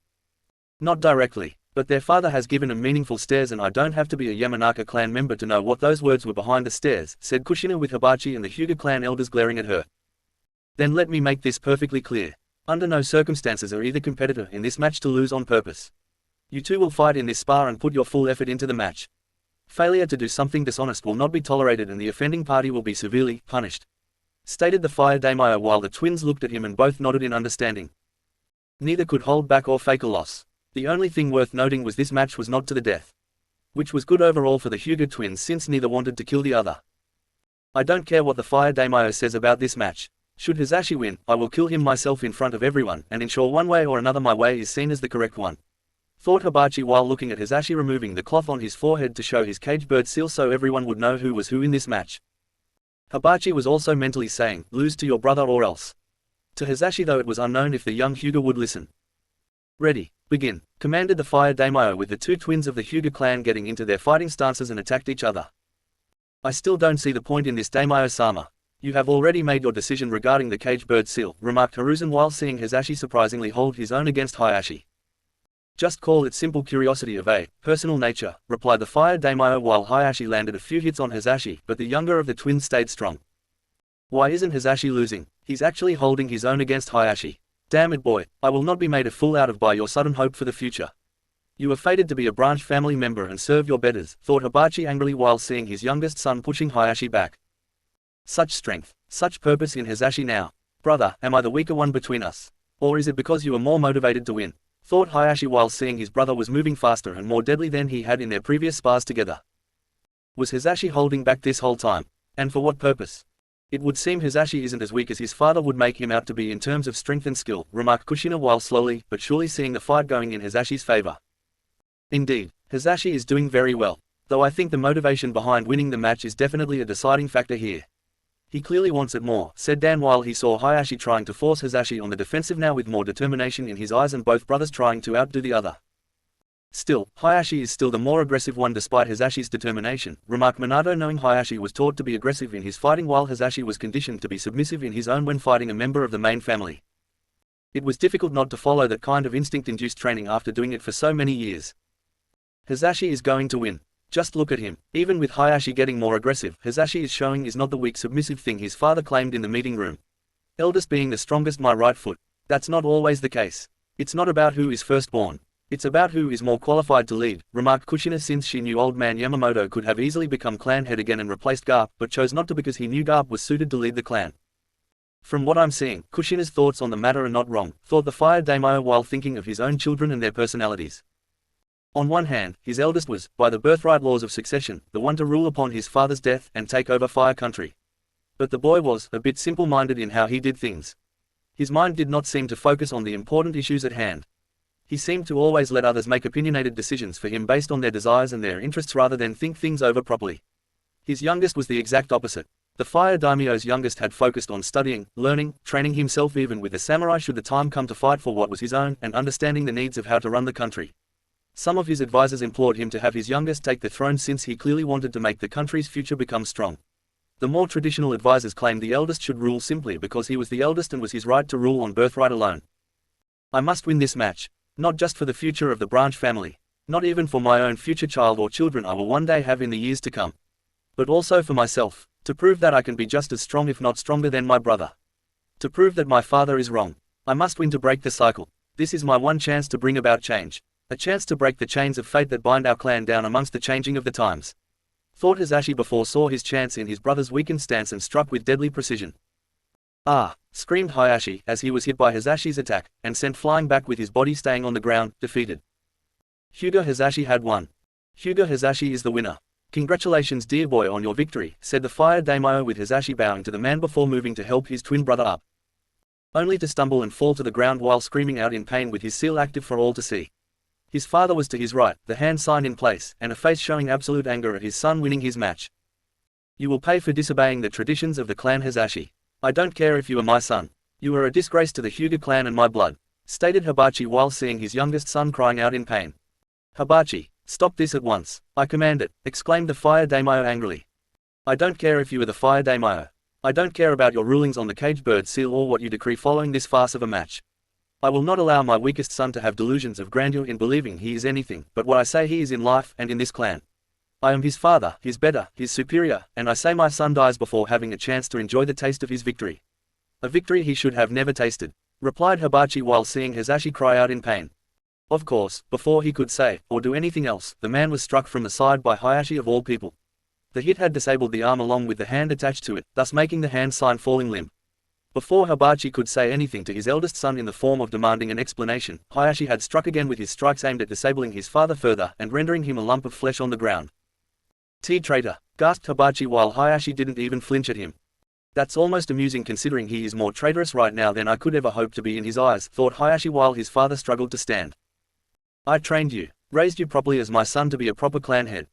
Not directly, but their father has given them meaningful stares and I don't have to be a Yamanaka clan member to know what those words were behind the stares, said Kushina with Hibachi and the Hyuga clan elders glaring at her. Then let me make this perfectly clear. Under no circumstances are either competitor in this match to lose on purpose. You two will fight in this spar and put your full effort into the match. Failure to do something dishonest will not be tolerated and the offending party will be severely punished. Stated the fire daimyo while the twins looked at him and both nodded in understanding. Neither could hold back or fake a loss. The only thing worth noting was this match was not to the death. Which was good overall for the Hyuga twins since neither wanted to kill the other. I don't care what the fire daimyo says about this match. Should Hayashi win, I will kill him myself in front of everyone and ensure one way or another my way is seen as the correct one. Thought Hibachi while looking at Hayashi removing the cloth on his forehead to show his cage bird seal so everyone would know who was who in this match. Hibachi was also mentally saying, lose to your brother or else. To Hayashi though it was unknown if the young Hyuga would listen. Ready, begin, commanded the fire daimyo with the two twins of the Hyuga clan getting into their fighting stances and attacked each other. I still don't see the point in this daimyo-sama. You have already made your decision regarding the cage bird seal, remarked Hiruzen while seeing Hayashi surprisingly hold his own against Hayashi. Just call it simple curiosity of a personal nature, replied the fire daimyo while Hayashi landed a few hits on Hayashi, but the younger of the twins stayed strong. Why isn't Hayashi losing? He's actually holding his own against Hayashi. Damn it, boy, I will not be made a fool out of by your sudden hope for the future. You are fated to be a branch family member and serve your betters, thought Hibachi angrily while seeing his youngest son pushing Hayashi back. Such strength, such purpose in Hisashi now. Brother, am I the weaker one between us? Or is it because you are more motivated to win? Thought Hayashi while seeing his brother was moving faster and more deadly than he had in their previous spars together. Was Hisashi holding back this whole time? And for what purpose? It would seem Hisashi isn't as weak as his father would make him out to be in terms of strength and skill, remarked Kushina while slowly but surely seeing the fight going in Hisashi's favor. Indeed, Hisashi is doing very well, though I think the motivation behind winning the match is definitely a deciding factor here. He clearly wants it more, said Dan while he saw Hayashi trying to force Hisashi on the defensive now with more determination in his eyes and both brothers trying to outdo the other. Still, Hayashi is still the more aggressive one despite Hisashi's determination, remarked Minato knowing Hayashi was taught to be aggressive in his fighting while Hisashi was conditioned to be submissive in his own when fighting a member of the main family. It was difficult not to follow that kind of instinct-induced training after doing it for so many years. Hisashi is going to win. Just look at him. Even with Hayashi getting more aggressive, Hisashi is showing is not the weak submissive thing his father claimed in the meeting room. Eldest being the strongest, my right foot. That's not always the case. It's not about who is firstborn. It's about who is more qualified to lead, remarked Kushina since she knew old man Yamamoto could have easily become clan head again and replaced Garp, but chose not to because he knew Garp was suited to lead the clan. From what I'm seeing, Kushina's thoughts on the matter are not wrong, thought the fire daimyo while thinking of his own children and their personalities. On one hand, his eldest was, by the birthright laws of succession, the one to rule upon his father's death and take over Fire Country. But the boy was a bit simple-minded in how he did things. His mind did not seem to focus on the important issues at hand. He seemed to always let others make opinionated decisions for him based on their desires and their interests rather than think things over properly. His youngest was the exact opposite. The fire daimyo's youngest had focused on studying, learning, training himself even with a samurai should the time come to fight for what was his own, and understanding the needs of how to run the country. Some of his advisors implored him to have his youngest take the throne since he clearly wanted to make the country's future become strong. The more traditional advisors claimed the eldest should rule simply because he was the eldest and was his right to rule on birthright alone. I must win this match. Not just for the future of the branch family. Not even for my own future child or children I will one day have in the years to come. But also for myself, to prove that I can be just as strong if not stronger than my brother. To prove that my father is wrong. I must win to break the cycle. This is my one chance to bring about change. A chance to break the chains of fate that bind our clan down amongst the changing of the times. Thought Hisashi before saw his chance in his brother's weakened stance and struck with deadly precision. Ah! Screamed Hayashi as he was hit by Hisashi's attack, and sent flying back with his body staying on the ground, defeated. Hyuga Hisashi had won. Hyuga Hisashi is the winner. Congratulations dear boy on your victory, said the fire daimyo with Hisashi bowing to the man before moving to help his twin brother up. Only to stumble and fall to the ground while screaming out in pain with his seal active for all to see. His father was to his right, the hand sign in place, and a face showing absolute anger at his son winning his match. You will pay for disobeying the traditions of the clan Hisashi. I don't care if you are my son. You are a disgrace to the Hyuga clan and my blood, stated Hibachi while seeing his youngest son crying out in pain. Hibachi, stop this at once. I command it, exclaimed the fire daimyo angrily. I don't care if you are the fire daimyo. I don't care about your rulings on the caged bird seal or what you decree following this farce of a match. I will not allow my weakest son to have delusions of grandeur in believing he is anything but what I say he is in life and in this clan. I am his father, his better, his superior, and I say my son dies before having a chance to enjoy the taste of his victory. A victory he should have never tasted, replied Hibachi while seeing Hisashi cry out in pain. Of course, before he could say or do anything else, the man was struck from the side by Hayashi of all people. The hit had disabled the arm along with the hand attached to it, thus making the hand sign falling limp. Before Hibachi could say anything to his eldest son in the form of demanding an explanation, Hayashi had struck again with his strikes aimed at disabling his father further and rendering him a lump of flesh on the ground. Traitor, gasped Hibachi while Hayashi didn't even flinch at him. That's almost amusing considering he is more traitorous right now than I could ever hope to be in his eyes, thought Hayashi while his father struggled to stand. I trained you, raised you properly as my son to be a proper clan head.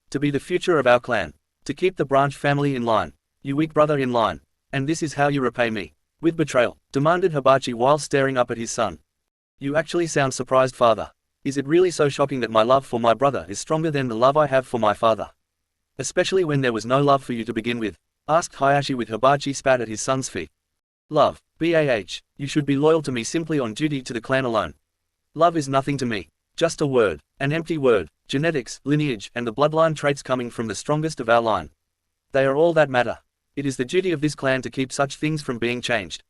To be the future of our clan. To keep the branch family in line. You weak brother in line. And this is how you repay me. With betrayal, demanded Hibachi while staring up at his son. You actually sound surprised, father. Is it really so shocking that my love for my brother is stronger than the love I have for my father? Especially when there was no love for you to begin with, asked Hayashi with Hibachi spat at his son's feet. Love, BAH, you should be loyal to me simply on duty to the clan alone. Love is nothing to me. Just a word, an empty word, genetics, lineage, and the bloodline traits coming from the strongest of our line. They are all that matter. It is the duty of this clan to keep such things from being changed.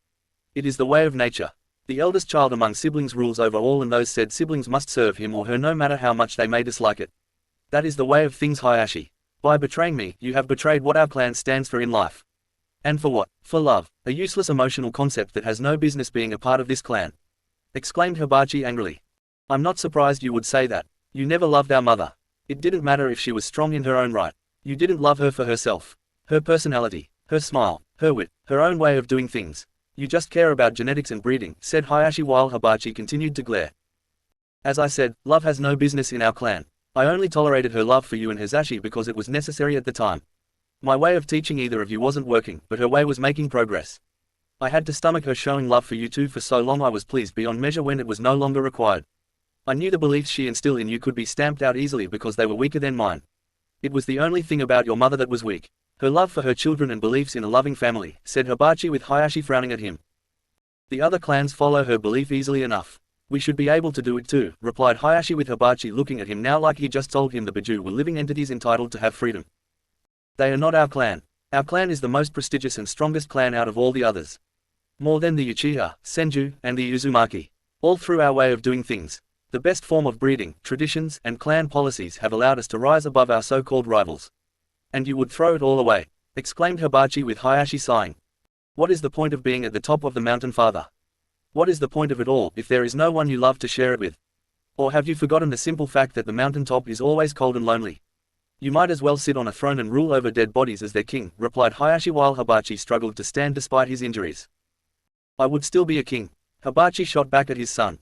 It is the way of nature. The eldest child among siblings rules over all, and those said siblings must serve him or her no matter how much they may dislike it. That is the way of things, Hayashi. By betraying me, you have betrayed what our clan stands for in life. And for what? For love, a useless emotional concept that has no business being a part of this clan. Exclaimed Hibachi angrily. I'm not surprised you would say that. You never loved our mother. It didn't matter if she was strong in her own right. You didn't love her for herself. Her personality, her smile, her wit, her own way of doing things. You just care about genetics and breeding, said Hayashi while Hibachi continued to glare. As I said, love has no business in our clan. I only tolerated her love for you and Hisashi because it was necessary at the time. My way of teaching either of you wasn't working, but her way was making progress. I had to stomach her showing love for you two for so long. I was pleased beyond measure when it was no longer required. I knew the beliefs she instilled in you could be stamped out easily because they were weaker than mine. It was the only thing about your mother that was weak. Her love for her children and beliefs in a loving family, said Hibachi with Hayashi frowning at him. The other clans follow her belief easily enough. We should be able to do it too, replied Hayashi with Hibachi looking at him now like he just told him the Biju were living entities entitled to have freedom. They are not our clan. Our clan is the most prestigious and strongest clan out of all the others. More than the Uchiha, Senju, and the Uzumaki. All through our way of doing things. The best form of breeding, traditions, and clan policies have allowed us to rise above our so-called rivals. And you would throw it all away, exclaimed Hibachi with Hayashi sighing. What is the point of being at the top of the mountain, father? What is the point of it all if there is no one you love to share it with? Or have you forgotten the simple fact that the mountain top is always cold and lonely? You might as well sit on a throne and rule over dead bodies as their king, replied Hayashi while Hibachi struggled to stand despite his injuries. I would still be a king. Hibachi shot back at his son.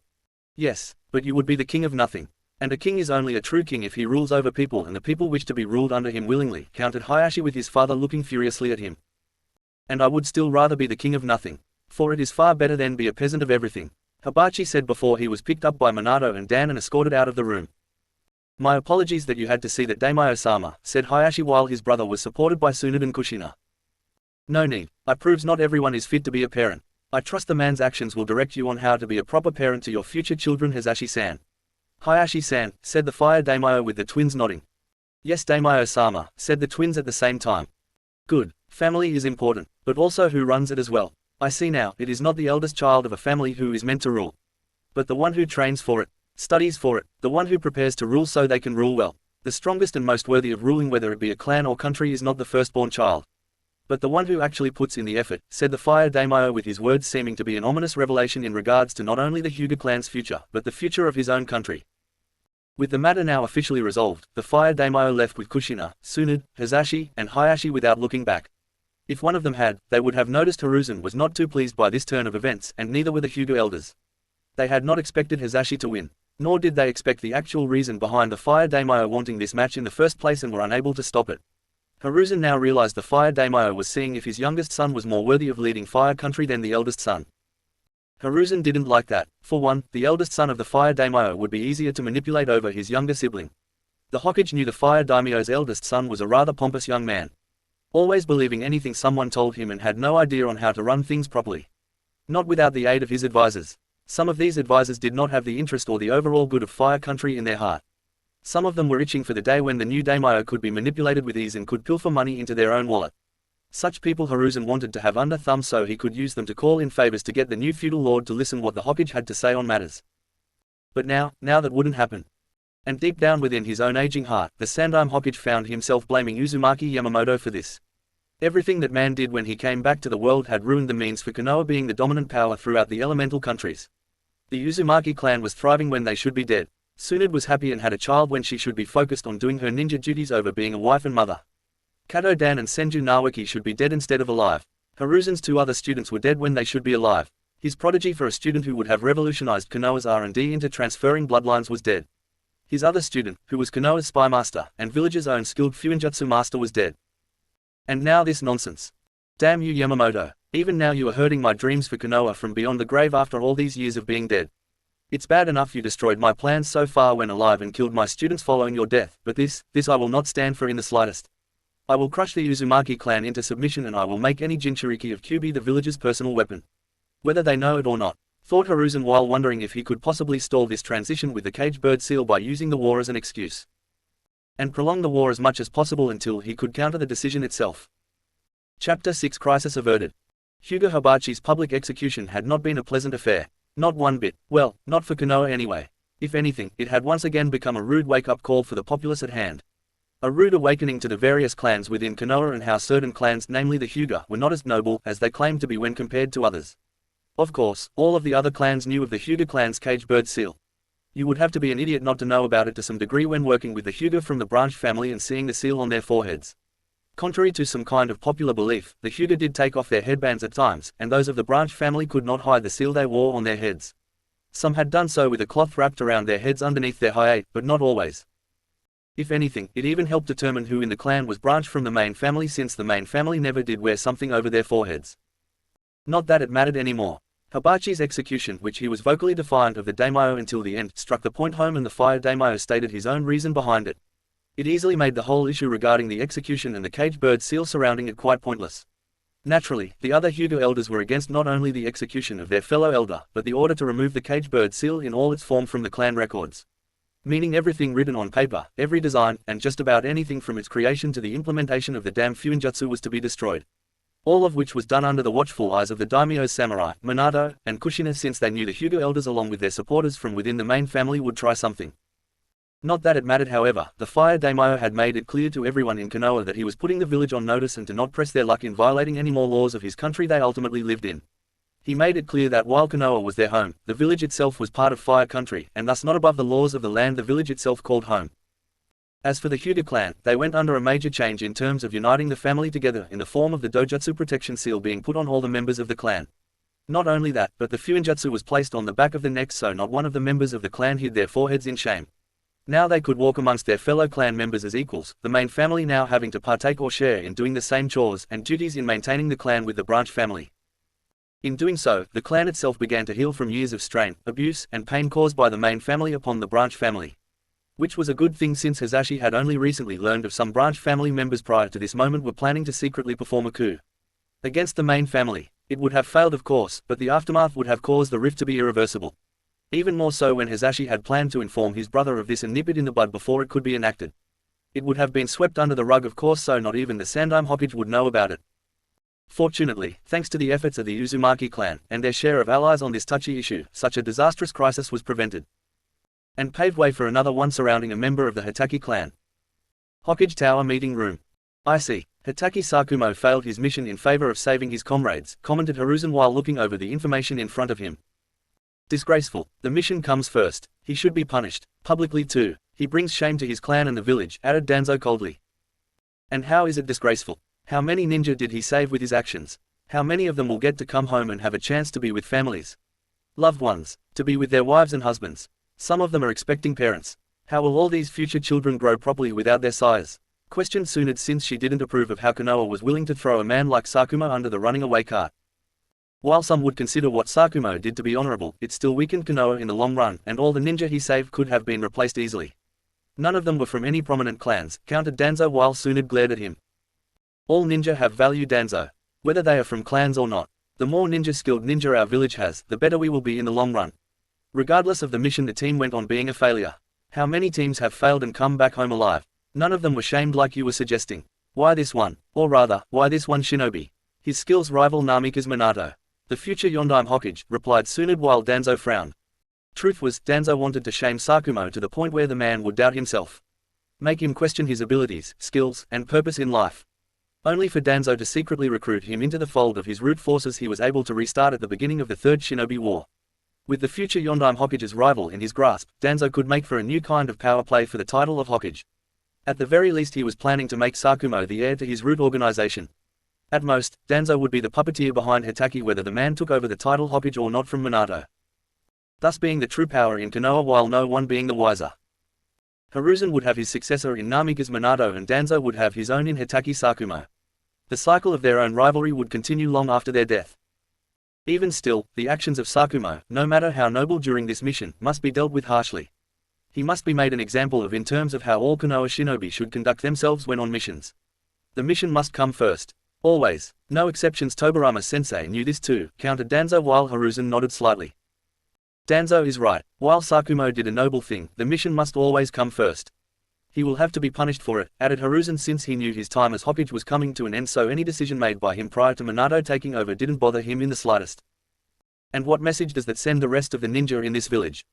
Yes, but you would be the king of nothing. And a king is only a true king if he rules over people and the people wish to be ruled under him willingly, countered Hayashi with his father looking furiously at him. And I would still rather be the king of nothing. For it is far better than be a peasant of everything, Hibachi said before he was picked up by Minato and Dan and escorted out of the room. My apologies that you had to see that, Daimyo-sama, said Hayashi while his brother was supported by Tsunade and Kushina. No need. I proves not everyone is fit to be a parent. I trust the man's actions will direct you on how to be a proper parent to your future children, Hisashi-san. Hayashi-san, said the fire Daimyo with the twins nodding. Yes, Daimyo-sama, said the twins at the same time. Good. Family is important, but also who runs it as well. I see now, it is not the eldest child of a family who is meant to rule, but the one who trains for it, studies for it, the one who prepares to rule so they can rule well. The strongest and most worthy of ruling, whether it be a clan or country, is not the firstborn child, but the one who actually puts in the effort, said the fire Daimyo with his words seeming to be an ominous revelation in regards to not only the Hyuga clan's future, but the future of his own country. With the matter now officially resolved, the fire Daimyo left with Kushina, Tsunade, Hisashi, and Hayashi without looking back. If one of them had, they would have noticed Hiruzen was not too pleased by this turn of events, and neither were the Hyuga elders. They had not expected Hisashi to win, nor did they expect the actual reason behind the fire Daimyo wanting this match in the first place and were unable to stop it. Hiruzen now realized the fire Daimyo was seeing if his youngest son was more worthy of leading fire country than the eldest son. Hiruzen didn't like that. For one, the eldest son of the fire Daimyo would be easier to manipulate over his younger sibling. The Hokage knew the fire daimyo's eldest son was a rather pompous young man, always believing anything someone told him and had no idea on how to run things properly. Not without the aid of his advisors. Some of these advisors did not have the interest or the overall good of fire country in their heart. Some of them were itching for the day when the new daimyo could be manipulated with ease and could pilfer money into their own wallet. Such people Hiruzen wanted to have under thumb so he could use them to call in favors to get the new feudal lord to listen what the Hokage had to say on matters. But now that wouldn't happen. And deep down within his own aging heart, the Sandaime Hokage found himself blaming Uzumaki Yamamoto for this. Everything that man did when he came back to the world had ruined the means for Konoha being the dominant power throughout the elemental countries. The Uzumaki clan was thriving when they should be dead. Tsunade was happy and had a child when she should be focused on doing her ninja duties over being a wife and mother. Kato Dan and Senju Nawaki should be dead instead of alive. Hiruzen's two other students were dead when they should be alive. His prodigy for a student who would have revolutionized Konoha's R&D into transferring bloodlines was dead. His other student, who was Konoha's spy master, and village's own skilled Fuinjutsu master was dead. And now this nonsense. Damn you Yamamoto, even now you are hurting my dreams for Konoha from beyond the grave after all these years of being dead. It's bad enough you destroyed my plans so far when alive and killed my students following your death, but this I will not stand for in the slightest. I will crush the Uzumaki clan into submission and I will make any Jinchuriki of Kyubi the village's personal weapon. Whether they know it or not, thought Hiruzen while wondering if he could possibly stall this transition with the caged bird seal by using the war as an excuse. And prolong the war as much as possible until he could counter the decision itself. Chapter 6 Crisis averted. Hyuga Hibachi's public execution had not been a pleasant affair. Not one bit. Well, not for Konoha anyway. If anything, it had once again become a rude wake-up call for the populace at hand. A rude awakening to the various clans within Konoha and how certain clans, namely the Hyuga, were not as noble as they claimed to be when compared to others. Of course, all of the other clans knew of the Hyuga clan's caged bird seal. You would have to be an idiot not to know about it to some degree when working with the Hyuga from the branch family and seeing the seal on their foreheads. Contrary to some kind of popular belief, the Hyuga did take off their headbands at times, and those of the branch family could not hide the seal they wore on their heads. Some had done so with a cloth wrapped around their heads underneath their height, but not always. If anything, it even helped determine who in the clan was branched from the main family, since the main family never did wear something over their foreheads. Not that it mattered anymore. Hibachi's execution, which he was vocally defiant of the daimyo until the end, struck the point home, and the fire daimyo stated his own reason behind it. It easily made the whole issue regarding the execution and the caged bird seal surrounding it quite pointless. Naturally, the other Hyuga elders were against not only the execution of their fellow elder, but the order to remove the caged bird seal in all its form from the clan records. Meaning everything written on paper, every design, and just about anything from its creation to the implementation of the damn fuinjutsu was to be destroyed. All of which was done under the watchful eyes of the daimyo's samurai, Minato, and Kushina, since they knew the Hyuga elders along with their supporters from within the main family would try something. Not that it mattered, however. The fire daimyo had made it clear to everyone in Konoha that he was putting the village on notice and to not press their luck in violating any more laws of his country they ultimately lived in. He made it clear that while Konoha was their home, the village itself was part of Fire Country, and thus not above the laws of the land the village itself called home. As for the Hyuga clan, they went under a major change in terms of uniting the family together in the form of the Dojutsu protection seal being put on all the members of the clan. Not only that, but the fuinjutsu was placed on the back of the neck so not one of the members of the clan hid their foreheads in shame. Now they could walk amongst their fellow clan members as equals, the main family now having to partake or share in doing the same chores and duties in maintaining the clan with the branch family. In doing so, the clan itself began to heal from years of strain, abuse, and pain caused by the main family upon the branch family. Which was a good thing, since Hasashi had only recently learned of some branch family members prior to this moment were planning to secretly perform a coup against the main family. It would have failed, of course, but the aftermath would have caused the rift to be irreversible. Even more so when Hasashi had planned to inform his brother of this and nip it in the bud before it could be enacted. It would have been swept under the rug, of course, so not even the Sandaime Hokage would know about it. Fortunately, thanks to the efforts of the Uzumaki clan, and their share of allies on this touchy issue, such a disastrous crisis was prevented. And paved way for another one surrounding a member of the Hitaki clan. Hokage Tower Meeting Room. I see. Hitaki Sakumo failed his mission in favor of saving his comrades, commented Hiruzen while looking over the information in front of him. Disgraceful. The mission comes first. He should be punished, publicly too. He brings shame to his clan and the village, added Danzo coldly. And how is it disgraceful? How many ninja did he save with his actions? How many of them will get to come home and have a chance to be with families? Loved ones. To be with their wives and husbands. Some of them are expecting parents. How will all these future children grow properly without their sires? Questioned Tsunade, since she didn't approve of how Konoha was willing to throw a man like Sakumo under the running away cart. While some would consider what Sakumo did to be honorable, it still weakened Konoha in the long run, and all the ninja he saved could have been replaced easily. None of them were from any prominent clans, countered Danzo while Tsunade glared at him. All ninja have value, Danzo. Whether they are from clans or not. The more skilled ninja our village has, the better we will be in the long run. Regardless of the mission, the team went on being a failure. How many teams have failed and come back home alive? None of them were shamed like you were suggesting. Why this one? Or rather, why this one shinobi? His skills rival Namika's Minato. The future Yondaime Hokage, replied Tsunade while Danzo frowned. Truth was, Danzo wanted to shame Sakumo to the point where the man would doubt himself. Make him question his abilities, skills, and purpose in life. Only for Danzo to secretly recruit him into the fold of his root forces he was able to restart at the beginning of the Third Shinobi War. With the future Yondaime Hokage's rival in his grasp, Danzo could make for a new kind of power play for the title of Hokage. At the very least, he was planning to make Sakumo the heir to his root organization. At most, Danzo would be the puppeteer behind Hitaki, whether the man took over the title Hokage or not from Minato. Thus being the true power in Konoha while no one being the wiser. Hiruzen would have his successor in Namika's Minato and Danzo would have his own in Hitaki Sakumo. The cycle of their own rivalry would continue long after their death. Even still, the actions of Sakumo, no matter how noble during this mission, must be dealt with harshly. He must be made an example of in terms of how all Konoha shinobi should conduct themselves when on missions. The mission must come first. Always. No exceptions. Tobarama-sensei knew this too, countered Danzo while Hiruzen nodded slightly. Danzo is right. While Sakumo did a noble thing, the mission must always come first. He will have to be punished for it, added Hiruzen, since he knew his time as Hokage was coming to an end, so any decision made by him prior to Minato taking over didn't bother him in the slightest. And what message does that send the rest of the ninja in this village?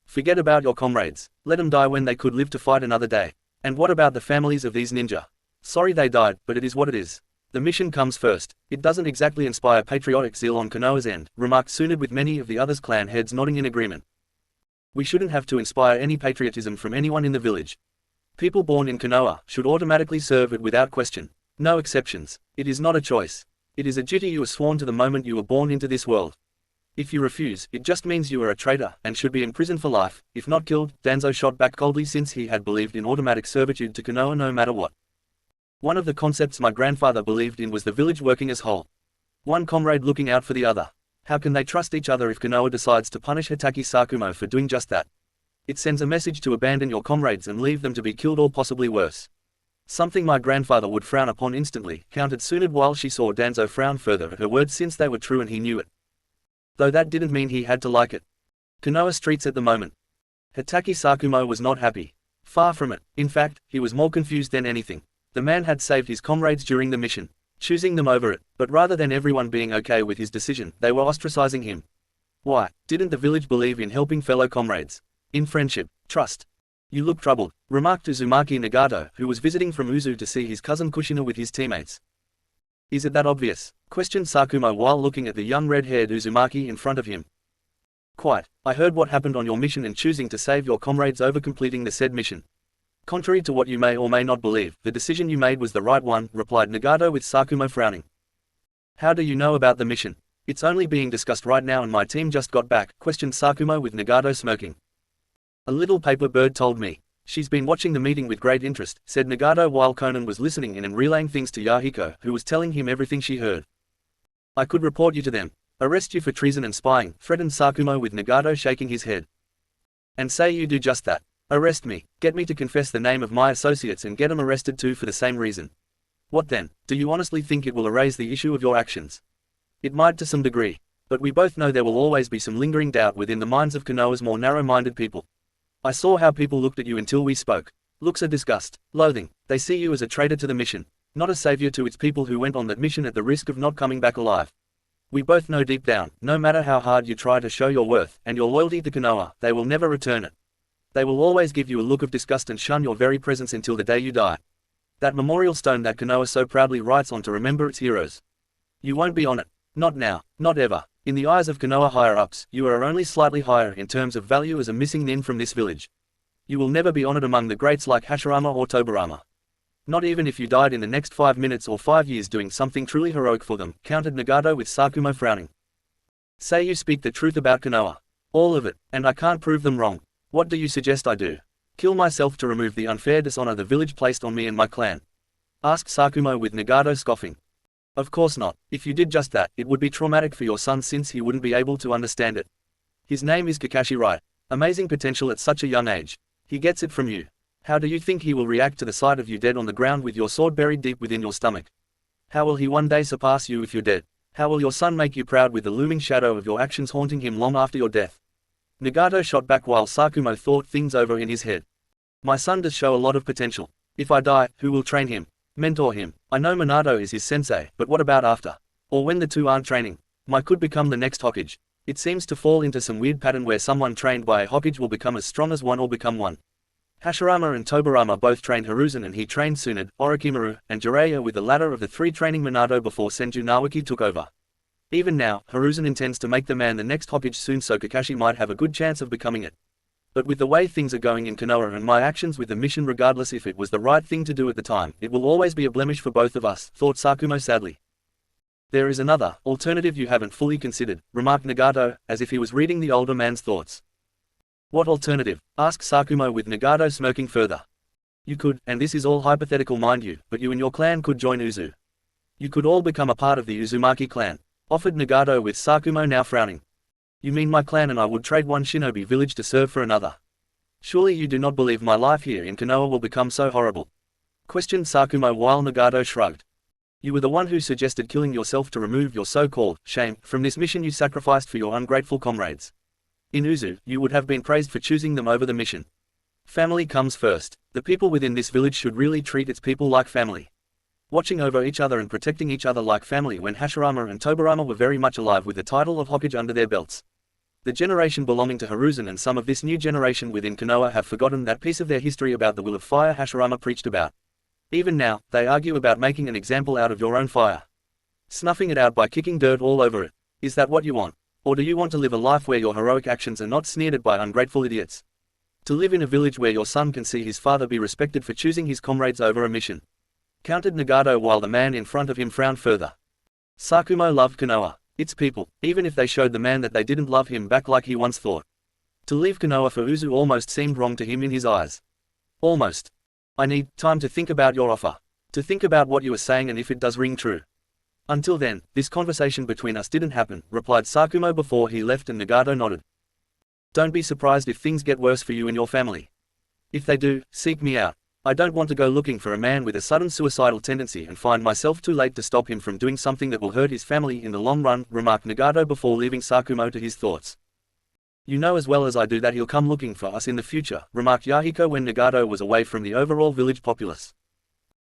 Forget about your comrades. Let them die when they could live to fight another day. And what about the families of these ninja? Sorry they died, but it is what it is. The mission comes first. It doesn't exactly inspire patriotic zeal on Konoha's end, remarked Tsunade, with many of the others' clan heads nodding in agreement. We shouldn't have to inspire any patriotism from anyone in the village. People born in Konoha should automatically serve it without question. No exceptions. It is not a choice. It is a duty you were sworn to the moment you were born into this world. If you refuse, it just means you are a traitor and should be imprisoned for life, if not killed. Danzo shot back coldly, since he had believed in automatic servitude to Konoha no matter what. One of the concepts my grandfather believed in was the village working as whole. One comrade looking out for the other. How can they trust each other if Konoha decides to punish Hitaki Sakumo for doing just that? It sends a message to abandon your comrades and leave them to be killed, or possibly worse. Something my grandfather would frown upon instantly, countered Tsunade, while she saw Danzo frown further at her words, since they were true and he knew it. Though that didn't mean he had to like it. Konoha streets at the moment. Hitaki Sakumo was not happy. Far from it. In fact, he was more confused than anything. The man had saved his comrades during the mission, choosing them over it, but rather than everyone being okay with his decision, they were ostracizing him. Why? Didn't the village believe in helping fellow comrades? In friendship, trust? You look troubled, remarked Uzumaki Nagato, who was visiting from Uzu to see his cousin Kushina with his teammates. Is it that obvious? Questioned Sakumo while looking at the young red-haired Uzumaki in front of him. Quite. I heard what happened on your mission and choosing to save your comrades over completing the said mission. Contrary to what you may or may not believe, the decision you made was the right one, replied Nagato, with Sakumo frowning. How do you know about the mission? It's only being discussed right now and my team just got back, questioned Sakumo, with Nagato smirking. A little paper bird told me. She's been watching the meeting with great interest, said Nagato, while Conan was listening in and relaying things to Yahiko, who was telling him everything she heard. I could report you to them. Arrest you for treason and spying, threatened Sakumo, with Nagato shaking his head. And say you do just that. Arrest me, get me to confess the name of my associates and get them arrested too for the same reason. What then? Do you honestly think it will erase the issue of your actions? It might to some degree. But we both know there will always be some lingering doubt within the minds of Konoha's more narrow-minded people. I saw how people looked at you until we spoke. Looks of disgust, loathing. They see you as a traitor to the mission, not a savior to its people who went on that mission at the risk of not coming back alive. We both know deep down, no matter how hard you try to show your worth and your loyalty to Konoha, they will never return it. They will always give you a look of disgust and shun your very presence until the day you die. That memorial stone that Konoha so proudly writes on to remember its heroes. You won't be on it. Not now, not ever. In the eyes of Konoha higher-ups, you are only slightly higher in terms of value as a missing nin from this village. You will never be honored among the greats like Hashirama or Tobirama. Not even if you died in the next 5 minutes or 5 years doing something truly heroic for them, countered Nagato, with Sakumo frowning. Say you speak the truth about Konoha. All of it, and I can't prove them wrong. What do you suggest I do? Kill myself to remove the unfair dishonor the village placed on me and my clan? Asked Sakumo, with Nagato scoffing. Of course not. If you did just that, it would be traumatic for your son, since he wouldn't be able to understand it. His name is Kakashi, right? Amazing potential at such a young age. He gets it from you. How do you think he will react to the sight of you dead on the ground with your sword buried deep within your stomach? How will he one day surpass you if you're dead? How will your son make you proud with the looming shadow of your actions haunting him long after your death? Nagato shot back while Sakumo thought things over in his head. My son does show a lot of potential. If I die, who will train him? Mentor him. I know Minato is his sensei, but what about after? Or when the two aren't training? I could become the next Hokage. It seems to fall into some weird pattern where someone trained by a Hokage will become as strong as one or become one. Hashirama and Tobirama both trained Hiruzen, and he trained Tsunade, Orochimaru, and Jiraiya, with the latter of the three training Minato before Senju Nawaki took over. Even now, Hiruzen intends to make the man the next Hokage soon, so Kakashi might have a good chance of becoming it. But with the way things are going in Konoha and my actions with the mission, regardless if it was the right thing to do at the time, it will always be a blemish for both of us, thought Sakumo sadly. There is another alternative you haven't fully considered, remarked Nagato, as if he was reading the older man's thoughts. What alternative? Asked Sakumo, with Nagato smirking further. You could, and this is all hypothetical mind you, but you and your clan could join Uzu. You could all become a part of the Uzumaki clan, offered Nagato, with Sakumo now frowning. You mean my clan and I would trade one shinobi village to serve for another? Surely you do not believe my life here in Konoha will become so horrible? Questioned Sakumo, while Nagato shrugged. You were the one who suggested killing yourself to remove your so-called shame from this mission you sacrificed for your ungrateful comrades. In Uzu, you would have been praised for choosing them over the mission. Family comes first. The people within this village should really treat its people like family. watching over each other and protecting each other like family when Hashirama and Tobirama were very much alive with the title of Hokage under their belts. The generation belonging to Hiruzen and some of this new generation within Konoha have forgotten that piece of their history about the will of fire Hashirama preached about. Even now, they argue about making an example out of your own fire. Snuffing it out by kicking dirt all over it. Is that what you want? Or do you want to live a life where your heroic actions are not sneered at by ungrateful idiots? To live in a village where your son can see his father be respected for choosing his comrades over a mission. Countered Nagato while the man in front of him frowned further. Sakumo loved Konoha, its people, even if they showed the man that they didn't love him back like he once thought. To leave Konoha for Uzu almost seemed wrong to him in his eyes. Almost. I need time to think about your offer. To think about what you were saying and if it does ring true. Until then, this conversation between us didn't happen, replied Sakumo before he left, and Nagato nodded. Don't be surprised if things get worse for you and your family. If they do, seek me out. I don't want to go looking for a man with a sudden suicidal tendency and find myself too late to stop him from doing something that will hurt his family in the long run, remarked Nagato before leaving Sakumo to his thoughts. You know as well as I do that he'll come looking for us in the future, remarked Yahiko when Nagato was away from the overall village populace.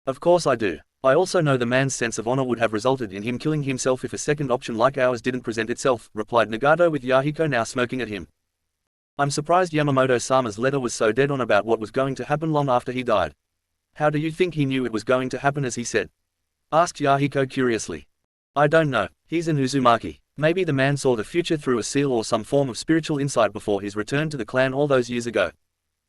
Of course I do. I also know the man's sense of honor would have resulted in him killing himself if a second option like ours didn't present itself, replied Nagato with Yahiko now smirking at him. I'm surprised Yamamoto-sama's letter was so dead on about what was going to happen long after he died. How do you think he knew it was going to happen as he said? Asked Yahiko curiously. I don't know, he's an Uzumaki. Maybe the man saw the future through a seal or some form of spiritual insight before his return to the clan all those years ago.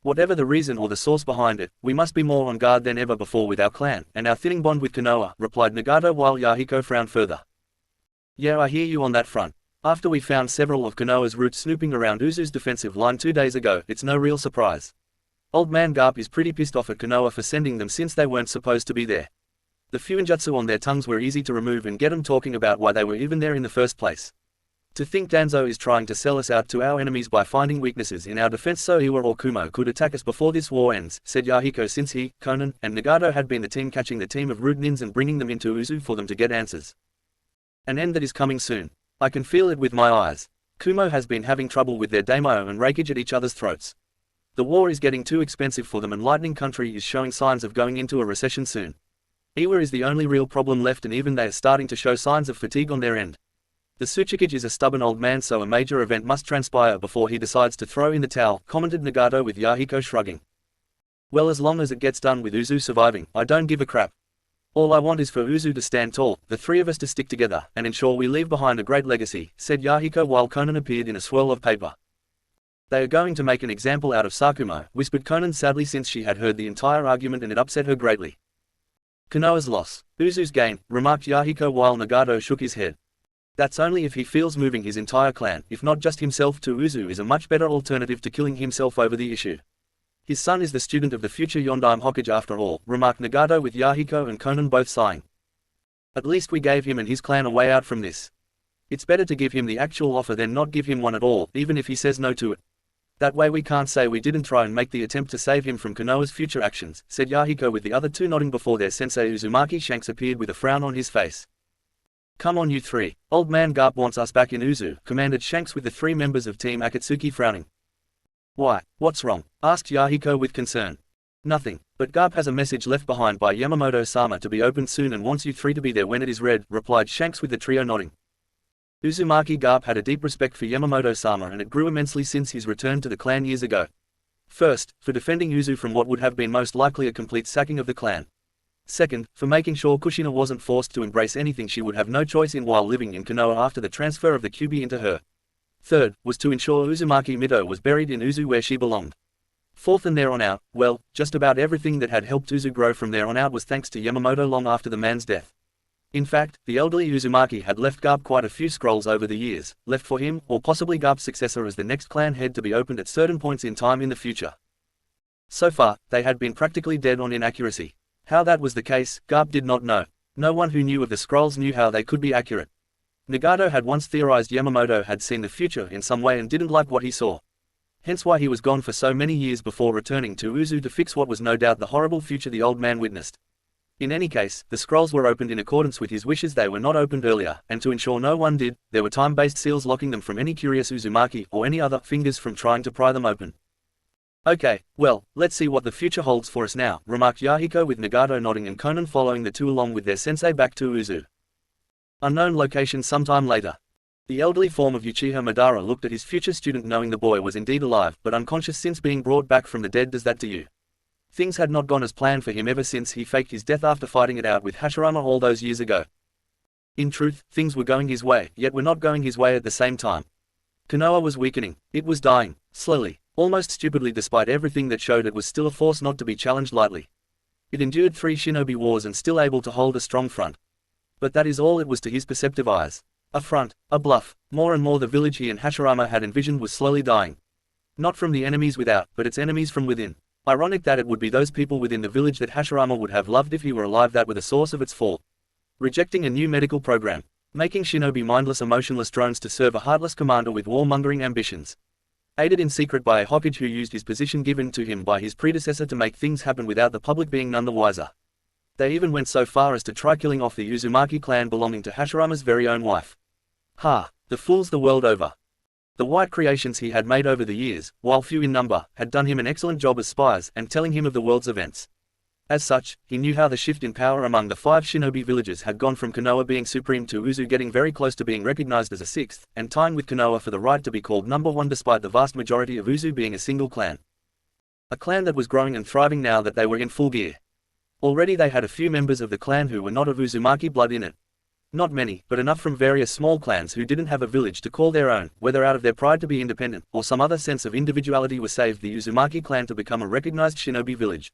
Whatever the reason or the source behind it, we must be more on guard than ever before with our clan and our thinning bond with Konoha, replied Nagato while Yahiko frowned further. Yeah, I hear you on that front. After we found several of Konoha's roots snooping around Uzu's defensive line 2 days ago, it's no real surprise. Old man Garp is pretty pissed off at Konoha for sending them since they weren't supposed to be there. The fuinjutsu on their tongues were easy to remove and get them talking about why they were even there in the first place. To think Danzo is trying to sell us out to our enemies by finding weaknesses in our defense so Iwa or Kumo could attack us before this war ends, said Yahiko, since he, Konan, and Nagato had been the team catching the team of root nins and bringing them into Uzu for them to get answers. An end that is coming soon. I can feel it with my eyes. Kumo has been having trouble with their daimyo and raikage at each other's throats. The war is getting too expensive for them and Lightning Country is showing signs of going into a recession soon. Iwa is the only real problem left and even they are starting to show signs of fatigue on their end. The Tsuchikage is a stubborn old man so a major event must transpire before he decides to throw in the towel, commented Nagato with Yahiko shrugging. Well, as long as it gets done with Uzu surviving, I don't give a crap. All I want is for Uzu to stand tall, the three of us to stick together, and ensure we leave behind a great legacy, said Yahiko while Konan appeared in a swirl of paper. They are going to make an example out of Sakumo, whispered Konan sadly since she had heard the entire argument and it upset her greatly. Konoha's loss. Uzu's gain, remarked Yahiko while Nagato shook his head. That's only if he feels moving his entire clan, if not just himself, to Uzu is a much better alternative to killing himself over the issue. His son is the student of the future Yondaime Hokage after all, remarked Nagato with Yahiko and Konan both sighing. At least we gave him and his clan a way out from this. It's better to give him the actual offer than not give him one at all, even if he says no to it. That way we can't say we didn't try and make the attempt to save him from Konoha's future actions, said Yahiko with the other two nodding before their sensei Uzumaki Shanks appeared with a frown on his face. Come on you three, old man Garp wants us back in Uzu, commanded Shanks with the three members of Team Akatsuki frowning. Why, what's wrong? Asked Yahiko with concern. Nothing, but Garp has a message left behind by Yamamoto-sama to be opened soon and wants you three to be there when it is read, replied Shanks with the trio nodding. Uzumaki Garp had a deep respect for Yamamoto-sama and it grew immensely since his return to the clan years ago. First, for defending Uzu from what would have been most likely a complete sacking of the clan. Second, for making sure Kushina wasn't forced to embrace anything she would have no choice in while living in Konoha after the transfer of the Kyubi into her. Third, was to ensure Uzumaki Mito was buried in Uzu where she belonged. Fourth, and there on out, well, just about everything that had helped Uzu grow from there on out was thanks to Yamamoto long after the man's death. In fact, the elderly Uzumaki had left Garp quite a few scrolls over the years, left for him, or possibly Garp's successor as the next clan head to be opened at certain points in time in the future. So far, they had been practically dead on inaccuracy. How that was the case, Garp did not know. No one who knew of the scrolls knew how they could be accurate. Nagato had once theorized Yamamoto had seen the future in some way and didn't like what he saw. Hence why he was gone for so many years before returning to Uzu to fix what was no doubt the horrible future the old man witnessed. In any case, the scrolls were opened in accordance with his wishes. They were not opened earlier, and to ensure no one did, there were time-based seals locking them from any curious Uzumaki or any other fingers from trying to pry them open. Okay, well, let's see what the future holds for us now, remarked Yahiko with Nagato nodding and Conan following the two along with their sensei back to Uzu. Unknown location sometime later. The elderly form of Uchiha Madara looked at his future student knowing the boy was indeed alive but unconscious since being brought back from the dead. Does that to you? Things had not gone as planned for him ever since he faked his death after fighting it out with Hashirama all those years ago. In truth, things were going his way, yet were not going his way at the same time. Konoha was weakening. It was dying, slowly, almost stupidly despite everything that showed it was still a force not to be challenged lightly. It endured 3 shinobi wars and still able to hold a strong front. But that is all it was to his perceptive eyes. A front, a bluff, more and more the village he and Hashirama had envisioned was slowly dying. Not from the enemies without, but its enemies from within. Ironic that it would be those people within the village that Hashirama would have loved if he were alive that were the source of its fall. Rejecting a new medical program. Making shinobi mindless emotionless drones to serve a heartless commander with warmongering ambitions. Aided in secret by a Hokage who used his position given to him by his predecessor to make things happen without the public being none the wiser. They even went so far as to try killing off the Uzumaki clan belonging to Hashirama's very own wife. Ha! The fools the world over. The white creations he had made over the years, while few in number, had done him an excellent job as spies and telling him of the world's events. As such, he knew how the shift in power among the 5 shinobi villages had gone from Konoha being supreme to Uzu getting very close to being recognized as a 6th, and tying with Konoha for the right to be called number 1 despite the vast majority of Uzu being a single clan. A clan that was growing and thriving now that they were in full gear. Already they had a few members of the clan who were not of Uzumaki blood in it. Not many, but enough from various small clans who didn't have a village to call their own, whether out of their pride to be independent, or some other sense of individuality was saved the Uzumaki clan to become a recognized shinobi village.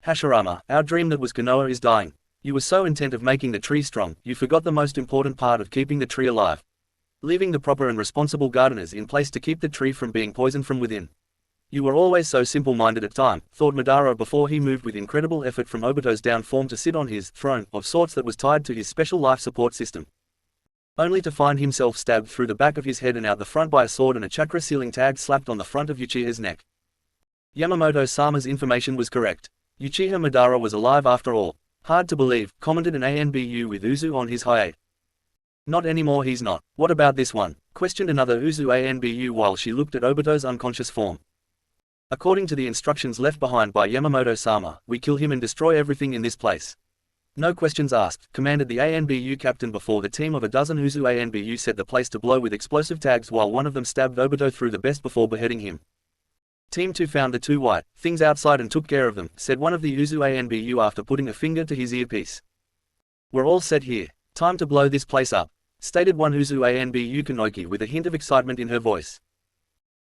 Hashirama, our dream that was Konoha is dying. You were so intent of making the tree strong, you forgot the most important part of keeping the tree alive. Leaving the proper and responsible gardeners in place to keep the tree from being poisoned from within. You were always so simple-minded at time, thought Madara before he moved with incredible effort from Obito's down form to sit on his throne of sorts that was tied to his special life support system. Only to find himself stabbed through the back of his head and out the front by a sword and a chakra sealing tag slapped on the front of Uchiha's neck. Yamamoto-sama's information was correct. Uchiha Madara was alive after all. Hard to believe, commented an ANBU with Uzu on his hiatus. Not anymore, he's not. What about this one? Questioned another Uzu ANBU while she looked at Obito's unconscious form. According to the instructions left behind by Yamamoto-sama, we kill him and destroy everything in this place. No questions asked, commanded the ANBU captain before the team of a dozen Uzu ANBU set the place to blow with explosive tags while one of them stabbed Obito through the best before beheading him. Team 2 found the 2 white things outside and took care of them, said one of the Uzu ANBU after putting a finger to his earpiece. We're all set here. Time to blow this place up, stated one Uzu ANBU Kanoki with a hint of excitement in her voice.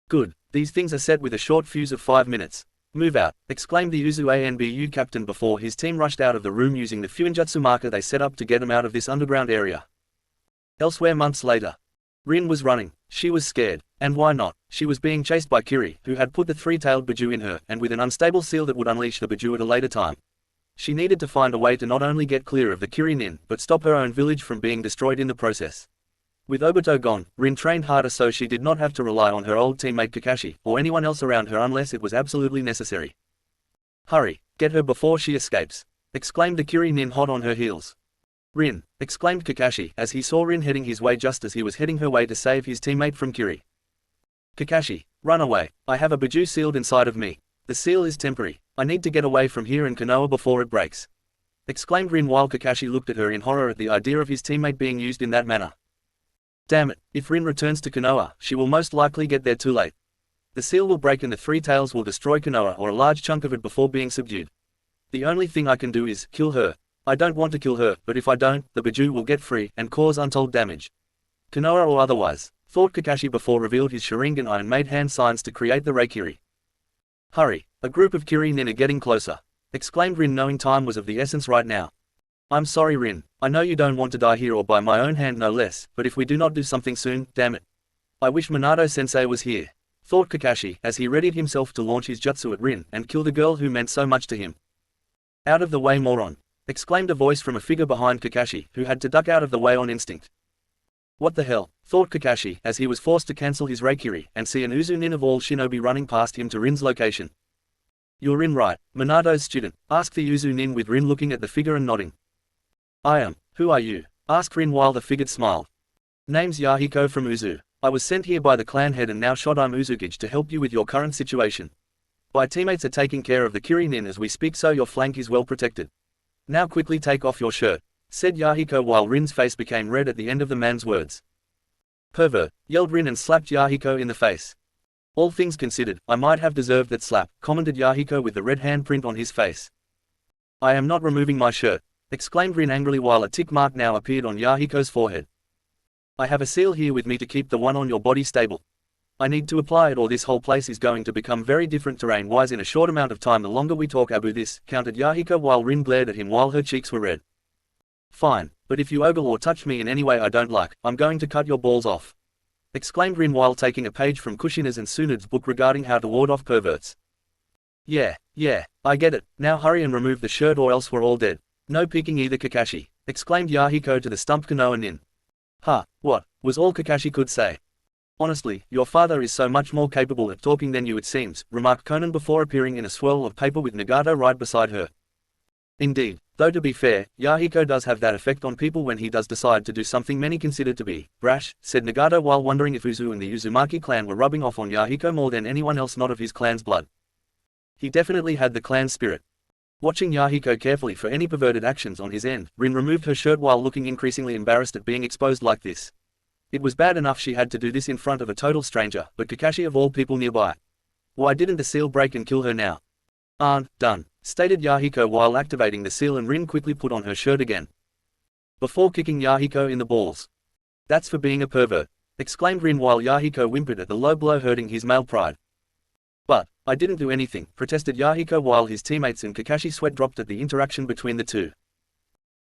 Good, these things are set with a short fuse of 5 minutes. Move out, exclaimed the Uzu ANBU captain before his team rushed out of the room using the Fuinjutsu marker they set up to get them out of this underground area. Elsewhere months later. Rin was running. She was scared. And why not? She was being chased by Kiri, who had put the 3-tailed Biju in her, and with an unstable seal that would unleash the Biju at a later time. She needed to find a way to not only get clear of the Kiri nin, but stop her own village from being destroyed in the process. With Obito gone, Rin trained harder so she did not have to rely on her old teammate Kakashi, or anyone else around her unless it was absolutely necessary. Hurry, get her before she escapes, exclaimed the Kiri nin hot on her heels. Rin, exclaimed Kakashi as he saw Rin heading his way just as he was heading her way to save his teammate from Kiri. Kakashi, run away, I have a Biju sealed inside of me. The seal is temporary, I need to get away from here and Konoha before it breaks, exclaimed Rin while Kakashi looked at her in horror at the idea of his teammate being used in that manner. Damn it, if Rin returns to Konoha, she will most likely get there too late. The seal will break and the 3 tails will destroy Konoha or a large chunk of it before being subdued. The only thing I can do is kill her. I don't want to kill her, but if I don't, the Biju will get free and cause untold damage. Konoha or otherwise, thought Kakashi before revealed his Sharingan and made hand signs to create the Reikiri. Hurry, a group of Kiri nin are getting closer, exclaimed Rin knowing time was of the essence right now. I'm sorry Rin, I know you don't want to die here or by my own hand no less, but if we do not do something soon, damn it. I wish Minato-sensei was here, thought Kakashi as he readied himself to launch his jutsu at Rin and kill the girl who meant so much to him. Out of the way moron, exclaimed a voice from a figure behind Kakashi who had to duck out of the way on instinct. What the hell, thought Kakashi as he was forced to cancel his Reikiri and see an Uzu nin of all shinobi running past him to Rin's location. You're Rin right, Minato's student, asked the Uzu nin with Rin looking at the figure and nodding. I am. Who are you? Asked Rin while the figure smiled. Name's Yahiko from Uzu. I was sent here by the clan head and now shot I'm Uzukage to help you with your current situation. My teammates are taking care of the Kirinin as we speak, so your flank is well protected. Now quickly take off your shirt, said Yahiko while Rin's face became red at the end of the man's words. Pervert, yelled Rin and slapped Yahiko in the face. All things considered, I might have deserved that slap, commented Yahiko with the red handprint on his face. I am not removing my shirt, exclaimed Rin angrily while a tick mark now appeared on Yahiko's forehead. I have a seal here with me to keep the one on your body stable. I need to apply it or this whole place is going to become very different terrain-wise in a short amount of time. The longer we talk about this, countered Yahiko while Rin glared at him while her cheeks were red. Fine, but if you ogle or touch me in any way I don't like, I'm going to cut your balls off, exclaimed Rin while taking a page from Kushina's and Tsunode's book regarding how to ward off perverts. Yeah, I get it, now hurry and remove the shirt or else we're all dead. No peeking either, Kakashi, exclaimed Yahiko to the stumped Konoha nin. Ha, what, was all Kakashi could say. Honestly, your father is so much more capable at talking than you it seems, remarked Konan before appearing in a swirl of paper with Nagato right beside her. Indeed, though to be fair, Yahiko does have that effect on people when he does decide to do something many consider to be brash, said Nagato while wondering if Uzu and the Uzumaki clan were rubbing off on Yahiko more than anyone else not of his clan's blood. He definitely had the clan spirit. Watching Yahiko carefully for any perverted actions on his end, Rin removed her shirt while looking increasingly embarrassed at being exposed like this. It was bad enough she had to do this in front of a total stranger, but Kakashi of all people nearby. Why didn't the seal break and kill her now? Done, stated Yahiko while activating the seal, and Rin quickly put on her shirt again, before kicking Yahiko in the balls. That's for being a pervert, exclaimed Rin while Yahiko whimpered at the low blow hurting his male pride. But, I didn't do anything, protested Yahiko while his teammates and Kakashi sweat dropped at the interaction between the two.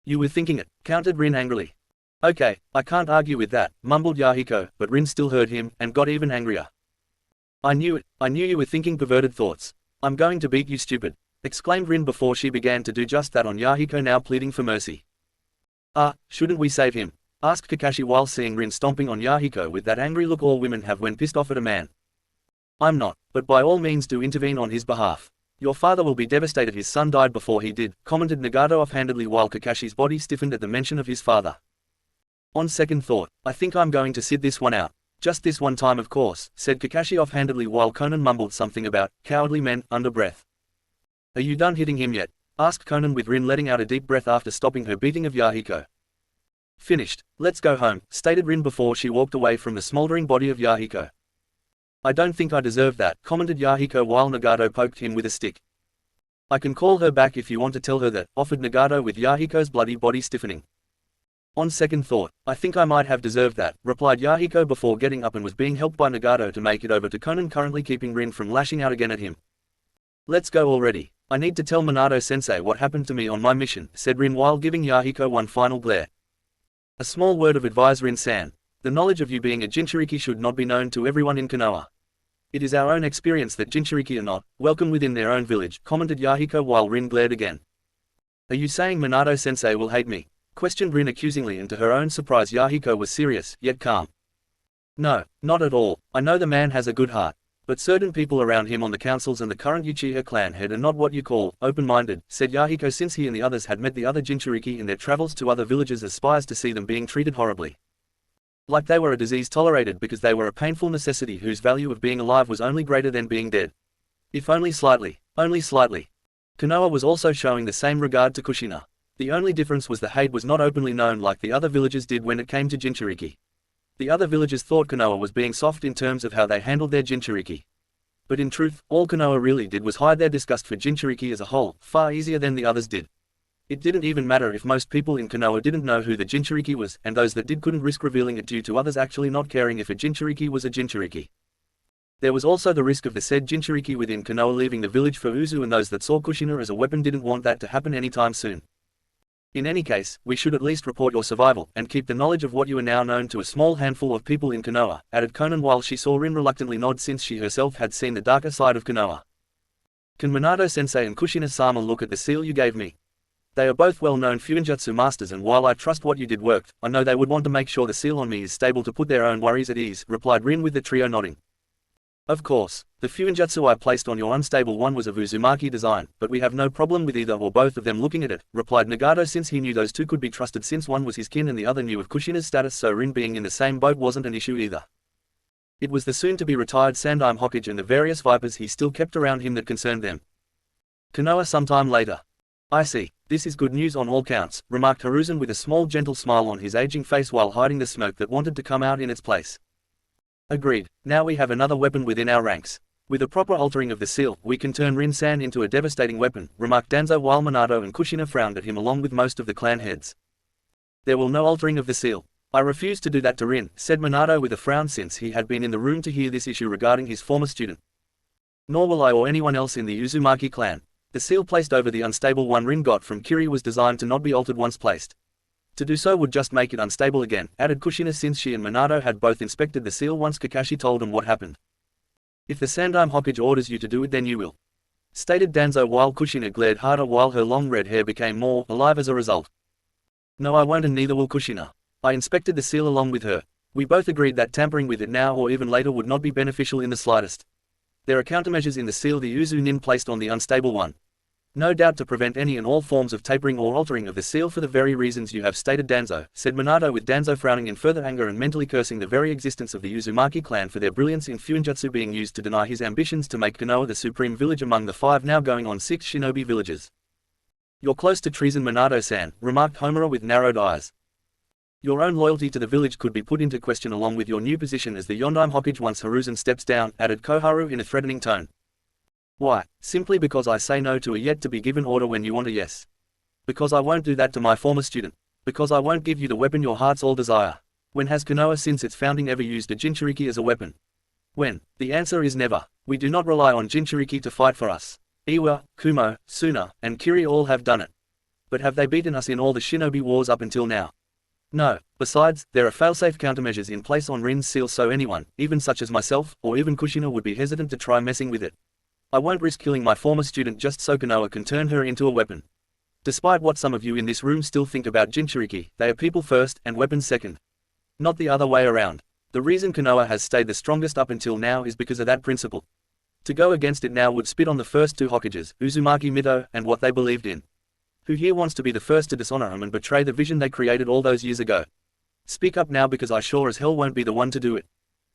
You were thinking it, countered Rin angrily. Okay, I can't argue with that, mumbled Yahiko, but Rin still heard him, and got even angrier. I knew it, I knew you were thinking perverted thoughts. I'm going to beat you, stupid, exclaimed Rin before she began to do just that on Yahiko, now pleading for mercy. Shouldn't we save him? Asked Kakashi while seeing Rin stomping on Yahiko with that angry look all women have when pissed off at a man. I'm not, but by all means do intervene on his behalf. Your father will be devastated his son died before he did, commented Nagato offhandedly while Kakashi's body stiffened at the mention of his father. On second thought, I think I'm going to sit this one out. Just this one time of course, said Kakashi offhandedly while Konan mumbled something about cowardly men under breath. Are you done hitting him yet? Asked Konan with Rin letting out a deep breath after stopping her beating of Yahiko. Finished, let's go home, stated Rin before she walked away from the smoldering body of Yahiko. I don't think I deserve that, commented Yahiko while Nagato poked him with a stick. I can call her back if you want to tell her that, offered Nagato with Yahiko's bloody body stiffening. On second thought, I think I might have deserved that, replied Yahiko before getting up and was being helped by Nagato to make it over to Konan, currently keeping Rin from lashing out again at him. Let's go already. I need to tell Minato-sensei what happened to me on my mission, said Rin while giving Yahiko one final glare. A small word of advice, Rin-san. The knowledge of you being a Jinchuriki should not be known to everyone in Konoha. It is our own experience that Jinchuriki are not welcome within their own village, commented Yahiko while Rin glared again. Are you saying Minato-sensei will hate me? Questioned Rin accusingly, and to her own surprise Yahiko was serious, yet calm. No, not at all, I know the man has a good heart. But certain people around him on the councils and the current Uchiha clan head are not what you call open-minded, said Yahiko since he and the others had met the other Jinchuriki in their travels to other villages as spies to see them being treated horribly. Like they were a disease tolerated because they were a painful necessity whose value of being alive was only greater than being dead. If only slightly, only slightly. Konoha was also showing the same regard to Kushina. The only difference was the hate was not openly known like the other villages did when it came to Jinchuriki. The other villages thought Konoha was being soft in terms of how they handled their Jinchuriki. But in truth, all Konoha really did was hide their disgust for Jinchuriki as a whole, far easier than the others did. It didn't even matter if most people in Konoha didn't know who the Jinchuriki was, and those that did couldn't risk revealing it due to others actually not caring if a Jinchuriki was a Jinchuriki. There was also the risk of the said Jinchuriki within Konoha leaving the village for Uzu, and those that saw Kushina as a weapon didn't want that to happen anytime soon. In any case, we should at least report your survival, and keep the knowledge of what you are now known to a small handful of people in Konoha, added Konan while she saw Rin reluctantly nod since she herself had seen the darker side of Konoha. Can Minato-sensei and Kushina-sama look at the seal you gave me? They are both well-known Fuinjutsu masters, and while I trust what you did worked, I know they would want to make sure the seal on me is stable to put their own worries at ease, replied Rin with the trio nodding. Of course, the Fuinjutsu I placed on your unstable one was of Uzumaki design, but we have no problem with either or both of them looking at it, replied Nagato since he knew those two could be trusted since one was his kin and the other knew of Kushina's status, so Rin being in the same boat wasn't an issue either. It was the soon-to-be-retired Sandime Hokage and the various vipers he still kept around him that concerned them. Konoha sometime later. I see, this is good news on all counts, remarked Hiruzen with a small gentle smile on his aging face while hiding the smoke that wanted to come out in its place. Agreed, now we have another weapon within our ranks. With a proper altering of the seal, we can turn Rin-san into a devastating weapon, remarked Danzo while Minato and Kushina frowned at him along with most of the clan heads. There will no altering of the seal. I refuse to do that to Rin, said Minato with a frown since he had been in the room to hear this issue regarding his former student. Nor will I or anyone else in the Uzumaki clan. The seal placed over the unstable one Rin got from Kiri was designed to not be altered once placed. To do so would just make it unstable again, added Kushina since she and Minato had both inspected the seal once Kakashi told them what happened. If the Sandime Hokage orders you to do it then you will, stated Danzo while Kushina glared harder while her long red hair became more alive as a result. No, I won't, and neither will Kushina. I inspected the seal along with her. We both agreed that tampering with it now or even later would not be beneficial in the slightest. There are countermeasures in the seal the Uzu Nin placed on the unstable one. No doubt to prevent any and all forms of tapering or altering of the seal for the very reasons you have stated, Danzo, said Minato with Danzo frowning in further anger and mentally cursing the very existence of the Uzumaki clan for their brilliance in Fuinjutsu being used to deny his ambitions to make Konoha the supreme village among the 5 now going on 6 shinobi villages. You're close to treason, Minato-san, remarked Homura with narrowed eyes. Your own loyalty to the village could be put into question along with your new position as the Yondaime Hokage once Hiruzen steps down, added Koharu in a threatening tone. Why? Simply because I say no to a yet-to-be-given order when you want a yes. Because I won't do that to my former student. Because I won't give you the weapon your hearts all desire. When has Konoha since its founding ever used a Jinchuriki as a weapon? When? The answer is never. We do not rely on Jinchuriki to fight for us. Iwa, Kumo, Suna, and Kiri all have done it. But have they beaten us in all the shinobi wars up until now? No. Besides, there are failsafe countermeasures in place on Rin's seal so anyone, even such as myself, or even Kushina would be hesitant to try messing with it. I won't risk killing my former student just so Konoha can turn her into a weapon. Despite what some of you in this room still think about Jinchuriki, they are people first and weapons second. Not the other way around. The reason Konoha has stayed the strongest up until now is because of that principle. To go against it now would spit on the first 2 Hokages, Uzumaki Mito, and what they believed in. Who here wants to be the first to dishonor them and betray the vision they created all those years ago? Speak up now because I sure as hell won't be the one to do it.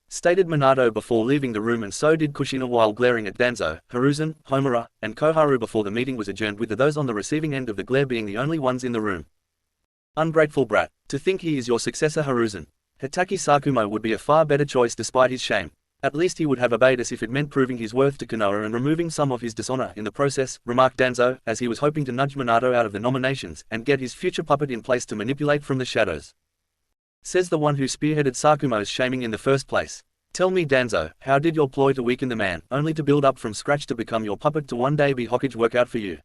Stated Minato before leaving the room, and so did Kushina while glaring at Danzo, Hiruzen, Homura, and Koharu before the meeting was adjourned, with those on the receiving end of the glare being the only ones in the room. Ungrateful brat. To think he is your successor, Hiruzen. Hitaki Sakumo would be a far better choice despite his shame. At least he would have obeyed us if it meant proving his worth to Konoha and removing some of his dishonor in the process, remarked Danzo, as he was hoping to nudge Minato out of the nominations and get his future puppet in place to manipulate from the shadows. Says the one who spearheaded Sakumo's shaming in the first place. Tell me, Danzo, how did your ploy to weaken the man, only to build up from scratch to become your puppet to one day be Hokage, work out for you?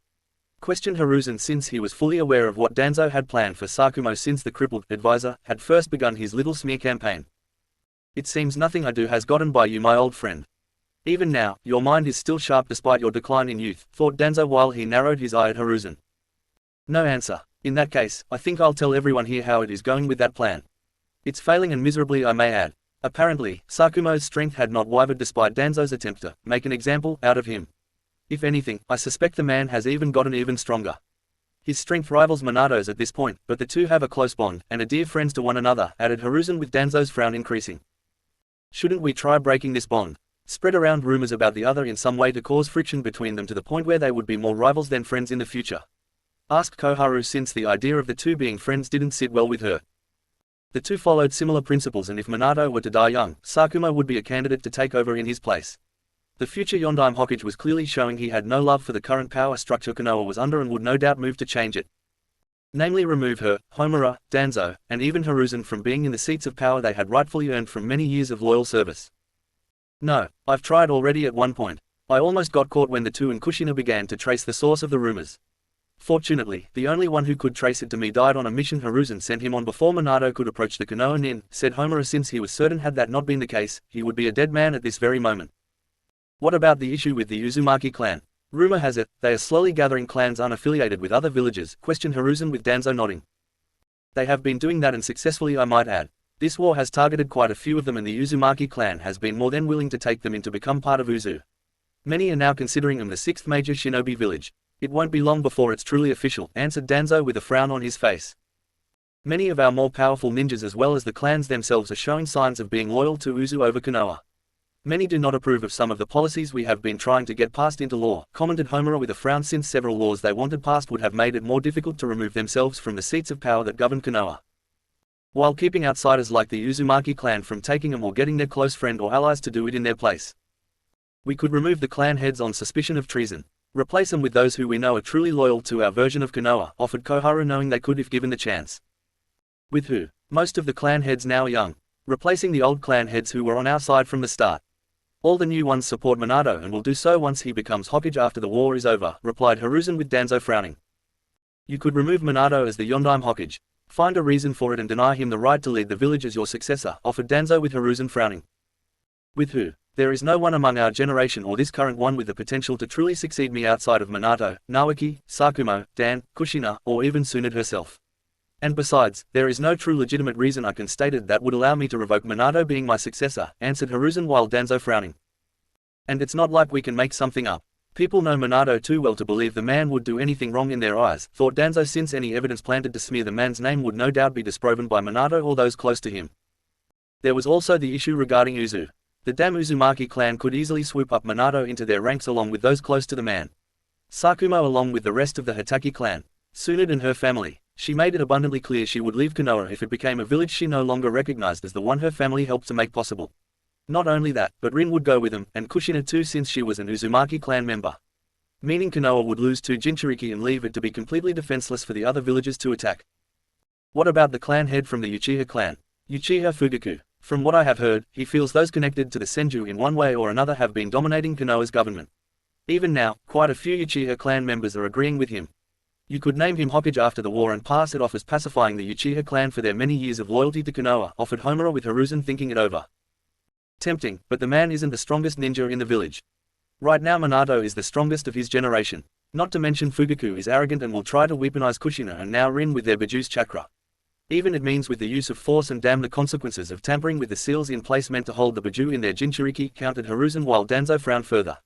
Questioned Hiruzen since he was fully aware of what Danzo had planned for Sakumo since the crippled advisor had first begun his little smear campaign. It seems nothing I do has gotten by you, my old friend. Even now, your mind is still sharp despite your decline in youth, thought Danzo while he narrowed his eye at Hiruzen. No answer. In that case, I think I'll tell everyone here how it is going with that plan. It's failing, and miserably I may add. Apparently, Sakumo's strength had not wavered despite Danzo's attempt to make an example out of him. If anything, I suspect the man has even gotten even stronger. His strength rivals Minato's at this point, but the two have a close bond, and are dear friends to one another, added Hiruzen with Danzo's frown increasing. Shouldn't we try breaking this bond? Spread around rumors about the other in some way to cause friction between them to the point where they would be more rivals than friends in the future? Asked Koharu since the idea of the two being friends didn't sit well with her. The two followed similar principles, and if Minato were to die young, Sakumo would be a candidate to take over in his place. The future Yondaime Hokage was clearly showing he had no love for the current power structure Konoha was under and would no doubt move to change it. Namely, remove her, Homura, Danzo, and even Hiruzen from being in the seats of power they had rightfully earned from many years of loyal service. No, I've tried already at one point. I almost got caught when the two and Kushina began to trace the source of the rumors. Fortunately, the only one who could trace it to me died on a mission Hiruzen sent him on before Minato could approach the Konoha Nin, said Homura since he was certain had that not been the case, he would be a dead man at this very moment. What about the issue with the Uzumaki clan? Rumor has it, they are slowly gathering clans unaffiliated with other villages, questioned Hiruzen with Danzo nodding. They have been doing that, and successfully I might add. This war has targeted quite a few of them, and the Uzumaki clan has been more than willing to take them in to become part of Uzu. Many are now considering them the 6th major shinobi village. It won't be long before it's truly official, answered Danzo with a frown on his face. Many of our more powerful ninjas as well as the clans themselves are showing signs of being loyal to Uzu over Konoha. Many do not approve of some of the policies we have been trying to get passed into law, commented Homura with a frown, since several laws they wanted passed would have made it more difficult to remove themselves from the seats of power that govern Konoha, while keeping outsiders like the Uzumaki clan from taking them or getting their close friend or allies to do it in their place. We could remove the clan heads on suspicion of treason. Replace them with those who we know are truly loyal to our version of Konoha, offered Koharu, knowing they could if given the chance. With who? Most of the clan heads now are young, replacing the old clan heads who were on our side from the start. All the new ones support Minato and will do so once he becomes Hokage after the war is over, replied Hiruzen with Danzo frowning. You could remove Minato as the Yondaime Hokage. Find a reason for it and deny him the right to lead the village as your successor, offered Danzo with Hiruzen frowning. With who? There is no one among our generation or this current one with the potential to truly succeed me outside of Minato, Naoki, Sakumo, Dan, Kushina, or even Tsunade herself. And besides, there is no true legitimate reason I can state it that would allow me to revoke Minato being my successor, answered Hiruzen while Danzo frowning. And it's not like we can make something up. People know Minato too well to believe the man would do anything wrong in their eyes, thought Danzo, since any evidence planted to smear the man's name would no doubt be disproven by Minato or those close to him. There was also the issue regarding Uzu. The damn Uzumaki clan could easily swoop up Minato into their ranks along with those close to the man. Sakumo along with the rest of the Hitaki clan. Tsunade and her family. She made it abundantly clear she would leave Konoha if it became a village she no longer recognized as the one her family helped to make possible. Not only that, but Rin would go with them, and Kushina too, since she was an Uzumaki clan member. Meaning Konoha would lose 2 Jinchuriki and leave it to be completely defenseless for the other villages to attack. What about the clan head from the Uchiha clan? Uchiha Fugaku. From what I have heard, he feels those connected to the Senju in one way or another have been dominating Konoha's government. Even now, quite a few Uchiha clan members are agreeing with him. You could name him Hokage after the war and pass it off as pacifying the Uchiha clan for their many years of loyalty to Konoha, offered Homura with Hiruzen thinking it over. Tempting, but the man isn't the strongest ninja in the village. Right now Minato is the strongest of his generation. Not to mention Fugaku is arrogant and will try to weaponize Kushina and now Rin with their Baju's chakra. Even it means with the use of force, and damn the consequences of tampering with the seals in place meant to hold the Baju in their Jinchuriki, countered Hiruzen while Danzo frowned further.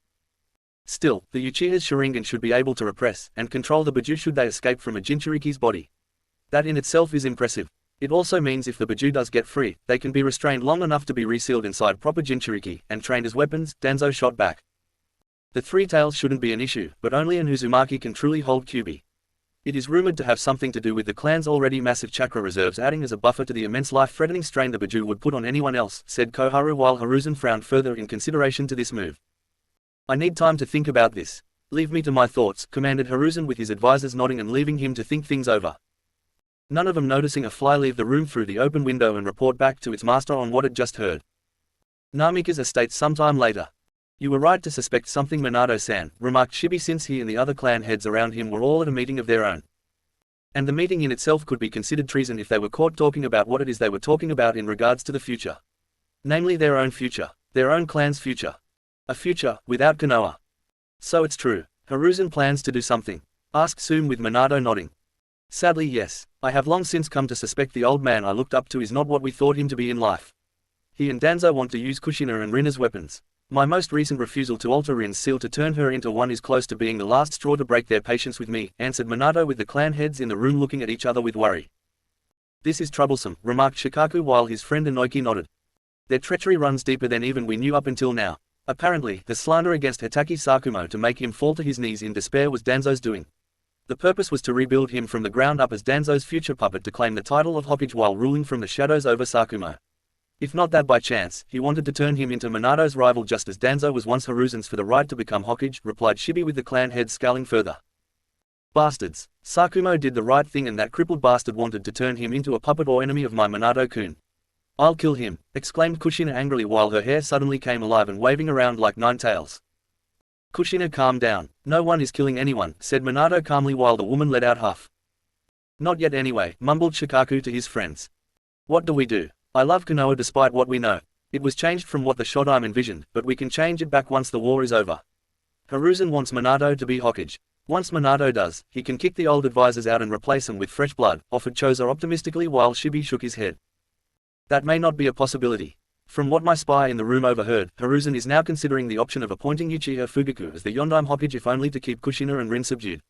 Still, the Uchiha's Sharingan should be able to repress and control the Baju should they escape from a Jinchuriki's body. That in itself is impressive. It also means if the Baju does get free, they can be restrained long enough to be resealed inside proper Jinchuriki, and trained as weapons, Danzo shot back. The 3 tails shouldn't be an issue, but only an Uzumaki can truly hold Kyuubi. It is rumored to have something to do with the clan's already massive chakra reserves adding as a buffer to the immense life-threatening strain the Baju would put on anyone else, said Koharu while Hiruzen frowned further in consideration to this move. I need time to think about this. Leave me to my thoughts, commanded Hiruzen with his advisors nodding and leaving him to think things over. None of them noticing a fly leave the room through the open window and report back to its master on what it just heard. Namika's estate sometime later. You were right to suspect something, Minato-san, remarked Shibi, since he and the other clan heads around him were all at a meeting of their own. And the meeting in itself could be considered treason if they were caught talking about what it is they were talking about in regards to the future. Namely their own future. Their own clan's future. A future, without Konoha. So it's true. Hiruzen plans to do something? Asked Tsume with Minato nodding. Sadly yes. I have long since come to suspect the old man I looked up to is not what we thought him to be in life. He and Danzo want to use Kushina and Rin as weapons. My most recent refusal to alter Rin's seal to turn her into one is close to being the last straw to break their patience with me, answered Minato with the clan heads in the room looking at each other with worry. This is troublesome, remarked Shikaku while his friend Inoki nodded. Their treachery runs deeper than even we knew up until now. Apparently, the slander against Hitaki Sakumo to make him fall to his knees in despair was Danzo's doing. The purpose was to rebuild him from the ground up as Danzo's future puppet to claim the title of Hokage while ruling from the shadows over Sakumo. If not that by chance, he wanted to turn him into Minato's rival just as Danzo was once Hiruzen's for the right to become Hokage, replied Shibi with the clan head scowling further. Bastards. Sakumo did the right thing and that crippled bastard wanted to turn him into a puppet or enemy of my Minato-kun. I'll kill him, exclaimed Kushina angrily while her hair suddenly came alive and waving around like 9 tails. Kushina, calm down. No one is killing anyone, said Minato calmly while the woman let out huff. Not yet anyway, mumbled Shikaku to his friends. What do we do? I love Konoha despite what we know. It was changed from what the Shodaime envisioned, but we can change it back once the war is over. Hiruzen wants Minato to be Hokage. Once Minato does, he can kick the old advisors out and replace them with fresh blood, offered Choza optimistically while Shibi shook his head. That may not be a possibility. From what my spy in the room overheard, Hiruzen is now considering the option of appointing Uchiha Fugaku as the Yondaime Hokage if only to keep Kushina and Rin subdued.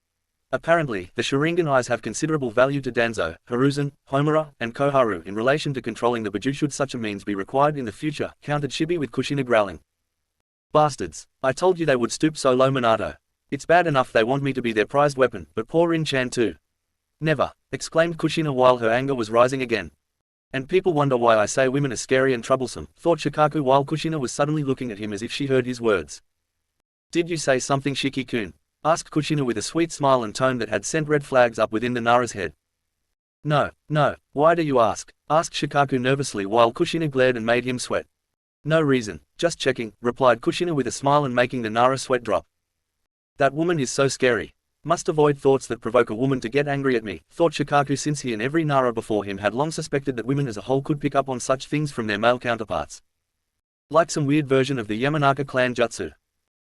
Apparently, the Sharingan eyes have considerable value to Danzo, Hiruzen, Homura, and Koharu in relation to controlling the Baju should such a means be required in the future, countered Shibi with Kushina growling. Bastards. I told you they would stoop so low, Minato. It's bad enough they want me to be their prized weapon, but poor Rin-chan too. Never, exclaimed Kushina while her anger was rising again. And people wonder why I say women are scary and troublesome, thought Shikaku while Kushina was suddenly looking at him as if she heard his words. Did you say something, Shiki-kun? Asked Kushina with a sweet smile and tone that had sent red flags up within the Nara's head. No, why do you ask? Asked Shikaku nervously while Kushina glared and made him sweat. No reason, just checking, replied Kushina with a smile and making the Nara sweat drop. That woman is so scary. Must avoid thoughts that provoke a woman to get angry at me, thought Shikaku since he and every Nara before him had long suspected that women as a whole could pick up on such things from their male counterparts. Like some weird version of the Yamanaka clan jutsu.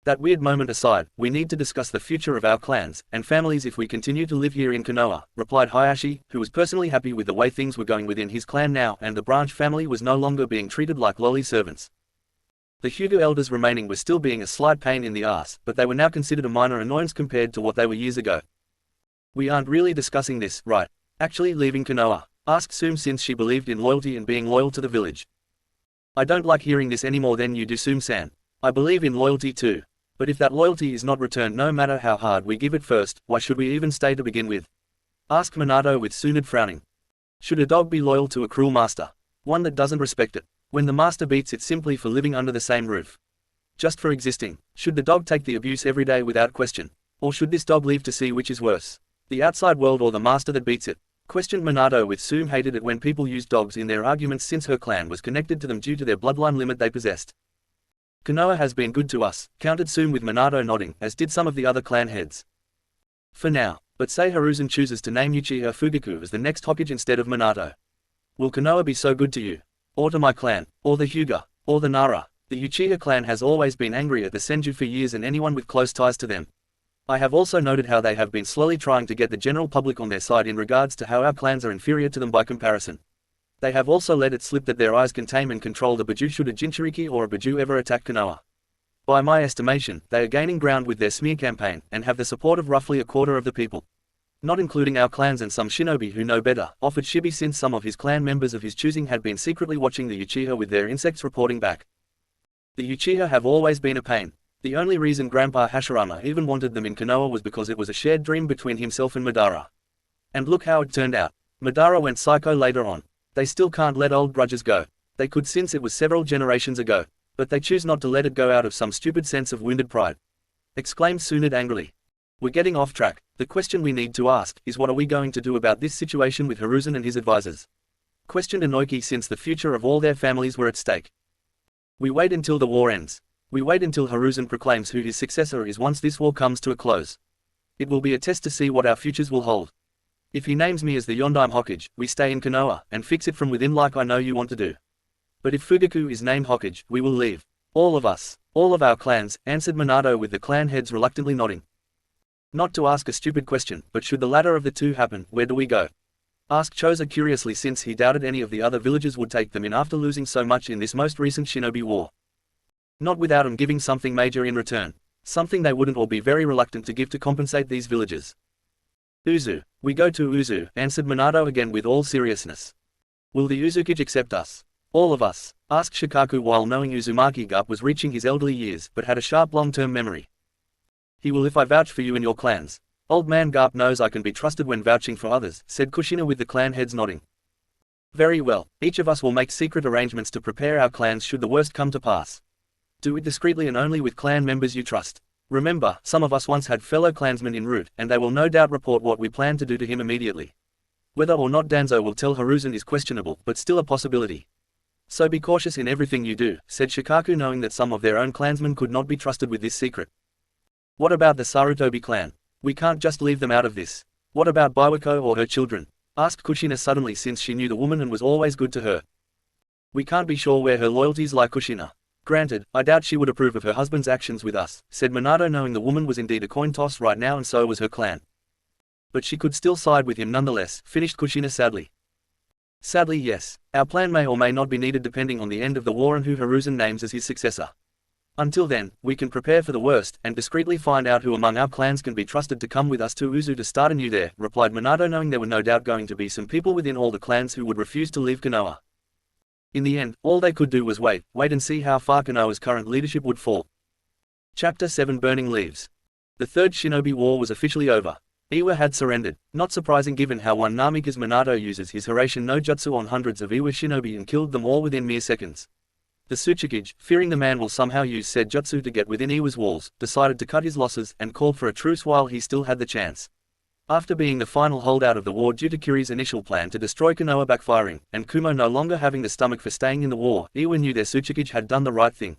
That weird moment aside, we need to discuss the future of our clans and families if we continue to live here in Konoha, replied Hayashi, who was personally happy with the way things were going within his clan now and the branch family was no longer being treated like lowly servants. The Hyuga elders remaining were still being a slight pain in the ass, but they were now considered a minor annoyance compared to what they were years ago. We aren't really discussing this, right? Actually leaving Konoha? Asked Sum since she believed in loyalty and being loyal to the village. I don't like hearing this any more than you do, Sum-san. I believe in loyalty too. But if that loyalty is not returned no matter how hard we give it first, why should we even stay to begin with? Asked Minato with Tsunade frowning. Should a dog be loyal to a cruel master? One that doesn't respect it. When the master beats it simply for living under the same roof. Just for existing. Should the dog take the abuse every day without question? Or should this dog leave to see which is worse? The outside world or the master that beats it? Questioned Minato with Sum hated it when people used dogs in their arguments since her clan was connected to them due to their bloodline limit they possessed. Konoha has been good to us, countered Sum with Minato nodding, as did some of the other clan heads. For now, but say Hiruzen chooses to name Uchiha Fugaku as the next Hokage instead of Minato. Will Konoha be so good to you? Or to my clan, or the Hyuga, or the Nara? The Uchiha clan has always been angry at the Senju for years and anyone with close ties to them. I have also noted how they have been slowly trying to get the general public on their side in regards to how our clans are inferior to them by comparison. They have also let it slip that their eyes can tame and control the Biju should a Jinchuriki or a Biju ever attack Konoha. By my estimation, they are gaining ground with their smear campaign, and have the support of roughly a quarter of the people. Not including our clans and some shinobi who know better, offered Shibi since some of his clan members of his choosing had been secretly watching the Uchiha with their insects reporting back. The Uchiha have always been a pain. The only reason Grandpa Hashirama even wanted them in Konoha was because it was a shared dream between himself and Madara. And look how it turned out. Madara went psycho later on. They still can't let old grudges go. They could since it was several generations ago. But they choose not to let it go out of some stupid sense of wounded pride. Exclaimed Tsunade angrily. We're getting off track. The question we need to ask is what are we going to do about this situation with Hiruzen and his advisors? Questioned Inoki since the future of all their families were at stake. We wait until the war ends. We wait until Hiruzen proclaims who his successor is once this war comes to a close. It will be a test to see what our futures will hold. If he names me as the Yondaime Hokage, we stay in Konoha and fix it from within like I know you want to do. But if Fugaku is named Hokage, we will leave. All of us, all of our clans, answered Minato with the clan heads reluctantly nodding. Not to ask a stupid question, but should the latter of the two happen, where do we go? Asked Choza curiously since he doubted any of the other villages would take them in after losing so much in this most recent shinobi war. Not without them giving something major in return. Something they wouldn't all be very reluctant to give to compensate these villages. Uzu. We go to Uzu, answered Minato again with all seriousness. Will the Uzukage accept us? All of us? Asked Shikaku while knowing Uzumaki Garp was reaching his elderly years but had a sharp long-term memory. He will if I vouch for you and your clans. Old man Garp knows I can be trusted when vouching for others, said Kushina with the clan heads nodding. Very well, each of us will make secret arrangements to prepare our clans should the worst come to pass. Do it discreetly and only with clan members you trust. Remember, some of us once had fellow clansmen en route, and they will no doubt report what we plan to do to him immediately. Whether or not Danzo will tell Hiruzen is questionable, but still a possibility. So be cautious in everything you do, said Shikaku knowing that some of their own clansmen could not be trusted with this secret. What about the Sarutobi clan? We can't just leave them out of this. What about Biwako or her children? Asked Kushina suddenly since she knew the woman and was always good to her. We can't be sure where her loyalties lie, Kushina. Granted, I doubt she would approve of her husband's actions with us, said Minato knowing the woman was indeed a coin toss right now and so was her clan. But she could still side with him nonetheless, finished Kushina sadly. Sadly yes, our plan may or may not be needed depending on the end of the war and who Hiruzen names as his successor. Until then, we can prepare for the worst, and discreetly find out who among our clans can be trusted to come with us to Uzu to start anew there, replied Minato knowing there were no doubt going to be some people within all the clans who would refuse to leave Konoha. In the end, all they could do was wait and see how far Konoha's current leadership would fall. Chapter 7 Burning Leaves. The Third Shinobi War was officially over. Iwa had surrendered, not surprising given how one Namikaze Minato uses his Hiraishin no Jutsu on hundreds of Iwa shinobi and killed them all within mere seconds. The Tsuchikage, fearing the man will somehow use said jutsu to get within Iwa's walls, decided to cut his losses and called for a truce while he still had the chance. After being the final holdout of the war due to Kiri's initial plan to destroy Konoha backfiring, and Kumo no longer having the stomach for staying in the war, Iwa knew their Tsuchikage had done the right thing.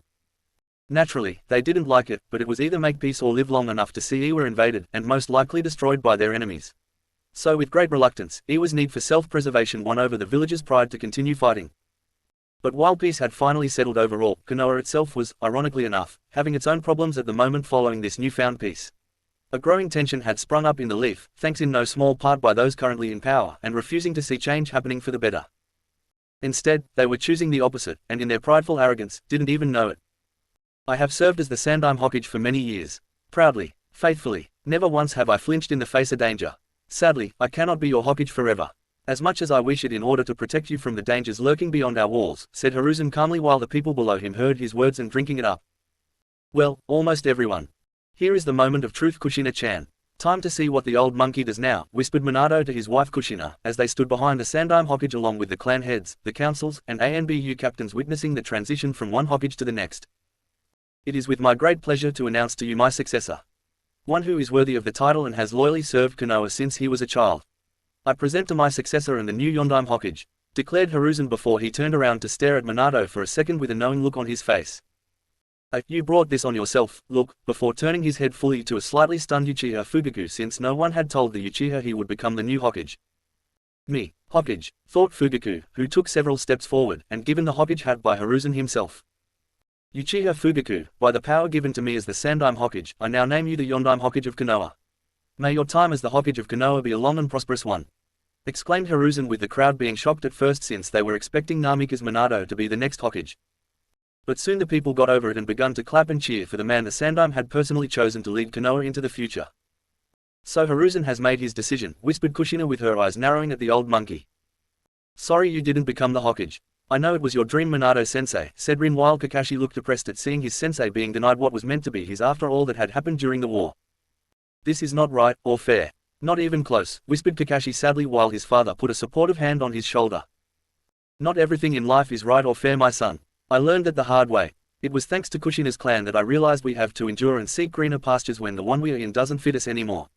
Naturally, they didn't like it, but it was either make peace or live long enough to see Iwa invaded and most likely destroyed by their enemies. So with great reluctance, Iwa's need for self-preservation won over the villagers' pride to continue fighting. But while peace had finally settled overall, Konoha itself was, ironically enough, having its own problems at the moment following this newfound peace. A growing tension had sprung up in the Leaf, thanks in no small part by those currently in power and refusing to see change happening for the better. Instead, they were choosing the opposite, and in their prideful arrogance, didn't even know it. I have served as the Sandaime Hokage for many years. Proudly, faithfully, never once have I flinched in the face of danger. Sadly, I cannot be your Hokage forever. As much as I wish it in order to protect you from the dangers lurking beyond our walls, said Hiruzen calmly while the people below him heard his words and drinking it up. Well, almost everyone. Here is the moment of truth, Kushina-chan. Time to see what the old monkey does now, whispered Minato to his wife Kushina, as they stood behind the Sandaime Hokage along with the clan heads, the councils, and ANBU captains witnessing the transition from one Hokage to the next. It is with my great pleasure to announce to you my successor. One who is worthy of the title and has loyally served Konoha since he was a child. I present to my successor and the new Yondaime Hokage, declared Hiruzen before he turned around to stare at Minato for a second with a knowing look on his face. You brought this on yourself, look, before turning his head fully to a slightly stunned Uchiha Fugaku since no one had told the Uchiha he would become the new Hokage. Me, Hokage, thought Fugaku, who took several steps forward and given the Hokage hat by Hiruzen himself. Uchiha Fugaku, by the power given to me as the Sandaime Hokage, I now name you the Yondaime Hokage of Konoha. May your time as the Hokage of Konoha be a long and prosperous one. Exclaimed Hiruzen with the crowd being shocked at first since they were expecting Namikaze Minato to be the next Hokage. But soon the people got over it and begun to clap and cheer for the man the Sandaime had personally chosen to lead Konoha into the future. So Hiruzen has made his decision, whispered Kushina with her eyes narrowing at the old monkey. Sorry you didn't become the Hokage. I know it was your dream, Minato-sensei, said Rin while Kakashi looked depressed at seeing his sensei being denied what was meant to be his after all that had happened during the war. This is not right, or fair. Not even close, whispered Kakashi sadly while his father put a supportive hand on his shoulder. Not everything in life is right or fair, my son. I learned that the hard way. It was thanks to Kushina's clan that I realized we have to endure and seek greener pastures when the one we are in doesn't fit us anymore.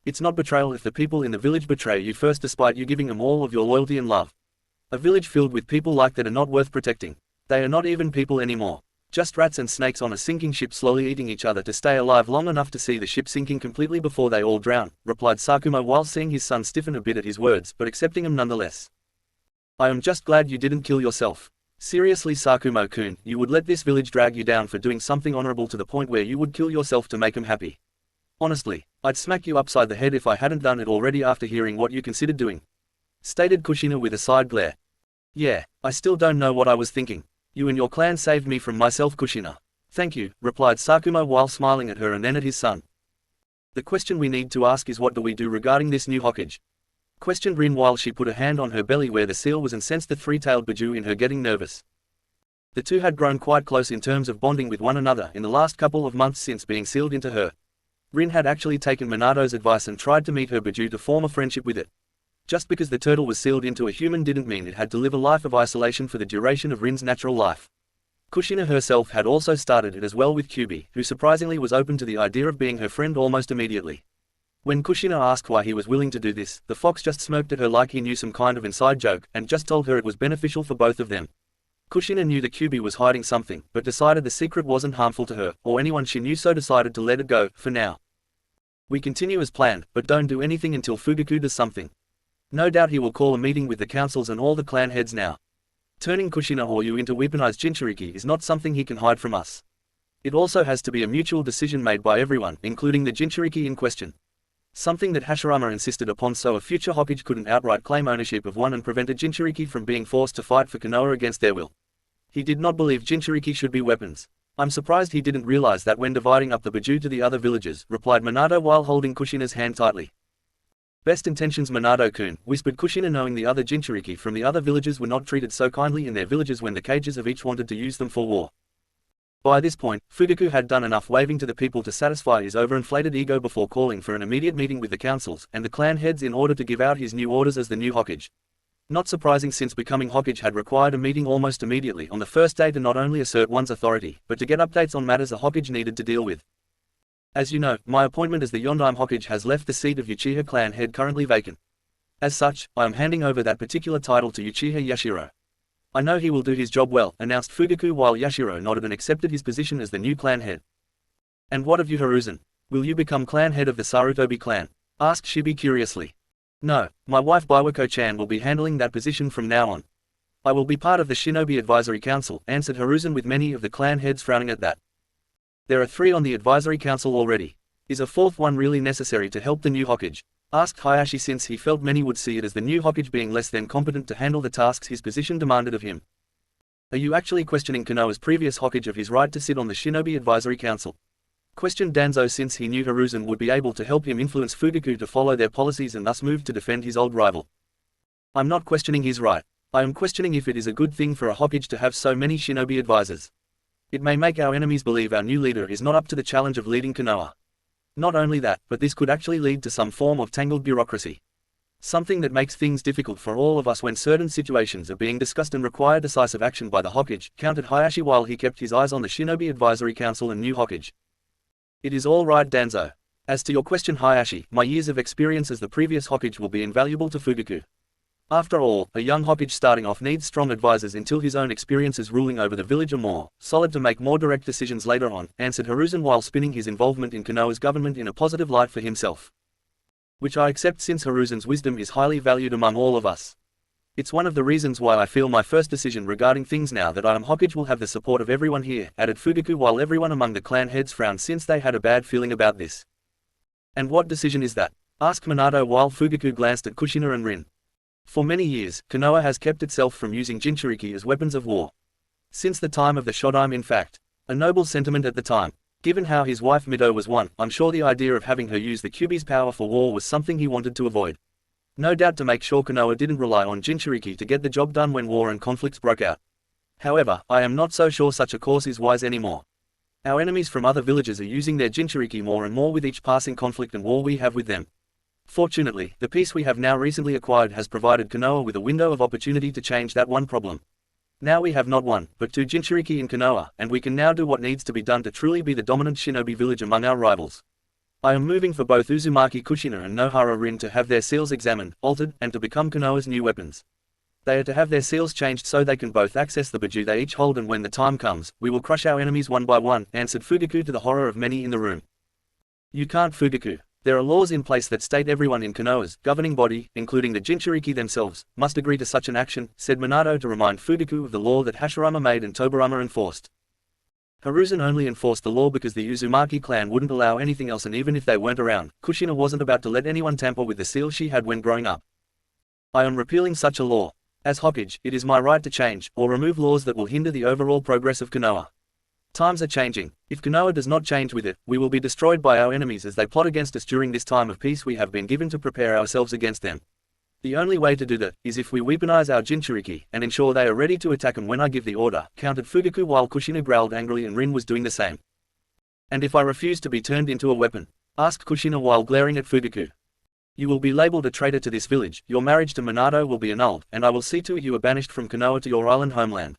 It's not betrayal if the people in the village betray you first despite you giving them all of your loyalty and love. A village filled with people like that are not worth protecting. They are not even people anymore. Just rats and snakes on a sinking ship slowly eating each other to stay alive long enough to see the ship sinking completely before they all drown, replied Sakumo while seeing his son stiffen a bit at his words but accepting them nonetheless. I am just glad you didn't kill yourself. Seriously, Sakumo-kun, you would let this village drag you down for doing something honorable to the point where you would kill yourself to make them happy. Honestly, I'd smack you upside the head if I hadn't done it already after hearing what you considered doing. Stated Kushina with a side glare. Yeah, I still don't know what I was thinking. You and your clan saved me from myself, Kushina. Thank you, replied Sakumo while smiling at her and then at his son. The question we need to ask is what do we do regarding this new Hokage? Questioned Rin while she put a hand on her belly where the seal was and sensed the three-tailed Biju in her getting nervous. The two had grown quite close in terms of bonding with one another in the last couple of months since being sealed into her. Rin had actually taken Minato's advice and tried to meet her Biju to form a friendship with it. Just because the turtle was sealed into a human didn't mean it had to live a life of isolation for the duration of Rin's natural life. Kushina herself had also started it as well with Kyubi, who surprisingly was open to the idea of being her friend almost immediately. When Kushina asked why he was willing to do this, the fox just smirked at her like he knew some kind of inside joke, and just told her it was beneficial for both of them. Kushina knew that Kyubi was hiding something, but decided the secret wasn't harmful to her, or anyone she knew, so decided to let it go, for now. We continue as planned, but don't do anything until Fugaku does something. No doubt he will call a meeting with the councils and all the clan heads now. Turning Kushina Horyu into weaponized Jinchuriki is not something he can hide from us. It also has to be a mutual decision made by everyone, including the Jinchuriki in question. Something that Hashirama insisted upon so a future Hokage couldn't outright claim ownership of one and prevented Jinchuriki from being forced to fight for Konoha against their will. He did not believe Jinchuriki should be weapons. I'm surprised he didn't realize that when dividing up the Biju to the other villages, replied Minato while holding Kushina's hand tightly. Best intentions, Minato-kun, whispered Kushina, knowing the other Jinchuriki from the other villages were not treated so kindly in their villages when the cages of each wanted to use them for war. By this point, Fugaku had done enough waving to the people to satisfy his overinflated ego before calling for an immediate meeting with the councils and the clan heads in order to give out his new orders as the new Hokage. Not surprising, since becoming Hokage had required a meeting almost immediately on the first day to not only assert one's authority, but to get updates on matters a Hokage needed to deal with. As you know, my appointment as the Yondaime Hokage has left the seat of Uchiha clan head currently vacant. As such, I am handing over that particular title to Uchiha Yashiro. I know he will do his job well, announced Fugaku while Yashiro nodded and accepted his position as the new clan head. And what of you, Hiruzen? Will you become clan head of the Sarutobi clan? Asked Shibi curiously. No, my wife Biwako-chan will be handling that position from now on. I will be part of the Shinobi Advisory Council, answered Hiruzen, with many of the clan heads frowning at that. There are 3 on the advisory council already. Is a 4th one really necessary to help the new Hokage? Asked Hayashi, since he felt many would see it as the new Hokage being less than competent to handle the tasks his position demanded of him. Are you actually questioning Konoha's previous Hokage of his right to sit on the Shinobi Advisory Council? Questioned Danzo, since he knew Hiruzen would be able to help him influence Fugaku to follow their policies and thus move to defend his old rival. I'm not questioning his right. I am questioning if it is a good thing for a Hokage to have so many Shinobi advisors. It may make our enemies believe our new leader is not up to the challenge of leading Konoha. Not only that, but this could actually lead to some form of tangled bureaucracy. Something that makes things difficult for all of us when certain situations are being discussed and require decisive action by the Hokage, countered Hayashi while he kept his eyes on the Shinobi Advisory Council and new Hokage. It is all right, Danzo. As to your question, Hayashi, my years of experience as the previous Hokage will be invaluable to Fugaku. After all, a young Hokage starting off needs strong advisors until his own experiences ruling over the village are more solid to make more direct decisions later on, answered Hiruzen while spinning his involvement in Konoha's government in a positive light for himself. Which I accept, since Hiruzen's wisdom is highly valued among all of us. It's one of the reasons why I feel my first decision regarding things now that I am Hokage will have the support of everyone here, added Fugaku while everyone among the clan heads frowned since they had a bad feeling about this. And what decision is that? Asked Minato while Fugaku glanced at Kushina and Rin. For many years, Konoha has kept itself from using Jinchuriki as weapons of war. Since the time of the Shodaime, in fact. A noble sentiment at the time. Given how his wife Mido was one, I'm sure the idea of having her use the Kyuubi's power for war was something he wanted to avoid. No doubt to make sure Konoha didn't rely on Jinchuriki to get the job done when war and conflicts broke out. However, I am not so sure such a course is wise anymore. Our enemies from other villages are using their Jinchuriki more and more with each passing conflict and war we have with them. Fortunately, the peace we have now recently acquired has provided Konoha with a window of opportunity to change that one problem. Now we have not 1, but 2 Jinchuriki in Konoha, and we can now do what needs to be done to truly be the dominant shinobi village among our rivals. I am moving for both Uzumaki Kushina and Nohara Rin to have their seals examined, altered, and to become Konoha's new weapons. They are to have their seals changed so they can both access the Biju they each hold, and when the time comes, we will crush our enemies one by one, answered Fugaku to the horror of many in the room. You can't, Fugaku. There are laws in place that state everyone in Konoha's governing body, including the Jinchuriki themselves, must agree to such an action, said Minato to remind Fugaku of the law that Hashirama made and Tobirama enforced. Hiruzen only enforced the law because the Uzumaki clan wouldn't allow anything else, and even if they weren't around, Kushina wasn't about to let anyone tamper with the seal she had when growing up. I am repealing such a law. As Hokage, it is my right to change, or remove laws that will hinder the overall progress of Konoha. Times are changing. If Konoha does not change with it, we will be destroyed by our enemies as they plot against us during this time of peace we have been given to prepare ourselves against them. The only way to do that is if we weaponize our Jinchuriki and ensure they are ready to attack them when I give the order, countered Fugaku while Kushina growled angrily and Rin was doing the same. And if I refuse to be turned into a weapon? Asked Kushina while glaring at Fugaku. You will be labeled a traitor to this village, your marriage to Minato will be annulled, and I will see to it you are banished from Konoha to your island homeland.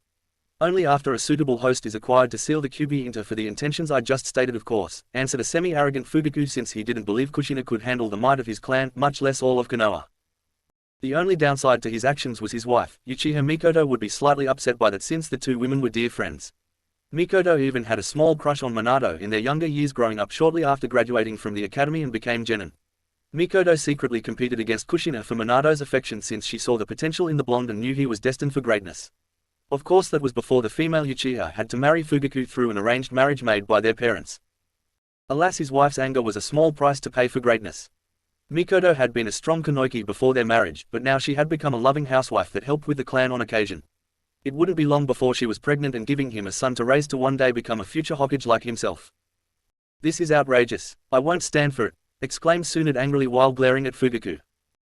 Only after a suitable host is acquired to seal the Kyuubi into for the intentions I just stated, of course, answered a semi-arrogant Fugaku, since he didn't believe Kushina could handle the might of his clan, much less all of Konoha. The only downside to his actions was his wife, Uchiha Mikoto would be slightly upset by that, since the two women were dear friends. Mikoto even had a small crush on Minato in their younger years, growing up shortly after graduating from the academy and became genin. Mikoto secretly competed against Kushina for Minato's affection, since she saw the potential in the blonde and knew he was destined for greatness. Of course, that was before the female Uchiha had to marry Fugaku through an arranged marriage made by their parents. Alas, his wife's anger was a small price to pay for greatness. Mikoto had been a strong Kunoichi before their marriage, but now she had become a loving housewife that helped with the clan on occasion. It wouldn't be long before she was pregnant and giving him a son to raise to one day become a future Hokage like himself. This is outrageous. I won't stand for it, exclaimed Tsunade angrily while glaring at Fugaku.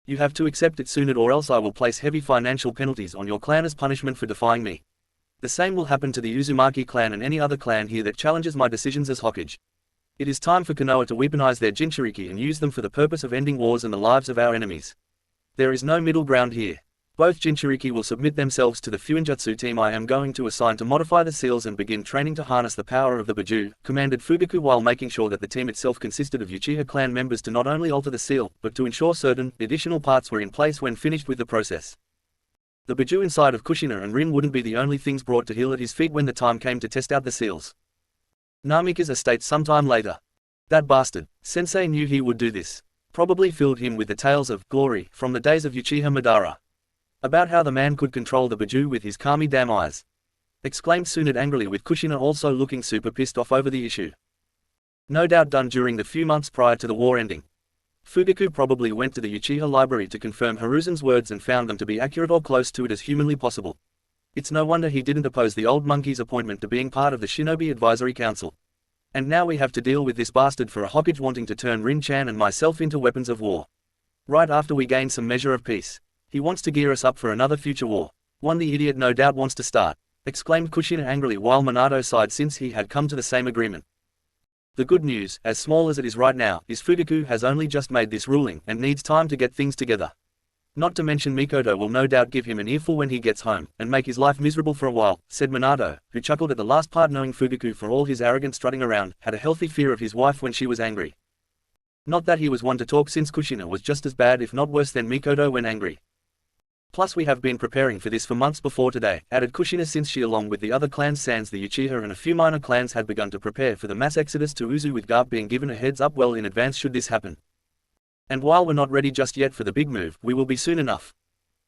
You have to accept it, Tsunade, or else I will place heavy financial penalties on your clan as punishment for defying me. The same will happen to the Uzumaki clan and any other clan here that challenges my decisions as Hokage. It is time for Konoha to weaponize their Jinchuriki and use them for the purpose of ending wars and the lives of our enemies. There is no middle ground here. Both Jinchuriki will submit themselves to the Fuinjutsu team I am going to assign to modify the seals and begin training to harness the power of the Biju, commanded Fugaku while making sure that the team itself consisted of Uchiha clan members to not only alter the seal, but to ensure certain additional parts were in place when finished with the process. The Biju inside of Kushina and Rin wouldn't be the only things brought to heel at his feet when the time came to test out the seals. Namikaze estate sometime later. That bastard, Sensei knew he would do this. Probably filled him with the tales of glory from the days of Uchiha Madara. About how the man could control the Biju with his calmy damn eyes. Exclaimed Tsunade angrily, with Kushina also looking super pissed off over the issue. No doubt done during the few months prior to the war ending. Fugaku probably went to the Uchiha library to confirm Hiruzen's words and found them to be accurate or close to it as humanly possible. It's no wonder he didn't oppose the old monkey's appointment to being part of the Shinobi Advisory Council. And now we have to deal with this bastard for a Hokage wanting to turn Rin-chan and myself into weapons of war. Right after we gain some measure of peace. He wants to gear us up for another future war. One the idiot no doubt wants to start. Exclaimed Kushina angrily while Minato sighed since he had come to the same agreement. The good news, as small as it is right now, is Fugaku has only just made this ruling and needs time to get things together. Not to mention Mikoto will no doubt give him an earful when he gets home, and make his life miserable for a while, said Minato, who chuckled at the last part knowing Fugaku for all his arrogant strutting around, had a healthy fear of his wife when she was angry. Not that he was one to talk since Kushina was just as bad if not worse than Mikoto when angry. Plus we have been preparing for this for months before today, added Kushina since she along with the other clans sans the Uchiha and a few minor clans had begun to prepare for the mass exodus to Uzu with Garp being given a heads up well in advance should this happen. And while we're not ready just yet for the big move, we will be soon enough.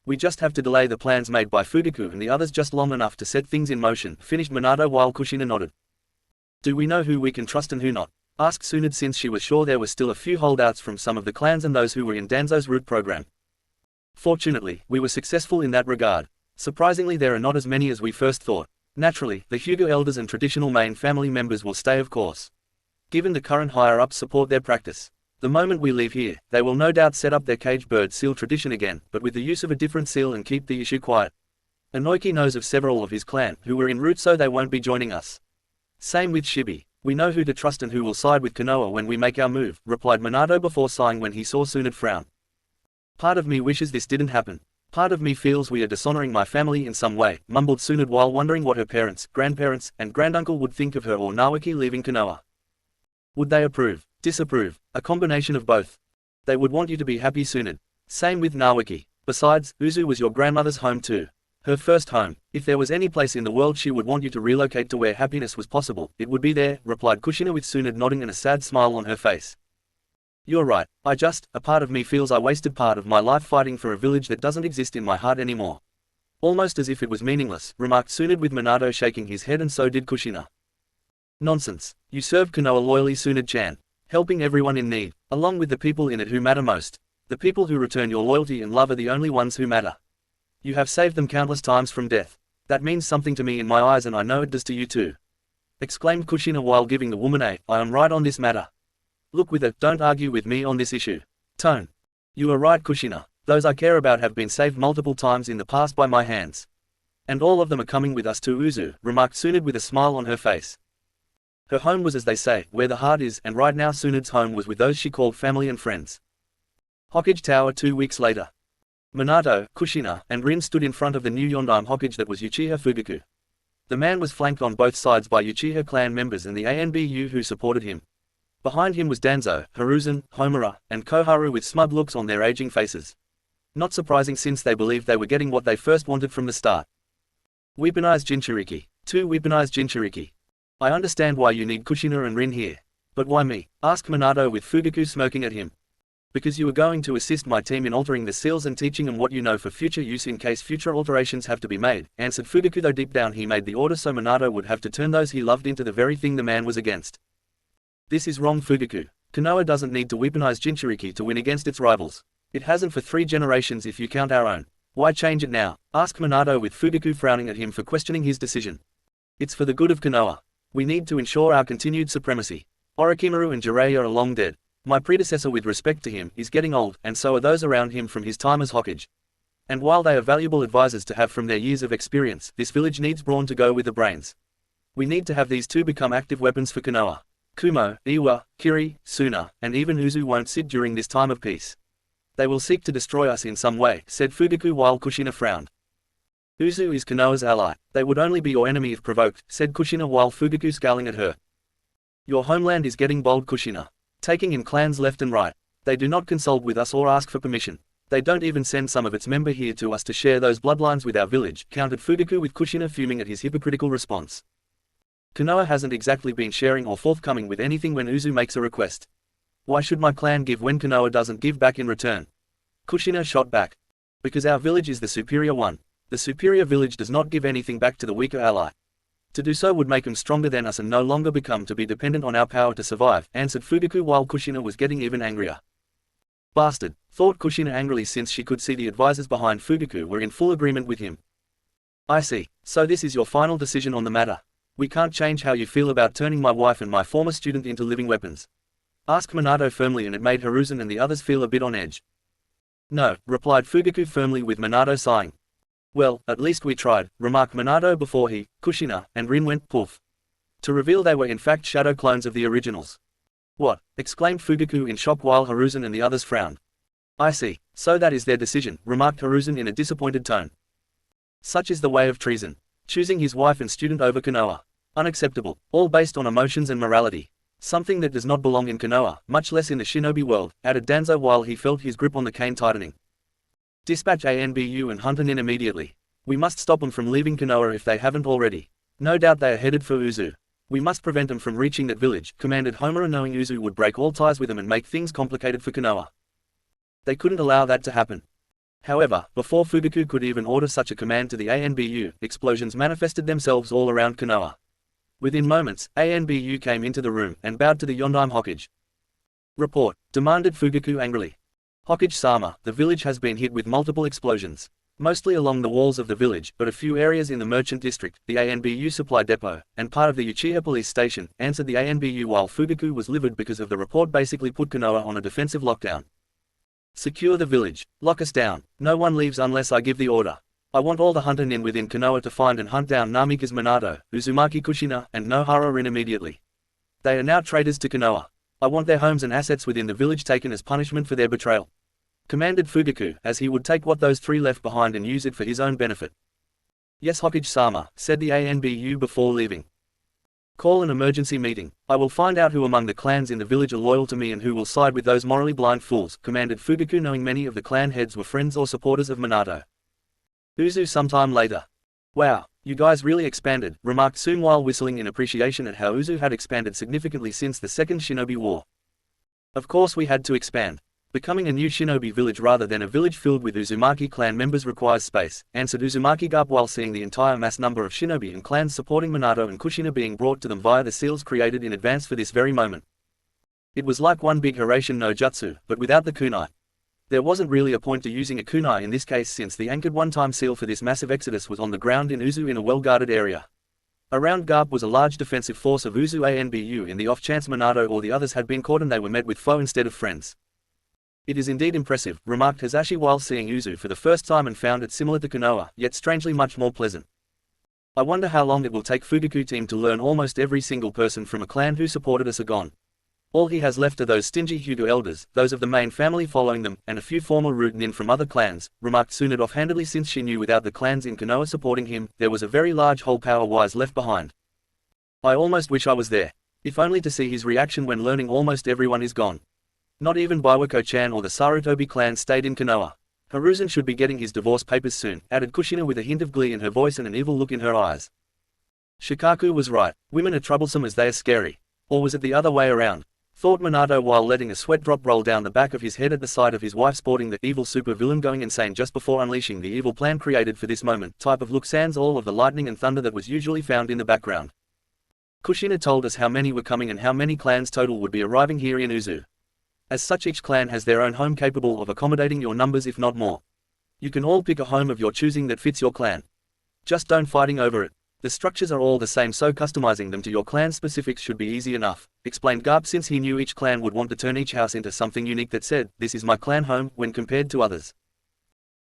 We just have to delay the plans made by Fugaku and the others just long enough to set things in motion, finished Minato while Kushina nodded. Do we know who we can trust and who not? Asked Tsunade since she was sure there were still a few holdouts from some of the clans and those who were in Danzo's route program. Fortunately, we were successful in that regard. Surprisingly, there are not as many as we first thought. Naturally, the Hyuga elders and traditional main family members will stay of course. Given the current higher-ups support their practice. The moment we leave here, they will no doubt set up their caged bird seal tradition again, but with the use of a different seal and keep the issue quiet. Inoki knows of several of his clan who were en route so they won't be joining us. Same with Shibi. We know who to trust and who will side with Konoha when we make our move, replied Minato before sighing when he saw Tsunade frown. Part of me wishes this didn't happen. Part of me feels we are dishonoring my family in some way, mumbled Tsunade while wondering what her parents, grandparents, and granduncle would think of her or Nawaki leaving Konoha. Would they approve, disapprove, a combination of both? They would want you to be happy, Tsunade. Same with Nawaki. Besides, Uzu was your grandmother's home too. Her first home. If there was any place in the world she would want you to relocate to where happiness was possible, it would be there, replied Kushina with Tsunade nodding and a sad smile on her face. You're right, a part of me feels I wasted part of my life fighting for a village that doesn't exist in my heart anymore. Almost as if it was meaningless, remarked Tsunade with Minato shaking his head and so did Kushina. Nonsense. You served Konoha loyally, Tsunade-chan. Helping everyone in need, along with the people in it who matter most. The people who return your loyalty and love are the only ones who matter. You have saved them countless times from death. That means something to me in my eyes and I know it does to you too. Exclaimed Kushina while giving the woman I am right on this matter. Look with it, don't argue with me on this issue. Tone. You are right, Kushina. Those I care about have been saved multiple times in the past by my hands. And all of them are coming with us to Uzu, remarked Tsunade with a smile on her face. Her home was as they say, where the heart is, and right now Tsunade's home was with those she called family and friends. Hokage Tower 2 weeks later. Minato, Kushina, and Rin stood in front of the new Yondaime Hokage that was Uchiha Fugaku. The man was flanked on both sides by Uchiha clan members and the ANBU who supported him. Behind him was Danzo, Hiruzen, Homura, and Koharu with smug looks on their aging faces. Not surprising since they believed they were getting what they first wanted from the start. Weaponized Jinchuriki. 2 weaponized Jinchuriki. I understand why you need Kushina and Rin here. But why me? Asked Minato with Fugaku smirking at him. Because you are going to assist my team in altering the seals and teaching them what you know for future use in case future alterations have to be made, answered Fugaku, though deep down he made the order so Minato would have to turn those he loved into the very thing the man was against. This is wrong, Fugaku. Konoha doesn't need to weaponize Jinchuriki to win against its rivals. It hasn't for 3 generations if you count our own. Why change it now? Asked Minato with Fugaku frowning at him for questioning his decision. It's for the good of Konoha. We need to ensure our continued supremacy. Orochimaru and Jiraiya are long dead. My predecessor with respect to him is getting old, and so are those around him from his time as Hokage. And while they are valuable advisors to have from their years of experience, this village needs brawn to go with the brains. We need to have these two become active weapons for Konoha. Kumo, Iwa, Kiri, Suna, and even Uzu won't sit during this time of peace. They will seek to destroy us in some way, said Fugaku while Kushina frowned. Uzu is Konoha's ally. They would only be your enemy if provoked, said Kushina while Fugaku scowling at her. Your homeland is getting bold, Kushina. Taking in clans left and right. They do not consult with us or ask for permission. They don't even send some of its member here to us to share those bloodlines with our village, countered Fugaku with Kushina fuming at his hypocritical response. Konoha hasn't exactly been sharing or forthcoming with anything when Uzu makes a request. Why should my clan give when Konoha doesn't give back in return? Kushina shot back. Because our village is the superior one. The superior village does not give anything back to the weaker ally. To do so would make him stronger than us and no longer become to be dependent on our power to survive, answered Fugaku while Kushina was getting even angrier. Bastard, thought Kushina angrily since she could see the advisors behind Fugaku were in full agreement with him. I see, so this is your final decision on the matter. We can't change how you feel about turning my wife and my former student into living weapons. Asked Minato firmly, and it made Hiruzen and the others feel a bit on edge. No, replied Fugaku firmly with Minato sighing. Well, at least we tried, remarked Minato before he, Kushina, and Rin went poof. To reveal they were in fact shadow clones of the originals. What? Exclaimed Fugaku in shock while Hiruzen and the others frowned. I see, so that is their decision, remarked Hiruzen in a disappointed tone. Such is the way of treason. Choosing his wife and student over Konoha. Unacceptable, all based on emotions and morality. Something that does not belong in Konoha, much less in the shinobi world, added Danzo while he felt his grip on the cane tightening. Dispatch ANBU and Hunter in immediately. We must stop them from leaving Konoha if they haven't already. No doubt they are headed for Uzu. We must prevent them from reaching that village, commanded Homura, knowing Uzu would break all ties with them and make things complicated for Konoha. They couldn't allow that to happen. However, before Fugaku could even order such a command to the ANBU, explosions manifested themselves all around Konoha. Within moments, ANBU came into the room and bowed to the Yondaime Hokage. Report, demanded Fugaku angrily. Hokage-sama, the village has been hit with multiple explosions. Mostly along the walls of the village, but a few areas in the merchant district, the ANBU supply depot, and part of the Uchiha police station, answered the ANBU while Fugaku was livid because of the report basically put Konoha on a defensive lockdown. Secure the village. Lock us down. No one leaves unless I give the order. I want all the hunter nin within Konoha to find and hunt down Namikaze Minato, Uzumaki Kushina, and Nohara Rin immediately. They are now traitors to Konoha. I want their homes and assets within the village taken as punishment for their betrayal. Commanded Fugaku, as he would take what those three left behind and use it for his own benefit. Yes, Hokage-sama, said the ANBU before leaving. Call an emergency meeting. I will find out who among the clans in the village are loyal to me and who will side with those morally blind fools, commanded Fugaku, knowing many of the clan heads were friends or supporters of Minato. Uzu sometime later. Wow, you guys really expanded, remarked Sun while whistling in appreciation at how Uzu had expanded significantly since the Second Shinobi War. Of course we had to expand. Becoming a new shinobi village rather than a village filled with Uzumaki clan members requires space, answered Uzumaki Garp while seeing the entire mass number of shinobi and clans supporting Minato and Kushina being brought to them via the seals created in advance for this very moment. It was like one big Hiraishin no Jutsu, but without the kunai. There wasn't really a point to using a kunai in this case since the anchored one-time seal for this massive exodus was on the ground in Uzu in a well-guarded area. Around Garp was a large defensive force of Uzu ANBU in the off-chance Minato or the others had been caught and they were met with foe instead of friends. It is indeed impressive, remarked Hazashi while seeing Uzu for the first time and found it similar to Konoha, yet strangely much more pleasant. I wonder how long it will take Fugaku team to learn almost every single person from a clan who supported us are gone. All he has left are those stingy Hyuga elders, those of the main family following them, and a few former root nin from other clans, remarked Tsunade offhandedly since she knew without the clans in Konoha supporting him, there was a very large hole power-wise left behind. I almost wish I was there. If only to see his reaction when learning almost everyone is gone. Not even Biwako-chan or the Sarutobi clan stayed in Konoha. Hiruzen should be getting his divorce papers soon, added Kushina with a hint of glee in her voice and an evil look in her eyes. Shikaku was right, women are troublesome as they are scary. Or was it the other way around? Thought Minato while letting a sweat drop roll down the back of his head at the sight of his wife sporting the evil super-villain going insane just before unleashing the evil plan created for this moment type of look sans all of the lightning and thunder that was usually found in the background. Kushina told us how many were coming and how many clans total would be arriving here in Uzu. As such, each clan has their own home capable of accommodating your numbers if not more. You can all pick a home of your choosing that fits your clan. Just don't fighting over it. The structures are all the same, so customizing them to your clan specifics should be easy enough, explained Garp since he knew each clan would want to turn each house into something unique that said, this is my clan home, when compared to others.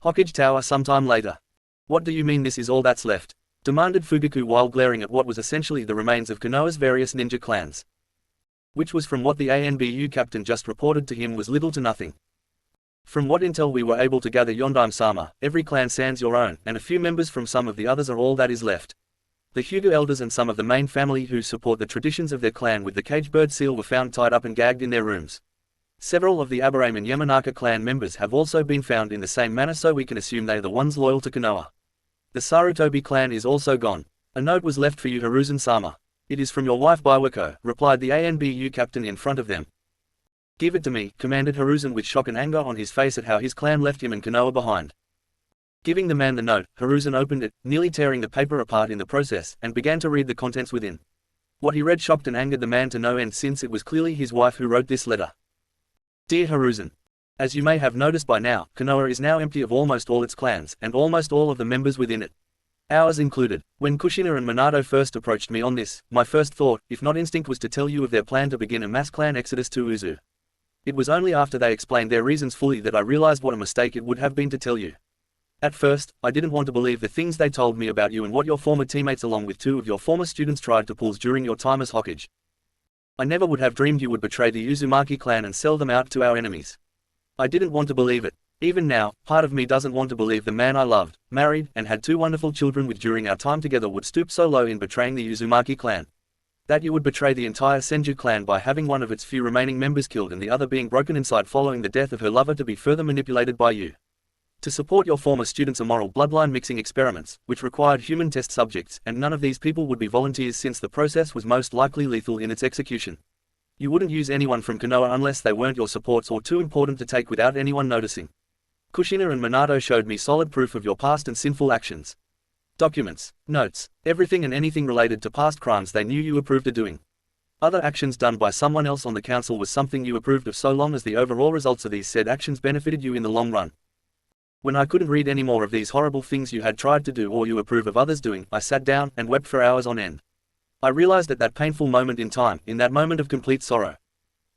Hokage Tower sometime later. What do you mean this is all that's left? Demanded Fugaku while glaring at what was essentially the remains of Konoha's various ninja clans. Which was from what the ANBU captain just reported to him was little to nothing. From what intel we were able to gather Yondaime-sama, every clan sans your own, and a few members from some of the others are all that is left. The Hyuga elders and some of the main family who support the traditions of their clan with the caged bird seal were found tied up and gagged in their rooms. Several of the Aburame and Yamanaka clan members have also been found in the same manner, so we can assume they are the ones loyal to Konoha. The Sarutobi clan is also gone. A note was left for you, Hiruzen-sama. It is from your wife Biwako, replied the ANBU captain in front of them. Give it to me, commanded Hiruzen with shock and anger on his face at how his clan left him and Konoha behind. Giving the man the note, Hiruzen opened it, nearly tearing the paper apart in the process, and began to read the contents within. What he read shocked and angered the man to no end, since it was clearly his wife who wrote this letter. Dear Hiruzen. As you may have noticed by now, Konoha is now empty of almost all its clans, and almost all of the members within it. Ours included. When Kushina and Minato first approached me on this, my first thought, if not instinct, was to tell you of their plan to begin a mass clan exodus to Uzu. It was only after they explained their reasons fully that I realized what a mistake it would have been to tell you. At first, I didn't want to believe the things they told me about you and what your former teammates along with 2 of your former students tried to pull during your time as Hokage. I never would have dreamed you would betray the Uzumaki clan and sell them out to our enemies. I didn't want to believe it. Even now, part of me doesn't want to believe the man I loved, married, and had 2 wonderful children with during our time together would stoop so low in betraying the Uzumaki clan. That you would betray the entire Senju clan by having one of its few remaining members killed and the other being broken inside following the death of her lover to be further manipulated by you. To support your former students' immoral bloodline mixing experiments, which required human test subjects, and none of these people would be volunteers since the process was most likely lethal in its execution. You wouldn't use anyone from Konoha unless they weren't your supports or too important to take without anyone noticing. Kushina and Minato showed me solid proof of your past and sinful actions. Documents, notes, everything and anything related to past crimes they knew you approved of doing. Other actions done by someone else on the council was something you approved of so long as the overall results of these said actions benefited you in the long run. When I couldn't read any more of these horrible things you had tried to do or you approve of others doing, I sat down and wept for hours on end. I realized at that painful moment in time, in that moment of complete sorrow.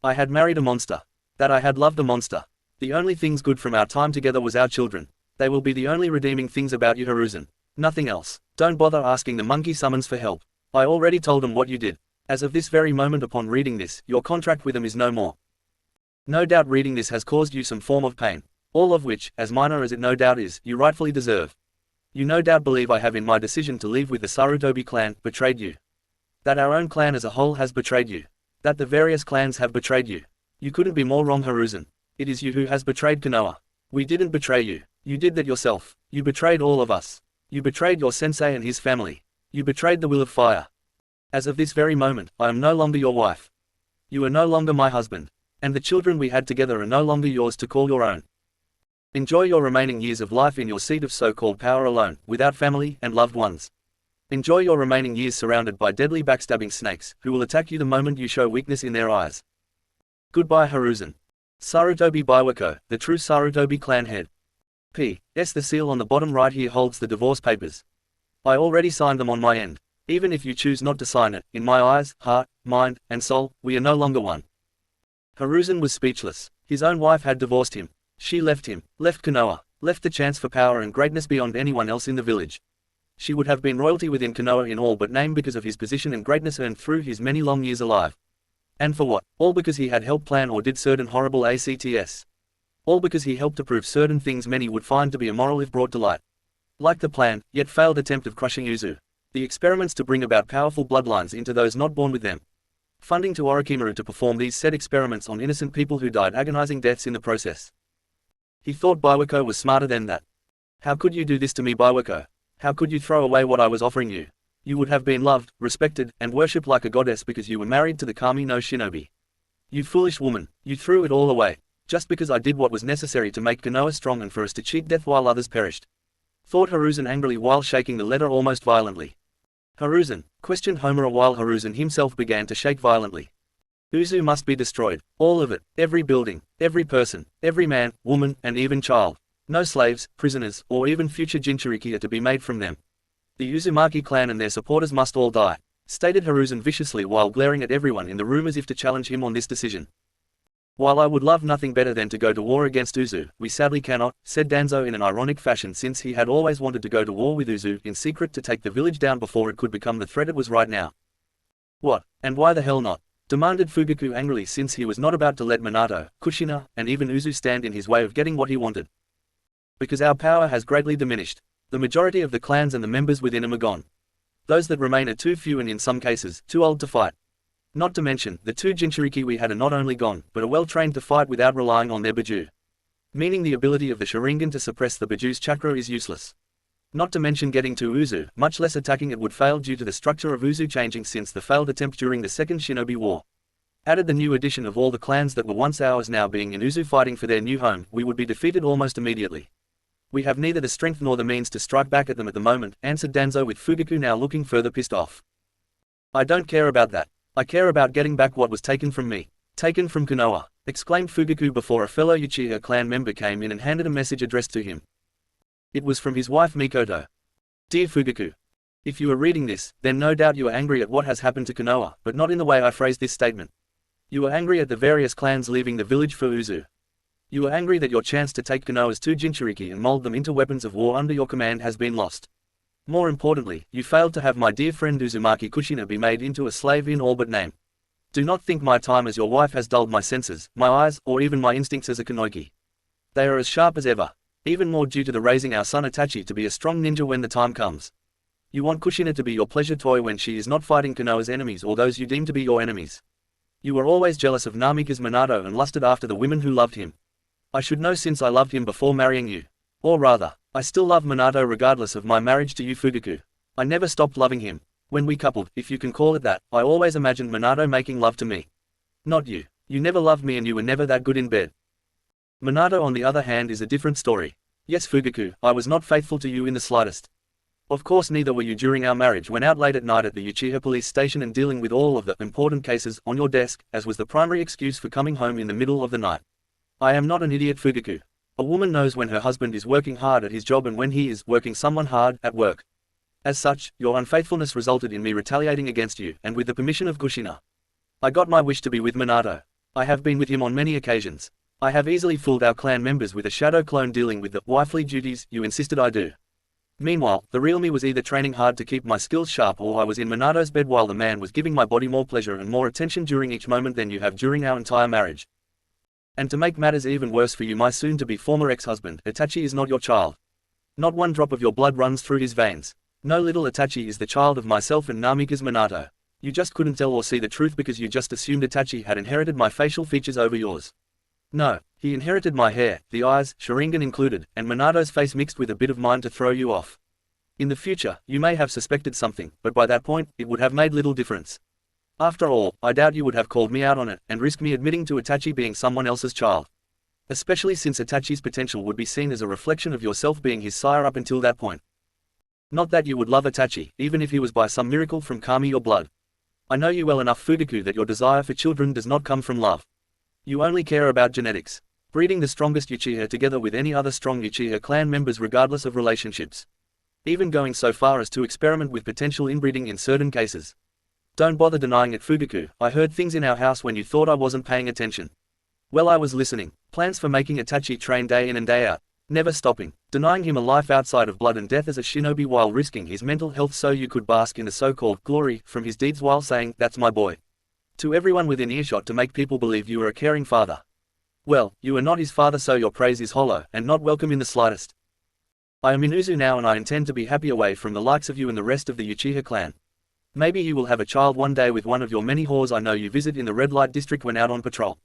I had married a monster. That I had loved a monster. The only things good from our time together was our children. They will be the only redeeming things about you, Hiruzen. Nothing else. Don't bother asking the monkey summons for help. I already told them what you did. As of this very moment upon reading this, your contract with them is no more. No doubt reading this has caused you some form of pain. All of which, as minor as it no doubt is, you rightfully deserve. You no doubt believe I have in my decision to leave with the Sarutobi clan, betrayed you. That our own clan as a whole has betrayed you. That the various clans have betrayed you. You couldn't be more wrong, Hiruzen. It is you who has betrayed Konoha. We didn't betray you. You did that yourself. You betrayed all of us. You betrayed your sensei and his family. You betrayed the will of fire. As of this very moment, I am no longer your wife. You are no longer my husband. And the children we had together are no longer yours to call your own. Enjoy your remaining years of life in your seat of so-called power alone, without family and loved ones. Enjoy your remaining years surrounded by deadly backstabbing snakes, who will attack you the moment you show weakness in their eyes. Goodbye, Hiruzen. Sarutobi Biwako, the true Sarutobi clan head. P.S. The seal on the bottom right here holds the divorce papers. I already signed them on my end. Even if you choose not to sign it, in my eyes, heart, mind, and soul, we are no longer one. Hiruzen was speechless. His own wife had divorced him. She left him, left Konoha, left the chance for power and greatness beyond anyone else in the village. She would have been royalty within Konoha in all but name because of his position and greatness earned through his many long years alive. And for what? All because he had helped plan or did certain horrible acts. All because he helped to prove certain things many would find to be immoral if brought to light. Like the planned, yet failed attempt of crushing Uzu. The experiments to bring about powerful bloodlines into those not born with them. Funding to Orochimaru to perform these said experiments on innocent people who died agonizing deaths in the process. He thought Biwako was smarter than that. How could you do this to me, Biwako? How could you throw away what I was offering you? You would have been loved, respected, and worshipped like a goddess because you were married to the Kami no Shinobi. You foolish woman, you threw it all away. Just because I did what was necessary to make Konoha strong and for us to cheat death while others perished. Thought Hiruzen angrily while shaking the letter almost violently. Hiruzen, questioned Homura while Hiruzen himself began to shake violently. Uzu must be destroyed, all of it, every building, every person, every man, woman, and even child. No slaves, prisoners, or even future Jinchuriki are to be made from them. The Uzumaki clan and their supporters must all die, stated Hiruzen viciously while glaring at everyone in the room as if to challenge him on this decision. While I would love nothing better than to go to war against Uzu, we sadly cannot, said Danzo in an ironic fashion, since he had always wanted to go to war with Uzu in secret to take the village down before it could become the threat it was right now. What, and why the hell not? Demanded Fugaku angrily, since he was not about to let Minato, Kushina, and even Uzu stand in his way of getting what he wanted. Because our power has greatly diminished. The majority of the clans and the members within them are gone. Those that remain are too few and in some cases, too old to fight. Not to mention, the two Jinchuriki we had are not only gone, but are well trained to fight without relying on their Biju. Meaning the ability of the Sharingan to suppress the Biju's chakra is useless. Not to mention getting to Uzu, much less attacking it would fail due to the structure of Uzu changing since the failed attempt during the Second Shinobi War. Added the new addition of all the clans that were once ours now being in Uzu fighting for their new home, we would be defeated almost immediately. We have neither the strength nor the means to strike back at them at the moment, answered Danzo with Fugaku now looking further pissed off. I don't care about that. I care about getting back what was taken from me. Taken from Konoha, exclaimed Fugaku before a fellow Uchiha clan member came in and handed a message addressed to him. It was from his wife Mikoto. Dear Fugaku. If you are reading this, then no doubt you are angry at what has happened to Konoha, but not in the way I phrased this statement. You are angry at the various clans leaving the village for Uzu. You are angry that your chance to take Konoha's two Jinchuriki and mold them into weapons of war under your command has been lost. More importantly, you failed to have my dear friend Uzumaki Kushina be made into a slave in all but name. Do not think my time as your wife has dulled my senses, my eyes, or even my instincts as a Kunoichi. They are as sharp as ever, even more due to the raising our son Itachi to be a strong ninja when the time comes. You want Kushina to be your pleasure toy when she is not fighting Konoha's enemies or those you deem to be your enemies. You were always jealous of Namikaze Minato and lusted after the women who loved him. I should know since I loved him before marrying you. Or rather, I still love Minato regardless of my marriage to you Fugaku. I never stopped loving him. When we coupled, if you can call it that, I always imagined Minato making love to me. Not you. You never loved me and you were never that good in bed. Minato on the other hand is a different story. Yes Fugaku, I was not faithful to you in the slightest. Of course neither were you during our marriage when out late at night at the Uchiha police station and dealing with all of the important cases on your desk, as was the primary excuse for coming home in the middle of the night. I am not an idiot Fugaku. A woman knows when her husband is working hard at his job and when he is working someone hard at work. As such, your unfaithfulness resulted in me retaliating against you, and with the permission of Kushina. I got my wish to be with Minato. I have been with him on many occasions. I have easily fooled our clan members with a shadow clone dealing with the wifely duties you insisted I do. Meanwhile, the real me was either training hard to keep my skills sharp or I was in Minato's bed while the man was giving my body more pleasure and more attention during each moment than you have during our entire marriage. And to make matters even worse for you, my soon-to-be former ex-husband, Itachi is not your child. Not one drop of your blood runs through his veins. No, little Itachi is the child of myself and Namikaze Minato. You just couldn't tell or see the truth because you just assumed Itachi had inherited my facial features over yours. No, he inherited my hair, the eyes, Sharingan included, and Minato's face mixed with a bit of mine to throw you off. In the future, you may have suspected something, but by that point, it would have made little difference. After all, I doubt you would have called me out on it, and risked me admitting to Itachi being someone else's child. Especially since Itachi's potential would be seen as a reflection of yourself being his sire up until that point. Not that you would love Itachi, even if he was by some miracle from Kami your blood. I know you well enough Fugaku that your desire for children does not come from love. You only care about genetics. Breeding the strongest Uchiha together with any other strong Uchiha clan members regardless of relationships. Even going so far as to experiment with potential inbreeding in certain cases. Don't bother denying it Fugaku, I heard things in our house when you thought I wasn't paying attention. Well, I was listening. Plans for making Itachi train day in and day out. Never stopping. Denying him a life outside of blood and death as a shinobi while risking his mental health so you could bask in the so-called glory from his deeds while saying, that's my boy. To everyone within earshot to make people believe you are a caring father. Well, you are not his father so your praise is hollow and not welcome in the slightest. I am in Uzu now and I intend to be happy away from the likes of you and the rest of the Uchiha clan. Maybe you will have a child one day with one of your many whores I know you visit in the red light district when out on patrol.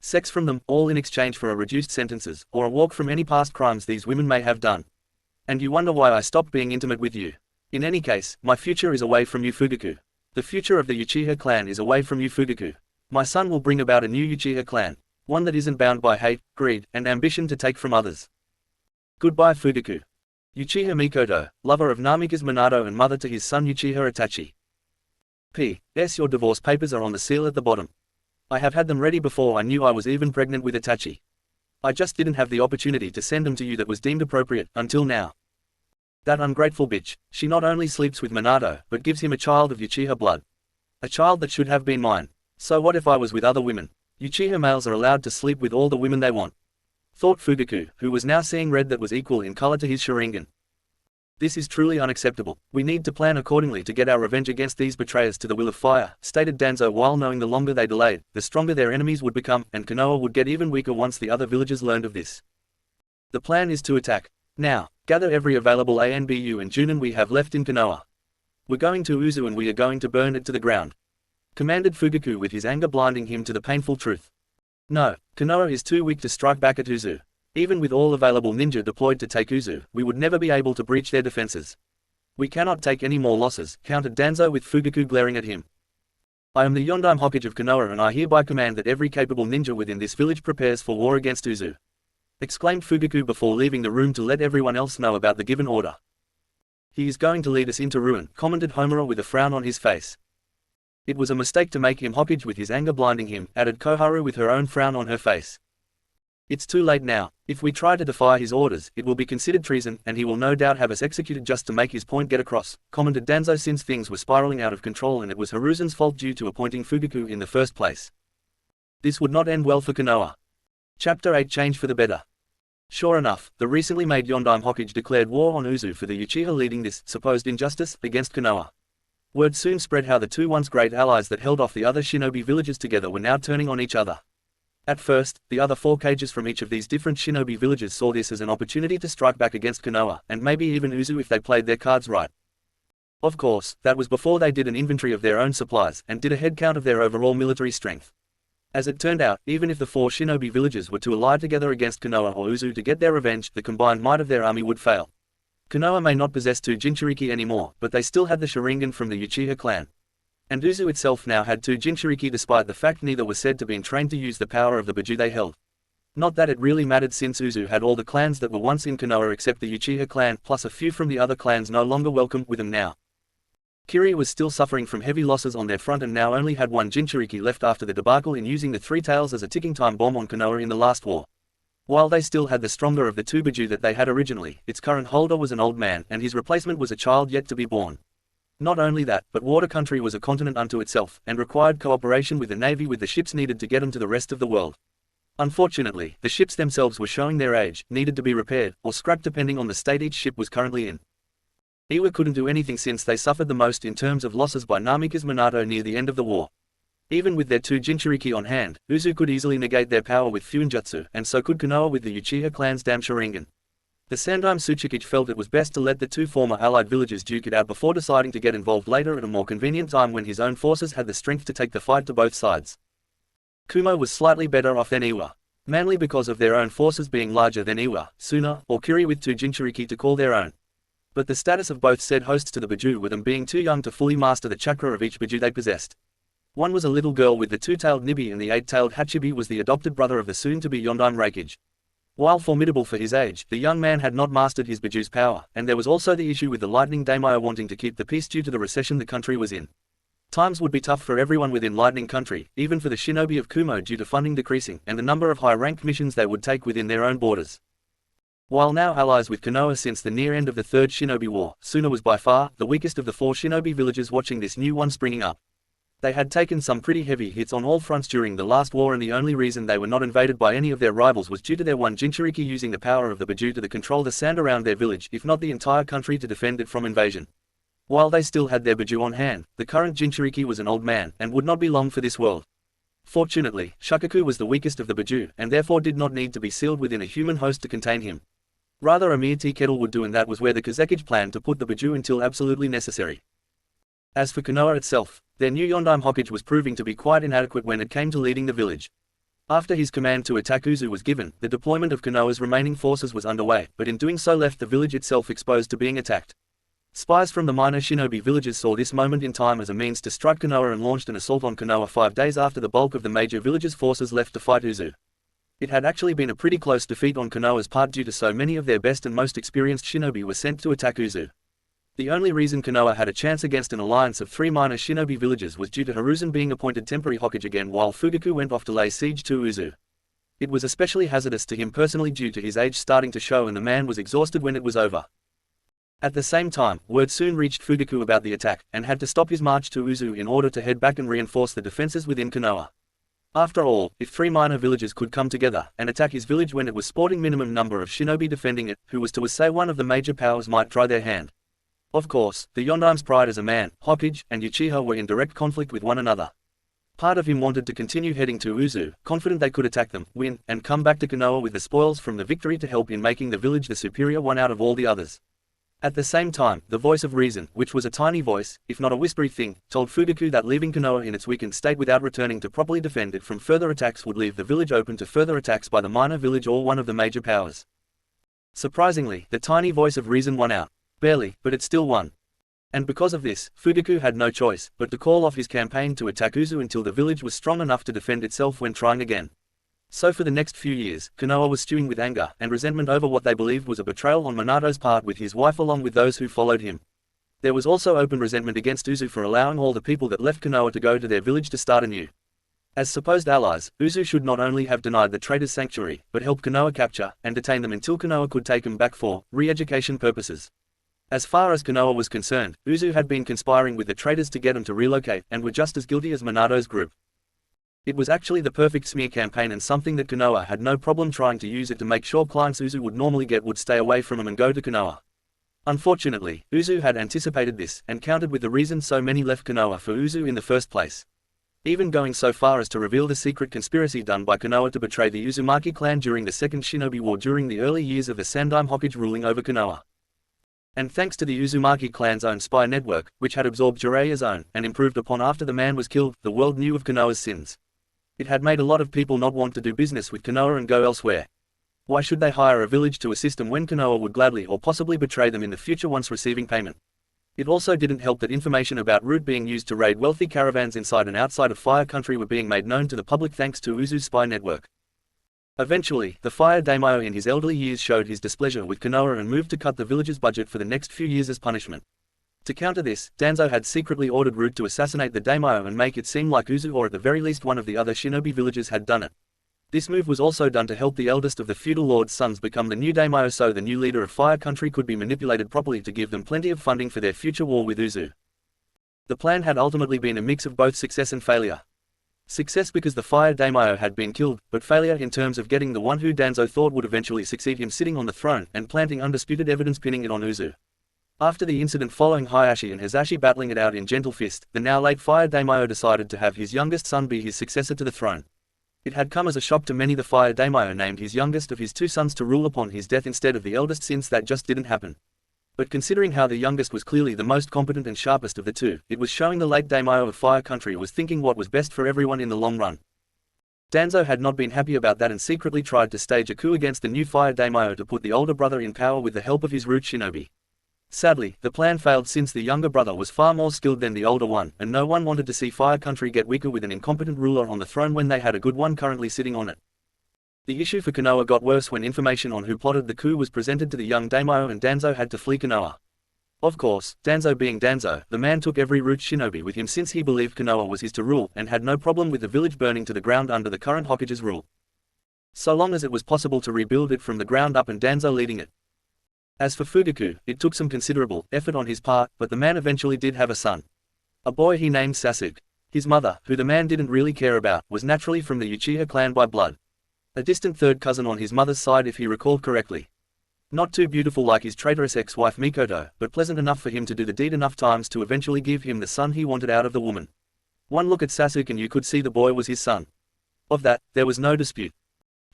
Sex from them, all in exchange for a reduced sentences, or a walk from any past crimes these women may have done. And you wonder why I stopped being intimate with you. In any case, my future is away from you Fugaku. The future of the Uchiha clan is away from you Fugaku. My son will bring about a new Uchiha clan, one that isn't bound by hate, greed, and ambition to take from others. Goodbye Fugaku. Uchiha Mikoto, lover of Namikaze Minato and mother to his son Uchiha Itachi. P.S. Your divorce papers are on the seal at the bottom. I have had them ready before I knew I was even pregnant with Itachi. I just didn't have the opportunity to send them to you that was deemed appropriate, until now. That ungrateful bitch, she not only sleeps with Minato, but gives him a child of Uchiha blood. A child that should have been mine. So what if I was with other women? Uchiha males are allowed to sleep with all the women they want, thought Fugaku, who was now seeing red that was equal in color to his Sharingan. This is truly unacceptable. We need to plan accordingly to get our revenge against these betrayers to the will of fire, stated Danzo, while knowing the longer they delayed, the stronger their enemies would become, and Konoha would get even weaker once the other villagers learned of this. The plan is to attack. Now, gather every available ANBU and Junin we have left in Konoha. We're going to Uzu and we are going to burn it to the ground, commanded Fugaku, with his anger blinding him to the painful truth. No, Konoha is too weak to strike back at Uzu. Even with all available ninja deployed to take Uzu, we would never be able to breach their defenses. We cannot take any more losses, countered Danzo, with Fugaku glaring at him. I am the Yondaime Hokage of Konoha and I hereby command that every capable ninja within this village prepares for war against Uzu, exclaimed Fugaku before leaving the room to let everyone else know about the given order. He is going to lead us into ruin, commented Homura with a frown on his face. It was a mistake to make him Hokage, with his anger blinding him, added Koharu with her own frown on her face. It's too late now. If we try to defy his orders, it will be considered treason, and he will no doubt have us executed just to make his point get across, commented Danzo, since things were spiraling out of control and it was Hiruzen's fault due to appointing Fugaku in the first place. This would not end well for Konoha. Chapter 8: Change for the better. Sure enough, the recently made Yondaime Hokage declared war on Uzu for the Uchiha leading this supposed injustice against Konoha. Word soon spread how the two once great allies that held off the other shinobi villages together were now turning on each other. At first, the other 4 cages from each of these different shinobi villages saw this as an opportunity to strike back against Konoha, and maybe even Uzu if they played their cards right. Of course, that was before they did an inventory of their own supplies, and did a head count of their overall military strength. As it turned out, even if the 4 shinobi villages were to ally together against Konoha or Uzu to get their revenge, the combined might of their army would fail. Konoha may not possess 2 Jinchuriki anymore, but they still had the Sharingan from the Uchiha clan. And Uzu itself now had 2 Jinchuriki, despite the fact neither was said to be trained to use the power of the Biju they held. Not that it really mattered, since Uzu had all the clans that were once in Konoha except the Uchiha clan, plus a few from the other clans no longer welcome with them now. Kiri was still suffering from heavy losses on their front and now only had 1 Jinchuriki left after the debacle in using the 3 tails as a ticking time bomb on Konoha in the last war. While they still had the stronger of the 2 Biju that they had originally, its current holder was an old man, and his replacement was a child yet to be born. Not only that, but Water Country was a continent unto itself, and required cooperation with the navy with the ships needed to get them to the rest of the world. Unfortunately, the ships themselves were showing their age, needed to be repaired, or scrapped depending on the state each ship was currently in. Iwa couldn't do anything since they suffered the most in terms of losses by Namikaze Minato near the end of the war. Even with their 2 Jinchuriki on hand, Uzu could easily negate their power with Fuinjutsu, and so could Konoha with the Uchiha clan's damn Sharingan. The Sandaime Tsuchikage felt it was best to let the 2 former allied villages duke it out before deciding to get involved later at a more convenient time when his own forces had the strength to take the fight to both sides. Kumo was slightly better off than Iwa, mainly because of their own forces being larger than Iwa, Suna, or Kiri with 2 Jinchuriki to call their own. But the status of both said hosts to the Biju were them being too young to fully master the chakra of each Biju they possessed. One was a little girl with the 2-tailed Nibi, and the 8-tailed Hachibi was the adopted brother of the soon-to-be Yondaime Reikage. While formidable for his age, the young man had not mastered his Biju's power, and there was also the issue with the Lightning Daimyo wanting to keep the peace due to the recession the country was in. Times would be tough for everyone within Lightning Country, even for the shinobi of Kumo due to funding decreasing, and the number of high-ranked missions they would take within their own borders. While now allies with Konoha since the near end of the Third Shinobi War, Suna was by far the weakest of the 4 shinobi villages watching this new one springing up. They had taken some pretty heavy hits on all fronts during the last war, and the only reason they were not invaded by any of their rivals was due to their 1 Jinchuriki using the power of the Biju to control the sand around their village, if not the entire country, to defend it from invasion. While they still had their Biju on hand, the current Jinchuriki was an old man, and would not be long for this world. Fortunately, Shukaku was the weakest of the Biju, and therefore did not need to be sealed within a human host to contain him. Rather a mere tea kettle would do, and that was where the Kazekage planned to put the Biju until absolutely necessary. As for Konoha itself, their new Yondaime Hokage was proving to be quite inadequate when it came to leading the village. After his command to attack Uzu was given, the deployment of Konoha's remaining forces was underway, but in doing so left the village itself exposed to being attacked. Spies from the minor shinobi villages saw this moment in time as a means to strike Konoha and launched an assault on Konoha 5 days after the bulk of the major villages' forces left to fight Uzu. It had actually been a pretty close defeat on Konoha's part due to so many of their best and most experienced shinobi were sent to attack Uzu. The only reason Konoha had a chance against an alliance of 3 minor shinobi villages was due to Hiruzen being appointed temporary Hokage again while Fugaku went off to lay siege to Uzu. It was especially hazardous to him personally due to his age starting to show, and the man was exhausted when it was over. At the same time, word soon reached Fugaku about the attack, and had to stop his march to Uzu in order to head back and reinforce the defenses within Konoha. After all, if 3 minor villages could come together and attack his village when it was sporting minimum number of shinobi defending it, who was to say one of the major powers might try their hand? Of course, the Yondaim's pride as a man, Hokage, and Uchiha were in direct conflict with one another. Part of him wanted to continue heading to Uzu, confident they could attack them, win, and come back to Konoha with the spoils from the victory to help in making the village the superior one out of all the others. At the same time, the voice of reason, which was a tiny voice, if not a whispery thing, told Fugaku that leaving Konoha in its weakened state without returning to properly defend it from further attacks would leave the village open to further attacks by the minor village or one of the major powers. Surprisingly, the tiny voice of reason won out. Barely, but it still won. And because of this, Fugaku had no choice but to call off his campaign to attack Uzu until the village was strong enough to defend itself when trying again. So for the next few years, Konoha was stewing with anger and resentment over what they believed was a betrayal on Minato's part with his wife along with those who followed him. There was also open resentment against Uzu for allowing all the people that left Konoha to go to their village to start anew. As supposed allies, Uzu should not only have denied the traitors sanctuary, but helped Konoha capture and detain them until Konoha could take them back for re-education purposes. As far as Konoha was concerned, Uzu had been conspiring with the traitors to get them to relocate and were just as guilty as Minato's group. It was actually the perfect smear campaign and something that Konoha had no problem trying to use it to make sure clients Uzu would normally get would stay away from him and go to Konoha. Unfortunately, Uzu had anticipated this and countered with the reason so many left Konoha for Uzu in the first place. Even going so far as to reveal the secret conspiracy done by Konoha to betray the Uzumaki clan during the Second Shinobi War during the early years of the Sandaime Hokage ruling over Konoha. And thanks to the Uzumaki clan's own spy network, which had absorbed Jiraiya's own and improved upon after the man was killed, the world knew of Konoha's sins. It had made a lot of people not want to do business with Konoha and go elsewhere. Why should they hire a village to assist them when Konoha would gladly or possibly betray them in the future once receiving payment? It also didn't help that information about route being used to raid wealthy caravans inside and outside of Fire Country were being made known to the public thanks to Uzu's spy network. Eventually, the Fire Daimyo in his elderly years showed his displeasure with Konoha and moved to cut the village's budget for the next few years as punishment. To counter this, Danzo had secretly ordered Root to assassinate the Daimyo and make it seem like Uzu or at the very least one of the other shinobi villages had done it. This move was also done to help the eldest of the feudal lord's sons become the new Daimyo so the new leader of Fire Country could be manipulated properly to give them plenty of funding for their future war with Uzu. The plan had ultimately been a mix of both success and failure. Success because the Fire Daimyo had been killed, but failure in terms of getting the one who Danzo thought would eventually succeed him sitting on the throne and planting undisputed evidence pinning it on Uzu. After the incident following Hayashi and Hisashi battling it out in Gentle Fist, the now late Fire Daimyo decided to have his youngest son be his successor to the throne. It had come as a shock to many the Fire Daimyo named his youngest of his 2 sons to rule upon his death instead of the eldest since that just didn't happen. But considering how the youngest was clearly the most competent and sharpest of the 2, it was showing the late Daimyo of Fire Country was thinking what was best for everyone in the long run. Danzo had not been happy about that and secretly tried to stage a coup against the new Fire Daimyo to put the older brother in power with the help of his root shinobi. Sadly, the plan failed since the younger brother was far more skilled than the older one, and no one wanted to see Fire Country get weaker with an incompetent ruler on the throne when they had a good one currently sitting on it. The issue for Konoha got worse when information on who plotted the coup was presented to the young Daimyo and Danzo had to flee Konoha. Of course, Danzo being Danzo, the man took every root shinobi with him since he believed Konoha was his to rule and had no problem with the village burning to the ground under the current Hokage's rule. So long as it was possible to rebuild it from the ground up and Danzo leading it. As for Fugaku, it took some considerable effort on his part, but the man eventually did have a son. A boy he named Sasuke. His mother, who the man didn't really care about, was naturally from the Uchiha clan by blood. A distant third cousin on his mother's side if he recalled correctly. Not too beautiful like his traitorous ex-wife Mikoto, but pleasant enough for him to do the deed enough times to eventually give him the son he wanted out of the woman. One look at Sasuke and you could see the boy was his son. Of that, there was no dispute.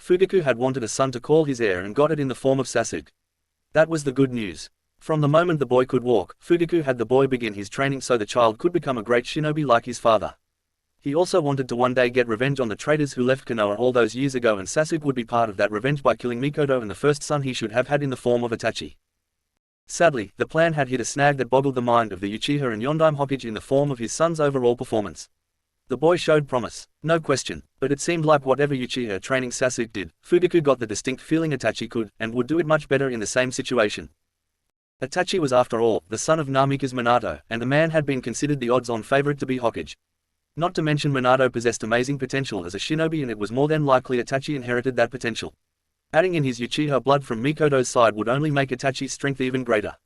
Fugaku had wanted a son to call his heir and got it in the form of Sasuke. That was the good news. From the moment the boy could walk, Fugaku had the boy begin his training so the child could become a great shinobi like his father. He also wanted to one day get revenge on the traitors who left Konoha all those years ago and Sasuke would be part of that revenge by killing Mikoto and the first son he should have had in the form of Itachi. Sadly, the plan had hit a snag that boggled the mind of the Uchiha and Yondaime Hokage in the form of his son's overall performance. The boy showed promise, no question, but it seemed like whatever Uchiha training Sasuke did, Fugaku got the distinct feeling Itachi could and would do it much better in the same situation. Itachi was after all, the son of Namikaze Minato, and the man had been considered the odds-on favorite to be Hokage. Not to mention Minato possessed amazing potential as a shinobi and it was more than likely Itachi inherited that potential. Adding in his Uchiha blood from Mikoto's side would only make Itachi's strength even greater.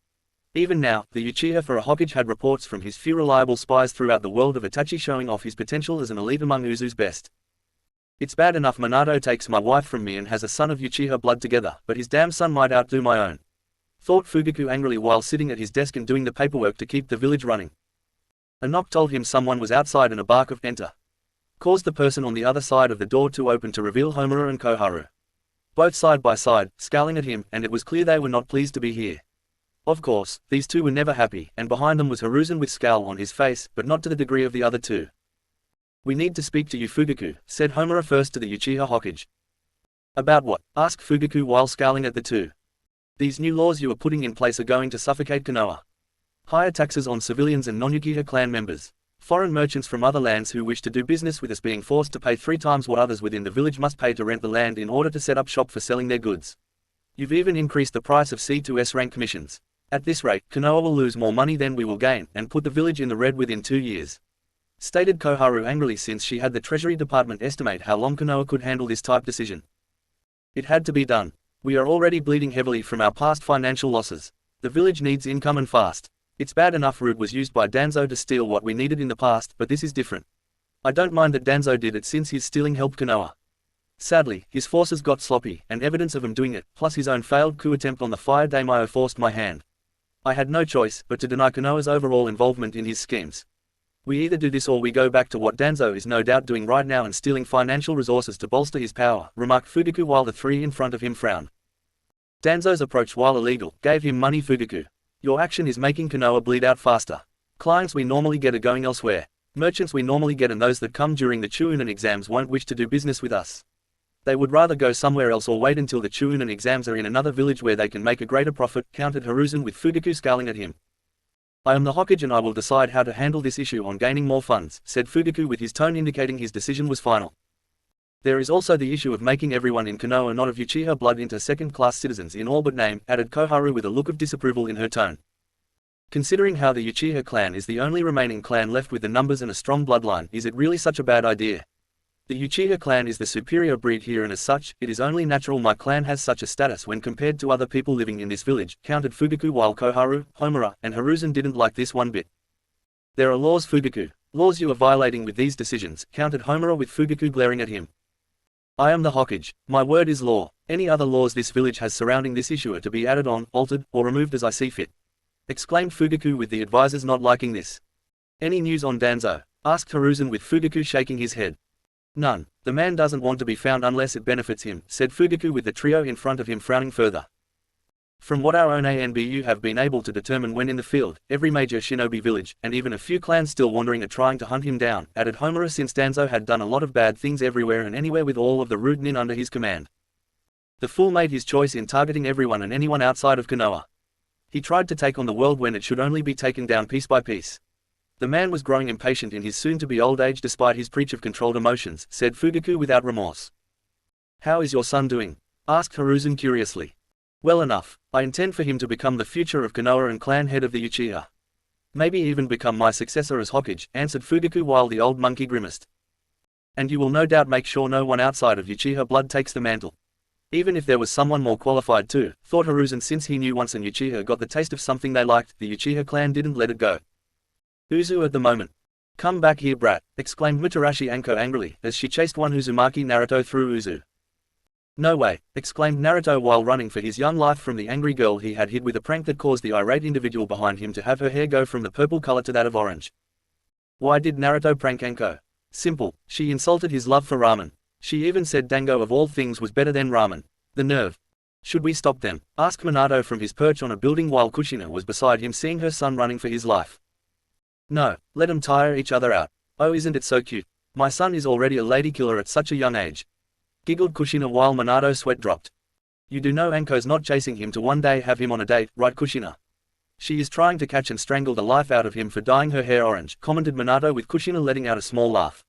Even now, the Uchiha for a Hokage had reports from his few reliable spies throughout the world of Itachi showing off his potential as an elite among Uzu's best. It's bad enough Minato takes my wife from me and has a son of Uchiha blood together, but his damn son might outdo my own," thought Fugaku angrily while sitting at his desk and doing the paperwork to keep the village running. A knock told him someone was outside and a bark of "enter" caused the person on the other side of the door to open to reveal Homura and Koharu. Both side by side, scowling at him, and it was clear they were not pleased to be here. Of course, these two were never happy, and behind them was Hiruzen with scowl on his face, but not to the degree of the other two. "We need to speak to you Fugaku," said Homura first to the Uchiha Hokage. "About what?" asked Fugaku while scowling at the two. "These new laws you are putting in place are going to suffocate Konoha. Higher taxes on civilians and non-Uchiha clan members. Foreign merchants from other lands who wish to do business with us being forced to pay 3 times what others within the village must pay to rent the land in order to set up shop for selling their goods. You've even increased the price of C2S rank commissions. At this rate, Konoha will lose more money than we will gain, and put the village in the red within 2 years," stated Koharu angrily since she had the Treasury Department estimate how long Konoha could handle this type decision. "It had to be done. We are already bleeding heavily from our past financial losses. The village needs income and fast. It's bad enough Rude was used by Danzo to steal what we needed in the past, but this is different. I don't mind that Danzo did it since his stealing helped Konoha. Sadly, his forces got sloppy, and evidence of him doing it, plus his own failed coup attempt on the Fire Daimyo forced my hand. I had no choice but to deny Konoha's overall involvement in his schemes. We either do this or we go back to what Danzo is no doubt doing right now and stealing financial resources to bolster his power," remarked Fugaku while the three in front of him frowned. "Danzo's approach, while illegal, gave him money Fugaku. Your action is making Konoha bleed out faster. Clients we normally get are going elsewhere. Merchants we normally get and those that come during the Chuunin exams won't wish to do business with us. They would rather go somewhere else or wait until the Chuunin exams are in another village where they can make a greater profit," countered Hiruzen with Fugaku scowling at him. "I am the Hokage and I will decide how to handle this issue on gaining more funds," said Fugaku with his tone indicating his decision was final. "There is also the issue of making everyone in Konoha not of Uchiha blood into second-class citizens in all but name," added Koharu with a look of disapproval in her tone. "Considering how the Uchiha clan is the only remaining clan left with the numbers and a strong bloodline, is it really such a bad idea? The Uchiha clan is the superior breed here and as such, it is only natural my clan has such a status when compared to other people living in this village," countered Fugaku while Koharu, Homura, and Hiruzen didn't like this one bit. "There are laws Fugaku. Laws you are violating with these decisions," countered Homura with Fugaku glaring at him. "I am the Hokage. My word is law. Any other laws this village has surrounding this issue are to be added on, altered, or removed as I see fit," exclaimed Fugaku with the advisors not liking this. "Any news on Danzo?" asked Hiruzen with Fugaku shaking his head. "None. The man doesn't want to be found unless it benefits him," said Fugaku with the trio in front of him frowning further. "From what our own ANBU have been able to determine when in the field, every major shinobi village, and even a few clans still wandering are trying to hunt him down," added Homura since Danzo had done a lot of bad things everywhere and anywhere with all of the root nin under his command. The fool made his choice in targeting everyone and anyone outside of Konoha. He tried to take on the world when it should only be taken down piece by piece. The man was growing impatient in his soon-to-be old age despite his preach of controlled emotions," said Fugaku without remorse. "How is your son doing?" asked Hiruzen curiously. "Well enough. I intend for him to become the future of Konoha and clan head of the Uchiha. Maybe even become my successor as Hokage," answered Fugaku while the old monkey grimaced. "And you will no doubt make sure no one outside of Uchiha blood takes the mantle. Even if there was someone more qualified too," thought Hiruzen since he knew once an Uchiha got the taste of something they liked, the Uchiha clan didn't let it go. "Uzu at the moment. Come back here brat," exclaimed Mitarashi Anko angrily, as she chased one Uzumaki Naruto through Uzu. "No way," exclaimed Naruto while running for his young life from the angry girl he had hid with a prank that caused the irate individual behind him to have her hair go from the purple color to that of orange. Why did Naruto prank Anko? Simple, she insulted his love for ramen. She even said dango of all things was better than ramen. The nerve. "Should we stop them?" asked Minato from his perch on a building while Kushina was beside him seeing her son running for his life. "No, let them tire each other out. Oh, isn't it so cute? My son is already a lady killer at such a young age," giggled Kushina while Minato's sweat dropped. "You do know Anko's not chasing him to one day have him on a date, right Kushina? She is trying to catch and strangle the life out of him for dyeing her hair orange," commented Minato with Kushina letting out a small laugh.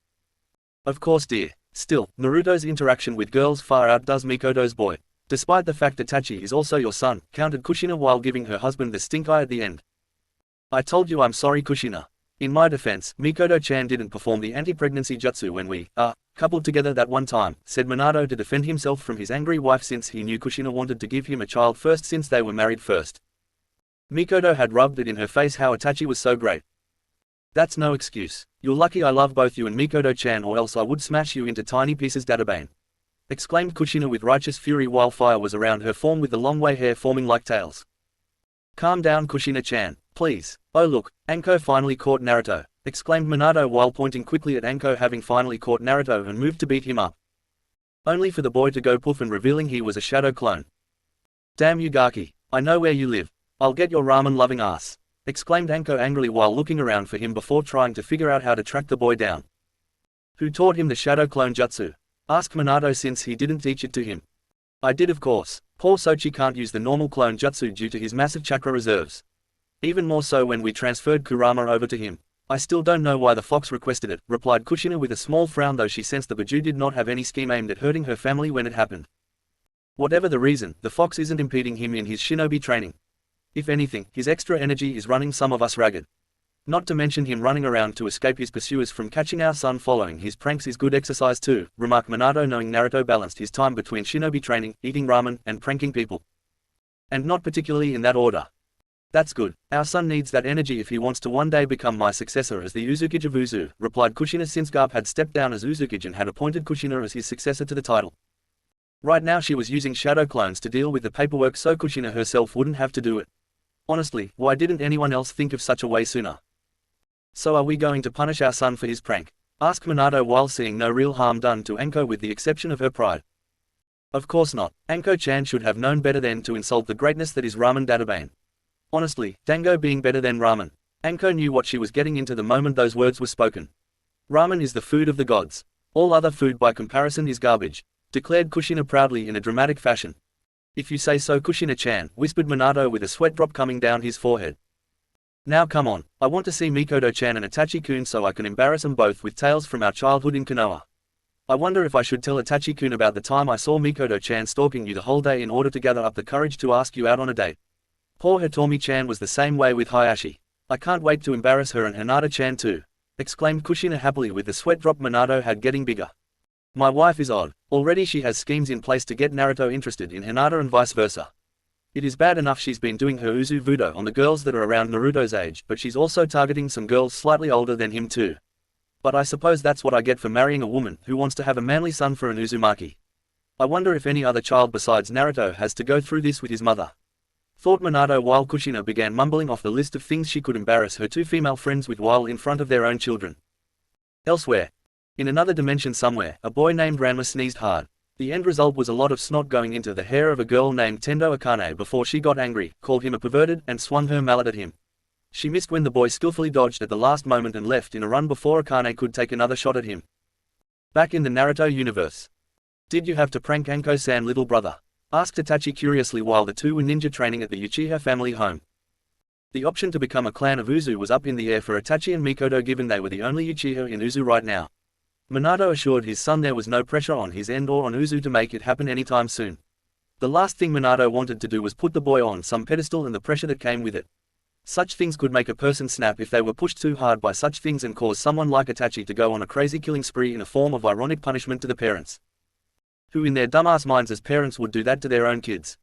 "Of course dear. Still, Naruto's interaction with girls far outdoes Mikoto's boy. Despite the fact Itachi is also your son," countered Kushina while giving her husband the stink eye at the end. "I told you I'm sorry Kushina. In my defense, Mikoto-chan didn't perform the anti-pregnancy jutsu when we, coupled together that one time," said Minato to defend himself from his angry wife since he knew Kushina wanted to give him a child first since they were married first. Mikoto had rubbed it in her face how Itachi was so great. That's no excuse. You're lucky I love both you and Mikoto-chan, or else I would smash you into tiny pieces, Databane. Exclaimed Kushina with righteous fury while fire was around her form with the long way hair forming like tails. Calm down, Kushina-chan, please. Oh look, Anko finally caught Naruto, exclaimed Minato while pointing quickly at Anko having finally caught Naruto and moved to beat him up. Only for the boy to go poof and revealing he was a shadow clone. Damn you Gaki, I know where you live. I'll get your ramen-loving ass, exclaimed Anko angrily while looking around for him before trying to figure out how to track the boy down. Who taught him the shadow clone jutsu? Asked Minato since he didn't teach it to him. I did, of course. Poor Sochi can't use the normal clone jutsu due to his massive chakra reserves. Even more so when we transferred Kurama over to him. I still don't know why the fox requested it, replied Kushina with a small frown, though she sensed the Biju did not have any scheme aimed at hurting her family when it happened. Whatever the reason, the fox isn't impeding him in his shinobi training. If anything, his extra energy is running some of us ragged. Not to mention him running around to escape his pursuers from catching our son following his pranks is good exercise too, remarked Minato, knowing Naruto balanced his time between shinobi training, eating ramen, and pranking people. And not particularly in that order. That's good. Our son needs that energy if he wants to one day become my successor as the Uzukage of Uzu, replied Kushina since Garp had stepped down as Uzukage and had appointed Kushina as his successor to the title. Right now she was using shadow clones to deal with the paperwork so Kushina herself wouldn't have to do it. Honestly, why didn't anyone else think of such a way sooner? So are we going to punish our son for his prank? Asked Minato while seeing no real harm done to Anko with the exception of her pride. Of course not. Anko-chan should have known better than to insult the greatness that is ramen, Databane. Honestly, dango being better than ramen. Anko knew what she was getting into the moment those words were spoken. Ramen is the food of the gods. All other food by comparison is garbage, declared Kushina proudly in a dramatic fashion. If you say so, Kushina-chan, whispered Minato with a sweat drop coming down his forehead. Now come on, I want to see Mikoto-chan and Itachi-kun so I can embarrass them both with tales from our childhood in Konoha. I wonder if I should tell Itachi-kun about the time I saw Mikoto-chan stalking you the whole day in order to gather up the courage to ask you out on a date. Poor Hitomi-chan was the same way with Hayashi. I can't wait to embarrass her and Hinata-chan too, exclaimed Kushina happily with the sweat drop Minato had getting bigger. My wife is odd. Already she has schemes in place to get Naruto interested in Hinata and vice versa. It is bad enough she's been doing her Uzu Vudo on the girls that are around Naruto's age, but she's also targeting some girls slightly older than him too. But I suppose that's what I get for marrying a woman who wants to have a manly son for an Uzumaki. I wonder if any other child besides Naruto has to go through this with his mother. Thought Minato while Kushina began mumbling off the list of things she could embarrass her two female friends with while in front of their own children. Elsewhere. In another dimension somewhere, a boy named Ranma sneezed hard. The end result was a lot of snot going into the hair of a girl named Tendo Akane before she got angry, called him a perverted, and swung her mallet at him. She missed when the boy skillfully dodged at the last moment and left in a run before Akane could take another shot at him. Back in the Naruto universe. Did you have to prank Anko-san, little brother? Asked Itachi curiously while the two were ninja training at the Uchiha family home. The option to become a clan of Uzu was up in the air for Itachi and Mikoto given they were the only Uchiha in Uzu right now. Minato assured his son there was no pressure on his end or on Uzu to make it happen anytime soon. The last thing Minato wanted to do was put the boy on some pedestal and the pressure that came with it. Such things could make a person snap if they were pushed too hard by such things and cause someone like Itachi to go on a crazy killing spree in a form of ironic punishment to the parents. Who in their dumbass minds as parents would do that to their own kids?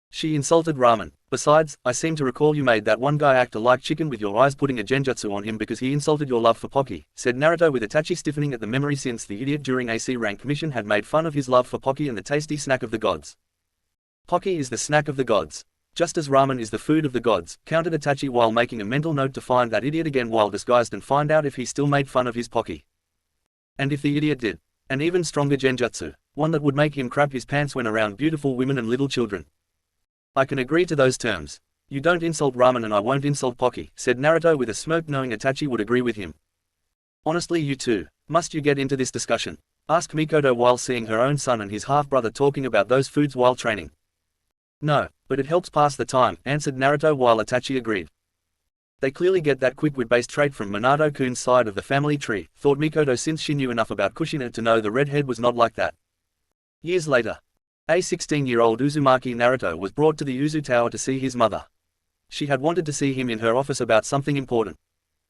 She insulted ramen. Besides, I seem to recall you made that one guy act like chicken with your eyes putting a genjutsu on him because he insulted your love for Pocky, said Naruto with Itachi stiffening at the memory since the idiot during AC rank mission had made fun of his love for Pocky and the tasty snack of the gods. Pocky is the snack of the gods. Just as ramen is the food of the gods, countered Itachi while making a mental note to find that idiot again while disguised and find out if he still made fun of his Pocky. And if the idiot did. An even stronger genjutsu. One that would make him crap his pants when around beautiful women and little children. I can agree to those terms. You don't insult ramen and I won't insult Pocky, said Naruto with a smirk knowing Itachi would agree with him. Honestly you two, must you get into this discussion? Asked Mikoto while seeing her own son and his half-brother talking about those foods while training. No, but it helps pass the time, answered Naruto while Itachi agreed. They clearly get that quick wit-based trait from Minato-kun's side of the family tree, thought Mikoto since she knew enough about Kushina to know the redhead was not like that. Years later. A 16-year-old Uzumaki Naruto was brought to the Uzu Tower to see his mother. She had wanted to see him in her office about something important.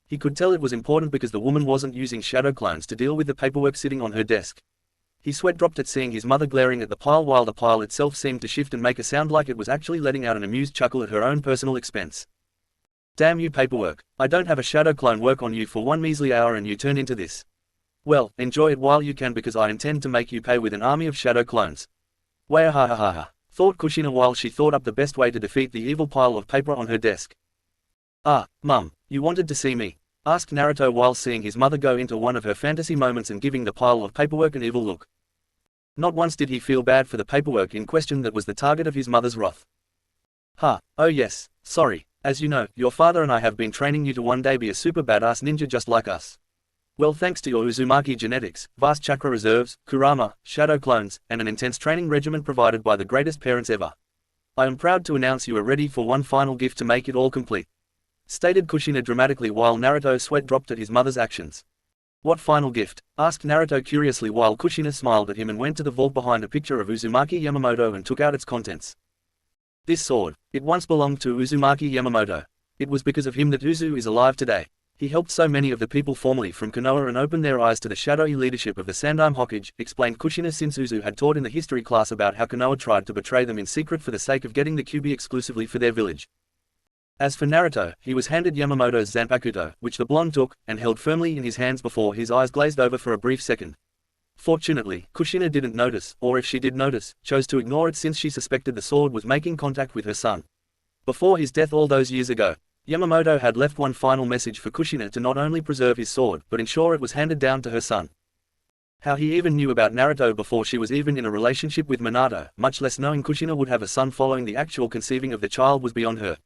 He could tell it was important because the woman wasn't using shadow clones to deal with the paperwork sitting on her desk. He sweat dropped at seeing his mother glaring at the pile while the pile itself seemed to shift and make a sound like it was actually letting out an amused chuckle at her own personal expense. Damn you paperwork, I don't have a shadow clone work on you for one measly hour and you turn into this. Well, enjoy it while you can because I intend to make you pay with an army of shadow clones. Wahahaha, thought Kushina while she thought up the best way to defeat the evil pile of paper on her desk. Ah, Mum, you wanted to see me? Asked Naruto while seeing his mother go into one of her fantasy moments and giving the pile of paperwork an evil look. Not once did he feel bad for the paperwork in question that was the target of his mother's wrath. Oh yes, sorry, as you know, your father and I have been training you to one day be a super badass ninja just like us. Well, thanks to your Uzumaki genetics, vast chakra reserves, Kurama, shadow clones, and an intense training regimen provided by the greatest parents ever, I am proud to announce you are ready for one final gift to make it all complete. Stated Kushina dramatically while Naruto's sweat dropped at his mother's actions. What final gift? Asked Naruto curiously while Kushina smiled at him and went to the vault behind a picture of Uzumaki Yamamoto and took out its contents. This sword. It once belonged to Uzumaki Yamamoto. It was because of him that Uzu is alive today. He helped so many of the people formerly from Konoha and opened their eyes to the shadowy leadership of the Sandaime Hokage, explained Kushina since Uzu had taught in the history class about how Konoha tried to betray them in secret for the sake of getting the Kyuubi exclusively for their village. As for Naruto, he was handed Yamamoto's Zanpakuto, which the blonde took, and held firmly in his hands before his eyes glazed over for a brief second. Fortunately, Kushina didn't notice, or if she did notice, chose to ignore it since she suspected the sword was making contact with her son. Before his death all those years ago, Yamamoto had left one final message for Kushina to not only preserve his sword, but ensure it was handed down to her son. How he even knew about Naruto before she was even in a relationship with Minato, much less knowing Kushina would have a son following the actual conceiving of the child was beyond her.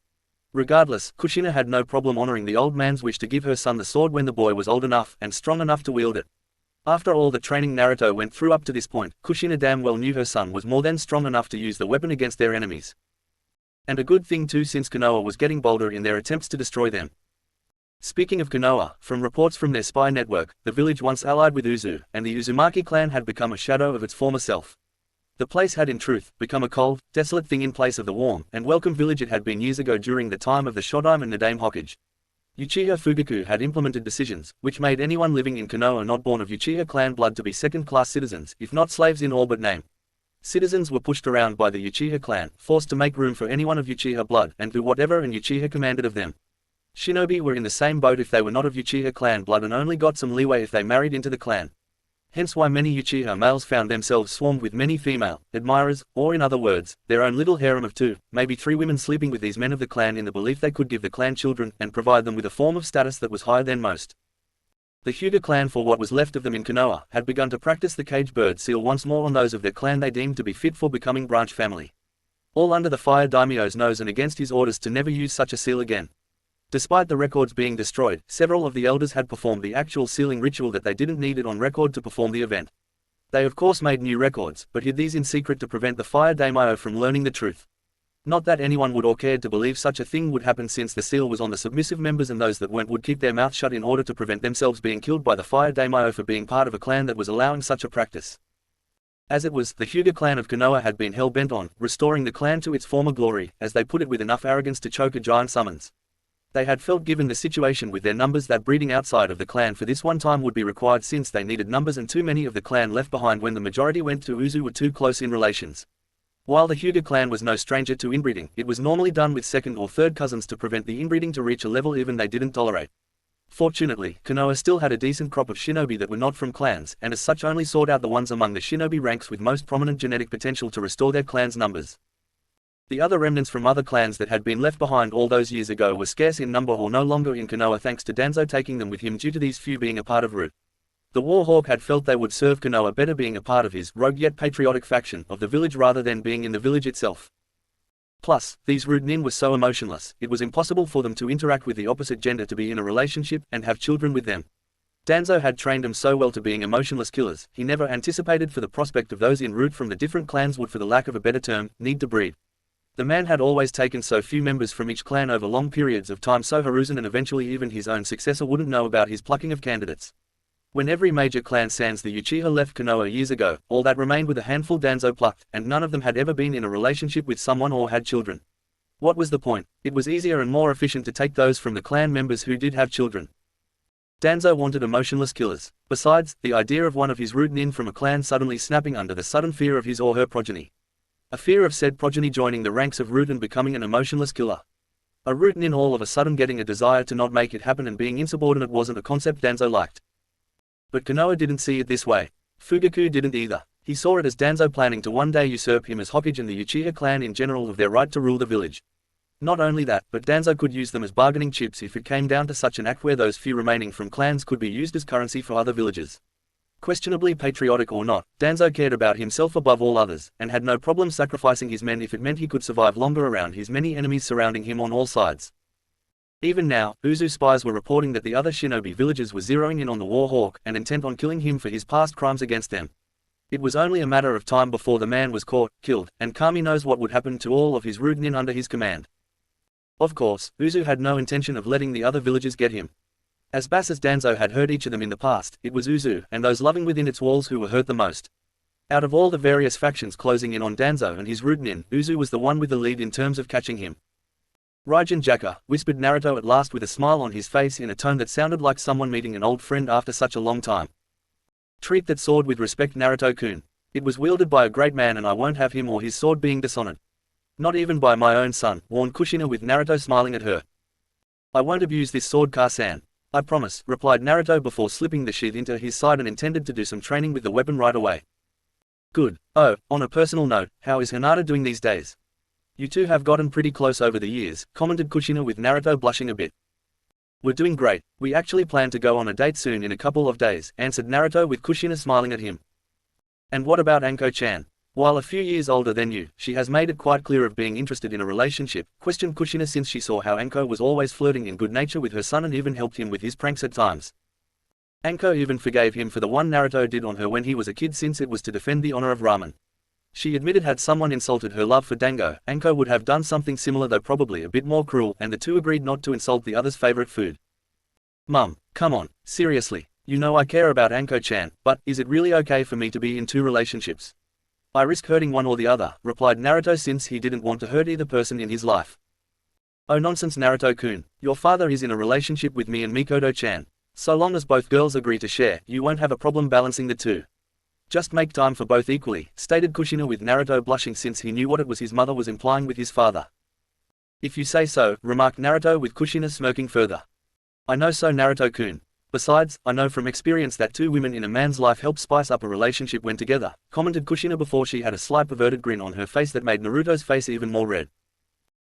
Regardless, Kushina had no problem honoring the old man's wish to give her son the sword when the boy was old enough and strong enough to wield it. After all the training Naruto went through up to this point, Kushina damn well knew her son was more than strong enough to use the weapon against their enemies. And a good thing too since Konoha was getting bolder in their attempts to destroy them. Speaking of Konoha, from reports from their spy network, the village once allied with Uzu, and the Uzumaki clan had become a shadow of its former self. The place had in truth become a cold, desolate thing in place of the warm and welcome village it had been years ago during the time of the Shodaime and Nadaime Hokage. Uchiha Fugaku had implemented decisions, which made anyone living in Konoha not born of Uchiha clan blood to be second-class citizens, if not slaves in all but name. Citizens were pushed around by the Uchiha clan, forced to make room for anyone of Uchiha blood and do whatever an Uchiha commanded of them. Shinobi were in the same boat if they were not of Uchiha clan blood and only got some leeway if they married into the clan. Hence why many Uchiha males found themselves swarmed with many female admirers, or in other words, their own little harem of 2, maybe 3 women sleeping with these men of the clan in the belief they could give the clan children and provide them with a form of status that was higher than most. The Hyuga clan, for what was left of them in Konoha, had begun to practice the cage bird seal once more on those of their clan they deemed to be fit for becoming branch family. All under the fire daimyo's nose and against his orders to never use such a seal again. Despite the records being destroyed, several of the elders had performed the actual sealing ritual that they didn't need it on record to perform the event. They of course made new records, but hid these in secret to prevent the fire daimyo from learning the truth. Not that anyone would or cared to believe such a thing would happen since the seal was on the submissive members and those that weren't would keep their mouth shut in order to prevent themselves being killed by the fire daimyo for being part of a clan that was allowing such a practice. As it was, the Hyuga clan of Konoha had been hell-bent on restoring the clan to its former glory, as they put it with enough arrogance to choke a giant summons. They had felt given the situation with their numbers that breeding outside of the clan for this one time would be required since they needed numbers and too many of the clan left behind when the majority went to Uzu were too close in relations. While the Hyuga clan was no stranger to inbreeding, it was normally done with second or third cousins to prevent the inbreeding to reach a level even they didn't tolerate. Fortunately, Konoha still had a decent crop of shinobi that were not from clans, and as such only sought out the ones among the shinobi ranks with most prominent genetic potential to restore their clan's numbers. The other remnants from other clans that had been left behind all those years ago were scarce in number or no longer in Konoha thanks to Danzo taking them with him due to these few being a part of Root. The Warhawk had felt they would serve Konoha better being a part of his rogue yet patriotic faction of the village rather than being in the village itself. Plus, these Root Nin were so emotionless, it was impossible for them to interact with the opposite gender to be in a relationship and have children with them. Danzo had trained them so well to being emotionless killers, he never anticipated for the prospect of those in Root from the different clans would, for the lack of a better term, need to breed. The man had always taken so few members from each clan over long periods of time so Hiruzen and eventually even his own successor wouldn't know about his plucking of candidates. When every major clan sans the Uchiha left Konoha years ago, all that remained with a handful Danzo plucked, and none of them had ever been in a relationship with someone or had children. What was the point? It was easier and more efficient to take those from the clan members who did have children. Danzo wanted emotionless killers. Besides, the idea of one of his Root Nin from a clan suddenly snapping under the sudden fear of his or her progeny. A fear of said progeny joining the ranks of Root and becoming an emotionless killer. A routine all of a sudden getting a desire to not make it happen and being insubordinate wasn't a concept Danzo liked. But Konoha didn't see it this way. Fugaku didn't either. He saw it as Danzo planning to one day usurp him as Hokage and the Uchiha clan in general of their right to rule the village. Not only that, but Danzo could use them as bargaining chips if it came down to such an act where those few remaining from clans could be used as currency for other villages. Questionably patriotic or not, Danzo cared about himself above all others, and had no problem sacrificing his men if it meant he could survive longer around his many enemies surrounding him on all sides. Even now, Uzu spies were reporting that the other shinobi villages were zeroing in on the War Hawk and intent on killing him for his past crimes against them. It was only a matter of time before the man was caught, killed, and Kami knows what would happen to all of his routine under his command. Of course, Uzu had no intention of letting the other villages get him. As bad as Danzo had hurt each of them in the past, it was Uzu and those loving within its walls who were hurt the most. Out of all the various factions closing in on Danzo and his routine, Uzu was the one with the lead in terms of catching him. Raijin Jaka, whispered Naruto at last with a smile on his face in a tone that sounded like someone meeting an old friend after such a long time. Treat that sword with respect, Naruto-kun. It was wielded by a great man and I won't have him or his sword being dishonored. Not even by my own son, warned Kushina with Naruto smiling at her. I won't abuse this sword, Ka-san. I promise, replied Naruto before slipping the sheath into his side and intended to do some training with the weapon right away. Good. Oh, on a personal note, how is Hinata doing these days? You two have gotten pretty close over the years, commented Kushina with Naruto blushing a bit. We're doing great. We actually plan to go on a date soon in a couple of days, answered Naruto with Kushina smiling at him. And what about Anko-chan? While a few years older than you, she has made it quite clear of being interested in a relationship, questioned Kushina since she saw how Anko was always flirting in good nature with her son and even helped him with his pranks at times. Anko even forgave him for the one Naruto did on her when he was a kid since it was to defend the honor of ramen. She admitted had someone insulted her love for Dango, Anko would have done something similar though probably a bit more cruel, and the two agreed not to insult the other's favorite food. Mum, come on, seriously, you know I care about Anko-chan, but is it really okay for me to be in two relationships? I risk hurting one or the other, replied Naruto since he didn't want to hurt either person in his life. Oh nonsense, Naruto-kun, your father is in a relationship with me and Mikoto-chan. So long as both girls agree to share, you won't have a problem balancing the two. Just make time for both equally, stated Kushina with Naruto blushing since he knew what it was his mother was implying with his father. If you say so, remarked Naruto with Kushina smirking further. I know so, Naruto-kun. Besides, I know from experience that two women in a man's life help spice up a relationship when together, commented Kushina before she had a slight perverted grin on her face that made Naruto's face even more red.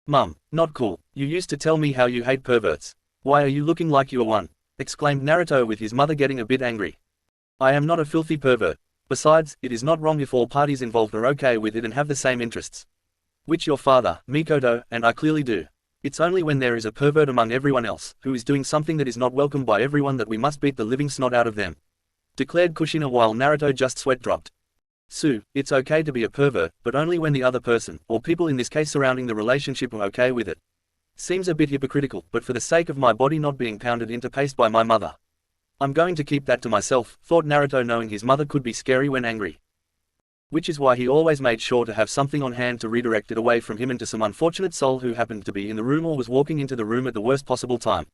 Mum, not cool. You used to tell me how you hate perverts. Why are you looking like you are one? Exclaimed Naruto with his mother getting a bit angry. I am not a filthy pervert. Besides, it is not wrong if all parties involved are okay with it and have the same interests. Which your father, Mikoto, and I clearly do. It's only when there is a pervert among everyone else, who is doing something that is not welcomed by everyone, that we must beat the living snot out of them. Declared Kushina while Naruto just sweat dropped. Sue, it's okay to be a pervert, but only when the other person, or people in this case surrounding the relationship, are okay with it. Seems a bit hypocritical, but for the sake of my body not being pounded into paste by my mother, I'm going to keep that to myself, thought Naruto, knowing his mother could be scary when angry. Which is why he always made sure to have something on hand to redirect it away from him and to some unfortunate soul who happened to be in the room or was walking into the room at the worst possible time.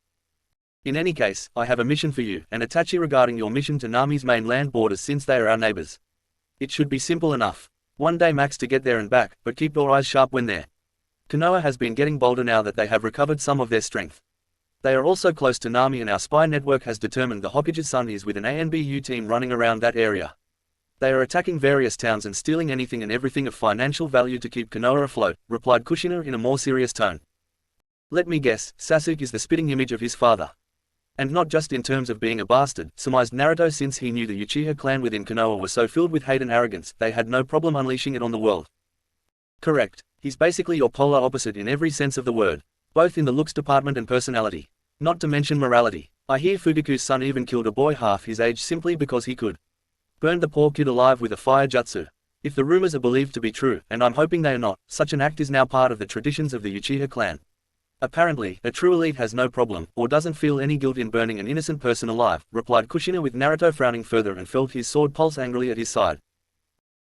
In any case, I have a mission for you, and Itachi, regarding your mission to Nami's mainland borders since they are our neighbors. It should be simple enough. One day max to get there and back, but keep your eyes sharp when there. Konoha has been getting bolder now that they have recovered some of their strength. They are also close to Nami, and our spy network has determined the Hokage's son is with an ANBU team running around that area. They are attacking various towns and stealing anything and everything of financial value to keep Konoha afloat, replied Kushina in a more serious tone. Let me guess, Sasuke is the spitting image of his father. And not just in terms of being a bastard, surmised Naruto, since he knew the Uchiha clan within Konoha were so filled with hate and arrogance, they had no problem unleashing it on the world. Correct. He's basically your polar opposite in every sense of the word, both in the looks department and personality. Not to mention morality. I hear Fugaku's son even killed a boy half his age simply because he could. Burned the poor kid alive with a fire jutsu. If the rumors are believed to be true, and I'm hoping they are not, such an act is now part of the traditions of the Uchiha clan. Apparently, a true elite has no problem, or doesn't feel any guilt in burning an innocent person alive, replied Kushina with Naruto frowning further and felt his sword pulse angrily at his side.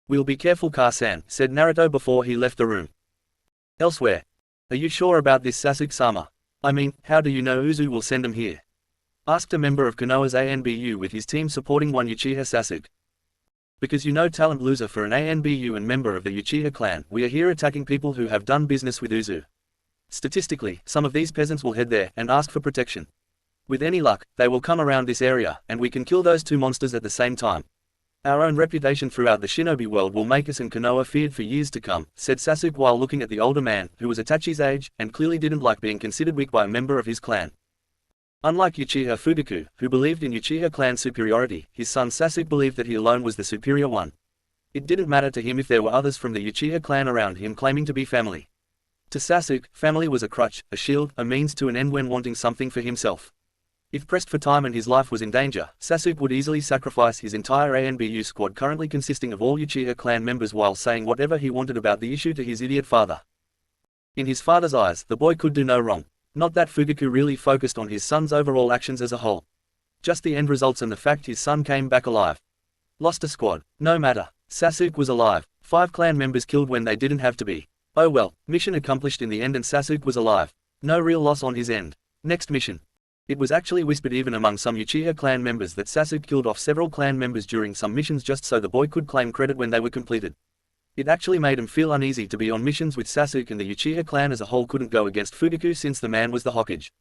We'll be careful, Ka-san, said Naruto before he left the room. Elsewhere. Are you sure about this, Sasuke-sama? I mean, how do you know Uzu will send him here? Asked a member of Konoha's ANBU with his team supporting one Uchiha Sasuke. Because you know, talent loser for an ANBU and member of the Uchiha clan, we are here attacking people who have done business with Uzu. Statistically, some of these peasants will head there and ask for protection. With any luck, they will come around this area, and we can kill those two monsters at the same time. Our own reputation throughout the shinobi world will make us and Konoha feared for years to come, said Sasuke while looking at the older man, who was Itachi's age, and clearly didn't like being considered weak by a member of his clan. Unlike Uchiha Fugaku, who believed in Uchiha clan's superiority, his son Sasuke believed that he alone was the superior one. It didn't matter to him if there were others from the Uchiha clan around him claiming to be family. To Sasuke, family was a crutch, a shield, a means to an end when wanting something for himself. If pressed for time and his life was in danger, Sasuke would easily sacrifice his entire ANBU squad currently consisting of all Uchiha clan members while saying whatever he wanted about the issue to his idiot father. In his father's eyes, the boy could do no wrong. Not that Fugaku really focused on his son's overall actions as a whole. Just the end results and the fact his son came back alive. Lost a squad. No matter. Sasuke was alive. 5 clan members killed when they didn't have to be. Oh well, mission accomplished in the end and Sasuke was alive. No real loss on his end. Next mission. It was actually whispered even among some Uchiha clan members that Sasuke killed off several clan members during some missions just so the boy could claim credit when they were completed. It actually made him feel uneasy to be on missions with Sasuke, and the Uchiha clan as a whole couldn't go against Fugaku since the man was the Hokage.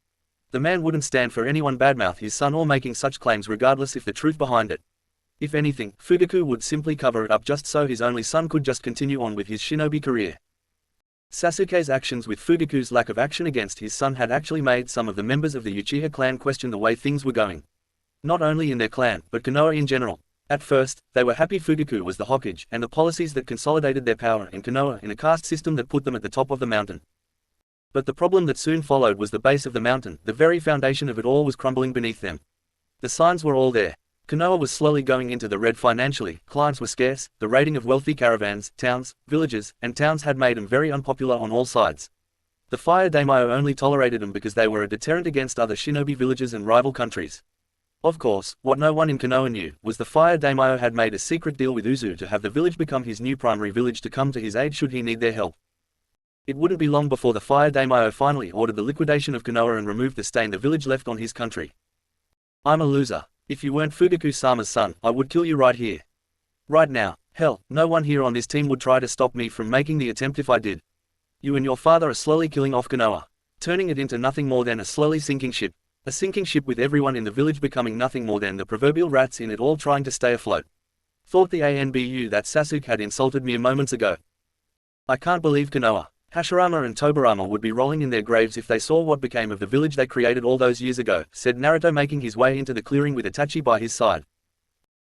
The man wouldn't stand for anyone badmouth his son or making such claims regardless if the truth behind it. If anything, Fugaku would simply cover it up just so his only son could just continue on with his shinobi career. Sasuke's actions with Fugaku's lack of action against his son had actually made some of the members of the Uchiha clan question the way things were going. Not only in their clan, but Konoha in general. At first, they were happy Fugaku was the Hokage, and the policies that consolidated their power in Konoha in a caste system that put them at the top of the mountain. But the problem that soon followed was the base of the mountain. The very foundation of it all was crumbling beneath them. The signs were all there. Konoha was slowly going into the red financially, clients were scarce, the raiding of wealthy caravans, towns, villages, and towns had made them very unpopular on all sides. The Fire Daimyo only tolerated them because they were a deterrent against other shinobi villages and rival countries. Of course, what no one in Konoha knew, was the Fire Daimyo had made a secret deal with Uzu to have the village become his new primary village to come to his aid should he need their help. It wouldn't be long before the Fire Daimyo finally ordered the liquidation of Konoha and removed the stain the village left on his country. I'm a loser. If you weren't Fugaku-sama's son, I would kill you right here. Right now. Hell, no one here on this team would try to stop me from making the attempt if I did. You and your father are slowly killing off Konoha, turning it into nothing more than a slowly sinking ship. A sinking ship with everyone in the village becoming nothing more than the proverbial rats in it all trying to stay afloat. Thought the ANBU that Sasuke had insulted mere moments ago. I can't believe Konoha, Hashirama and Tobirama would be rolling in their graves if they saw what became of the village they created all those years ago, said Naruto making his way into the clearing with Itachi by his side.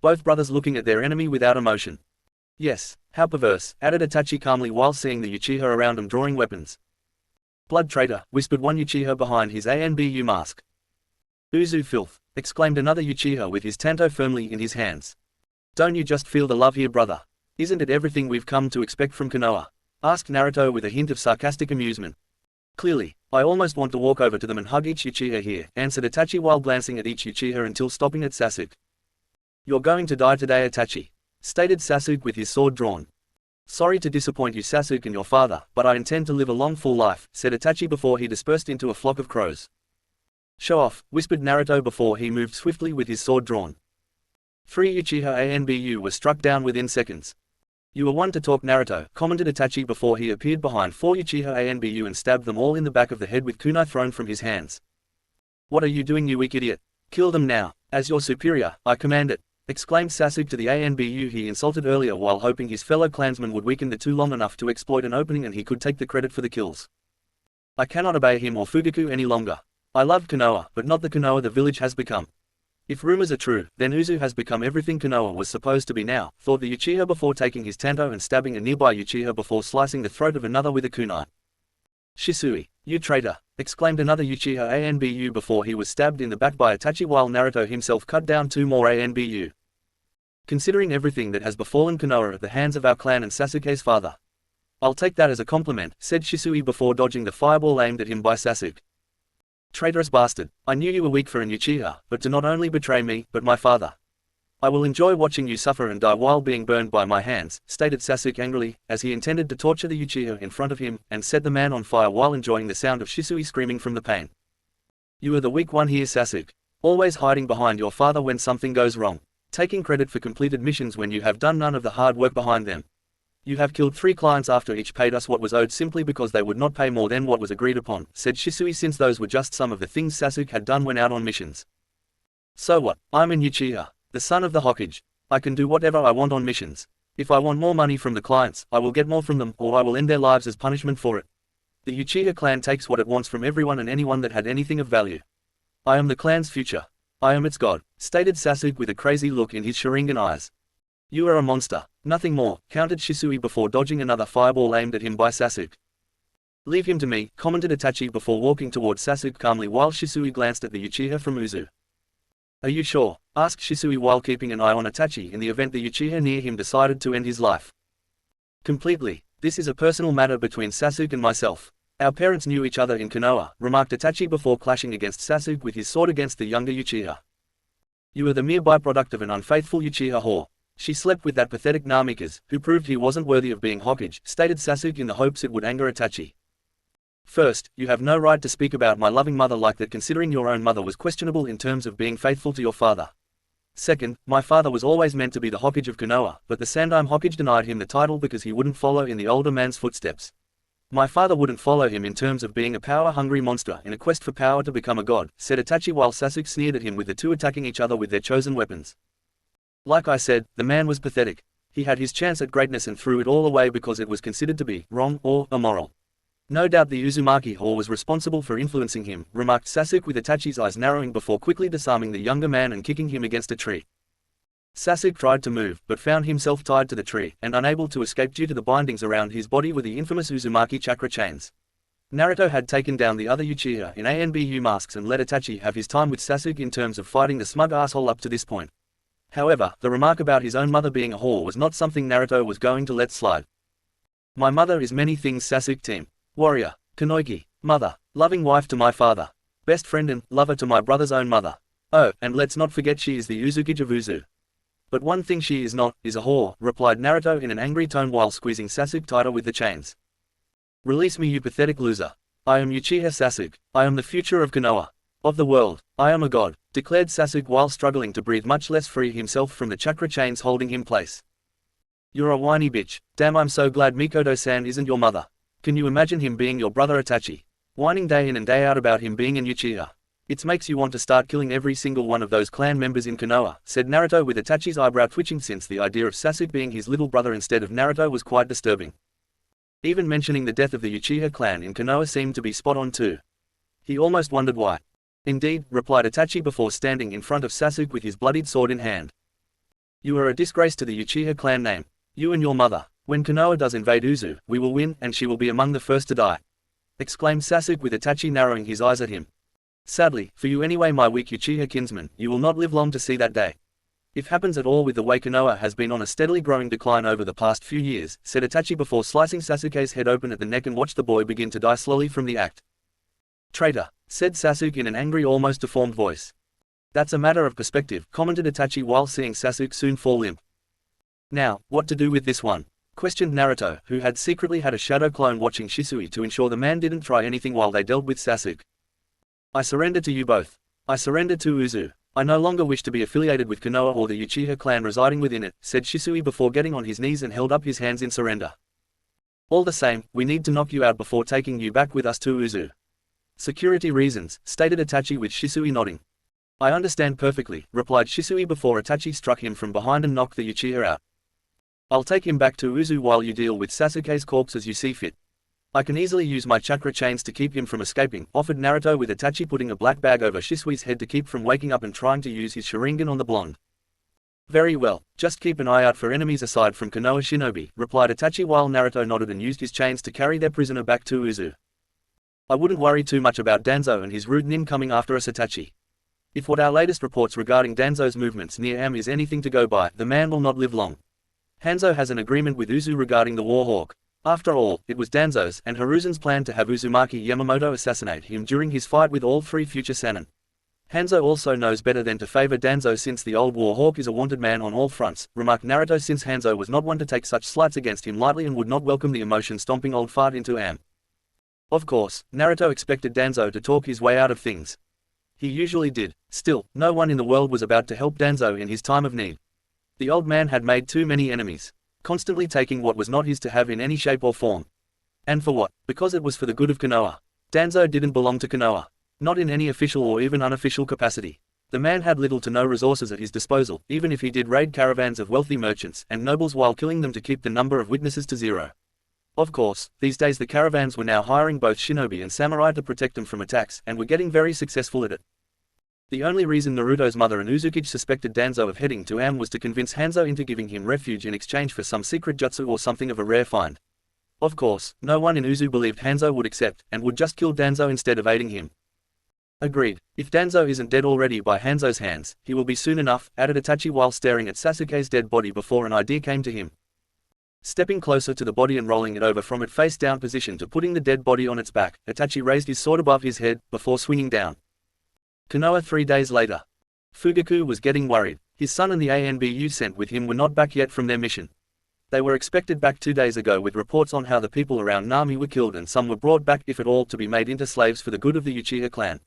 Both brothers looking at their enemy without emotion. Yes, how perverse, added Itachi calmly while seeing the Uchiha around him drawing weapons. Blood traitor, whispered one Uchiha behind his ANBU mask. Uzu filth, exclaimed another Uchiha with his tanto firmly in his hands. Don't you just feel the love here, brother? Isn't it everything we've come to expect from Konoha? Asked Naruto with a hint of sarcastic amusement. Clearly, I almost want to walk over to them and hug each Uchiha here, answered Itachi while glancing at each Uchiha until stopping at Sasuke. You're going to die today, Itachi, stated Sasuke with his sword drawn. Sorry to disappoint you, Sasuke, and your father, but I intend to live a long full life, said Itachi before he dispersed into a flock of crows. Show off, whispered Naruto before he moved swiftly with his sword drawn. 3 Uchiha ANBU were struck down within seconds. You were one to talk, Naruto, commented Itachi before he appeared behind 4 Uchiha ANBU and stabbed them all in the back of the head with kunai thrown from his hands. What are you doing, you weak idiot? Kill them now. As your superior, I command it, exclaimed Sasuke to the ANBU he insulted earlier while hoping his fellow clansmen would weaken the two long enough to exploit an opening and he could take the credit for the kills. I cannot obey him or Fugaku any longer. I loved Konoha, but not the Konoha the village has become. If rumors are true, then Uzu has become everything Konoha was supposed to be now, thought the Uchiha before taking his tanto and stabbing a nearby Uchiha before slicing the throat of another with a kunai. Shisui, you traitor, exclaimed another Uchiha ANBU before he was stabbed in the back by Itachi while Naruto himself cut down 2 more ANBU. Considering everything that has befallen Konoha at the hands of our clan and Sasuke's father, I'll take that as a compliment, said Shisui before dodging the fireball aimed at him by Sasuke. Traitorous bastard, I knew you were weak for an Uchiha, but to not only betray me, but my father. I will enjoy watching you suffer and die while being burned by my hands, stated Sasuke angrily, as he intended to torture the Uchiha in front of him, and set the man on fire while enjoying the sound of Shisui screaming from the pain. You are the weak one here, Sasuke. Always hiding behind your father when something goes wrong. Taking credit for completed missions when you have done none of the hard work behind them. You have killed 3 clients after each paid us what was owed simply because they would not pay more than what was agreed upon, said Shisui, since those were just some of the things Sasuke had done when out on missions. So what? I'm an Uchiha, the son of the Hokage. I can do whatever I want on missions. If I want more money from the clients, I will get more from them, or I will end their lives as punishment for it. The Uchiha clan takes what it wants from everyone and anyone that had anything of value. I am the clan's future. I am its god, stated Sasuke with a crazy look in his Sharingan eyes. You are a monster, nothing more, countered Shisui before dodging another fireball aimed at him by Sasuke. Leave him to me, commented Itachi before walking towards Sasuke calmly while Shisui glanced at the Uchiha from Uzu. Are you sure? Asked Shisui while keeping an eye on Itachi in the event the Uchiha near him decided to end his life. Completely. This is a personal matter between Sasuke and myself. Our parents knew each other in Konoha, remarked Itachi before clashing against Sasuke with his sword against the younger Uchiha. You are the mere byproduct of an unfaithful Uchiha whore. She slept with that pathetic Namikaze, who proved he wasn't worthy of being Hokage, stated Sasuke in the hopes it would anger Itachi. First, you have no right to speak about my loving mother like that, considering your own mother was questionable in terms of being faithful to your father. Second, my father was always meant to be the Hokage of Konoha, but the Sandime Hokage denied him the title because he wouldn't follow in the older man's footsteps. My father wouldn't follow him in terms of being a power-hungry monster in a quest for power to become a god, said Itachi while Sasuke sneered at him with the two attacking each other with their chosen weapons. Like I said, the man was pathetic. He had his chance at greatness and threw it all away because it was considered to be wrong or immoral. No doubt the Uzumaki whore was responsible for influencing him, remarked Sasuke with Itachi's eyes narrowing before quickly disarming the younger man and kicking him against a tree. Sasuke tried to move, but found himself tied to the tree, and unable to escape due to the bindings around his body were the infamous Uzumaki chakra chains. Naruto had taken down the other Uchiha in ANBU masks and let Itachi have his time with Sasuke in terms of fighting the smug asshole up to this point. However, the remark about his own mother being a whore was not something Naruto was going to let slide. My mother is many things, Sasuke team. Warrior, Kunoichi, mother, loving wife to my father, best friend and lover to my brother's own mother. Oh, and let's not forget she is the Uzukage of Uzu. But one thing she is not, is a whore, replied Naruto in an angry tone while squeezing Sasuke tighter with the chains. Release me, you pathetic loser. I am Uchiha Sasuke. I am the future of Konoha. Of the world. I am a god, declared Sasuke while struggling to breathe, much less free himself from the chakra chains holding him place. You're a whiny bitch. Damn, I'm so glad Mikoto-san isn't your mother. Can you imagine him being your brother Itachi? Whining day in and day out about him being an Uchiha. It makes you want to start killing every single one of those clan members in Konoha, said Naruto with Itachi's eyebrow twitching, since the idea of Sasuke being his little brother instead of Naruto was quite disturbing. Even mentioning the death of the Uchiha clan in Konoha seemed to be spot on too. He almost wondered why. Indeed, replied Itachi before standing in front of Sasuke with his bloodied sword in hand. You are a disgrace to the Uchiha clan name. You and your mother. When Konoha does invade Uzu, we will win, and she will be among the first to die. Exclaimed Sasuke with Itachi narrowing his eyes at him. Sadly, for you anyway, my weak Uchiha kinsman, you will not live long to see that day. If happens at all with the way Konoha has been on a steadily growing decline over the past few years, said Itachi before slicing Sasuke's head open at the neck and watched the boy begin to die slowly from the act. Traitor, said Sasuke in an angry, almost deformed voice. That's a matter of perspective, commented Itachi while seeing Sasuke soon fall limp. Now, what to do with this one? Questioned Naruto, who had secretly had a shadow clone watching Shisui to ensure the man didn't try anything while they dealt with Sasuke. I surrender to you both. I surrender to Uzu. I no longer wish to be affiliated with Konoha or the Uchiha clan residing within it, said Shisui before getting on his knees and held up his hands in surrender. All the same, we need to knock you out before taking you back with us to Uzu. Security reasons, stated Itachi with Shisui nodding. I understand perfectly, replied Shisui before Itachi struck him from behind and knocked the Uchiha out. I'll take him back to Uzu while you deal with Sasuke's corpse as you see fit. I can easily use my chakra chains to keep him from escaping, offered Naruto with Itachi putting a black bag over Shisui's head to keep from waking up and trying to use his Sharingan on the blonde. Very well, just keep an eye out for enemies aside from Konoha shinobi, replied Itachi while Naruto nodded and used his chains to carry their prisoner back to Uzu. I wouldn't worry too much about Danzo and his rude nin coming after us, Itachi. If what our latest reports regarding Danzo's movements near Am is anything to go by, the man will not live long. Hanzo has an agreement with Uzu regarding the Warhawk. After all, it was Danzo's and Hiruzen's plan to have Uzumaki Yamamoto assassinate him during his fight with all three future Sannin. Hanzo also knows better than to favor Danzo since the old Warhawk is a wanted man on all fronts, remarked Naruto, since Hanzo was not one to take such slights against him lightly and would not welcome the emotion-stomping old fart into Am. Of course, Naruto expected Danzo to talk his way out of things. He usually did. Still, no one in the world was about to help Danzo in his time of need. The old man had made too many enemies. constantly taking what was not his to have in any shape or form. And for what? Because it was for the good of Konoha. Danzo didn't belong to Konoha. Not in any official or even unofficial capacity. The man had little to no resources at his disposal, even if he did raid caravans of wealthy merchants and nobles while killing them to keep the number of witnesses to zero. Of course, these days the caravans were now hiring both shinobi and samurai to protect them from attacks, and were getting very successful at it. The only reason Naruto's mother and Uzumaki suspected Danzo of heading to Am was to convince Hanzo into giving him refuge in exchange for some secret jutsu or something of a rare find. Of course, no one in Uzu believed Hanzo would accept, and would just kill Danzo instead of aiding him. Agreed. If Danzo isn't dead already by Hanzo's hands, he will be soon enough, added Itachi while staring at Sasuke's dead body before an idea came to him. Stepping closer to the body and rolling it over from its face-down position to putting the dead body on its back, Itachi raised his sword above his head, before swinging down. Konoha 3 days later. Fugaku was getting worried. His son and the ANBU sent with him were not back yet from their mission. They were expected back 2 days ago with reports on how the people around Nami were killed and some were brought back if at all to be made into slaves for the good of the Uchiha clan.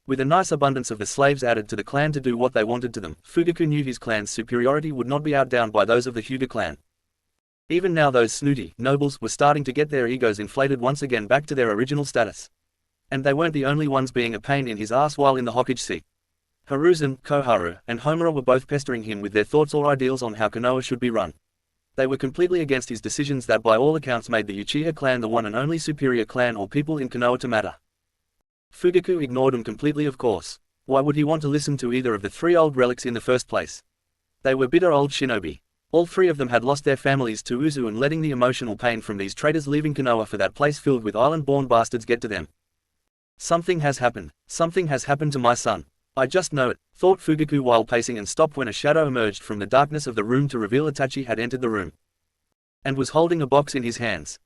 With a nice abundance of the slaves added to the clan to do what they wanted to them, Fugaku knew his clan's superiority would not be outdone by those of the Hyuga clan. Even now those snooty nobles were starting to get their egos inflated once again back to their original status. And they weren't the only ones being a pain in his ass while in the Hokage seat. Hiruzen, Koharu, and Homura were both pestering him with their thoughts or ideals on how Konoha should be run. They were completely against his decisions that by all accounts made the Uchiha clan the one and only superior clan or people in Konoha to matter. Fugaku ignored them completely, of course. Why would he want to listen to either of the three old relics in the first place? They were bitter old shinobi. All three of them had lost their families to Uzu, and letting the emotional pain from these traitors leaving Konoha for that place filled with island-born bastards get to them. Something has happened. Something has happened to my son. I just know it, thought Fugaku while pacing, and stopped when a shadow emerged from the darkness of the room to reveal Itachi had entered the room. And was holding a box in his hands.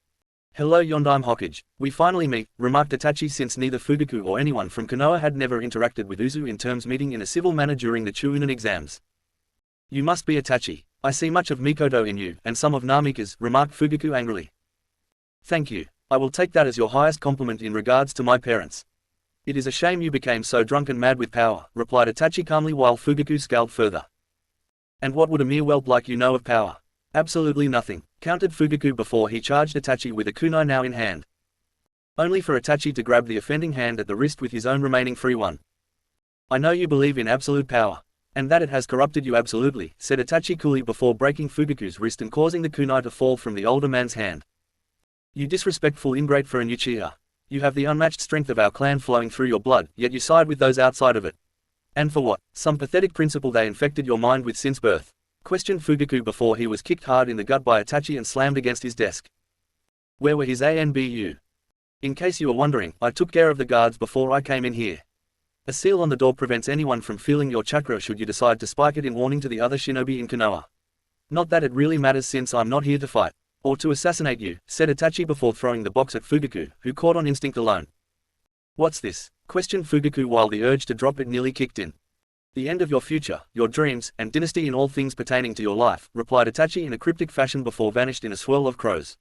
Hello Yondaime Hokage, we finally meet, remarked Itachi, since neither Fugaku or anyone from Konoha had never interacted with Uzu in terms meeting in a civil manner during the Chuunin exams. You must be Itachi. I see much of Mikoto in you, and some of Namika's, remarked Fugaku angrily. Thank you. I will take that as your highest compliment in regards to my parents. It is a shame you became so drunk and mad with power, replied Itachi calmly while Fugaku scowled further. And what would a mere whelp like you know of power? Absolutely nothing, countered Fugaku before he charged Itachi with a kunai now in hand. Only for Itachi to grab the offending hand at the wrist with his own remaining free one. I know you believe in absolute power. And that it has corrupted you absolutely, said Itachi coolly before breaking Fugaku's wrist and causing the kunai to fall from the older man's hand. You disrespectful ingrate for an Uchiha. You have the unmatched strength of our clan flowing through your blood, yet you side with those outside of it. And for what? Some pathetic principle they infected your mind with since birth? Questioned Fugaku before he was kicked hard in the gut by Itachi and slammed against his desk. Where were his ANBU? In case you were wondering, I took care of the guards before I came in here. A seal on the door prevents anyone from feeling your chakra should you decide to spike it in warning to the other shinobi in Konoha. Not that it really matters since I'm not here to fight. Or to assassinate you, said Itachi before throwing the box at Fugaku, who caught on instinct alone. What's this? Questioned Fugaku while the urge to drop it nearly kicked in. The end of your future, your dreams, and dynasty in all things pertaining to your life, replied Itachi in a cryptic fashion before vanished in a swirl of crows.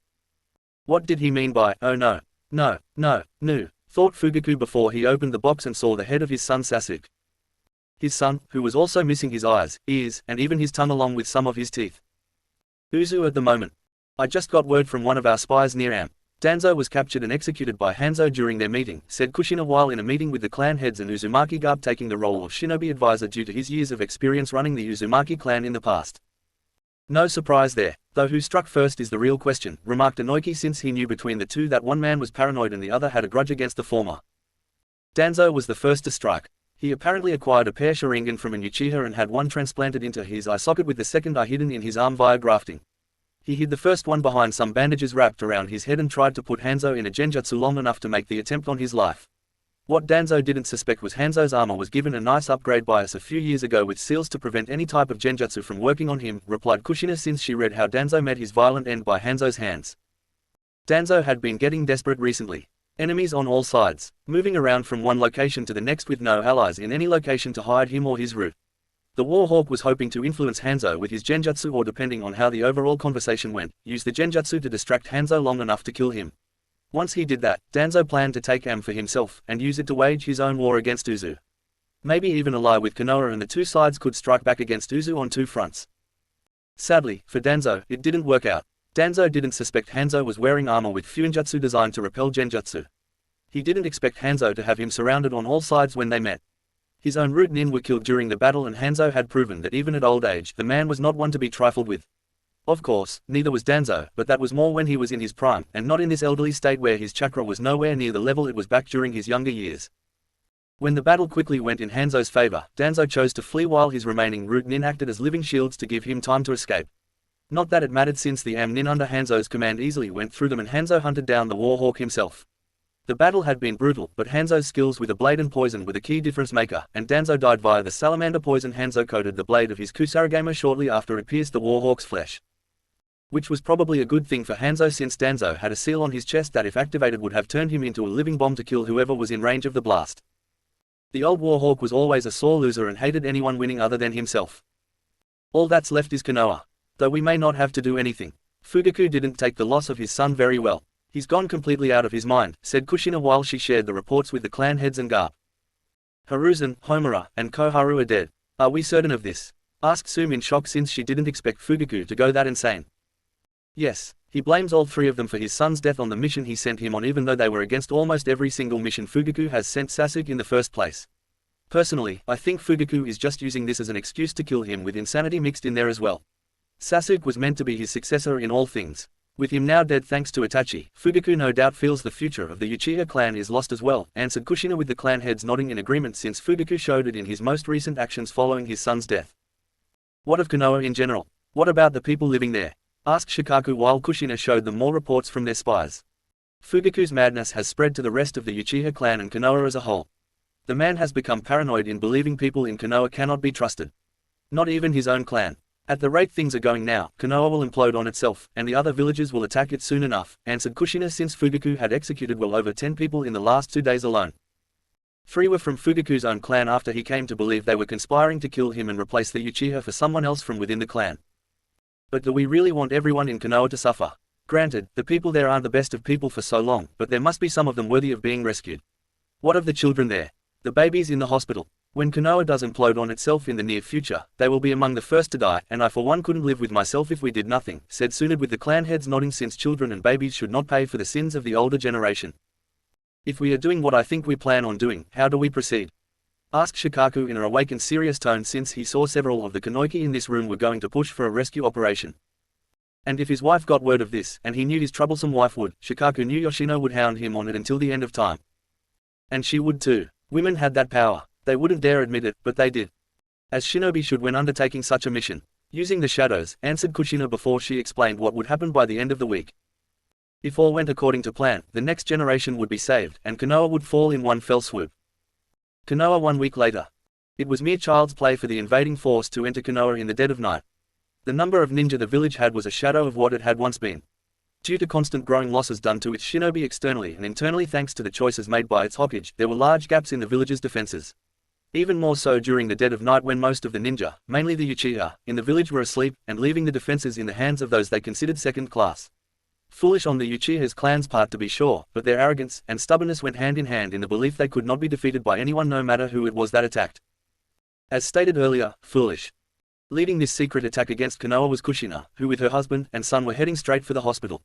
What did he mean by, oh no, thought Fugaku before he opened the box and saw the head of his son Sasuke. His son, who was also missing his eyes, ears, and even his tongue along with some of his teeth. Uzu at the moment. I just got word from one of our spies near Am. Danzo was captured and executed by Hanzo during their meeting, said Kushina while in a meeting with the clan heads, and Uzumaki Garb taking the role of shinobi advisor due to his years of experience running the Uzumaki clan in the past. No surprise there, though who struck first is the real question, remarked Inoki, since he knew between the two that one man was paranoid and the other had a grudge against the former. Danzo was the first to strike. He apparently acquired a pair Sharingan from an Uchiha and had one transplanted into his eye socket with the second eye hidden in his arm via grafting. He hid the first one behind some bandages wrapped around his head and tried to put Hanzo in a genjutsu long enough to make the attempt on his life. What Danzo didn't suspect was Hanzo's armor was given a nice upgrade by us a few years ago with seals to prevent any type of genjutsu from working on him, replied Kushina, since she read how Danzo met his violent end by Hanzo's hands. Danzo had been getting desperate recently. Enemies on all sides, moving around from one location to the next with no allies in any location to hide him or his route. The Warhawk was hoping to influence Hanzo with his genjutsu, or depending on how the overall conversation went, use the genjutsu to distract Hanzo long enough to kill him. Once he did that, Danzo planned to take Am for himself, and use it to wage his own war against Uzu. Maybe even ally with Konoha, and the two sides could strike back against Uzu on two fronts. Sadly, for Danzo, it didn't work out. Danzo didn't suspect Hanzo was wearing armor with Fuinjutsu designed to repel Genjutsu. He didn't expect Hanzo to have him surrounded on all sides when they met. His own root nin were killed during the battle, and Hanzo had proven that even at old age, the man was not one to be trifled with. Of course, neither was Danzo, but that was more when he was in his prime, and not in this elderly state where his chakra was nowhere near the level it was back during his younger years. When the battle quickly went in Hanzo's favor, Danzo chose to flee while his remaining root nin acted as living shields to give him time to escape. Not that it mattered, since the nin under Hanzo's command easily went through them and Hanzo hunted down the Warhawk himself. The battle had been brutal, but Hanzo's skills with a blade and poison were the key difference maker, and Danzo died via the salamander poison. Hanzo coated the blade of his Kusarigama shortly after it pierced the Warhawk's flesh. Which was probably a good thing for Hanzo, since Danzo had a seal on his chest that if activated would have turned him into a living bomb to kill whoever was in range of the blast. The old Warhawk was always a sore loser and hated anyone winning other than himself. All that's left is Konoha. Though we may not have to do anything. Fugaku didn't take the loss of his son very well. He's gone completely out of his mind, said Kushina while she shared the reports with the clan heads and Garp. Hiruzen, Homura, and Koharu are dead. Are we certain of this? Asked Sum in shock, since she didn't expect Fugaku to go that insane. Yes, he blames all three of them for his son's death on the mission he sent him on, even though they were against almost every single mission Fugaku has sent Sasuke in the first place. Personally, I think Fugaku is just using this as an excuse to kill him, with insanity mixed in there as well. Sasuke was meant to be his successor in all things. With him now dead thanks to Itachi, Fugaku no doubt feels the future of the Uchiha clan is lost as well, answered Kushina, with the clan heads nodding in agreement, since Fugaku showed it in his most recent actions following his son's death. What of Konoha in general? What about the people living there? Asked Shikaku while Kushina showed them more reports from their spies. Fugaku's madness has spread to the rest of the Uchiha clan and Konoha as a whole. The man has become paranoid in believing people in Konoha cannot be trusted. Not even his own clan. At the rate things are going now, Konoha will implode on itself, and the other villages will attack it soon enough, answered Kushina, since Fugaku had executed well over 10 people in the last 2 days alone. 3 were from Fugaku's own clan after he came to believe they were conspiring to kill him and replace the Uchiha for someone else from within the clan. But do we really want everyone in Konoha to suffer? Granted, the people there aren't the best of people for so long, but there must be some of them worthy of being rescued. What of the children there? The babies in the hospital? When Konoha does implode on itself in the near future, they will be among the first to die, and I for one couldn't live with myself if we did nothing, said Tsunade, with the clan heads nodding, since children and babies should not pay for the sins of the older generation. If we are doing what I think we plan on doing, how do we proceed? Asked Shikaku in an awakened serious tone, since he saw several of the Konoiki in this room were going to push for a rescue operation. And if his wife got word of this, and he knew his troublesome wife would, Shikaku knew Yoshino would hound him on it until the end of time. And she would too. Women had that power. They wouldn't dare admit it, but they did. As shinobi should when undertaking such a mission. Using the shadows, answered Kushina before she explained what would happen by the end of the week. If all went according to plan, the next generation would be saved, and Konoha would fall in one fell swoop. Konoha 1 week later. It was mere child's play for the invading force to enter Konoha in the dead of night. The number of ninja the village had was a shadow of what it had once been. Due to constant growing losses done to its shinobi externally and internally thanks to the choices made by its Hokage, there were large gaps in the village's defenses. Even more so during the dead of night, when most of the ninja, mainly the Uchiha, in the village were asleep, and leaving the defenses in the hands of those they considered second class. Foolish on the Uchiha's clan's part to be sure, but their arrogance and stubbornness went hand in hand in the belief they could not be defeated by anyone, no matter who it was that attacked. As stated earlier, foolish. Leading this secret attack against Konoha was Kushina, who with her husband and son were heading straight for the hospital.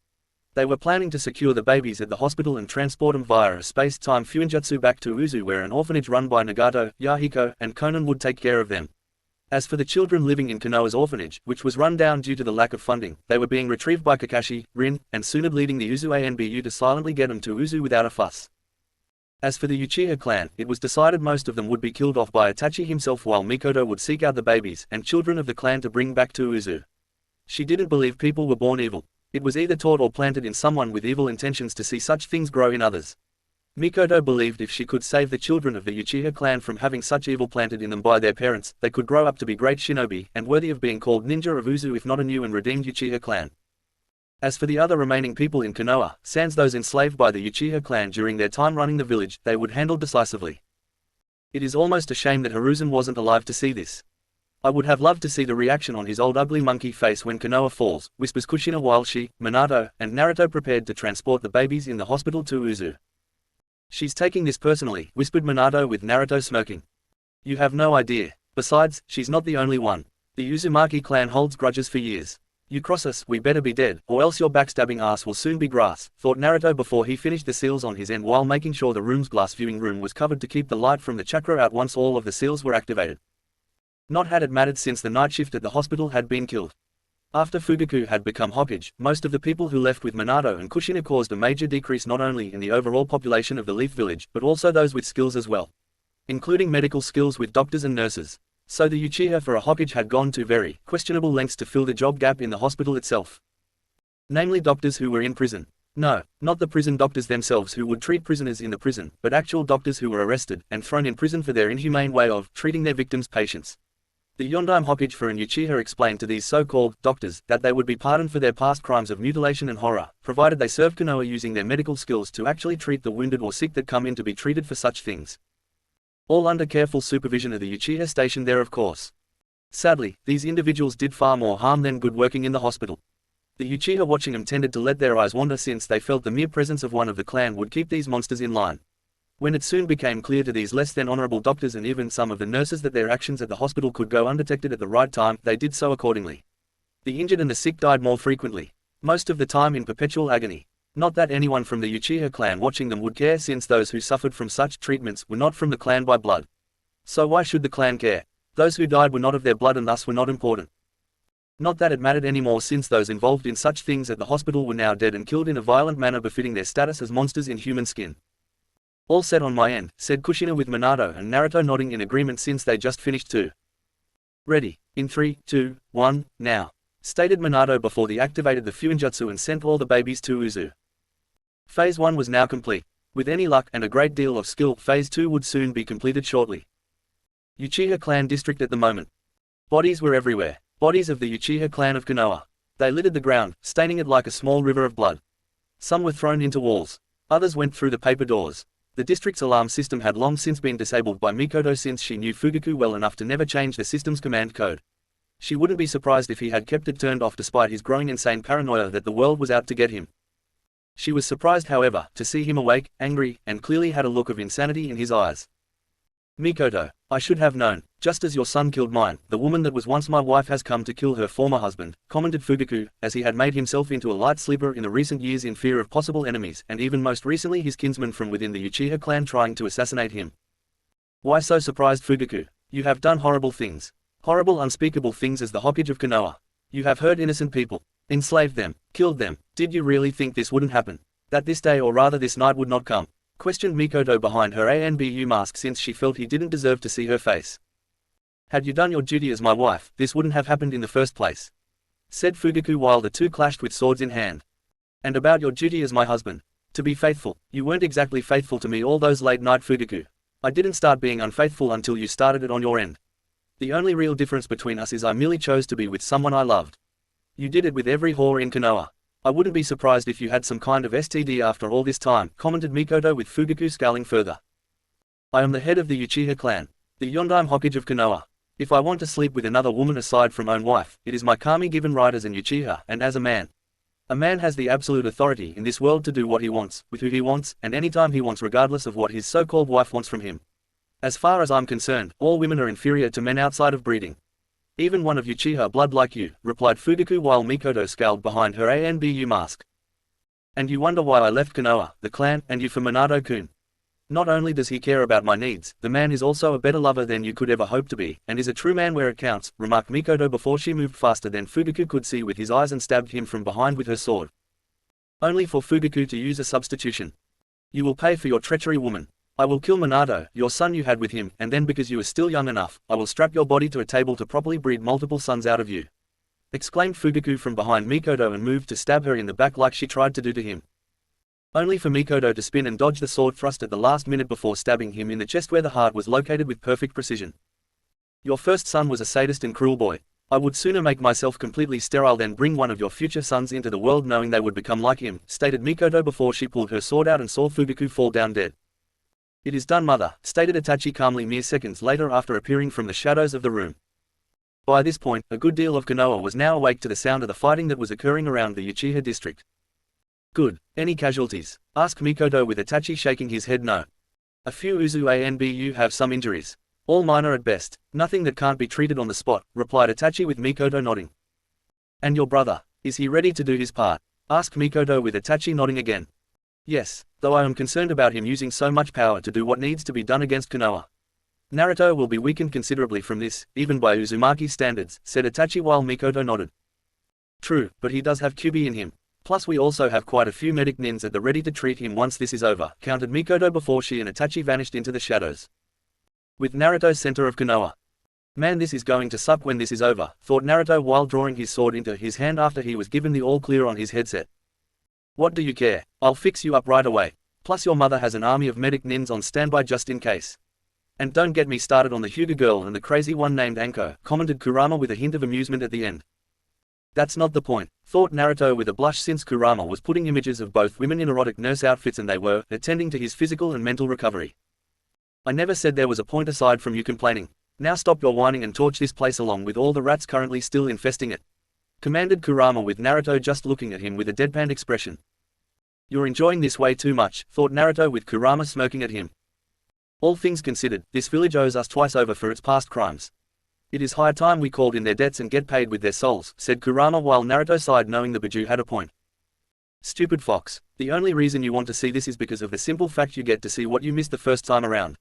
They were planning to secure the babies at the hospital and transport them via a space-time fuinjutsu back to Uzu, where an orphanage run by Nagato, Yahiko, and Konan would take care of them. As for the children living in Konoha's orphanage, which was run down due to the lack of funding, they were being retrieved by Kakashi, Rin, and Tsunade, leading the Uzu ANBU to silently get them to Uzu without a fuss. As for the Uchiha clan, it was decided most of them would be killed off by Itachi himself, while Mikoto would seek out the babies and children of the clan to bring back to Uzu. She didn't believe people were born evil. It was either taught or planted in someone with evil intentions to see such things grow in others. Mikoto believed if she could save the children of the Uchiha clan from having such evil planted in them by their parents, they could grow up to be great shinobi, and worthy of being called ninja of Uzu, if not a new and redeemed Uchiha clan. As for the other remaining people in Konoha, sans those enslaved by the Uchiha clan during their time running the village, they would handle decisively. It is almost a shame that Hiruzen wasn't alive to see this. I would have loved to see the reaction on his old ugly monkey face when Konoha falls, whispers Kushina while she, Minato, and Naruto prepared to transport the babies in the hospital to Uzu. She's taking this personally, whispered Minato with Naruto smirking. You have no idea. Besides, she's not the only one. The Uzumaki clan holds grudges for years. You cross us, we better be dead, or else your backstabbing ass will soon be grass, thought Naruto before he finished the seals on his end while making sure the room's glass viewing room was covered to keep the light from the chakra out once all of the seals were activated. Not had it mattered since the night shift at the hospital had been killed. After Fugaku had become Hokage, most of the people who left with Minato and Kushina caused a major decrease not only in the overall population of the Leaf Village but also those with skills as well, including medical skills with doctors and nurses. So the Uchiha for a Hokage had gone to very questionable lengths to fill the job gap in the hospital itself. Namely doctors who were in prison. No, not the prison doctors themselves who would treat prisoners in the prison, but actual doctors who were arrested and thrown in prison for their inhumane way of treating their victims' patients. The Yondaime Hokage for an Uchiha explained to these so-called doctors that they would be pardoned for their past crimes of mutilation and horror, provided they served Konoha using their medical skills to actually treat the wounded or sick that come in to be treated for such things. All under careful supervision of the Uchiha stationed there, of course. Sadly, these individuals did far more harm than good working in the hospital. The Uchiha watching them tended to let their eyes wander since they felt the mere presence of one of the clan would keep these monsters in line. When it soon became clear to these less than honorable doctors and even some of the nurses that their actions at the hospital could go undetected at the right time, they did so accordingly. The injured and the sick died more frequently, most of the time in perpetual agony. Not that anyone from the Uchiha clan watching them would care, since those who suffered from such treatments were not from the clan by blood. So why should the clan care? Those who died were not of their blood and thus were not important. Not that it mattered anymore, since those involved in such things at the hospital were now dead and killed in a violent manner befitting their status as monsters in human skin. All set on my end, said Kushina with Minato and Naruto nodding in agreement since they just finished too. Ready, in 3, 2, 1, now, stated Minato before they activated the Fuinjutsu and sent all the babies to Uzu. Phase 1 was now complete. With any luck and a great deal of skill, Phase 2 would soon be completed shortly. Uchiha clan district at the moment. Bodies were everywhere. Bodies of the Uchiha clan of Konoha. They littered the ground, staining it like a small river of blood. Some were thrown into walls. Others went through the paper doors. The district's alarm system had long since been disabled by Mikoto, since she knew Fugaku well enough to never change the system's command code. She wouldn't be surprised if he had kept it turned off despite his growing insane paranoia that the world was out to get him. She was surprised, however, to see him awake, angry, and clearly had a look of insanity in his eyes. Mikoto, I should have known, just as your son killed mine, the woman that was once my wife has come to kill her former husband, commented Fugaku, as he had made himself into a light sleeper in the recent years in fear of possible enemies and even most recently his kinsman from within the Uchiha clan trying to assassinate him. Why so surprised, Fugaku? You have done horrible things. Horrible, unspeakable things as the Hokage of Konoha. You have hurt innocent people. Enslaved them, killed them. Did you really think this wouldn't happen? That this day, or rather this night, would not come? Questioned Mikoto behind her ANBU mask, since she felt he didn't deserve to see her face. Had you done your duty as my wife, this wouldn't have happened in the first place, said Fugaku while the two clashed with swords in hand. And about your duty as my husband. To be faithful, you weren't exactly faithful to me all those late night, Fugaku. I didn't start being unfaithful until you started it on your end. The only real difference between us is I merely chose to be with someone I loved. You did it with every whore in Konoha. I wouldn't be surprised if you had some kind of STD after all this time, commented Mikoto with Fugaku scowling further. I am the head of the Uchiha clan, the Yondaime Hokage of Konoha. If I want to sleep with another woman aside from own wife, it is my kami given right as an Uchiha and as a man. A man has the absolute authority in this world to do what he wants, with who he wants, and anytime he wants, regardless of what his so-called wife wants from him. As far as I'm concerned, all women are inferior to men outside of breeding. Even one of Uchiha blood like you, replied Fugaku while Mikoto scowled behind her ANBU mask. And you wonder why I left Konoha, the clan, and you for Minato-kun. Not only does he care about my needs, the man is also a better lover than you could ever hope to be, and is a true man where it counts, remarked Mikoto before she moved faster than Fugaku could see with his eyes and stabbed him from behind with her sword. Only for Fugaku to use a substitution. You will pay for your treachery, woman. I will kill Minato, your son you had with him, and then because you are still young enough, I will strap your body to a table to properly breed multiple sons out of you, exclaimed Fugaku from behind Mikoto and moved to stab her in the back like she tried to do to him. Only for Mikoto to spin and dodge the sword thrust at the last minute before stabbing him in the chest where the heart was located with perfect precision. Your first son was a sadist and cruel boy. I would sooner make myself completely sterile than bring one of your future sons into the world knowing they would become like him, stated Mikoto before she pulled her sword out and saw Fugaku fall down dead. It is done, mother, stated Itachi calmly mere seconds later after appearing from the shadows of the room. By this point, a good deal of Konoha was now awake to the sound of the fighting that was occurring around the Uchiha district. Good. Any casualties? Asked Mikoto with Itachi shaking his head no. A few Uzu Anbu have some injuries. All minor at best, nothing that can't be treated on the spot, replied Itachi with Mikoto nodding. And your brother, is he ready to do his part? Asked Mikoto with Itachi nodding again. Yes, though I am concerned about him using so much power to do what needs to be done against Konoha. Naruto will be weakened considerably from this, even by Uzumaki standards, said Itachi while Mikoto nodded. True, but he does have Kyuubi in him. Plus we also have quite a few medic nins at the ready to treat him once this is over, countered Mikoto before she and Itachi vanished into the shadows. With Naruto's center of Konoha. Man, this is going to suck when this is over, thought Naruto while drawing his sword into his hand after he was given the all clear on his headset. What do you care? I'll fix you up right away. Plus your mother has an army of medic nins on standby just in case. And don't get me started on the Hyuga girl and the crazy one named Anko, commented Kurama with a hint of amusement at the end. That's not the point, thought Naruto with a blush since Kurama was putting images of both women in erotic nurse outfits and they were attending to his physical and mental recovery. I never said there was a point aside from you complaining. Now stop your whining and torch this place along with all the rats currently still infesting it. Commanded Kurama with Naruto just looking at him with a deadpan expression. You're enjoying this way too much, thought Naruto with Kurama smirking at him. All things considered, this village owes us twice over for its past crimes. It is high time we called in their debts and get paid with their souls, said Kurama while Naruto sighed knowing the Biju had a point. Stupid fox, the only reason you want to see this is because of the simple fact you get to see what you missed the first time around.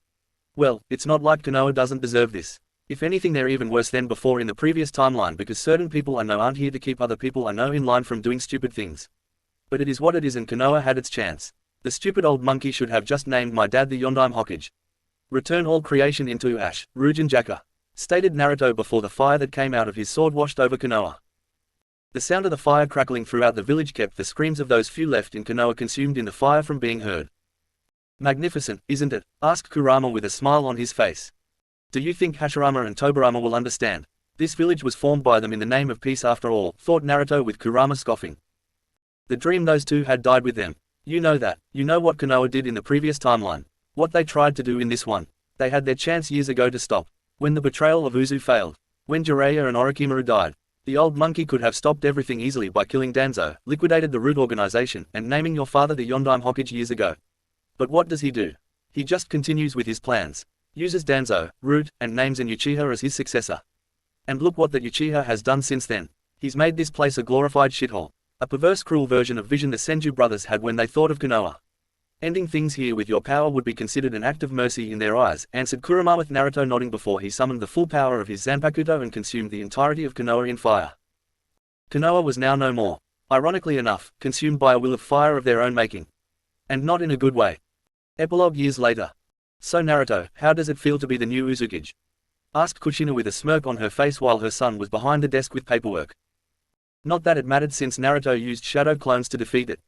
Well, it's not like Konoha doesn't deserve this. If anything they're even worse than before in the previous timeline because certain people I know aren't here to keep other people I know in line from doing stupid things. But it is what it is and Konoha had its chance. The stupid old monkey should have just named my dad the Yondaime Hokage. Return all creation into ash, Ryujin Jaka, stated Naruto before the fire that came out of his sword washed over Konoha. The sound of the fire crackling throughout the village kept the screams of those few left in Konoha consumed in the fire from being heard. Magnificent, isn't it? Asked Kurama with a smile on his face. Do you think Hashirama and Tobirama will understand? This village was formed by them in the name of peace after all, thought Naruto with Kurama scoffing. The dream those two had died with them. You know that. You know what Konoha did in the previous timeline. What they tried to do in this one. They had their chance years ago to stop. When the betrayal of Uzu failed. When Jiraiya and Orochimaru died. The old monkey could have stopped everything easily by killing Danzo, liquidated the root organization, and naming your father the Yondaime Hokage years ago. But what does he do? He just continues with his plans. Uses Danzo, Root, and names an Uchiha as his successor. And look what that Uchiha has done since then. He's made this place a glorified shithole. A perverse cruel version of vision the Senju brothers had when they thought of Konoha. Ending things here with your power would be considered an act of mercy in their eyes, answered Kurama with Naruto nodding before he summoned the full power of his Zanpakuto and consumed the entirety of Konoha in fire. Konoha was now no more. Ironically enough, consumed by a will of fire of their own making. And not in a good way. Epilogue years later. So Naruto, how does it feel to be the new Uzukage? Asked Kushina with a smirk on her face while her son was behind the desk with paperwork. Not that it mattered since Naruto used shadow clones to defeat it.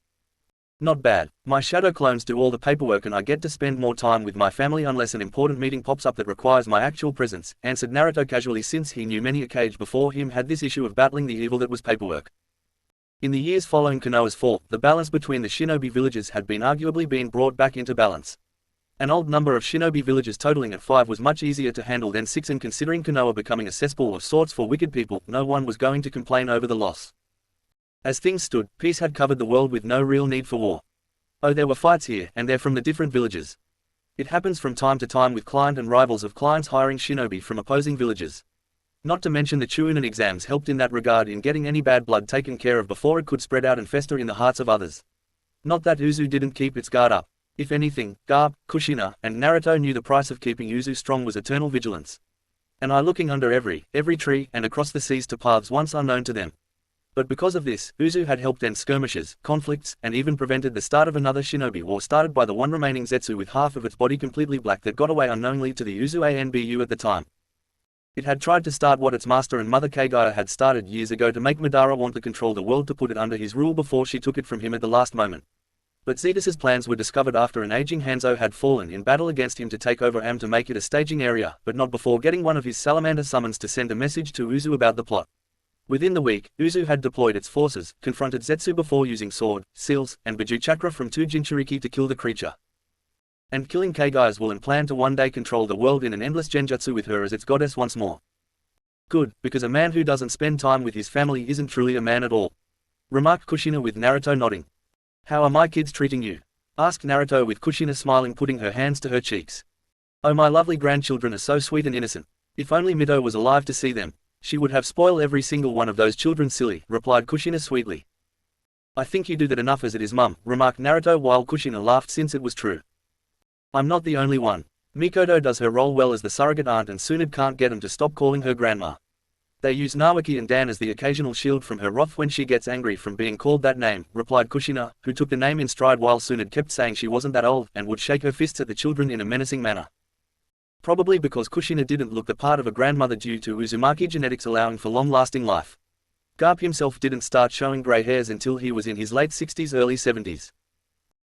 Not bad, my shadow clones do all the paperwork and I get to spend more time with my family unless an important meeting pops up that requires my actual presence, answered Naruto casually since he knew many a Kage before him had this issue of battling the evil that was paperwork. In the years following Konoha's fall, the balance between the shinobi villages had been arguably brought back into balance. An old number of shinobi villages totaling at 5 was much easier to handle than 6 and considering Konoha becoming a cesspool of sorts for wicked people, no one was going to complain over the loss. As things stood, peace had covered the world with no real need for war. Oh, there were fights here, and there from the different villages. It happens from time to time with client and rivals of clients hiring shinobi from opposing villages. Not to mention the Chuunin exams helped in that regard in getting any bad blood taken care of before it could spread out and fester in the hearts of others. Not that Uzu didn't keep its guard up. If anything, Garp, Kushina, and Naruto knew the price of keeping Uzu strong was eternal vigilance. An eye looking under every tree and across the seas to paths once unknown to them. But because of this, Uzu had helped end skirmishes, conflicts, and even prevented the start of another shinobi war started by the one remaining Zetsu with half of its body completely black that got away unknowingly to the Uzu Anbu at the time. It had tried to start what its master and mother Kagaya had started years ago to make Madara want to control the world to put it under his rule before she took it from him at the last moment. But Zetus's plans were discovered after an aging Hanzo had fallen in battle against him to take over Am to make it a staging area, but not before getting one of his salamander summons to send a message to Uzu about the plot. Within the week, Uzu had deployed its forces, confronted Zetsu before using sword, seals, and Biju chakra from 2 Jinchuriki to kill the creature. And killing Kagaya's will and plan to one day control the world in an endless genjutsu with her as its goddess once more. Good, because a man who doesn't spend time with his family isn't truly a man at all. Remarked Kushina with Naruto nodding. How are my kids treating you? Asked Naruto with Kushina smiling putting her hands to her cheeks. Oh, my lovely grandchildren are so sweet and innocent. If only Mito was alive to see them. She would have spoiled every single one of those children silly, replied Kushina sweetly. I think you do that enough as it is, mum, remarked Naruto while Kushina laughed since it was true. I'm not the only one. Mikoto does her role well as the surrogate aunt and Tsunade can't get him to stop calling her grandma. They use Naoki and Dan as the occasional shield from her wrath when she gets angry from being called that name, replied Kushina, who took the name in stride while Tsunade kept saying she wasn't that old and would shake her fists at the children in a menacing manner. Probably because Kushina didn't look the part of a grandmother due to Uzumaki genetics allowing for long-lasting life. Garp himself didn't start showing grey hairs until he was in his late 60s early 70s.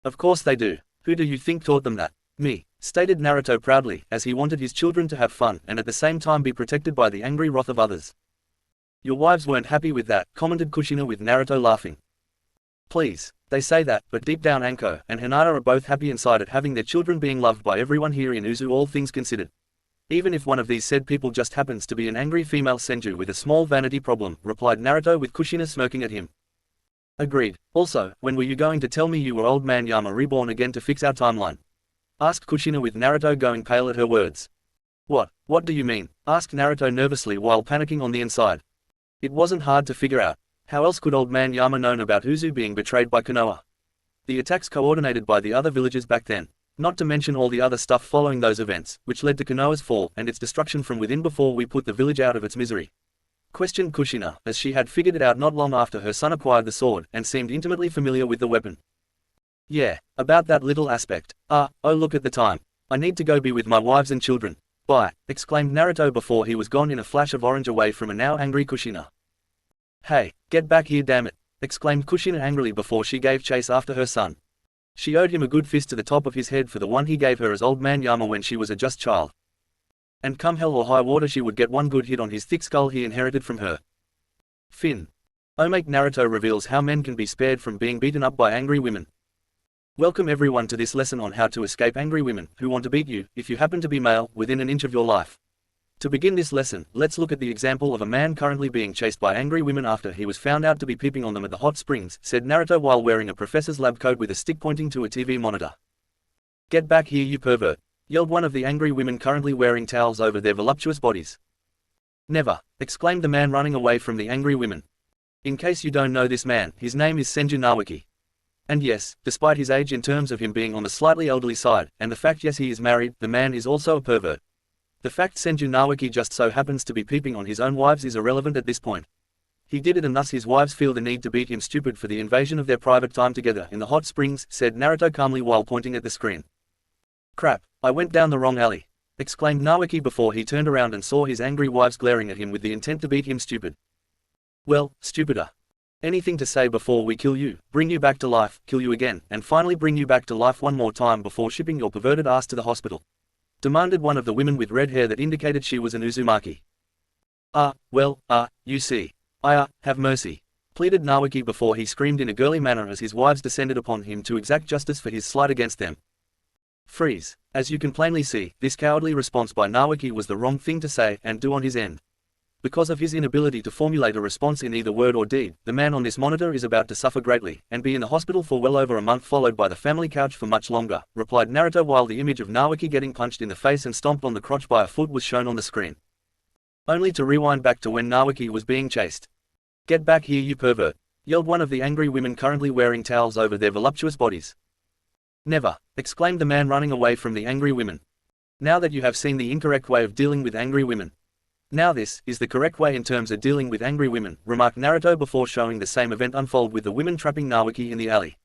Of course they do. Who do you think taught them that? Me, stated Naruto proudly, as he wanted his children to have fun and at the same time be protected by the angry wrath of others. Your wives weren't happy with that, commented Kushina with Naruto laughing. Please, they say that, but deep down Anko and Hinata are both happy inside at having their children being loved by everyone here in Uzu, all things considered. Even if one of these said people just happens to be an angry female senju with a small vanity problem, replied Naruto with Kushina smirking at him. Agreed. Also, when were you going to tell me you were old man Yama reborn again to fix our timeline? Asked Kushina with Naruto going pale at her words. What do you mean? Asked Naruto nervously while panicking on the inside. It wasn't hard to figure out. How else could old man Yama known about Uzu being betrayed by Konoha? The attacks coordinated by the other villagers back then. Not to mention all the other stuff following those events, which led to Konoha's fall and its destruction from within before we put the village out of its misery. Questioned Kushina, as she had figured it out not long after her son acquired the sword and seemed intimately familiar with the weapon. Yeah, about that little aspect. Oh look at the time. I need to go be with my wives and children. Bye, exclaimed Naruto before he was gone in a flash of orange away from a now angry Kushina. Hey, get back here damn it, exclaimed Kushina angrily before she gave chase after her son. She owed him a good fist to the top of his head for the one he gave her as old man Yama when she was a just child. And come hell or high water she would get one good hit on his thick skull he inherited from her. Finn. Omake Naruto reveals how men can be spared from being beaten up by angry women. Welcome everyone to this lesson on how to escape angry women who want to beat you, if you happen to be male, within an inch of your life. To begin this lesson, let's look at the example of a man currently being chased by angry women after he was found out to be peeping on them at the hot springs, said Naruto while wearing a professor's lab coat with a stick pointing to a TV monitor. Get back here you pervert, yelled one of the angry women currently wearing towels over their voluptuous bodies. Never, exclaimed the man running away from the angry women. In case you don't know this man, his name is Senju Naoki. And yes, despite his age in terms of him being on the slightly elderly side, and the fact yes he is married, the man is also a pervert. The fact Senju Naoki just so happens to be peeping on his own wives is irrelevant at this point. He did it and thus his wives feel the need to beat him stupid for the invasion of their private time together in the hot springs, said Naruto calmly while pointing at the screen. Crap, I went down the wrong alley, exclaimed Naoki before he turned around and saw his angry wives glaring at him with the intent to beat him stupid. Well, stupider. Anything to say before we kill you, bring you back to life, kill you again, and finally bring you back to life one more time before shipping your perverted ass to the hospital? Demanded one of the women with red hair that indicated she was an Uzumaki. You see. Have mercy, pleaded Naoki before he screamed in a girly manner as his wives descended upon him to exact justice for his slight against them. Freeze. As you can plainly see, this cowardly response by Naoki was the wrong thing to say and do on his end. Because of his inability to formulate a response in either word or deed, the man on this monitor is about to suffer greatly, and be in the hospital for well over a month followed by the family couch for much longer, replied Naruto while the image of Naoki getting punched in the face and stomped on the crotch by a foot was shown on the screen. Only to rewind back to when Naoki was being chased. Get back here you pervert, yelled one of the angry women currently wearing towels over their voluptuous bodies. Never, exclaimed the man running away from the angry women. Now that you have seen the incorrect way of dealing with angry women. Now this is the correct way in terms of dealing with angry women, remarked Naruto before showing the same event unfold with the women trapping Naoki in the alley.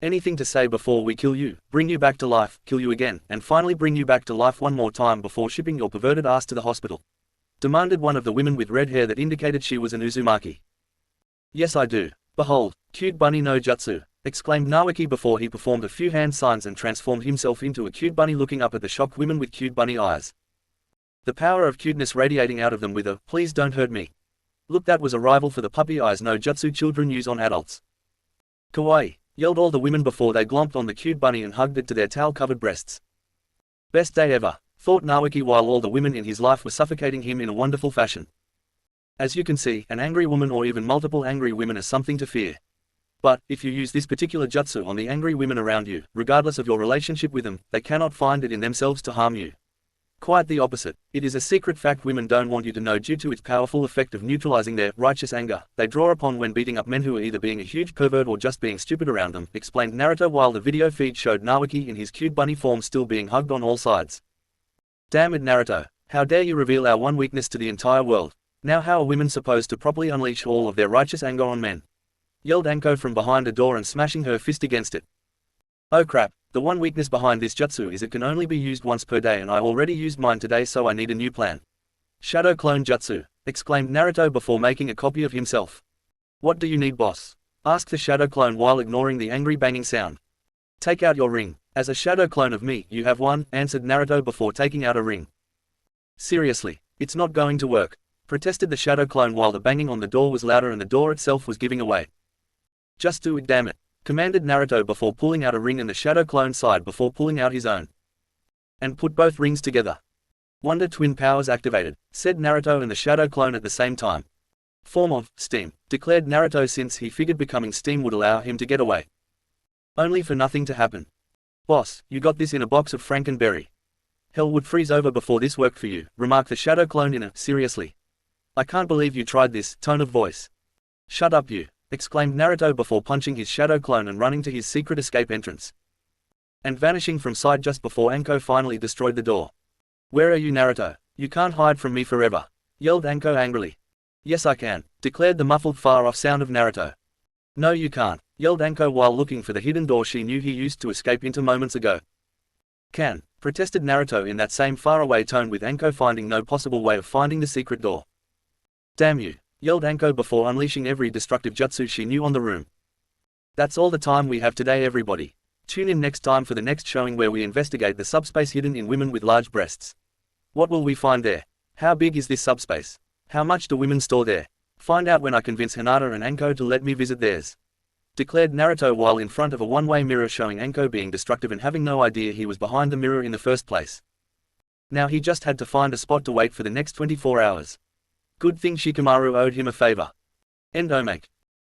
Anything to say before we kill you, bring you back to life, kill you again, and finally bring you back to life one more time before shipping your perverted ass to the hospital? Demanded one of the women with red hair that indicated she was an Uzumaki. Yes I do. Behold, cute bunny no jutsu, exclaimed Naoki before he performed a few hand signs and transformed himself into a cute bunny looking up at the shocked women with cute bunny eyes. The power of cuteness radiating out of them with a, please don't hurt me. Look, that was a rival for the puppy eyes no jutsu children use on adults. Kawaii, yelled all the women before they glomped on the cute bunny and hugged it to their towel-covered breasts. Best day ever, thought Naoki while all the women in his life were suffocating him in a wonderful fashion. As you can see, an angry woman or even multiple angry women are something to fear. But, if you use this particular jutsu on the angry women around you, regardless of your relationship with them, they cannot find it in themselves to harm you. Quite the opposite. It is a secret fact women don't want you to know due to its powerful effect of neutralizing their righteous anger they draw upon when beating up men who are either being a huge pervert or just being stupid around them, explained Naruto while the video feed showed Naruto in his cute bunny form still being hugged on all sides. Damn it Naruto, how dare you reveal our one weakness to the entire world. Now how are women supposed to properly unleash all of their righteous anger on men? Yelled Anko from behind a door and smashing her fist against it. Oh crap, the one weakness behind this jutsu is it can only be used once per day and I already used mine today so I need a new plan. Shadow clone jutsu, exclaimed Naruto before making a copy of himself. What do you need boss? Asked the shadow clone while ignoring the angry banging sound. Take out your ring. As a shadow clone of me, you have one, answered Naruto before taking out a ring. Seriously, it's not going to work, protested the shadow clone while the banging on the door was louder and the door itself was giving away. Just do it damn it, commanded Naruto before pulling out a ring and the shadow clone sighed before pulling out his own. And put both rings together. Wonder twin powers activated, said Naruto and the shadow clone at the same time. Form of steam, declared Naruto since he figured becoming steam would allow him to get away. Only for nothing to happen. Boss, you got this in a box of Frankenberry. Hell would freeze over before this worked for you, remarked the shadow clone in a seriously. I can't believe you tried this tone of voice. Shut up you, exclaimed Naruto before punching his shadow clone and running to his secret escape entrance. And vanishing from sight just before Anko finally destroyed the door. Where are you Naruto? You can't hide from me forever, yelled Anko angrily. Yes I can, declared the muffled far-off sound of Naruto. No you can't, yelled Anko while looking for the hidden door she knew he used to escape into moments ago. Can, protested Naruto in that same faraway tone with Anko finding no possible way of finding the secret door. Damn you, yelled Anko before unleashing every destructive jutsu she knew on the room. That's all the time we have today everybody. Tune in next time for the next showing where we investigate the subspace hidden in women with large breasts. What will we find there? How big is this subspace? How much do women store there? Find out when I convince Hinata and Anko to let me visit theirs. Declared Naruto while in front of a one-way mirror showing Anko being destructive and having no idea he was behind the mirror in the first place. Now he just had to find a spot to wait for the next 24 hours. Good thing Shikamaru owed him a favor. End Omake.